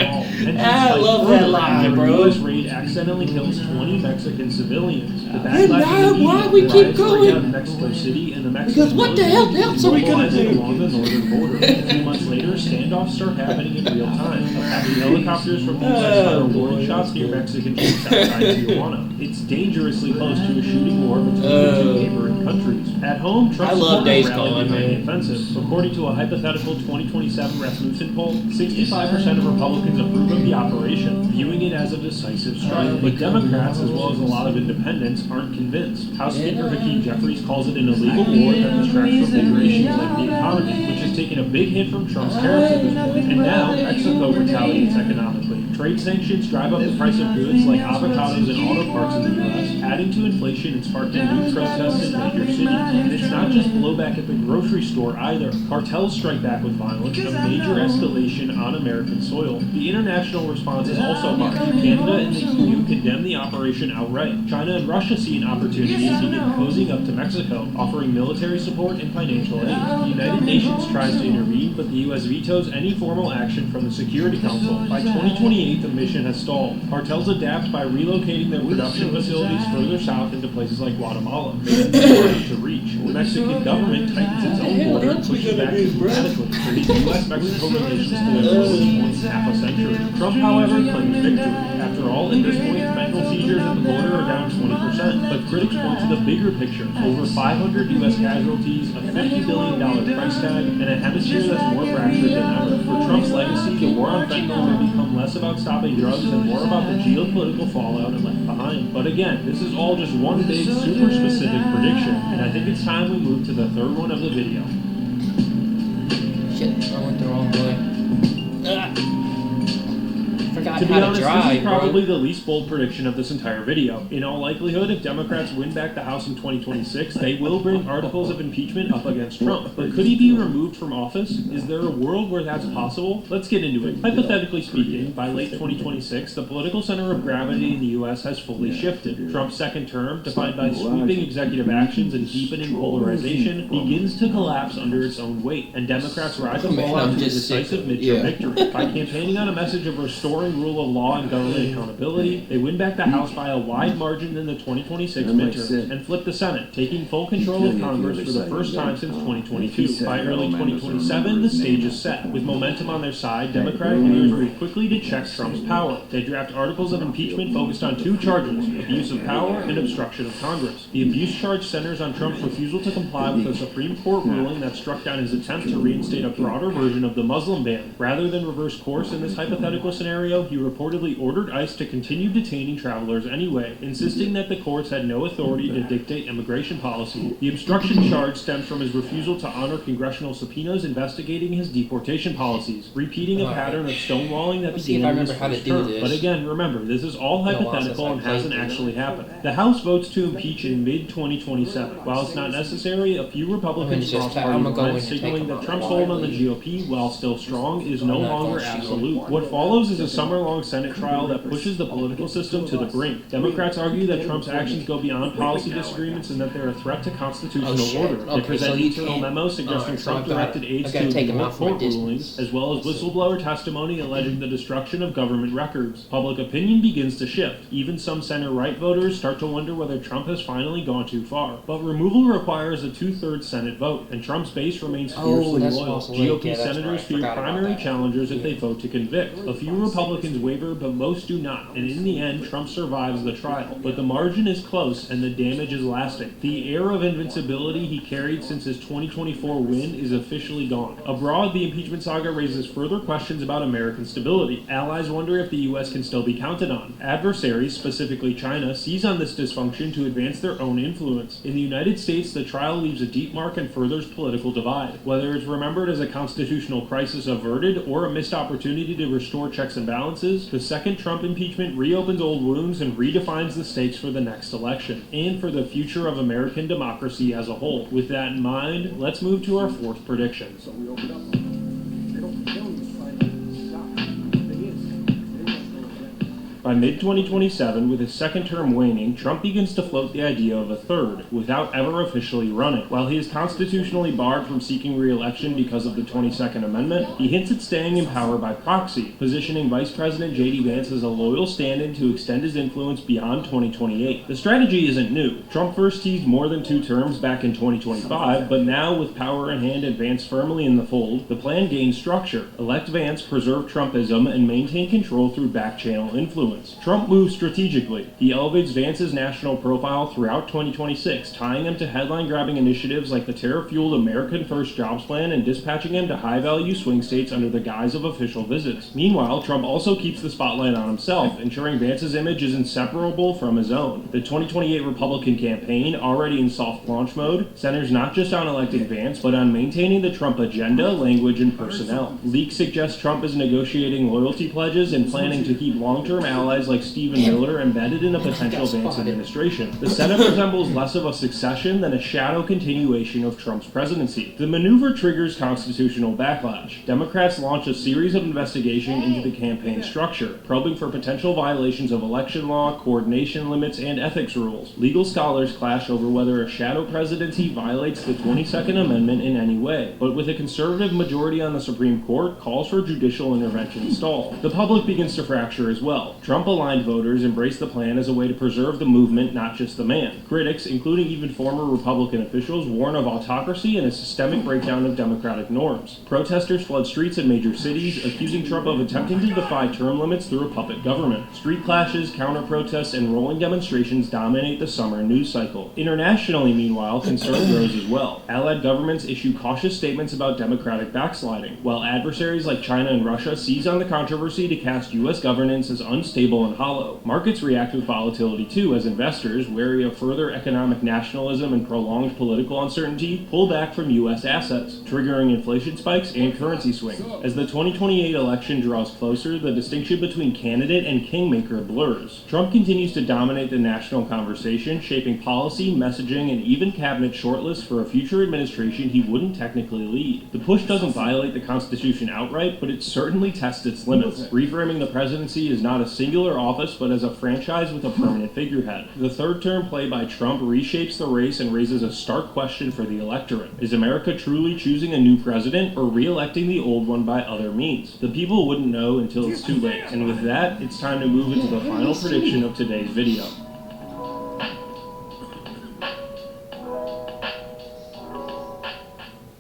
I love that line, bro. The U.S. raid accidentally kills 20 Mexican civilians. The And now why we keep going? In Mexico City and the Mexican Because what the hell else are we gonna do? Along the northern border. A few months later, standoffs start happening in real time. Apache helicopters from the U.S. fire warning shots near Mexican troops outside Tijuana. It's dangerously close to a shooting war between the two neighboring countries. At home, Trump supporters rallied behind the offensive. According to a hypothetical 2027 Rasmussen poll, 65% of Republicans approve of the operation, viewing it as a decisive strike. But Democrats, as well as a lot of independents, aren't convinced. House Speaker Hakeem Jeffries calls it an illegal war that distracts from bigger issues like the economy, which has taken a big hit from Trump's tariffs at this point. And now, Mexico retaliates economically. Trade sanctions drive up the price of goods like avocados and auto parts in the U.S., adding to inflation and sparking new protests in major cities. And it's not just blowback at the grocery store either. Cartels strike back with violence, a major escalation on American soil. The international response is also harsh. Canada and the EU condemn the operation outright. China and Russia see an opportunity and begin cozying up to Mexico, offering military support and financial aid. The United Nations tries to intervene, but the U.S. vetoes any formal action from the Security Council. By 2028, the mission has stalled. Cartels adapt by relocating their production facilities further south into places like Guatemala, making them harder to reach. The Mexican government tightens its own border and pushes back diplomatically, bringing U.S.-Mexico relations to their lowest point in half a century. Trump, however, claims victory. After all, at this point, fentanyl seizures at the border are down 20%, but critics point to the bigger picture. Over 500 U.S. casualties, a $50 billion price tag, and a hemisphere that's more fractured than ever. For Trump's legacy, the war on fentanyl will become less about stopping drugs and more about the geopolitical fallout it left behind. But again, this is all just one big, super specific prediction, and I think it's time we move to the third one of the video. Shit, I want the wrong way. Forgot To be how honest, to drive, this is probably bro. the least bold prediction of this entire video. In all likelihood, if Democrats win back the House in 2026, they will bring articles of impeachment up against Trump. But could he be removed from office? Is there a world where that's possible? Let's get into it. Hypothetically speaking, by late 2026, the political center of gravity in the U.S. has fully shifted. Trump's second term, defined by sweeping executive actions and deepening polarization, begins to collapse under its own weight, and Democrats ride the fallout to a decisive midterm victory. By campaigning on a message of restoring rule of law and government accountability, they win back the House by a wide margin in the 2026 midterms and flip the Senate, taking full control of Congress for the first time since 2022. By early 2027, the stage is set. With momentum on their side, Democratic leaders move quickly to check Trump's power. They draft articles of impeachment focused on two charges: abuse of power and obstruction of Congress. The abuse charge centers on Trump's refusal to comply with a Supreme Court ruling that struck down his attempt to reinstate a broader version of the Muslim ban. Rather than reverse course in this hypothetical scenario, he reportedly ordered ICE to continue detaining travelers anyway, insisting that the courts had no authority to dictate immigration policy. The obstruction charge stems from his refusal to honor congressional subpoenas investigating his deportation policies, repeating a pattern of stonewalling that Let's see began if I in his remember how to first do term. this. But again, remember, this is all hypothetical and hasn't actually happened. The House votes to impeach in mid-2027. While it's not necessary, a few Republicans cross party lines signaling that Trump's hold on the GOP, while still strong, is no longer absolute. What follows is a summer-long Senate trial that pushes the political system to the brink. Democrats argue that Trump's actions go beyond policy disagreements and that they're a threat to constitutional order. They present internal memos suggesting Trump directed aides to ignore court rulings, as well as whistleblower testimony alleging the destruction of government records. Public opinion begins to shift. Even some center-right voters start to wonder whether Trump has finally gone too far. But removal requires a 2/3 Senate vote, and Trump's base remains fiercely loyal. GOP senators fear primary challengers if they vote to convict. A few Republicans waver, but most do not, and in the end, Trump survives the trial. But the margin is close, and the damage is lasting. The air of invincibility he carried since his 2024 win is officially gone. Abroad, the impeachment saga raises further questions about American stability. Allies wonder if the U.S. can still be counted on. Adversaries, specifically China, seize on this dysfunction to advance their own influence. In the United States, the trial leaves a deep mark and furthers political divide. Whether it's remembered as a constitutional crisis averted or a missed opportunity to restore checks and balances, the second Trump impeachment reopens old wounds and redefines the stakes for the next election, and for the future of American democracy as a whole. With that in mind, let's move to our fourth prediction. By mid-2027, with his second term waning, Trump begins to float the idea of a third, without ever officially running. While he is constitutionally barred from seeking re-election because of the 22nd Amendment, he hints at staying in power by proxy, positioning Vice President J.D. Vance as a loyal stand-in to extend his influence beyond 2028. The strategy isn't new. Trump first teased more than 2 terms back in 2025, but now, with power in hand and Vance firmly in the fold, the plan gains structure. Elect Vance, preserve Trumpism, and maintain control through back-channel influence. Trump moves strategically. He elevates Vance's national profile throughout 2026, tying him to headline-grabbing initiatives like the terror-fueled American First Jobs Plan and dispatching him to high-value swing states under the guise of official visits. Meanwhile, Trump also keeps the spotlight on himself, ensuring Vance's image is inseparable from his own. The 2028 Republican campaign, already in soft launch mode, centers not just on electing Vance, but on maintaining the Trump agenda, language, and personnel. Leaks suggest Trump is negotiating loyalty pledges and planning to keep long-term allies like Stephen Miller embedded in a potential Vance administration. The Senate resembles less of a succession than a shadow continuation of Trump's presidency. The maneuver triggers constitutional backlash. Democrats launch a series of investigations into the campaign structure, probing for potential violations of election law, coordination limits, and ethics rules. Legal scholars clash over whether a shadow presidency violates the 22nd Amendment in any way, but with a conservative majority on the Supreme Court, calls for judicial intervention stall. The public begins to fracture as well. Trump-aligned voters embrace the plan as a way to preserve the movement, not just the man. Critics, including even former Republican officials, warn of autocracy and a systemic breakdown of democratic norms. Protesters flood streets in major cities, accusing Trump of attempting to defy term limits through a puppet government. Street clashes, counter-protests, and rolling demonstrations dominate the summer news cycle. Internationally, meanwhile, concern grows as well. Allied governments issue cautious statements about democratic backsliding, while adversaries like China and Russia seize on the controversy to cast U.S. governance as unstable unstable and hollow. Markets react with volatility too, as investors, wary of further economic nationalism and prolonged political uncertainty, pull back from U.S. assets, triggering inflation spikes and currency swings. As the 2028 election draws closer, the distinction between candidate and kingmaker blurs. Trump continues to dominate the national conversation, shaping policy, messaging, and even cabinet shortlists for a future administration he wouldn't technically lead. The push doesn't violate the Constitution outright, but it certainly tests its limits. Reframing the presidency is not a singular office, but as a franchise with a permanent figurehead. The third-term play by Trump reshapes the race and raises a stark question for the electorate. Is America truly choosing a new president or re-electing the old one by other means? The people wouldn't know until it's too late. And with that, it's time to move into the final prediction of today's video.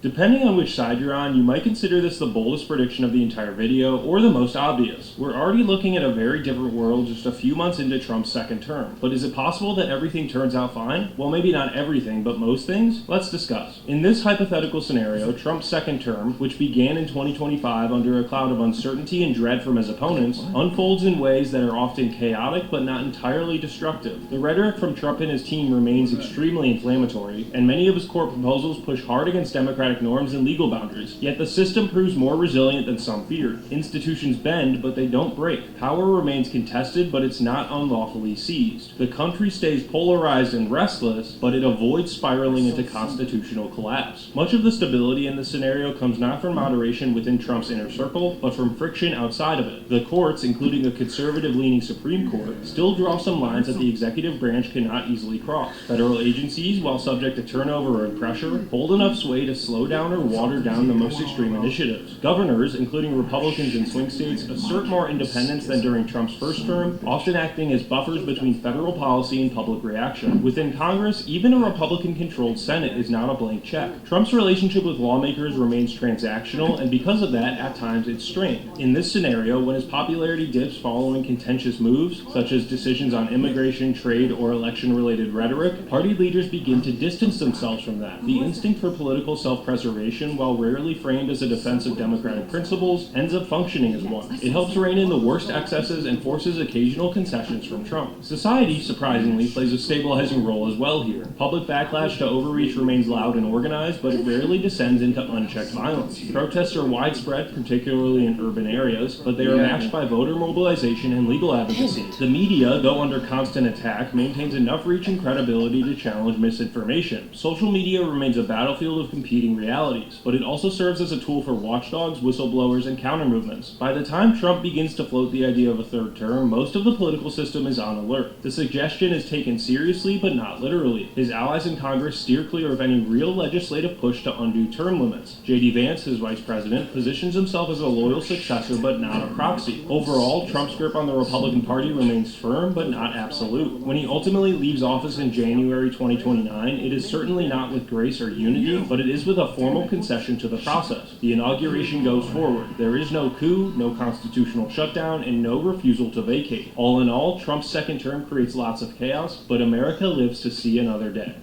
Depending on which side you're on, you might consider this the boldest prediction of the entire video, or the most obvious. We're already looking at a very different world just a few months into Trump's second term. But is it possible that everything turns out fine? Well, maybe not everything, but most things? Let's discuss. In this hypothetical scenario, Trump's second term, which began in 2025 under a cloud of uncertainty and dread from his opponents, unfolds in ways that are often chaotic but not entirely destructive. The rhetoric from Trump and his team remains extremely inflammatory, and many of his core proposals push hard against democratic norms and legal boundaries. Yet the system proves more resilient than some feared. Institutions bend, but they don't break. Power remains contested, but it's not unlawfully seized. The country stays polarized and restless, but it avoids spiraling into constitutional collapse. Much of the stability in this scenario comes not from moderation within Trump's inner circle, but from friction outside of it. The courts, including a conservative-leaning Supreme Court, still draw some lines that the executive branch cannot easily cross. Federal agencies, while subject to turnover and pressure, hold enough sway to slow down or water down the most extreme initiatives. Governors, including Republicans in swing states, assert more independence than during Trump's first term, often acting as buffers between federal policy and public reaction. Within Congress, even a Republican-controlled Senate is not a blank check. Trump's relationship with lawmakers remains transactional, and because of that, at times it's strained. In this scenario, when his popularity dips following contentious moves, such as decisions on immigration, trade, or election-related rhetoric, party leaders begin to distance themselves from that. The instinct for political self-preservation, while rarely framed as a defense of democratic principles, ends up functioning as one. It helps rein in the worst excesses and forces occasional concessions from Trump. Society, surprisingly, plays a stabilizing role as well here. Public backlash to overreach remains loud and organized, but it rarely descends into unchecked violence. Protests are widespread, particularly in urban areas, but they are matched by voter mobilization and legal advocacy. The media, though under constant attack, maintains enough reach and credibility to challenge misinformation. Social media remains a battlefield of competing realities, but it also serves as a tool for watchdogs, whistleblowers, and counter-movements. By the time Trump begins to float the idea of a third term, most of the political system is on alert. The suggestion is taken seriously, but not literally. His allies in Congress steer clear of any real legislative push to undo term limits. J.D. Vance, his vice president, positions himself as a loyal successor, but not a proxy. Overall, Trump's grip on the Republican Party remains firm, but not absolute. When he ultimately leaves office in January 2029, it is certainly not with grace or unity, but it is with a formal concession to the process. The inauguration goes forward. There is no coup, no constitutional shutdown, and no refusal to vacate. All in all, Trump's second term creates lots of chaos, but America lives to see another day.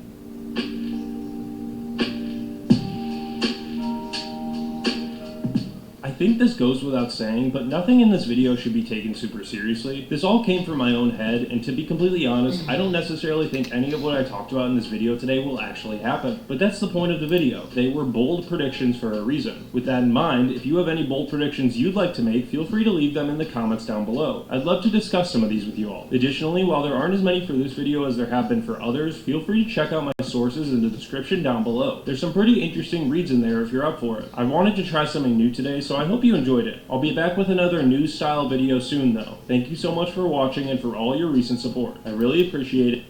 I think this goes without saying, but nothing in this video should be taken super seriously. This all came from my own head, and to be completely honest, I don't necessarily think any of what I talked about in this video today will actually happen. But that's the point of the video. They were bold predictions for a reason. With that in mind, if you have any bold predictions you'd like to make, feel free to leave them in the comments down below. I'd love to discuss some of these with you all. Additionally, while there aren't as many for this video as there have been for others, feel free to check out my sources in the description down below. There's some pretty interesting reads in there if you're up for it. I wanted to try something new today, so I hope you enjoyed it. I'll be back with another news style video soon though. Thank you so much for watching and for all your recent support. I really appreciate it.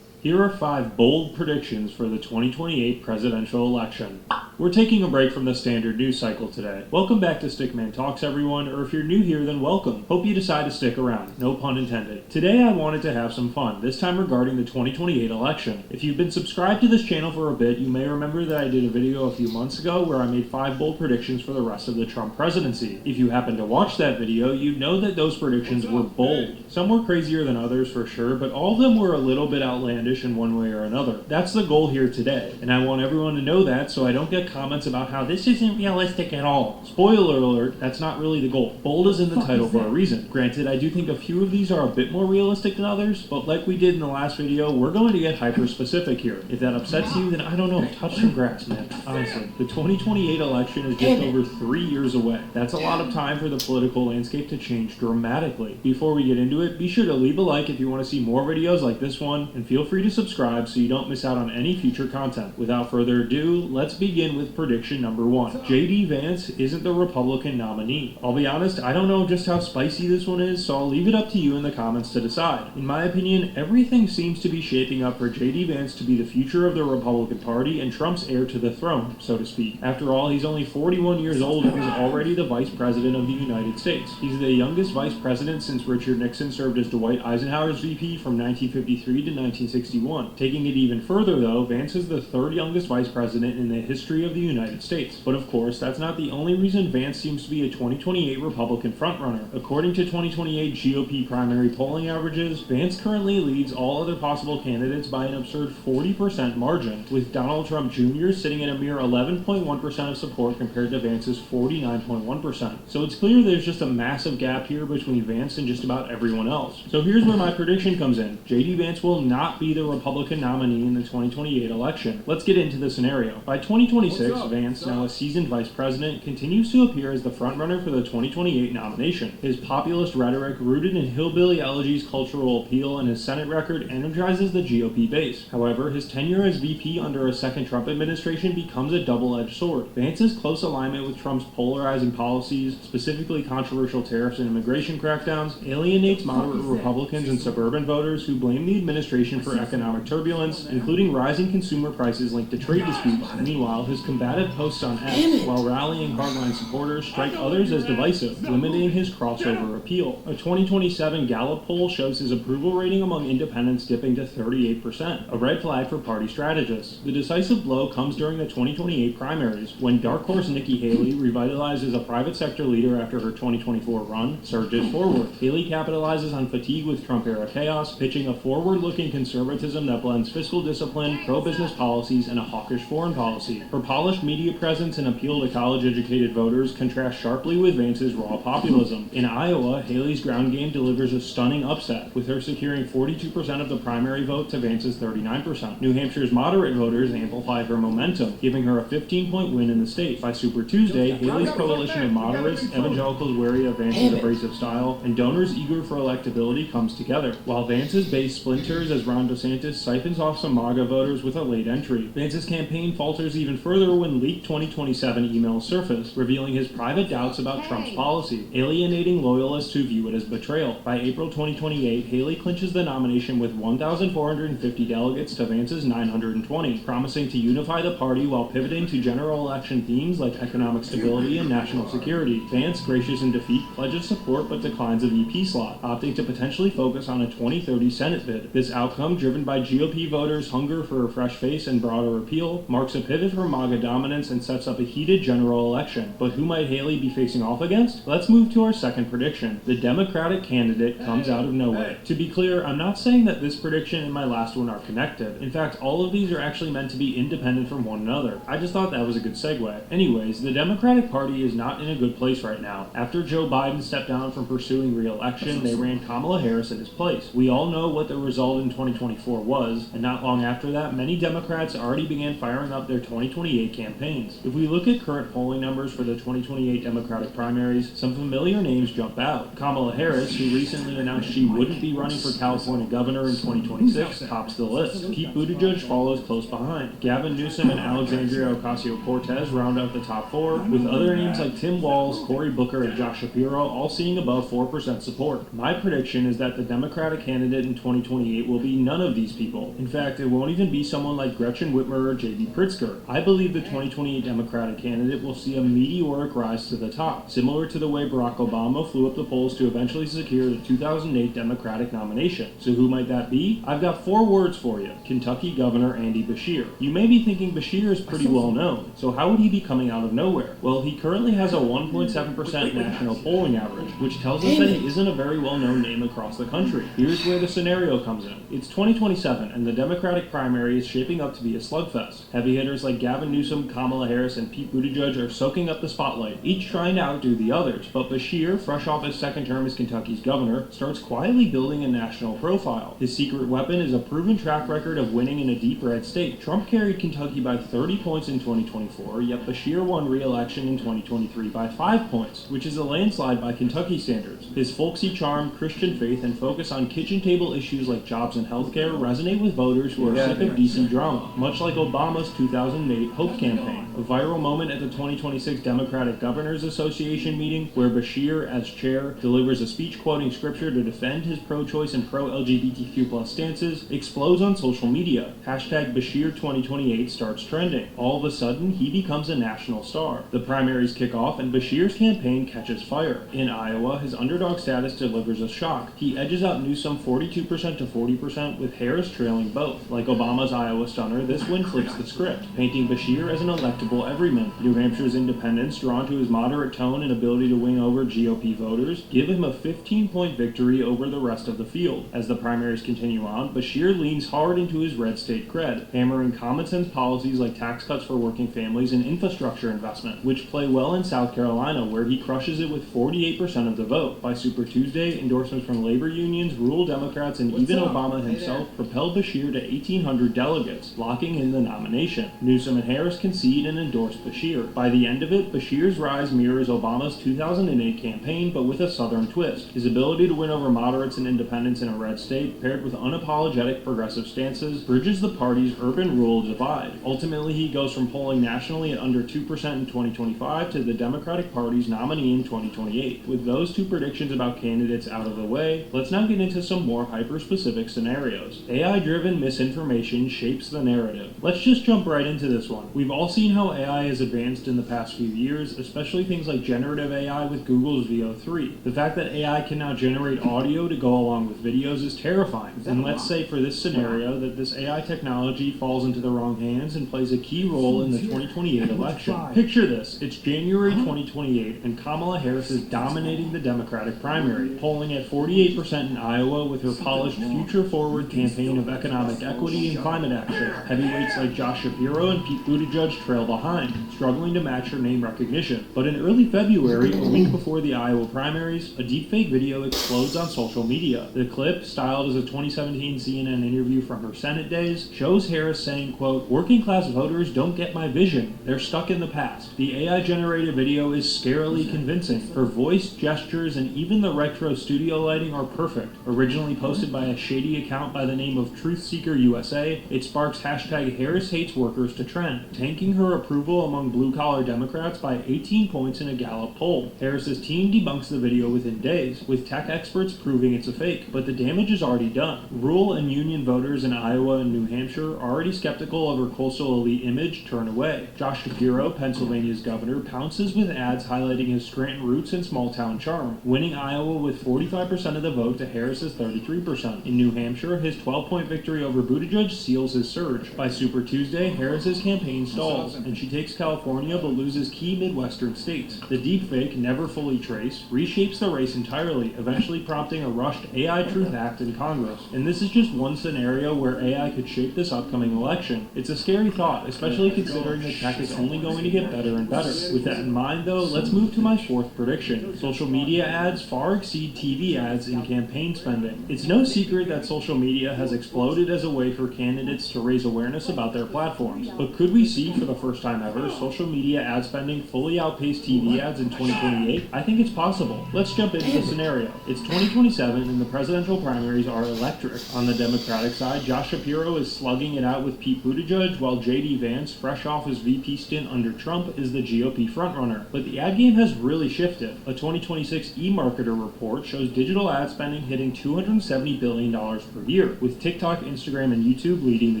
Here are 5 bold predictions for the 2028 presidential election. We're taking a break from the standard news cycle today. Welcome back to Stickman Talks, everyone, or if you're new here, then welcome. Hope you decide to stick around. No pun intended. Today I wanted to have some fun, this time regarding the 2028 election. If you've been subscribed to this channel for a bit, you may remember that I did a video a few months ago where I made 5 bold predictions for the rest of the Trump presidency. If you happen to watch that video, you'd know that those predictions were bold. Some were crazier than others for sure, but all of them were a little bit outlandish in one way or another. That's the goal here today, and I want everyone to know that so I don't get comments about how this isn't realistic at all. Spoiler alert, that's not really the goal. Bold is in the title for a reason. Granted, I do think a few of these are a bit more realistic than others, but like we did in the last video, we're going to get hyper-specific here. If that upsets you, then I don't know, touch some grass, man. Honestly, the 2028 election is just over 3 years away. That's a lot of time for the political landscape to change dramatically. Before we get into it, be sure to leave a like if you want to see more videos like this one, and feel free to subscribe so you don't miss out on any future content. Without further ado, let's begin with prediction number 1. J.D. Vance isn't the Republican nominee. I'll be honest, I don't know just how spicy this one is, so I'll leave it up to you in the comments to decide. In my opinion, everything seems to be shaping up for J.D. Vance to be the future of the Republican Party and Trump's heir to the throne, so to speak. After all, he's only 41 years old and is already the Vice President of the United States. He's the youngest Vice President since Richard Nixon served as Dwight Eisenhower's VP from 1953 to 1961. Taking it even further though, Vance is the 3rd youngest Vice President in the history of the United States. But of course, that's not the only reason Vance seems to be a 2028 Republican frontrunner. According to 2028 GOP primary polling averages, Vance currently leads all other possible candidates by an absurd 40% margin, with Donald Trump Jr. sitting at a mere 11.1% of support compared to Vance's 49.1%. So it's clear there's just a massive gap here between Vance and just about everyone else. So here's where my prediction comes in. J.D. Vance will not be the Republican nominee in the 2028 election. Let's get into the scenario. By 2026, Vance, now a seasoned vice president, continues to appear as the frontrunner for the 2028 nomination. His populist rhetoric, rooted in hillbilly elegies' cultural appeal, and his Senate record energizes the GOP base. However, his tenure as VP under a second Trump administration becomes a double-edged sword. Vance's close alignment with Trump's polarizing policies, specifically controversial tariffs and immigration crackdowns, alienates moderate Republicans and suburban voters who blame the administration for economic turbulence, including rising consumer prices linked to trade disputes. Meanwhile, his combative posts on X, while rallying hardline supporters, strike others as divisive, limiting his crossover appeal. A 2027 Gallup poll shows his approval rating among independents dipping to 38%, a red flag for party strategists. The decisive blow comes during the 2028 primaries, when dark horse Nikki Haley, revitalized as a private sector leader after her 2024 run, surges forward. Haley capitalizes on fatigue with Trump-era chaos, pitching a forward-looking conservatism that blends fiscal discipline, pro-business policies, and a hawkish foreign policy. Her polished media presence and appeal to college-educated voters contrast sharply with Vance's raw populism. In Iowa, Haley's ground game delivers a stunning upset, with her securing 42% of the primary vote to Vance's 39%. New Hampshire's moderate voters amplified her momentum, giving her a 15-point win in the state. By Super Tuesday, Haley's coalition of moderates, evangelicals wary of Vance's abrasive style, and donors eager for electability comes together, while Vance's base splinters as Ron DeSantis siphons off some MAGA voters with a late entry. Vance's campaign falters even further when leaked 2027 emails surface, revealing his private doubts about Trump's policy, alienating loyalists who view it as betrayal. By April 2028, Haley clinches the nomination with 1,450 delegates to Vance's 920, promising to unify the party while pivoting to general election themes like economic stability and national security. Vance, gracious in defeat, pledges support but declines a VP slot, opting to potentially focus on a 2030 Senate bid. This outcome, driven by GOP voters' hunger for a fresh face and broader appeal, marks a pivot from MAGA dominance and sets up a heated general election. But who might Haley be facing off against? Let's move to our second prediction. The Democratic candidate comes out of nowhere. To be clear, I'm not saying that this prediction and my last one are connected. In fact, all of these are actually meant to be independent from one another. I just thought that was a good segue. Anyways, the Democratic Party is not in a good place right now. After Joe Biden stepped down from pursuing re-election, they ran Kamala Harris in his place. We all know what the result in 2024 was, and not long after that, many Democrats already began firing up their 2028 campaigns. If we look at current polling numbers for the 2028 Democratic primaries, some familiar names jump out. Kamala Harris, who recently announced she wouldn't be running for California governor in 2026, tops the list. Pete Buttigieg follows close behind. Gavin Newsom and Alexandria Ocasio-Cortez round out the top 4, with other names like Tim Walz, Cory Booker, and Josh Shapiro all seeing above 4% support. My prediction is that the Democratic candidate in 2028 will be none of of these people. In fact, it won't even be someone like Gretchen Whitmer or J.B. Pritzker. I believe the 2028 Democratic candidate will see a meteoric rise to the top, similar to the way Barack Obama flew up the polls to eventually secure the 2008 Democratic nomination. So who might that be? I've got 4 words for you. Kentucky Governor Andy Beshear. You may be thinking Beshear is pretty well known, so how would he be coming out of nowhere? Well, he currently has a 1.7% national polling average, which tells us that he isn't a very well-known name across the country. Here's where the scenario comes in. It's 2027, and the Democratic primary is shaping up to be a slugfest. Heavy hitters like Gavin Newsom, Kamala Harris, and Pete Buttigieg are soaking up the spotlight, each trying to outdo the others, but Beshear, fresh off his second term as Kentucky's governor, starts quietly building a national profile. His secret weapon is a proven track record of winning in a deep red state. Trump carried Kentucky by 30 points in 2024, yet Beshear won re-election in 2023 by 5 points, which is a landslide by Kentucky standards. His folksy charm, Christian faith, and focus on kitchen table issues like jobs and healthcare resonate with voters who are sick of DC drama, much like Obama's 2008 Hope campaign, a viral moment at the 2026 Democratic Governors Association meeting where Beshear, as chair, delivers a speech quoting scripture to defend his pro-choice and pro-LGBTQ+ stances, explodes on social media. Hashtag Beshear 2028 starts trending. All of a sudden, he becomes a national star. The primaries kick off and Beshear's campaign catches fire. In Iowa, his underdog status delivers a shock. He edges out Newsom 42% to 40%, with Harris trailing both. Like Obama's Iowa stunner, this win flips the script, painting Beshear as an electable everyman. New Hampshire's independents, drawn to his moderate tone and ability to win over GOP voters, give him a 15-point victory over the rest of the field. As the primaries continue on, Beshear leans hard into his red state cred, hammering common-sense policies like tax cuts for working families and infrastructure investment, which play well in South Carolina, where he crushes it with 48% of the vote. By Super Tuesday, endorsements from labor unions, rural Democrats, and even Obama himself propelled Beshear to 1,800 delegates, locking in the nomination. Newsom and Harris concede and endorse Beshear. By the end of it, Beshear's rise mirrors Obama's 2008 campaign, but with a southern twist. His ability to win over moderates and independents in a red state, paired with unapologetic progressive stances, bridges the party's urban-rural divide. Ultimately, he goes from polling nationally at under 2% in 2025 to the Democratic Party's nominee in 2028. With those two predictions about candidates out of the way, let's now get into some more hyper-specific scenarios. AI-driven misinformation shapes the narrative. Let's just jump right into this one. We've all seen how AI has advanced in the past few years, especially things like generative AI with Google's Veo 3. The fact that AI can now generate audio to go along with videos is terrifying. And let's say for this scenario that this AI technology falls into the wrong hands and plays a key role in the 2028 election. Picture this. It's January 2028 and Kamala Harris is dominating the Democratic primary, polling at 48% in Iowa with her polished future-forward campaign of economic equity and climate action. Heavyweights like Josh Shapiro and Pete Buttigieg trail behind, struggling to match her name recognition. But in early February, a week before the Iowa primaries, a deepfake video explodes on social media. The clip, styled as a 2017 CNN interview from her Senate days, shows Harris saying, quote, "Working-class voters don't get my vision. They're stuck in the past." The AI-generated video is scarily convincing. Her voice, gestures, and even the retro studio lighting are perfect. Originally posted by a shady account by the name of Truthseeker USA, it sparks hashtag Harris Hates Workers to trend, tanking her approval among blue-collar Democrats by 18 points in a Gallup poll. Harris's team debunks the video within days, with tech experts proving it's a fake, but the damage is already done. Rural and union voters in Iowa and New Hampshire, already skeptical of her coastal elite image, turn away. Josh Shapiro, Pennsylvania's governor, pounces with ads highlighting his Scranton roots and small-town charm, winning Iowa with 45% of the vote to Harris's 33%. In New Hampshire, his 12-point victory over Buttigieg seals his surge. By Super Tuesday, Harris's campaign stalls, and she takes California but loses key Midwestern states. The deepfake, never fully traced, reshapes the race entirely, eventually prompting a rushed AI Truth Act in Congress. And this is just one scenario where AI could shape this upcoming election. It's a scary thought, especially considering the tech is only going to get better and better. With that in mind, though, let's move to my fourth prediction. Social media ads far exceed TV ads in campaign spending. It's no secret that social media has exploded as a way for candidates to raise awareness about their platforms. But could we see, for the first time ever, social media ad spending fully outpace TV ads in 2028? I think it's possible. Let's jump into the scenario. It's 2027 and the presidential primaries are electric. On the Democratic side, Josh Shapiro is slugging it out with Pete Buttigieg, while J.D. Vance, fresh off his VP stint under Trump, is the GOP frontrunner. But the ad game has really shifted. A 2026 eMarketer report shows digital ad spending hitting $270 billion per year. with TikTok, Instagram, and YouTube leading the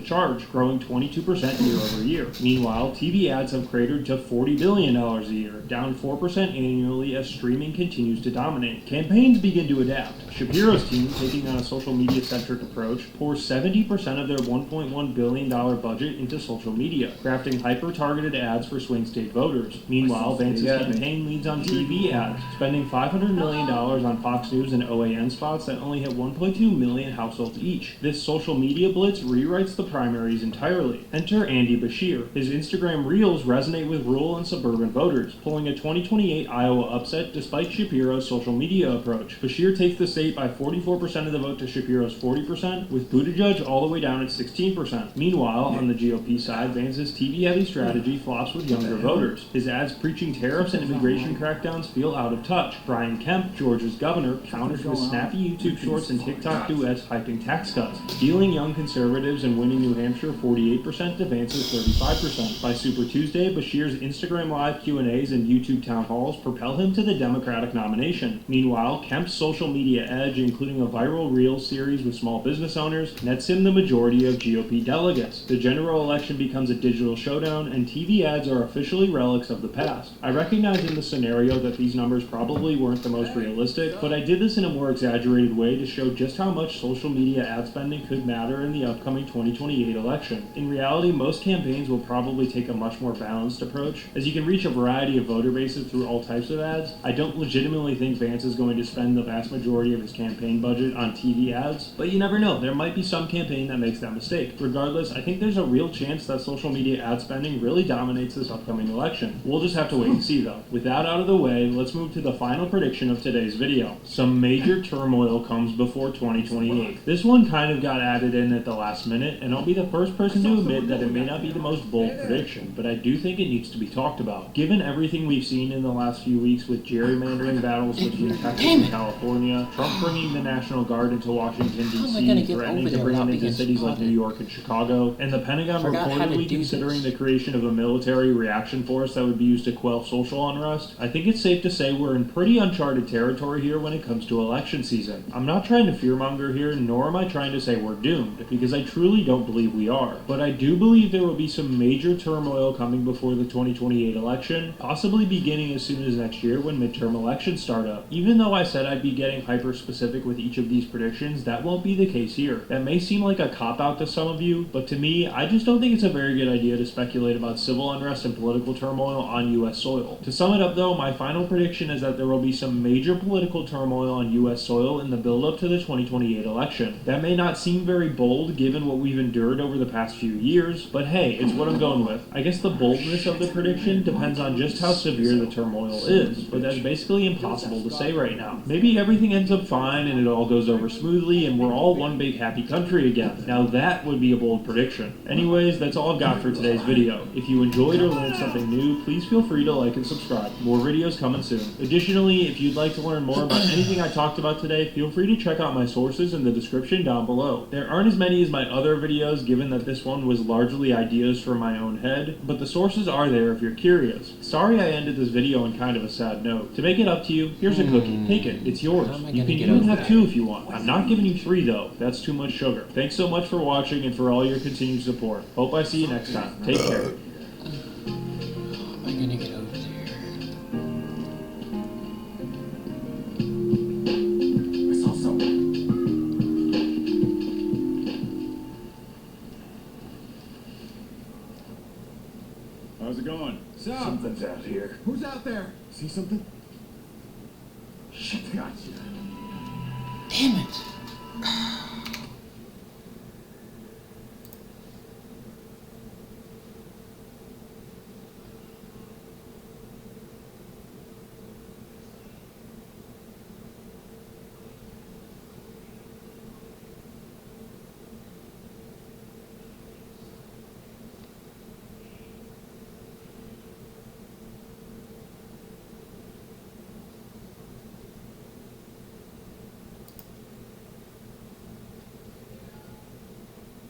charge, growing 22% year over year. Meanwhile, TV ads have cratered to $40 billion a year, down 4% annually as streaming continues to dominate. Campaigns begin to adapt. Shapiro's team, taking on a social media-centric approach, pours 70% of their $1.1 billion budget into social media, crafting hyper-targeted ads for swing state voters. Meanwhile, Vance's campaign leads on TV ads, spending $500 million on Fox News and OAN spots that only hit 1.2 million households each. This social media blitz rewrites the primaries entirely. Enter Andy Bashir. His Instagram Reels resonate with rural and suburban voters, pulling a 2028 Iowa upset despite Shapiro's social media approach. Bashir takes the state by 44% of the vote to Shapiro's 40%, with Buttigieg all the way down at 16%. Meanwhile, on the GOP side, Vance's TV-heavy strategy flops with younger voters. His ads preaching tariffs and immigration crackdowns feel out of touch. Brian Kemp, Georgia's governor, counters with snappy YouTube shorts and TikTok duets hyping tax cuts, dealing young conservatives and winning New Hampshire 48% to Vance's 35%. By Super Tuesday, Bashir's Instagram Live Q&As and YouTube town halls propel him to the Democratic nomination. Meanwhile, Kemp's social media edge, including a viral Reels series with small business owners, nets him the majority of GOP delegates. The general election becomes a digital showdown, and TV ads are officially relics of the past. I recognize in the scenario that these numbers probably weren't the most realistic, but I did this in a more exaggerated way to show just how much social media ad spending could matter in the upcoming 2028 election. In reality, most campaigns will probably take a much more balanced approach, as you can reach a variety of voter bases through all types of ads. I don't legitimately think Vance is going to spend the vast majority of his campaign budget on TV ads, but you never know, there might be some campaign that makes that mistake. Regardless, I think there's a real chance that social media ad spending really dominates this upcoming election. We'll just have to wait and see though. With that out of the way, let's move to the final prediction of today's video. Some major turmoil comes before 2028. This one kind of got added in at the last minute, and I'll be the first person to admit that it may not be the most bold prediction, but I do think it needs to be talked about. Given everything we've seen in the last few weeks with gerrymandering battles between Texas and California, Trump bringing the National Guard into Washington, D.C., threatening to bring them into cities like New York and Chicago, and the Pentagon reportedly considering the creation of a military reaction force that would be used to quell social unrest, I think it's safe to say we're in pretty uncharted territory here when it comes to election season. I'm not trying to fearmonger here, nor am I trying to say we're doomed, because I truly don't believe we are. But I do believe there will be some major turmoil coming before the 2028 election, possibly beginning as soon as next year when midterm elections start up. Even though I said I'd be getting hyper-specific with each of these predictions, that won't be the case here. That may seem like a cop-out to some of you, but to me, I just don't think it's a very good idea to speculate about civil unrest and political turmoil on U.S. soil. To sum it up though, my final prediction is that there will be some major political turmoil on U.S. soil in the build-up to the 2028 election. That may not seem very bold given what we've endured over the past few years, but hey, it's what I'm going with. I guess the boldness of the prediction depends on just how severe the turmoil is, but that's basically impossible to say right now. Maybe everything ends up fine and it all goes over smoothly and we're all one big happy country again. Now that would be a bold prediction. Anyways, that's all I've got for today's video. If you enjoyed or learned something new, please feel free to like and subscribe. More videos coming soon. Additionally, if you'd like to learn more about anything I talked about today, feel free to check out my sources in the description down below. There aren't as many as my other videos given that this one was largely ideas from my own head, but the sources are there if you're curious. Sorry I ended this video on kind of a sad note. To make it up to you, here's a cookie. Take it. It's yours. You can even have 2 if you want. I'm not giving you 3 though. That's too much sugar. Thanks so much for watching and for all your continued support. Hope I see you next time. Take care. How am I gonna get over there? I saw someone. How's it going? Something's out here. Who's out there? See something? Shit, got you. Damn it.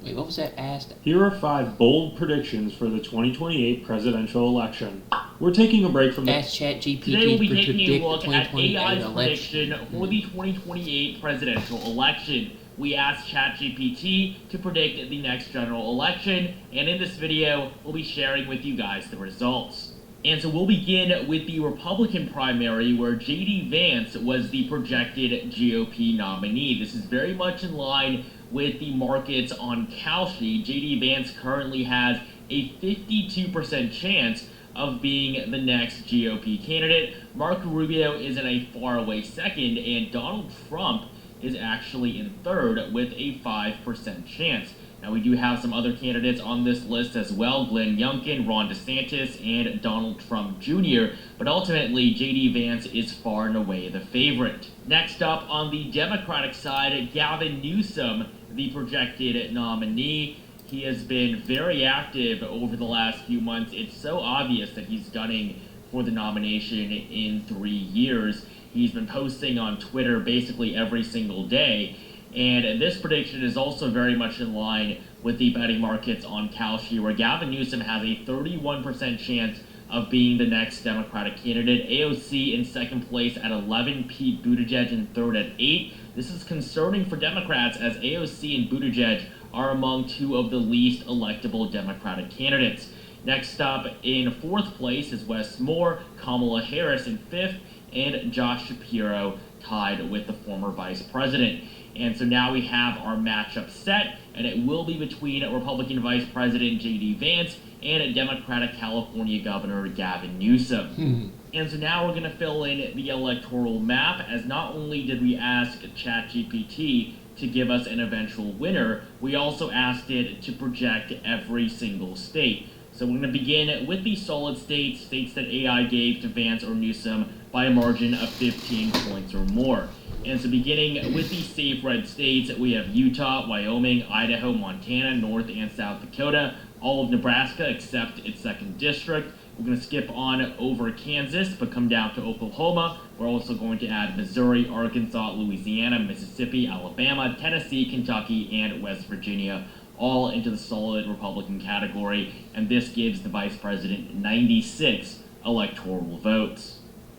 Wait, what was that asked? Here are 5 bold predictions for the 2028 presidential election. We're taking a break from the... Ask ChatGPT Today we'll be to taking predict a look the at 2028 AI's election. prediction for the 2028 presidential election. we asked ChatGPT to predict the next general election, and in this video, we'll be sharing with you guys the results. And so we'll begin with the Republican primary, where J.D. Vance was the projected GOP nominee. This is very much in line with the markets on Kalshi. J.D. Vance currently has a 52% chance of being the next GOP candidate. Marco Rubio is in a faraway second, and Donald Trump is actually in third with a 5% chance. Now, we do have some other candidates on this list as well: Glenn Youngkin, Ron DeSantis, and Donald Trump Jr., but ultimately, J.D. Vance is far and away the favorite. Next up on the Democratic side, Gavin Newsom, the projected nominee. He has been very active over the last few months. It's so obvious that he's gunning for the nomination in 3 years. He's been posting on Twitter basically every single day. And this prediction is also very much in line with the betting markets on Kalshi, where Gavin Newsom has a 31% chance of being the next Democratic candidate. AOC in second place at 11, Pete Buttigieg in third at 8. This is concerning for Democrats, as AOC and Buttigieg are among two of the least electable Democratic candidates. Next up in fourth place is Wes Moore, Kamala Harris in fifth, and Josh Shapiro tied with the former vice president. And so now we have our matchup set, and it will be between Republican Vice President J.D. Vance and Democratic California Governor Gavin Newsom. And so now we're going to fill in the electoral map, as not only did we ask ChatGPT to give us an eventual winner, we also asked it to project every single state. So we're going to begin with the solid states, states that AI gave to Vance or Newsom by a margin of 15 points or more. And so beginning with the safe red states, we have Utah, Wyoming, Idaho, Montana, North and South Dakota, all of Nebraska except its second district. We're going to skip on over Kansas, but come down to Oklahoma. We're also going to add Missouri, Arkansas, Louisiana, Mississippi, Alabama, Tennessee, Kentucky, and West Virginia, all into the solid Republican category. And this gives the vice president 96 electoral votes.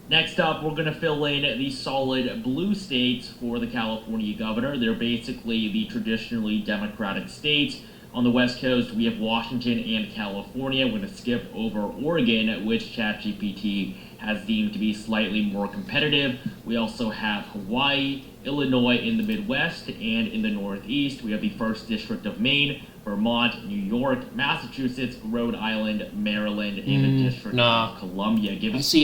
Next up, we're going to fill in the solid blue states for the California governor. They're basically the traditionally Democratic states. On the West Coast, we have Washington and California. We're going to skip over Oregon, which ChatGPT has deemed to be slightly more competitive. We also have Hawaii, Illinois in the Midwest, and in the Northeast, we have the 1st District of Maine, Vermont, New York, Massachusetts, Rhode Island, Maryland, and the District of Columbia.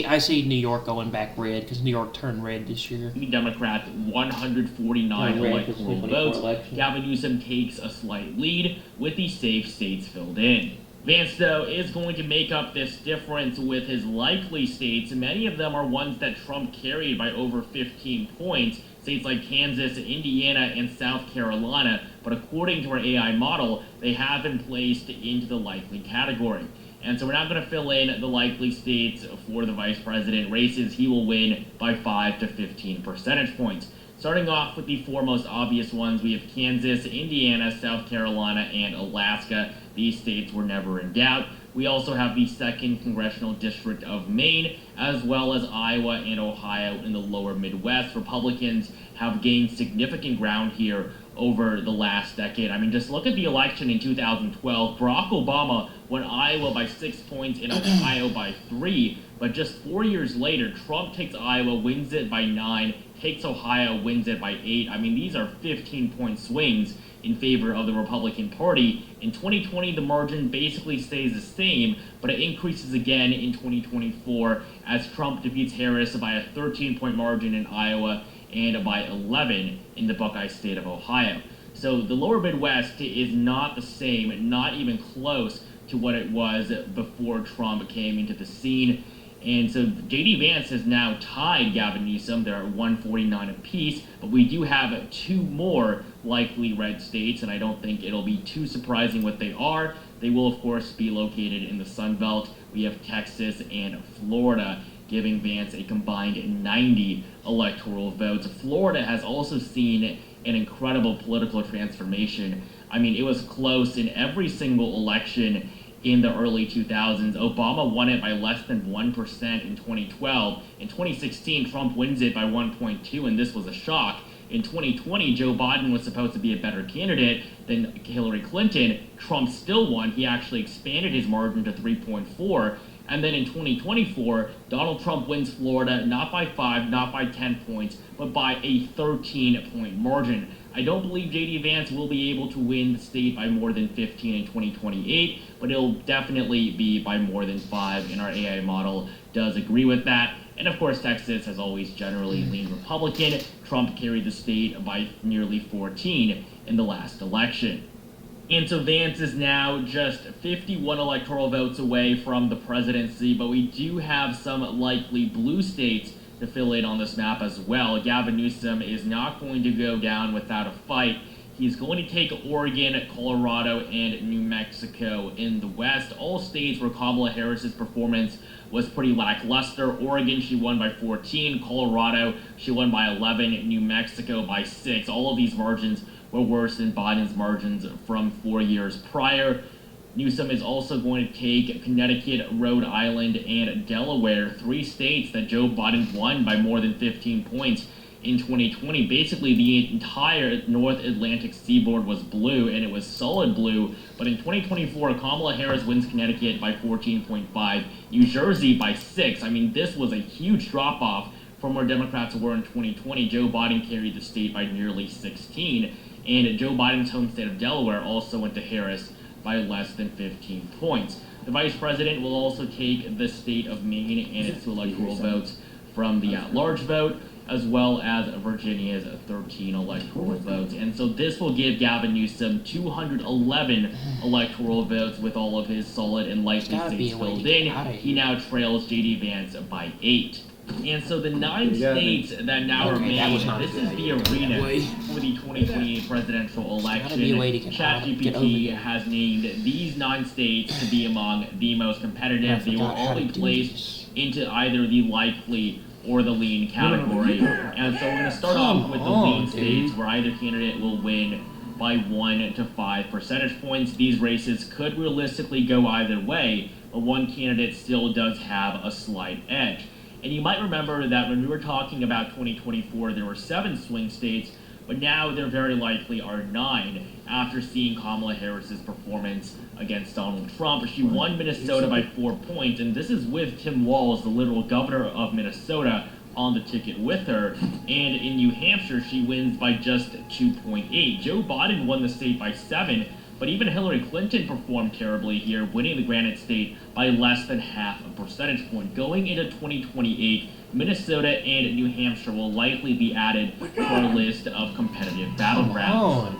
I see New York going back red, because New York turned red this year. Democrats 149 electoral votes. Gavin Newsom takes a slight lead with the safe states filled in. Vance, though, is going to make up this difference with his likely states. Many of them are ones that Trump carried by over 15 points. States like Kansas, Indiana, and South Carolina, but according to our AI model, they have been placed into the likely category. And so we're not going to fill in the likely states for the vice president races. He will win by 5 to 15 percentage points. Starting off with the four most obvious ones, we have Kansas, Indiana, South Carolina, and Alaska. These states were never in doubt. We also have the 2nd Congressional District of Maine, as well as Iowa and Ohio in the lower Midwest. Republicans have gained significant ground here over the last decade. I mean, just look at the election in 2012. Barack Obama won Iowa by 6 points and Ohio by 3. But just 4 years later, Trump takes Iowa, wins it by 9, takes Ohio, wins it by 8. I mean, these are 15-point swings in favor of the Republican Party. In 2020, the margin basically stays the same, but it increases again in 2024 as Trump defeats Harris by a 13-point margin in Iowa and by 11 in the Buckeye State of Ohio. So the lower Midwest is not the same, not even close to what it was before Trump came into the scene. And so J.D. Vance has now tied Gavin Newsom. They're at 149 apiece, but we do have 2 more likely red states, and I don't think it'll be too surprising what they are. They will, of course, be located in the Sun Belt. We have Texas and Florida, giving Vance a combined 90 electoral votes. Florida has also seen an incredible political transformation. I mean, it was close in every single election in the early 2000s. Obama won it by less than 1% in 2012. In 2016, Trump wins it by 1.2, and this was a shock. In 2020, Joe Biden was supposed to be a better candidate than Hillary Clinton. Trump still won. He actually expanded his margin to 3.4. And then in 2024, Donald Trump wins Florida not by 5, not by 10 points, but by a 13-point margin. I don't believe J.D. Vance will be able to win the state by more than 15 in 2028, but it'll definitely be by more than 5, and our AI model does agree with that. And of course, Texas has always generally leaned Republican. Trump carried the state by nearly 14 in the last election. And so Vance is now just 51 electoral votes away from the presidency, but we do have some likely blue states to fill in on this map as well. Gavin Newsom is not going to go down without a fight. He's going to take Oregon, Colorado, and New Mexico in the West, all states where Kamala Harris's performance was pretty lackluster. Oregon, she won by 14. Colorado, she won by 11. New Mexico by 6. All of these margins were worse than Biden's margins from 4 years prior. Newsom is also going to take Connecticut, Rhode Island, and Delaware, 3 states that Joe Biden won by more than 15 points in 2020. Basically, the entire North Atlantic seaboard was blue, and it was solid blue. But in 2024, Kamala Harris wins Connecticut by 14.5, New Jersey by 6. I mean, this was a huge drop-off from where Democrats were in 2020. Joe Biden carried the state by nearly 16. And Joe Biden's home state of Delaware also went to Harris by less than 15 points. The vice president will also take the state of Maine and its 2 electoral votes from the at-large vote, as well as Virginia's 13 electoral votes. And so this will give Gavin Newsom 211 electoral votes with all of his solid and likely states filled in. He now trails J.D. Vance by 8. And so the 9 states that now remain, this is the arena for the 2028 presidential election. ChatGPT has named these 9 states to be among the most competitive. They will all be placed into either the likely or the lean category. And so we're going to start off with the lean states, where either candidate will win by 1 to 5 percentage points. These races could realistically go either way, but one candidate still does have a slight edge. And you might remember that when we were talking about 2024, there were 7 swing states, but now there very likely are 9 after seeing Kamala Harris's performance against Donald Trump. She won Minnesota by 4 points, and this is with Tim Walz, the literal governor of Minnesota, on the ticket with her. And in New Hampshire, she wins by just 2.8. Joe Biden won the state by 7, but even Hillary Clinton performed terribly here, winning the Granite State by less than half a percentage point. Going into 2028, Minnesota and New Hampshire will likely be added to our list of competitive battlegrounds.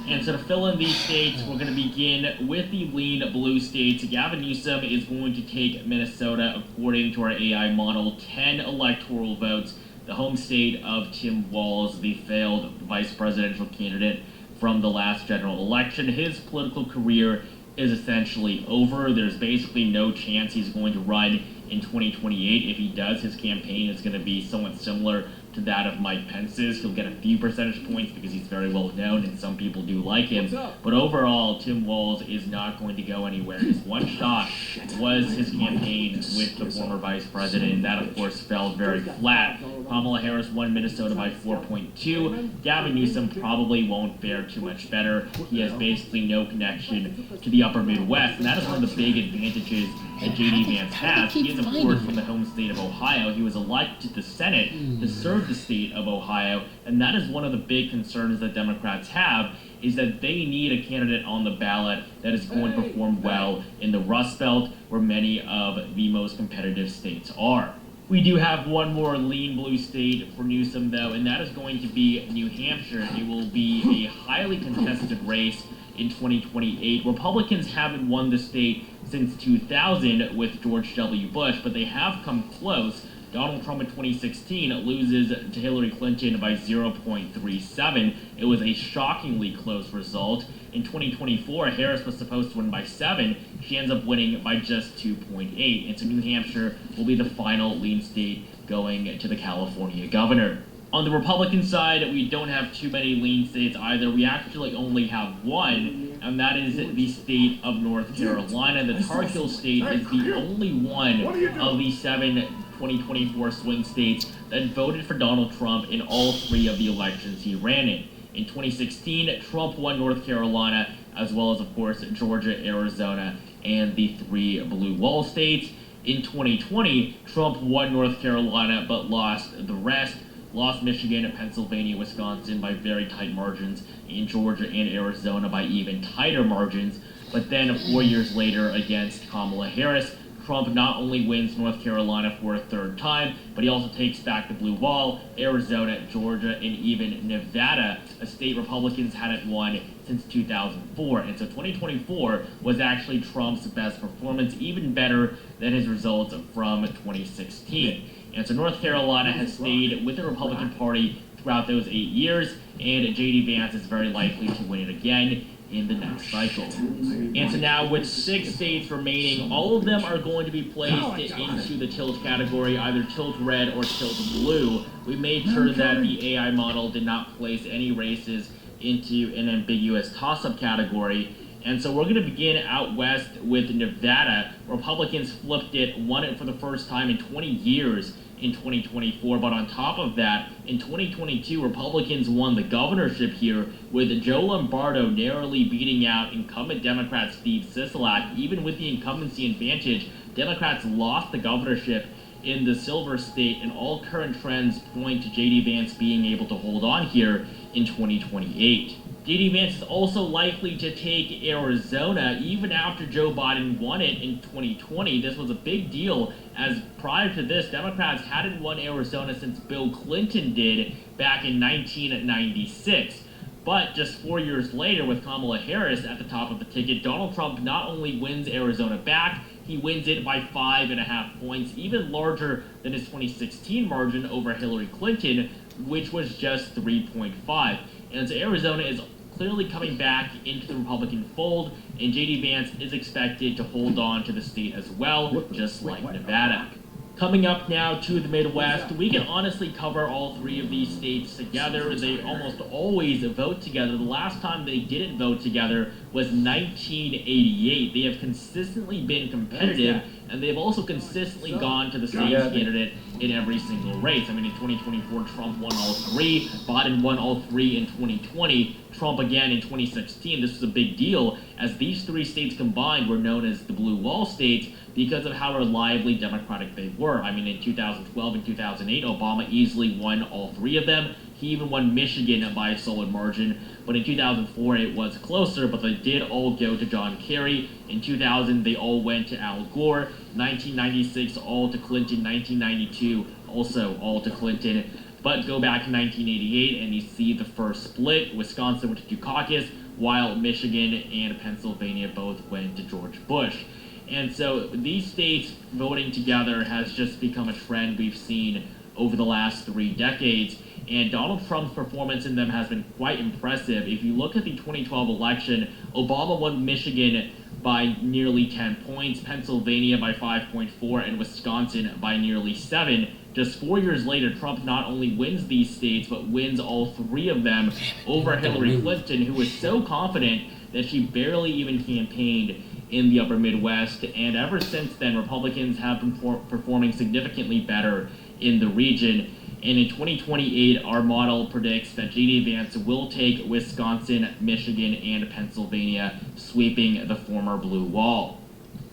And so to fill in these states, we're going to begin with the lean blue states. Gavin Newsom is going to take Minnesota, according to our AI model, 10 electoral votes. The home state of Tim Walz, the failed vice presidential candidate from the last general election. His political career is essentially over. There's basically no chance he's going to run in 2028. If he does, his campaign is going to be somewhat similar to that of Mike Pence's. He'll get a few percentage points because he's very well known and some people do like him. But overall, Tim Walz is not going to go anywhere. His one shot was his campaign with the former vice president, and that of course fell very flat. Kamala Harris won Minnesota by 4.2. Gavin Newsom probably won't fare too much better. He has basically no connection to the upper Midwest, and that is one of the big advantages that J.D. Vance has. He is, of course, from the home state of Ohio. He was elected to the Senate to serve the state of Ohio, and that is one of the big concerns that Democrats have, is that they need a candidate on the ballot that is going to perform well in the Rust Belt, where many of the most competitive states are. We do have one more lean blue state for Newsom, though, and that is going to be New Hampshire. It will be a highly contested race in 2028. Republicans haven't won the state since 2000 with George W. Bush, but they have come close. Donald Trump in 2016 loses to Hillary Clinton by 0.37. It was a shockingly close result. In 2024, Harris was supposed to win by 7. She ends up winning by just 2.8. And so New Hampshire will be the final lean state going to the California governor. On the Republican side, we don't have too many lean states either. We actually only have one, and that is the state of North Carolina. The Tar Heel state is the only one of the 7 2024 swing states that voted for Donald Trump in all 3 of the elections he ran in. In 2016, Trump won North Carolina, as well as, of course, Georgia, Arizona, and the 3 blue wall states. In 2020, Trump won North Carolina, but lost the rest. Lost Michigan, Pennsylvania, Wisconsin by very tight margins, in Georgia and Arizona by even tighter margins. But then 4 years later, against Kamala Harris, Trump not only wins North Carolina for a 3rd time, but he also takes back the blue wall, Arizona, Georgia, and even Nevada, a state Republicans hadn't won since 2004. And so 2024 was actually Trump's best performance, even better than his results from 2016. And so North Carolina has stayed with the Republican Party throughout those 8 years, and J.D. Vance is very likely to win it again in the next cycle. And so now with 6 states remaining, all of them are going to be placed into the tilt category, either tilt red or tilt blue. We made sure that the AI model did not place any races into an ambiguous toss-up category. And so we're going to begin out west with Nevada. Republicans flipped it, won it for the first time in 20 years in 2024. But on top of that, in 2022, Republicans won the governorship here, with Joe Lombardo narrowly beating out incumbent Democrat Steve Sisolak. Even with the incumbency advantage, Democrats lost the governorship in the Silver State, and all current trends point to J.D. Vance being able to hold on here in 2028. J.D. Vance is also likely to take Arizona even after Joe Biden won it in 2020. This was a big deal, as prior to this, Democrats hadn't won Arizona since Bill Clinton did back in 1996. But just 4 years later, with Kamala Harris at the top of the ticket, Donald Trump not only wins Arizona back, he wins it by 5.5 points, even larger than his 2016 margin over Hillary Clinton, which was just 3.5. And so Arizona is clearly coming back into the Republican fold, and J.D. Vance is expected to hold on to the state as well, just like Nevada. Coming up now to the Midwest, we can honestly cover all 3 of these states together. They almost always vote together. The last time they didn't vote together was 1988. They have consistently been competitive, and they've also consistently gone to the same candidate in every single race. I mean, in 2024, Trump won all 3. Biden won all 3 in 2020. Trump again in 2016. This was a big deal, as these 3 states combined were known as the Blue Wall states because of how reliably Democratic they were. I mean, in 2012 and 2008, Obama easily won all 3 of them. He even won Michigan by a solid margin. But in 2004, it was closer, but they did all go to John Kerry. In 2000, they all went to Al Gore. 1996, all to Clinton. 1992, also all to Clinton. But go back to 1988, and you see the first split. Wisconsin went to Dukakis, while Michigan and Pennsylvania both went to George Bush. And so these states voting together has just become a trend we've seen over the last 3 decades. And Donald Trump's performance in them has been quite impressive. If you look at the 2012 election, Obama won Michigan by nearly 10 points, Pennsylvania by 5.4, and Wisconsin by nearly 7. Just 4 years later, Trump not only wins these states, but wins all 3 of them over Hillary Clinton, who was so confident that she barely even campaigned in the upper Midwest. And ever since then, Republicans have been performing significantly better in the region. And in 2028, our model predicts that J.D. Vance will take Wisconsin, Michigan, and Pennsylvania, sweeping the former blue wall.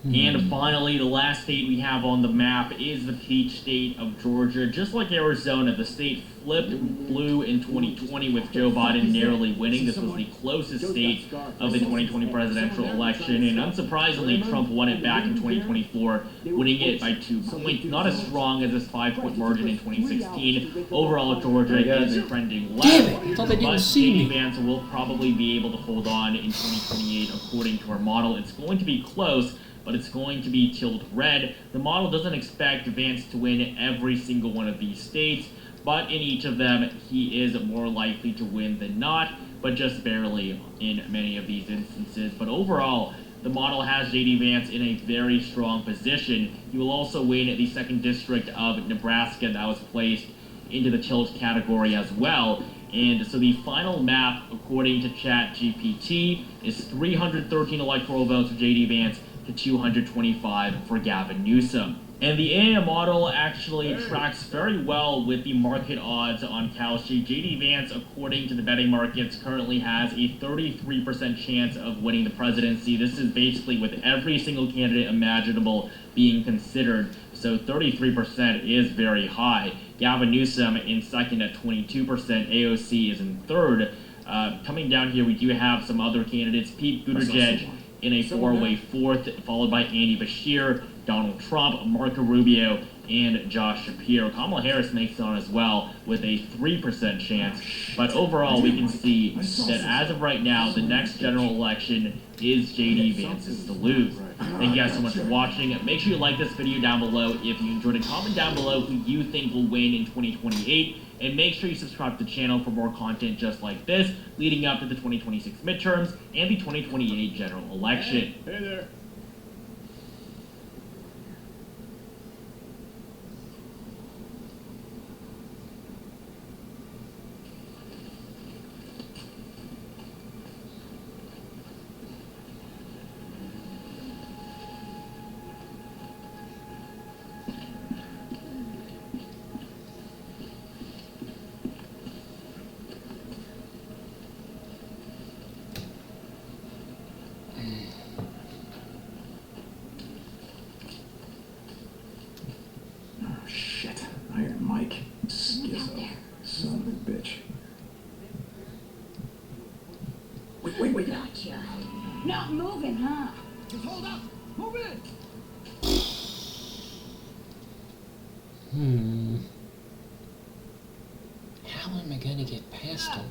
And finally, the last state we have on the map is the peach state of Georgia. Just like Arizona, the state flipped blue in 2020 with Joe Biden narrowly winning. This was the closest state of the 2020 presidential election, and unsurprisingly, Trump won it back in 2024, winning it by 2 points. Not as strong as his 5-point margin in 2016. Overall, Georgia is trending left, but J.D. Vance will probably be able to hold on in 2028 according to our model. It's going to be close, but it's going to be tilt red. The model doesn't expect Vance to win every single one of these states, but in each of them, he is more likely to win than not, but just barely in many of these instances. But overall, the model has J.D. Vance in a very strong position. He will also win the 2nd district of Nebraska that was placed into the tilt category as well. And so the final map, according to ChatGPT, is 313 electoral votes for J.D. Vance to 225 for Gavin Newsom. And the AI model actually tracks very well with the market odds on Kalshi. J.D. Vance, according to the betting markets, currently has a 33% chance of winning the presidency. This is basically with every single candidate imaginable being considered. So 33% is very high. Gavin Newsom in second at 22%. AOC is in third. Coming down here, we do have some other candidates. Pete Buttigieg in a four-way fourth, followed by Andy Bashir, Donald Trump, Marco Rubio, and Josh Shapiro. Kamala Harris makes it on as well with a 3% chance. But overall, we can see that as of right now, the next general election is J.D. Vance's to lose. Thank you guys so much for watching. Make sure you like this video down below if you enjoyed it. Comment down below who you think will win in 2028. And make sure you subscribe to the channel for more content just like this, leading up to the 2026 midterms and the 2028 general election. Hey there. Shit. Iron Mike. Schizo. Son of a bitch. Wait. Gotcha. Not moving, huh? Just hold up. Move it. How am I gonna get past him?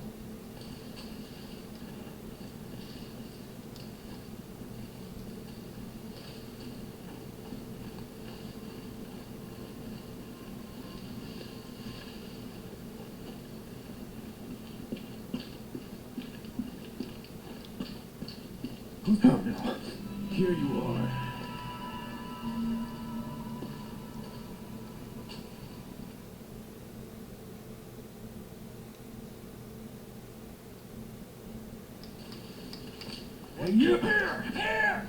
Oh no. Here you are. Hey, you here! Here!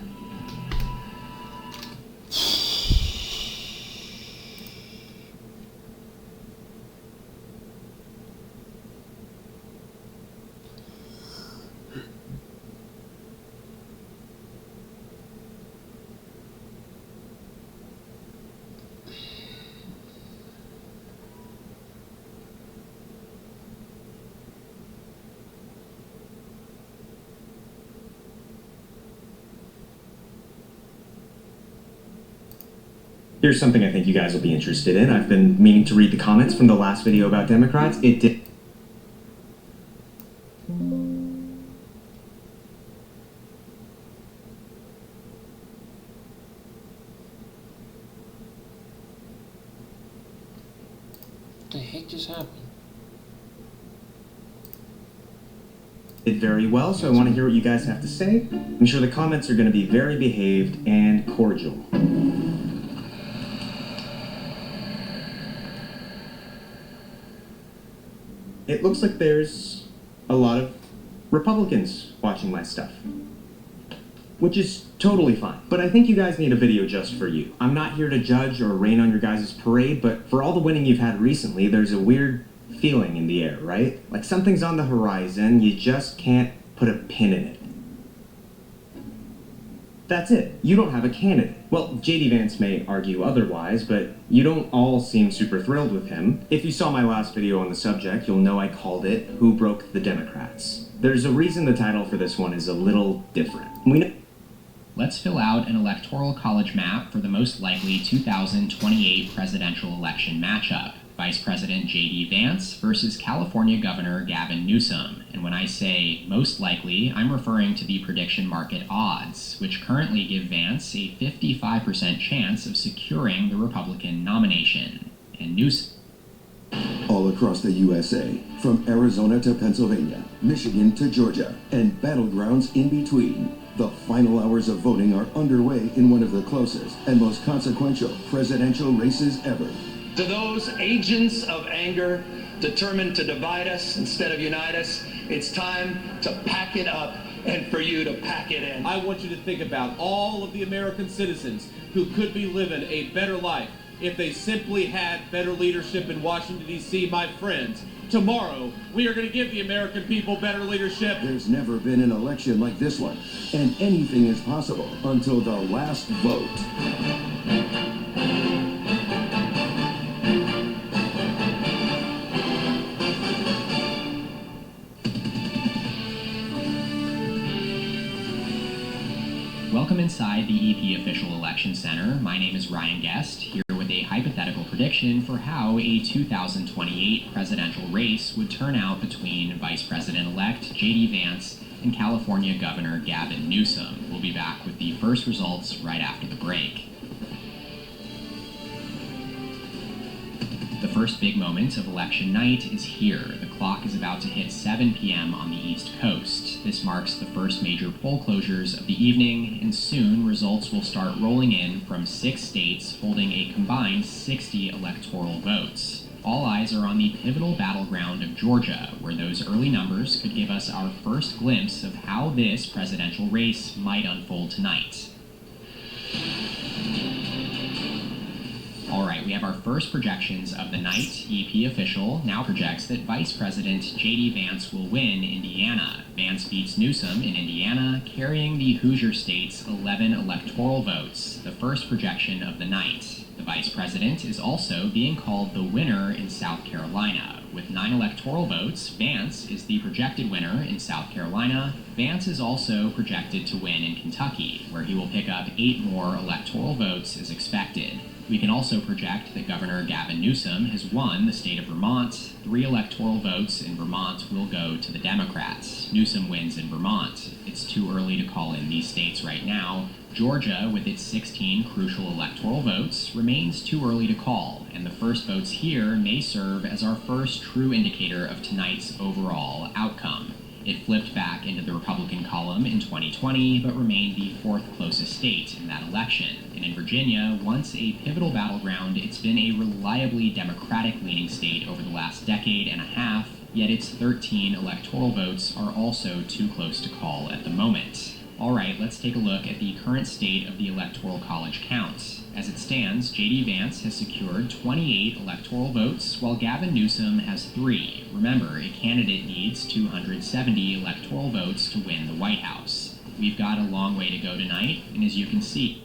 Here's something I think you guys will be interested in. I've been meaning to read the comments from the last video about Democrats. It did. What the heck just happened? Did very well, so I want to hear what you guys have to say. I'm sure the comments are going to be very behaved and cordial. It looks like there's a lot of Republicans watching my stuff, which is totally fine. But I think you guys need a video just for you. I'm not here to judge or rain on your guys' parade, but for all the winning you've had recently, there's a weird feeling in the air, right? Like something's on the horizon, you just can't put a pin in it. That's it. You don't have a candidate. Well, J.D. Vance may argue otherwise, but you don't all seem super thrilled with him. If you saw my last video on the subject, you'll know I called it Who Broke the Democrats. There's a reason the title for this one is a little different. Let's fill out an electoral college map for the most likely 2028 presidential election matchup. Vice President J.D. Vance versus California Governor Gavin Newsom. And when I say most likely, I'm referring to the prediction market odds, which currently give Vance a 55% chance of securing the Republican nomination. And Newsom... All across the USA, from Arizona to Pennsylvania, Michigan to Georgia, and battlegrounds in between, the final hours of voting are underway in one of the closest and most consequential presidential races ever. To those agents of anger determined to divide us instead of unite us, it's time to pack it up and for you to pack it in. I want you to think about all of the American citizens who could be living a better life if they simply had better leadership in Washington, D.C., my friends. Tomorrow, we are going to give the American people better leadership. There's never been an election like this one, and anything is possible until the last vote. Welcome inside the EP Official Election Center. My name is Ryan Guest, here with a hypothetical prediction for how a 2028 presidential race would turn out between Vice President-elect J.D. Vance and California Governor Gavin Newsom. We'll be back with the first results right after the break. The first big moment of election night is here. The clock is about to hit 7 p.m. on the East Coast. This marks the first major poll closures of the evening, and soon results will start rolling in from 6 states holding a combined 60 electoral votes. All eyes are on the pivotal battleground of Georgia, where those early numbers could give us our first glimpse of how this presidential race might unfold tonight. All right, we have our first projections of the night. EP Official now projects that Vice President J.D. Vance will win Indiana. Vance beats Newsom in Indiana, carrying the Hoosier State's 11 electoral votes, the first projection of the night. The Vice President is also being called the winner in South Carolina. With 9 electoral votes, Vance is the projected winner in South Carolina. Vance is also projected to win in Kentucky, where he will pick up 8 more electoral votes as expected. We can also project that Governor Gavin Newsom has won the state of Vermont. 3 electoral votes in Vermont will go to the Democrats. Newsom wins in Vermont. It's too early to call in these states right now. Georgia, with its 16 crucial electoral votes, remains too early to call, and the first votes here may serve as our first true indicator of tonight's overall outcome. It flipped back into the Republican column in 2020, but remained the 4th closest state in that election. And in Virginia, once a pivotal battleground, it's been a reliably Democratic-leaning state over the last decade and a half, yet its 13 electoral votes are also too close to call at the moment. All right, let's take a look at the current state of the Electoral College count. As it stands, J.D. Vance has secured 28 electoral votes, while Gavin Newsom has 3. Remember, a candidate needs 270 electoral votes to win the White House. We've got a long way to go tonight, and as you can see,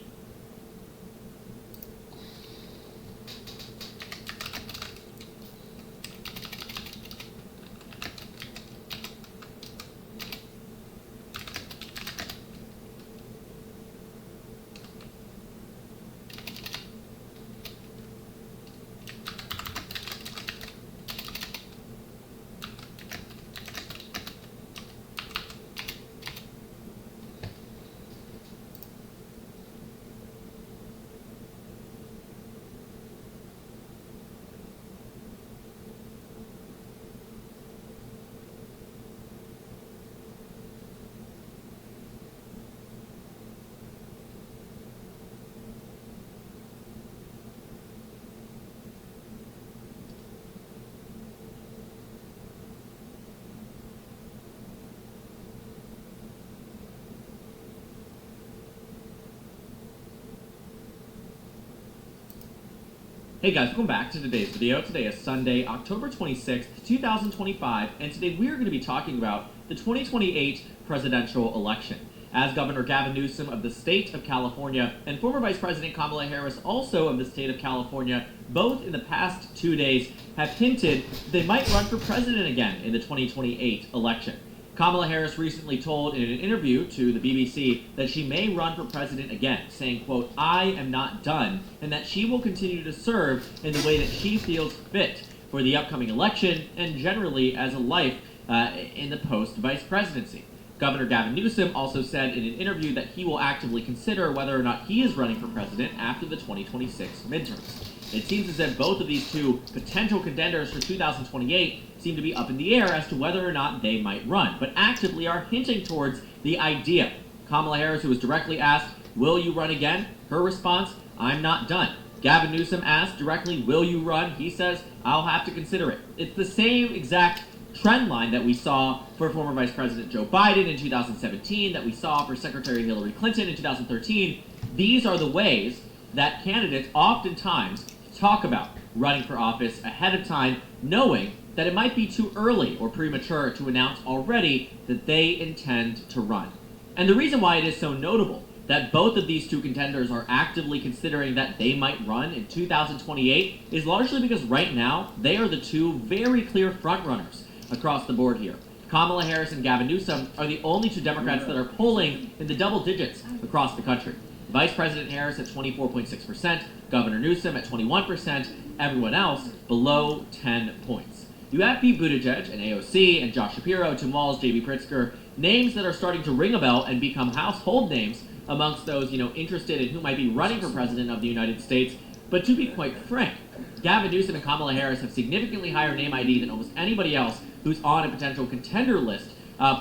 Hey guys, welcome back to today's video. Today is Sunday, October 26th, 2025, and today we are going to be talking about the 2028 presidential election. As Governor Gavin Newsom of the state of California and former Vice President Kamala Harris, also of the state of California, both in the past 2 days have hinted they might run for president again in the 2028 election. Kamala Harris recently told in an interview to the BBC that she may run for president again, saying, quote, "I am not done," and that she will continue to serve in the way that she feels fit for the upcoming election and generally as a life in the post-vice presidency. Governor Gavin Newsom also said in an interview that he will actively consider whether or not he is running for president after the 2026 midterms. It seems as if both of these two potential contenders for 2028 seem to be up in the air as to whether or not they might run, but actively are hinting towards the idea. Kamala Harris, who was directly asked, "Will you run again?" Her response, "I'm not done." Gavin Newsom asked directly, will you run? He says, I'll have to consider it. It's the same exact trend line that we saw for former Vice President Joe Biden in 2017, that we saw for Secretary Hillary Clinton in 2013. These are the ways that candidates oftentimes talk about running for office ahead of time, knowing that it might be too early or premature to announce already that they intend to run. And the reason why it is so notable that both of these two contenders are actively considering that they might run in 2028 is largely because right now they are the two very clear frontrunners across the board here. Kamala Harris and Gavin Newsom are the only two Democrats that are polling in the double digits across the country. Vice President Harris at 24.6%, Governor Newsom at 21%, everyone else below 10 points. You have Pete Buttigieg and AOC and Josh Shapiro, Tim Walz, J.B. Pritzker, names that are starting to ring a bell and become household names amongst those, interested in who might be running for president of the United States. But to be quite frank, Gavin Newsom and Kamala Harris have significantly higher name ID than almost anybody else who's on a potential contender list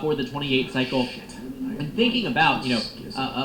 for the 28 cycle. And thinking about,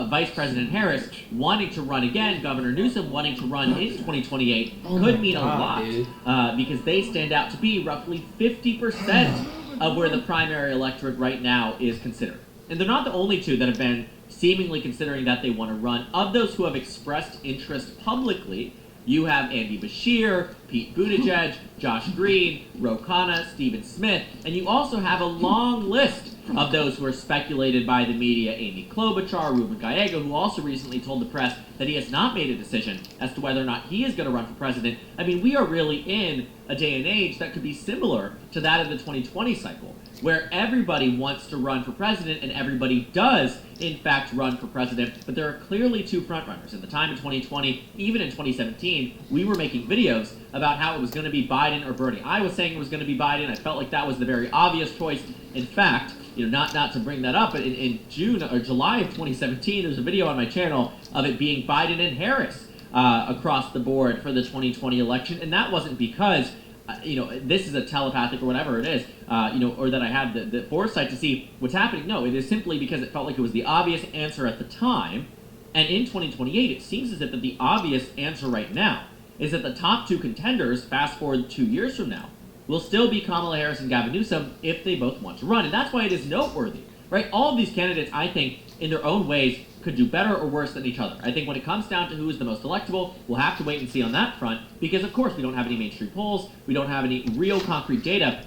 Vice President Harris wanting to run again, Governor Newsom wanting to run in 2028 could mean a lot because they stand out to be roughly 50% of where the primary electorate right now is considered. And they're not the only two that have been seemingly considering that they want to run. Of those who have expressed interest publicly, you have Andy Beshear, Pete Buttigieg, Josh Green, Ro Khanna, Stephen Smith, and you also have a long list of those who are speculated by the media, Amy Klobuchar, Ruben Gallego, who also recently told the press that he has not made a decision as to whether or not he is going to run for president. I mean, we are really in a day and age that could be similar to that of the 2020 cycle, where everybody wants to run for president and everybody does, in fact, run for president, but there are clearly two frontrunners. In the time of 2020, even in 2017, we were making videos about how it was going to be Biden or Bernie. I was saying it was going to be Biden. I felt like that was the very obvious choice. In fact, not to bring that up, but in June or July of 2017, there's a video on my channel of it being Biden and Harris across the board for the 2020 election, and that wasn't because this is a telepathic or whatever it is, or that I had the foresight to see what's happening. No, it is simply because it felt like it was the obvious answer at the time. And in 2028, it seems as if that the obvious answer right now is that the top two contenders, fast forward 2 years from now, will still be Kamala Harris and Gavin Newsom if they both want to run. And that's why it is noteworthy, right? All of these candidates, I think, in their own ways, could do better or worse than each other. I think when it comes down to who is the most electable, we'll have to wait and see on that front, because of course we don't have any mainstream polls, we don't have any real concrete data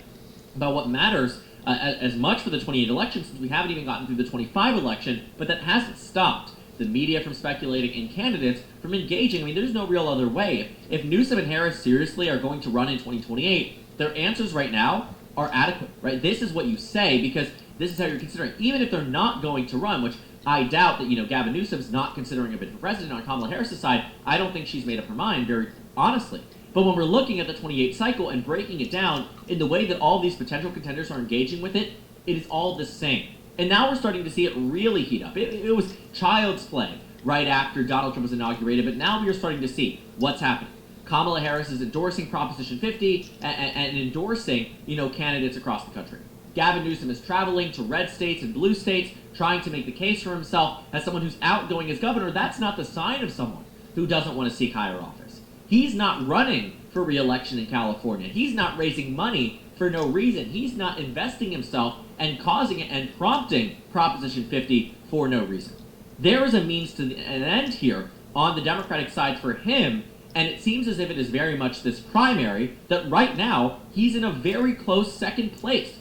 about what matters as much for the 28 election, since we haven't even gotten through the 25 election, but that hasn't stopped the media from speculating and candidates from engaging. I mean, there's no real other way. If Newsom and Harris seriously are going to run in 2028, their answers right now are adequate, right? This is what you say because this is how you're considering. Even if they're not going to run, which I doubt that, Gavin Newsom's not considering a bid for president on Kamala Harris' side. I don't think she's made up her mind, very honestly. But when we're looking at the 28 cycle and breaking it down in the way that all these potential contenders are engaging with it, it is all the same. And now we're starting to see it really heat up. It was child's play right after Donald Trump was inaugurated, but now we are starting to see what's happening. Kamala Harris is endorsing Proposition 50 and endorsing, candidates across the country. Gavin Newsom is traveling to red states and blue states, trying to make the case for himself as someone who's outgoing as governor. That's not the sign of someone who doesn't want to seek higher office. He's not running for re-election in California. He's not raising money for no reason. He's not investing himself and causing it and prompting Proposition 50 for no reason. There is a means to an end here on the Democratic side for him, and it seems as if it is very much this primary that right now he's in a very close second place.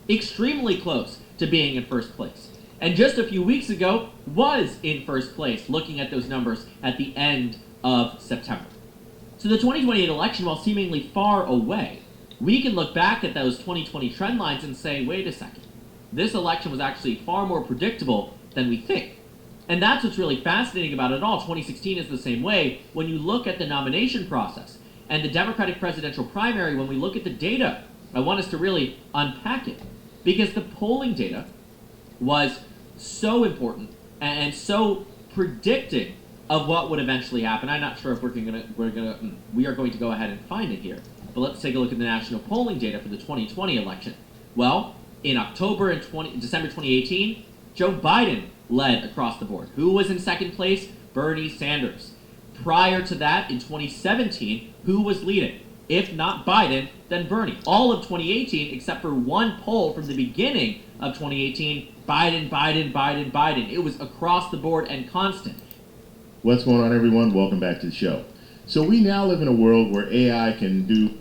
Extremely close to being in first place. And just a few weeks ago was in first place, looking at those numbers at the end of September. So the 2028 election, while seemingly far away, we can look back at those 2020 trend lines and say, wait a second, this election was actually far more predictable than we think. And that's what's really fascinating about it all. 2016 is the same way. When you look at the nomination process and the Democratic presidential primary, when we look at the data, I want us to really unpack it, because the polling data was so important and so predicting of what would eventually happen. I'm not sure if we are going to go ahead and find it here, but let's take a look at the national polling data for the 2020 election. Well, in October and December 2018, Joe Biden led across the board. Who was in second place? Bernie Sanders. Prior to that, in 2017, who was leading? If not Biden, then Bernie. All of 2018, except for one poll from the beginning of 2018, Biden, Biden, Biden, Biden. It was across the board and constant. What's going on, everyone? Welcome back to the show. So we now live in a world where AI can do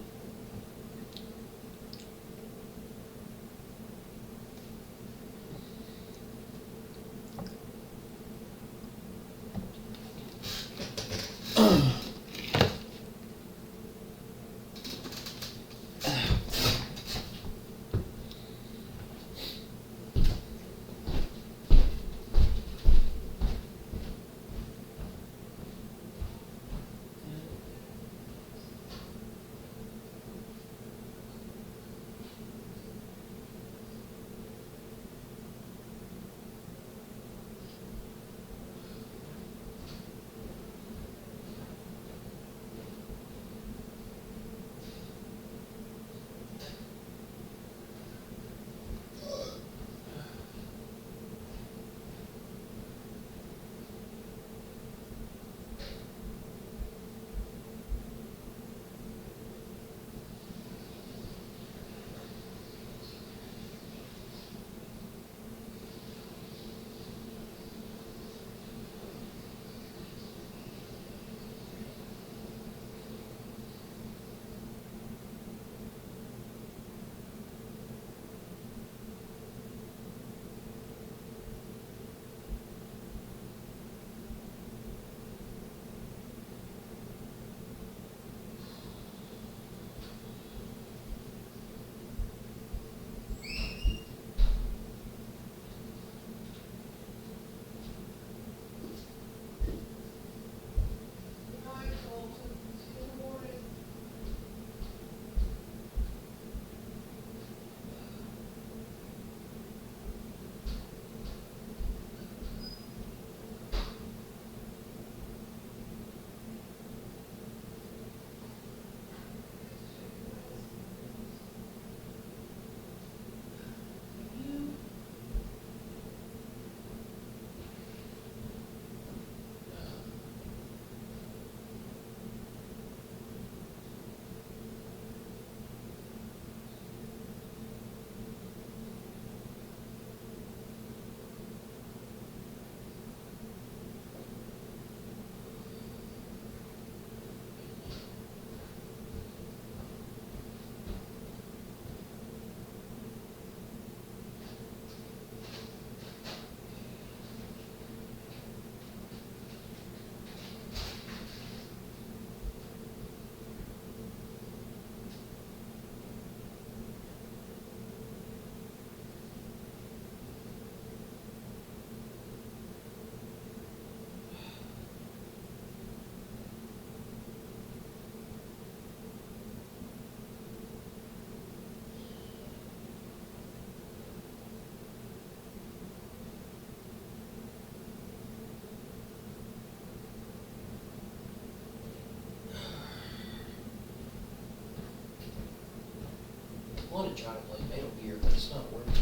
I want to try to play Metal Gear, but it's not working.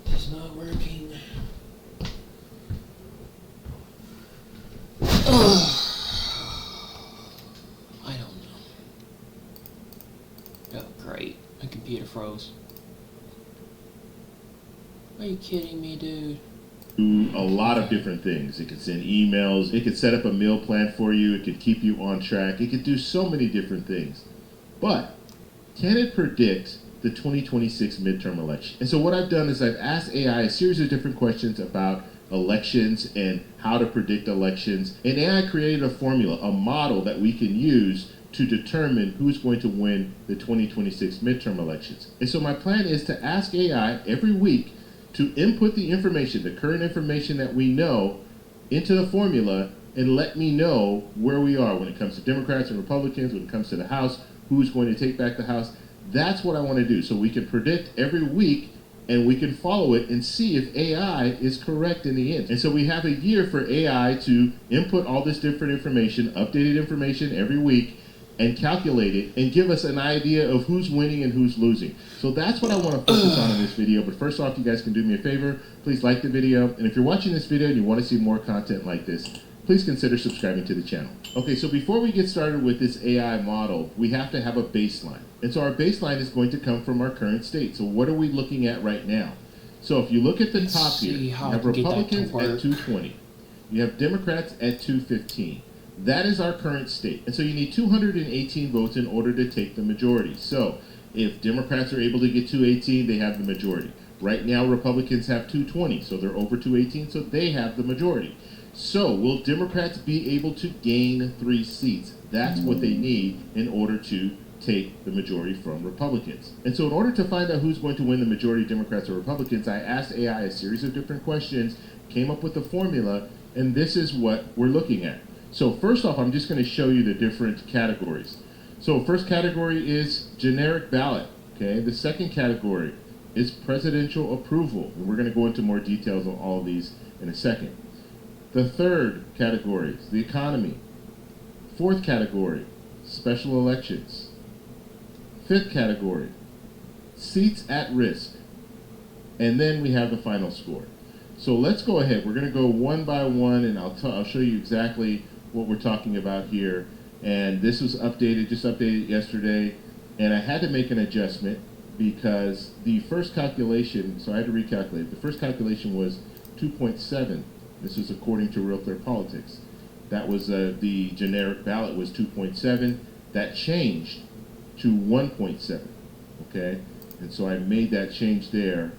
It's not working. I don't know. Oh, great. My computer froze. Are you kidding me, dude? do a lot of different things. It could send emails, it could set up a meal plan for you, it could keep you on track, it could do so many different things. But can it predict the 2026 midterm election? And so what I've done is I've asked AI a series of different questions about elections and how to predict elections. And AI created a formula, a model that we can use to determine who's going to win the 2026 midterm elections. And so my plan is to ask AI every week to input the information, the current information that we know, into the formula and let me know where we are when it comes to Democrats and Republicans, when it comes to the House, who's going to take back the House. That's what I want to do, so we can predict every week and we can follow it and see if AI is correct in the end. And so we have a year for AI to input all this different information, updated information every week, and calculate it and give us an idea of who's winning and who's losing. So that's what I want to focus on in this video. But first off, you guys can do me a favor. Please like the video. And if you're watching this video and you want to see more content like this, please consider subscribing to the channel. Okay, so before we get started with this AI model, we have to have a baseline. And so our baseline is going to come from our current state. So what are we looking at right now? So if you look at the top here, you have Republicans at 220. You have Democrats at 215. That is our current state. And so you need 218 votes in order to take the majority. So if Democrats are able to get 218, they have the majority. Right now, Republicans have 220, so they're over 218, so they have the majority. So will Democrats be able to gain 3 seats? That's what they need in order to take the majority from Republicans. And so in order to find out who's going to win the majority, Democrats or Republicans, I asked AI a series of different questions, came up with a formula, and this is what we're looking at. So first off, I'm just going to show you the different categories. So first category is generic ballot. Okay, the second category is presidential approval. And we're going to go into more details on all of these in a second. The third category is the economy. Fourth category, special elections. Fifth category, seats at risk. And then we have the final score. So let's go ahead. We're going to go one by one, and I'll show you exactly what we're talking about here. And this was updated, just updated yesterday. And I had to make an adjustment because the first calculation, so I had to recalculate. The first calculation was 2.7. This is according to Real Clear Politics. That was the generic ballot was 2.7. That changed to 1.7. Okay, and so I made that change there,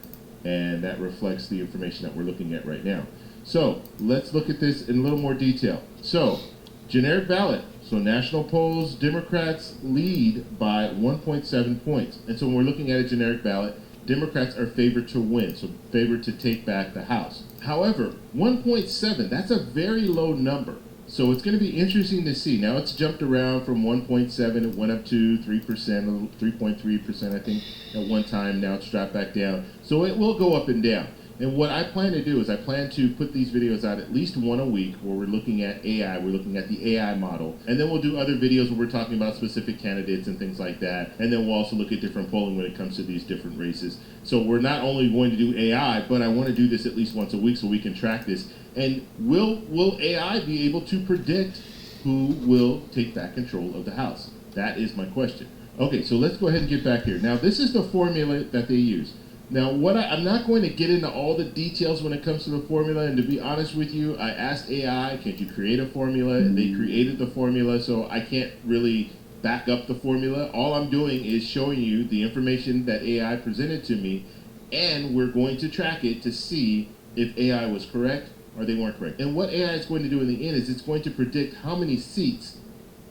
and that reflects the information that we're looking at right now. So let's look at this in a little more detail. So generic ballot. So national polls, Democrats lead by 1.7 points. And so when we're looking at a generic ballot, Democrats are favored to win, so favored to take back the House. However, 1.7, that's a very low number. So it's going to be interesting to see. Now it's jumped around from 1.7, it went up to 3%, 3.3% I think at one time. Now it's dropped back down. So it will go up and down. And what I plan to do is I plan to put these videos out at least one a week where we're looking at AI, we're looking at the AI model. And then we'll do other videos where we're talking about specific candidates and things like that. And then we'll also look at different polling when it comes to these different races. So we're not only going to do AI, but I want to do this at least once a week so we can track this. And will AI be able to predict who will take back control of the House? That is my question. Okay, so let's go ahead and get back here. Now this is the formula that they use. Now, I'm not going to get into all the details when it comes to the formula, and to be honest with you, I asked AI, can you create a formula? And they created the formula, so I can't really back up the formula. All I'm doing is showing you the information that AI presented to me, and we're going to track it to see if AI was correct or they weren't correct. And what AI is going to do in the end is it's going to predict how many seats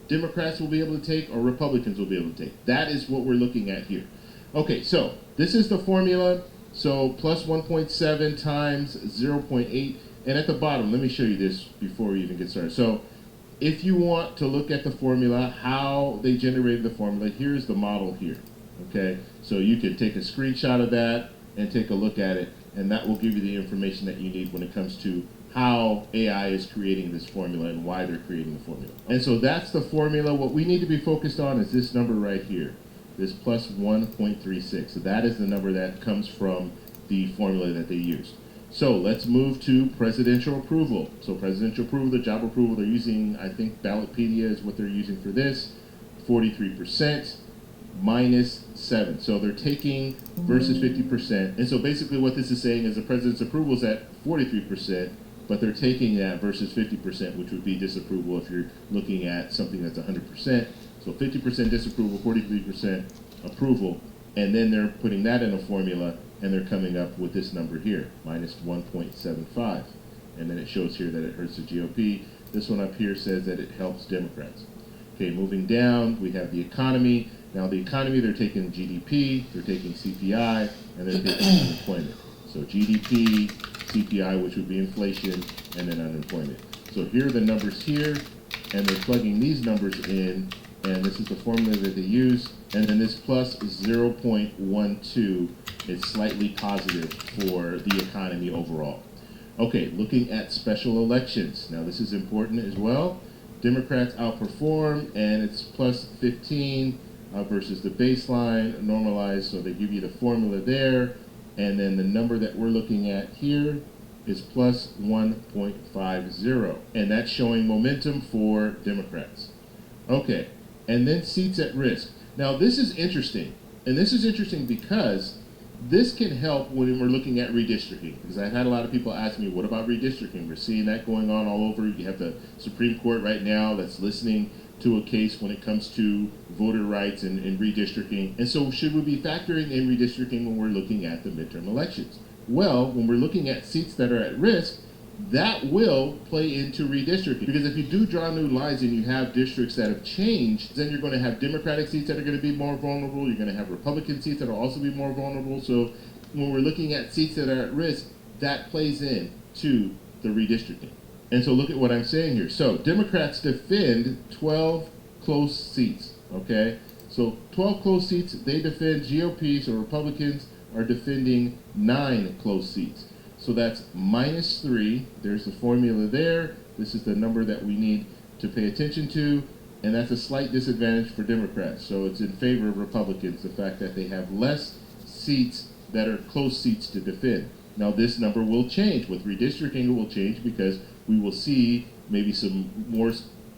Democrats will be able to take or Republicans will be able to take. That is what we're looking at here. Okay, so this is the formula. So plus 1.7 times 0.8. And at the bottom, let me show you this before we even get started. So if you want to look at the formula, how they generated the formula, here's the model here. Okay, so you can take a screenshot of that and take a look at it, and that will give you the information that you need when it comes to how AI is creating this formula and why they're creating the formula. And so that's the formula. What we need to be focused on is this number right here. This plus 1.36. So that is the number that comes from the formula that they used. So let's move to presidential approval. So presidential approval, the job approval, they're using, I think Ballotpedia is what they're using for this, 43% minus 7. So they're taking versus 50%. And so basically what this is saying is the president's approval is at 43%, but they're taking that versus 50%, which would be disapproval if you're looking at something that's 100%. So 50% disapproval, 43% approval, and then they're putting that in a formula, and they're coming up with this number here, minus 1.75. And then it shows here that it hurts the GOP. This one up here says that it helps Democrats. Okay, moving down, we have the economy. Now the economy, they're taking GDP, they're taking CPI, and they're taking unemployment. So GDP, CPI, which would be inflation, and then unemployment. So here are the numbers here, and they're plugging these numbers in, and this is the formula that they use, and then this plus 0.12 is slightly positive for the economy overall. Okay, looking at special elections. Now this is important as well. Democrats outperform, and it's plus 15 versus the baseline normalized, so they give you the formula there, and then the number that we're looking at here is plus 1.50, and that's showing momentum for Democrats. Okay, and then seats at risk. Now this is interesting, and this is interesting because this can help when we're looking at redistricting, because I've had a lot of people ask me, what about redistricting? We're seeing that going on all over. You have the Supreme Court right now that's listening to a case when it comes to voter rights and redistricting. And so should we be factoring in redistricting when we're looking at the midterm elections? Well, when we're looking at seats that are at risk, that will play into redistricting. Because if you do draw new lines and you have districts that have changed, then you're going to have Democratic seats that are going to be more vulnerable. You're going to have Republican seats that will also be more vulnerable. So when we're looking at seats that are at risk, that plays in to the redistricting. And so look at what I'm saying here. So Democrats defend 12 close seats, okay? So 12 close seats, they defend. GOP, so Republicans, are defending 9 close seats. So that's -3. There's the formula there. This is the number that we need to pay attention to. And that's a slight disadvantage for Democrats. So it's in favor of Republicans, the fact that they have less seats that are close seats to defend. Now this number will change. With redistricting, it will change because we will see maybe some more.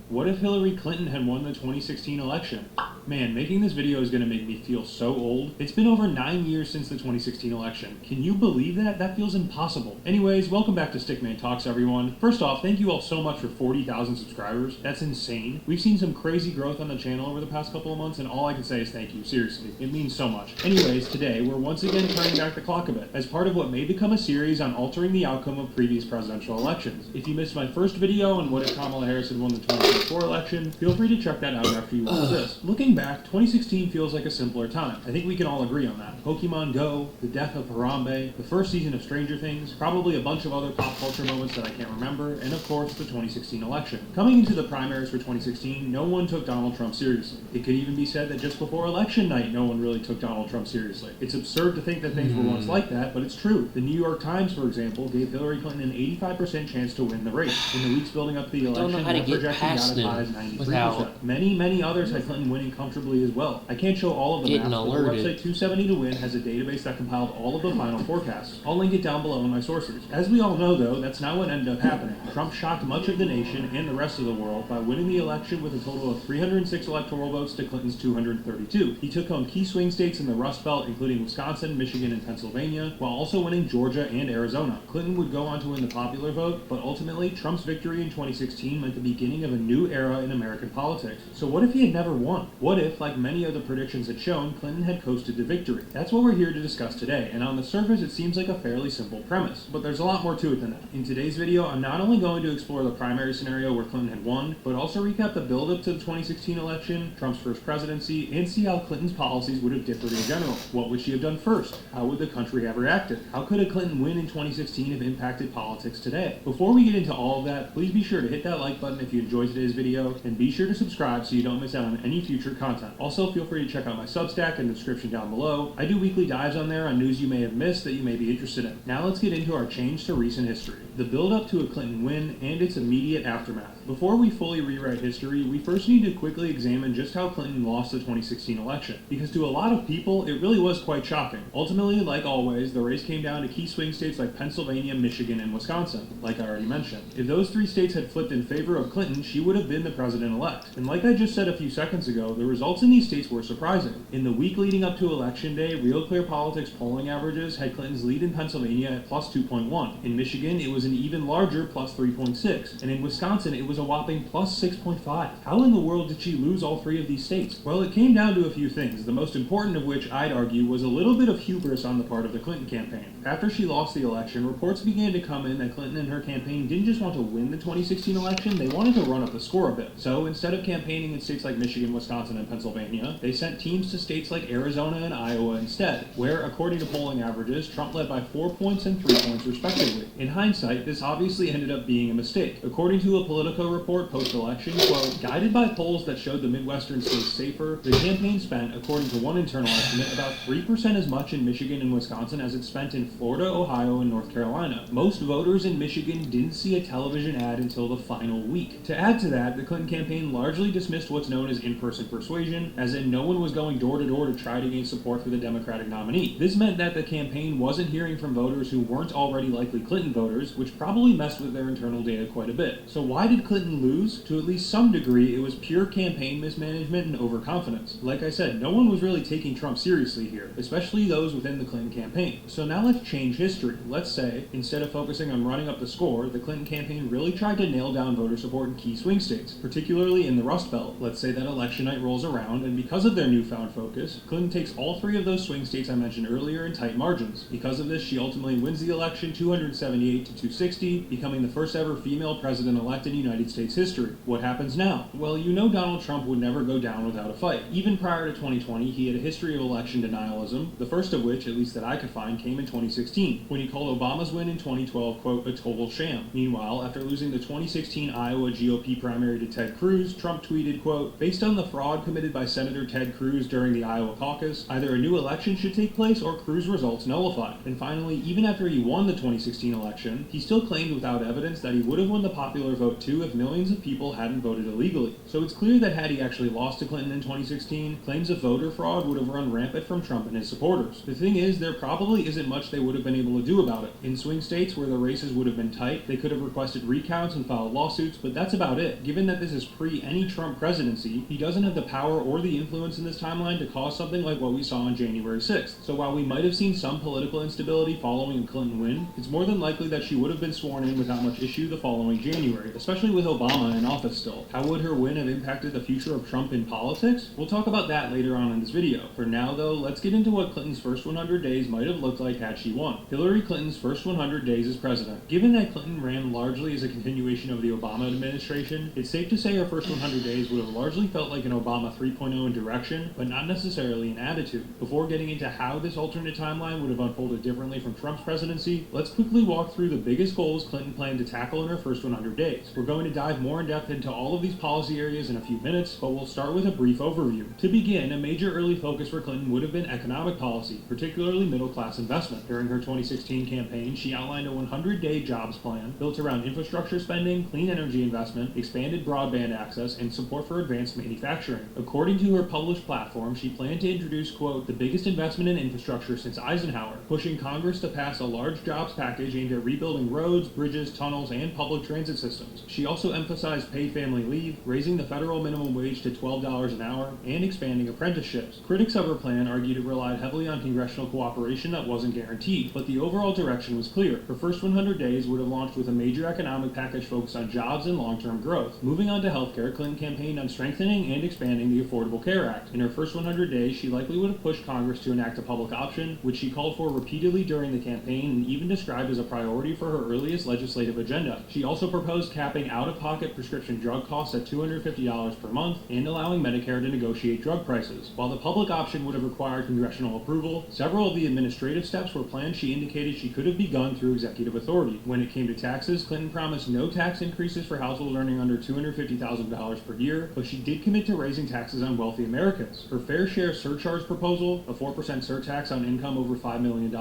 What if Hillary Clinton had won the 2016 election? Man, making this video is going to make me feel so old. It's been over 9 years since the 2016 election. Can you believe that? That feels impossible. Anyways, welcome back to Stickman Talks, everyone. First off, thank you all so much for 40,000 subscribers. That's insane. We've seen some crazy growth on the channel over the past couple of months, and all I can say is thank you. Seriously, it means so much. Anyways, today, we're once again turning back the clock a bit, as part of what may become a series on altering the outcome of previous presidential elections. If you missed my first video on what if Kamala Harris had won the 2024 election, feel free to check that out after you watch this. Looking back, 2016 feels like a simpler time. I think we can all agree on that. Pokemon Go, the death of Harambe, the first season of Stranger Things, probably a bunch of other pop culture moments that I can't remember, and of course the 2016 election. Coming into the primaries for 2016, no one took Donald Trump seriously. It could even be said that just before election night, no one really took Donald Trump seriously. It's absurd to think that things were once like that, but it's true. The New York Times, for example, gave Hillary Clinton an 85% chance to win the race. In the weeks building up to the election, that projection got as high as 93%. Many others had Clinton winning comfortably as well. I can't show all of the math, but the website 270 to Win has a database that compiled all of the final forecasts. I'll link it down below in my sources. As we all know, though, that's not what ended up happening. Trump shocked much of the nation and the rest of the world by winning the election with a total of 306 electoral votes to Clinton's 232. He took home key swing states in the Rust Belt, including Wisconsin, Michigan, and Pennsylvania, while also winning Georgia and Arizona. Clinton would go on to win the popular vote, but ultimately, Trump's victory in 2016 meant the beginning of a new era in American politics. So what if he had never won? What if, like many of the predictions had shown, Clinton had coasted to victory? That's what we're here to discuss today, and on the surface it seems like a fairly simple premise, but there's a lot more to it than that. In today's video, I'm not only going to explore the primary scenario where Clinton had won, but also recap the build-up to the 2016 election, Trump's first presidency, and see how Clinton's policies would have differed in general. What would she have done first? How would the country have reacted? How could a Clinton win in 2016 have impacted politics today? Before we get into all of that, please be sure to hit that like button if you enjoyed today's video, and be sure to subscribe so you don't miss out on any future content. Also, feel free to check out my Substack in the description down below. I do weekly dives on there on news you may have missed that you may be interested in. Now let's get into our change to recent history, the build-up to a Clinton win, and its immediate aftermath. Before we fully rewrite history, we first need to quickly examine just how Clinton lost the 2016 election, because to a lot of people, it really was quite shocking. Ultimately, like always, the race came down to key swing states like Pennsylvania, Michigan, and Wisconsin, like I already mentioned. If those 3 states had flipped in favor of Clinton, she would have been the president-elect. And like I just said a few seconds ago, the results in these states were surprising. In the week leading up to Election Day, Real Clear Politics polling averages had Clinton's lead in Pennsylvania at plus 2.1. In Michigan, it was an even larger plus 3.6. And in Wisconsin, it was a whopping plus 6.5. How in the world did she lose all 3 of these states? Well, it came down to a few things, the most important of which, I'd argue, was a little bit of hubris on the part of the Clinton campaign. After she lost the election, reports began to come in that Clinton and her campaign didn't just want to win the 2016 election, they wanted to run up the score a bit. So instead of campaigning in states like Michigan, Wisconsin, and Pennsylvania, they sent teams to states like Arizona and Iowa instead, where, according to polling averages, Trump led by 4 points and 3 points respectively. In hindsight, this obviously ended up being a mistake. According to a Politico Politico report post-election, quote, guided by polls that showed the Midwestern states safer, the campaign spent, according to one internal estimate, about 3% as much in Michigan and Wisconsin as it spent in Florida, Ohio, and North Carolina. Most voters in Michigan didn't see a television ad until the final week. To add to that, the Clinton campaign largely dismissed what's known as in-person persuasion, as in no one was going door-to-door to try to gain support for the Democratic nominee. This meant that the campaign wasn't hearing from voters who weren't already likely Clinton voters, which probably messed with their internal data quite a bit. So why did Clinton lose? To at least some degree, it was pure campaign mismanagement and overconfidence. Like I said, no one was really taking Trump seriously here, especially those within the Clinton campaign. So now let's change history. Let's say, instead of focusing on running up the score, the Clinton campaign really tried to nail down voter support in key swing states, particularly in the Rust Belt. Let's say that election night rolls around, and because of their newfound focus, Clinton takes all three of those swing states I mentioned earlier in tight margins. Because of this, she ultimately wins the election 278 to 260, becoming the first ever female president-elect in United States history. What happens now? Well, you know Donald Trump would never go down without a fight. Even prior to 2020, he had a history of election denialism, the first of which, at least that I could find, came in 2016, when he called Obama's win in 2012, quote, a total sham. Meanwhile, after losing the 2016 Iowa GOP primary to Ted Cruz, Trump tweeted, quote, based on the fraud committed by Senator Ted Cruz during the Iowa caucus, either a new election should take place or Cruz results nullified. And finally, even after he won the 2016 election, he still claimed without evidence that he would have won the popular vote too if millions of people hadn't voted illegally. So it's clear that had he actually lost to Clinton in 2016, claims of voter fraud would have run rampant from Trump and his supporters. The thing is, there probably isn't much they would have been able to do about it. In swing states where the races would have been tight, they could have requested recounts and filed lawsuits, but that's about it. Given that this is pre any Trump presidency, he doesn't have the power or the influence in this timeline to cause something like what we saw on January 6th. So while we might have seen some political instability following a Clinton win, it's more than likely that she would have been sworn in without much issue the following January, especially with Obama in office still. How would her win have impacted the future of Trump in politics? We'll talk about that later on in this video. For now though, let's get into what Clinton's first 100 days might have looked like had she won. Hillary Clinton's first 100 days as president. Given that Clinton ran largely as a continuation of the Obama administration, it's safe to say her first 100 days would have largely felt like an Obama 3.0 in direction, but not necessarily in attitude. Before getting into how this alternate timeline would have unfolded differently from Trump's presidency, let's quickly walk through the biggest goals Clinton planned to tackle in her first 100 days. We're going to dive more in depth into all of these policy areas in a few minutes, but we'll start with a brief overview. To begin, a major early focus for Clinton would have been economic policy, particularly middle-class investment. During her 2016 campaign, she outlined a 100-day jobs plan built around infrastructure spending, clean energy investment, expanded broadband access, and support for advanced manufacturing. According to her published platform, she planned to introduce, quote, the biggest investment in infrastructure since Eisenhower, pushing Congress to pass a large jobs package aimed at rebuilding roads, bridges, tunnels, and public transit systems. She also emphasized paid family leave, raising the federal minimum wage to $12 an hour, and expanding apprenticeships. Critics of her plan argued it relied heavily on congressional cooperation that wasn't guaranteed, but the overall direction was clear. Her first 100 days would have launched with a major economic package focused on jobs and long-term growth. Moving on to healthcare, Clinton campaigned on strengthening and expanding the Affordable Care Act. In her first 100 days, she likely would have pushed Congress to enact a public option, which she called for repeatedly during the campaign and even described as a priority for her earliest legislative agenda. She also proposed capping out-of-pocket prescription drug costs at $250 per month and allowing Medicare to negotiate drug prices. While the public option would have required congressional approval, several of the administrative steps were planned she indicated she could have begun through executive authority. When it came to taxes, Clinton promised no tax increases for households earning under $250,000 per year, but she did commit to raising taxes on wealthy Americans. Her fair share surcharge proposal, a 4% surtax on income over $5 million,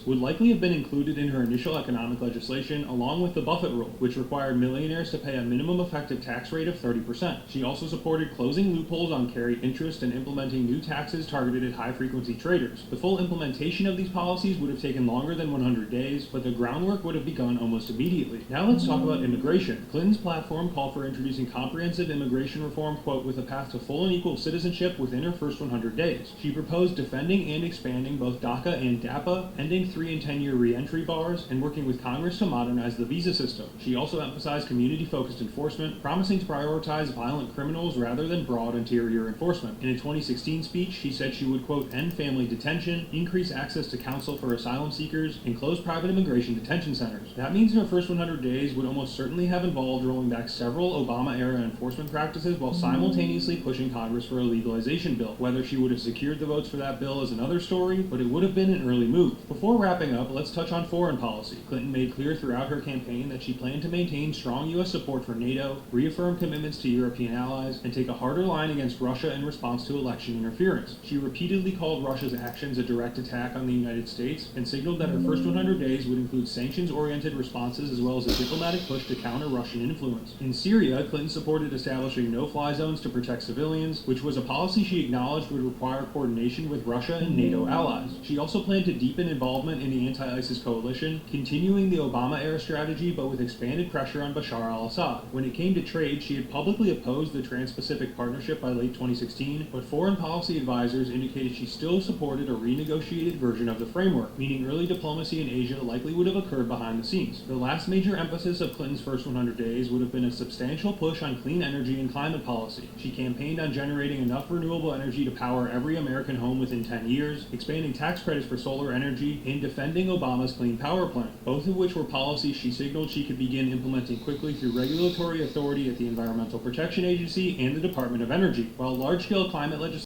would likely have been included in her initial economic legislation along with the Buffett rule, which required millionaires to pay a minimum effective tax rate of 30%. She also supported closing loopholes on carried interest and implementing new taxes targeted at high-frequency traders. The full implementation of these policies would have taken longer than 100 days, but the groundwork would have begun almost immediately. Now let's talk about immigration. Clinton's platform called for introducing comprehensive immigration reform, quote, with a path to full and equal citizenship within her first 100 days. She proposed defending and expanding both DACA and DAPA, ending 3- and 10-year re-entry bars, and working with Congress to modernize the visa system. She also emphasized community-focused enforcement, promising to prioritize violent criminals rather than broad interior enforcement. In a 2016 speech, she said she would, quote, end family detention, increase access to counsel for asylum seekers, and close private immigration detention centers. That means her first 100 days would almost certainly have involved rolling back several Obama-era enforcement practices while simultaneously pushing Congress for a legalization bill. Whether she would have secured the votes for that bill is another story, but it would have been an early move. Before wrapping up, let's touch on foreign policy. Clinton made clear throughout her campaign that she planned to maintain strong U.S. support support for NATO, reaffirm commitments to European allies, and take a harder line against Russia in response to election interference. She repeatedly called Russia's actions a direct attack on the United States and signaled that her first 100 days would include sanctions-oriented responses as well as a diplomatic push to counter Russian influence. In Syria, Clinton supported establishing no-fly zones to protect civilians, which was a policy she acknowledged would require coordination with Russia and NATO allies. She also planned to deepen involvement in the anti-ISIS coalition, continuing the Obama-era strategy but with expanded pressure on Bashar al-Assad. When it came to trade, she had publicly opposed the Trans-Pacific Partnership by late 2016, but foreign policy advisors indicated she still supported a renegotiated version of the framework, meaning early diplomacy in Asia likely would have occurred behind the scenes. The last major emphasis of Clinton's first 100 days would have been a substantial push on clean energy and climate policy. She campaigned on generating enough renewable energy to power every American home within 10 years, expanding tax credits for solar energy, and defending Obama's Clean Power Plan, both of which were policies she signaled she could begin implementing quickly through regulatory authority at the Environmental Protection Agency and the Department of Energy. While large-scale climate legislation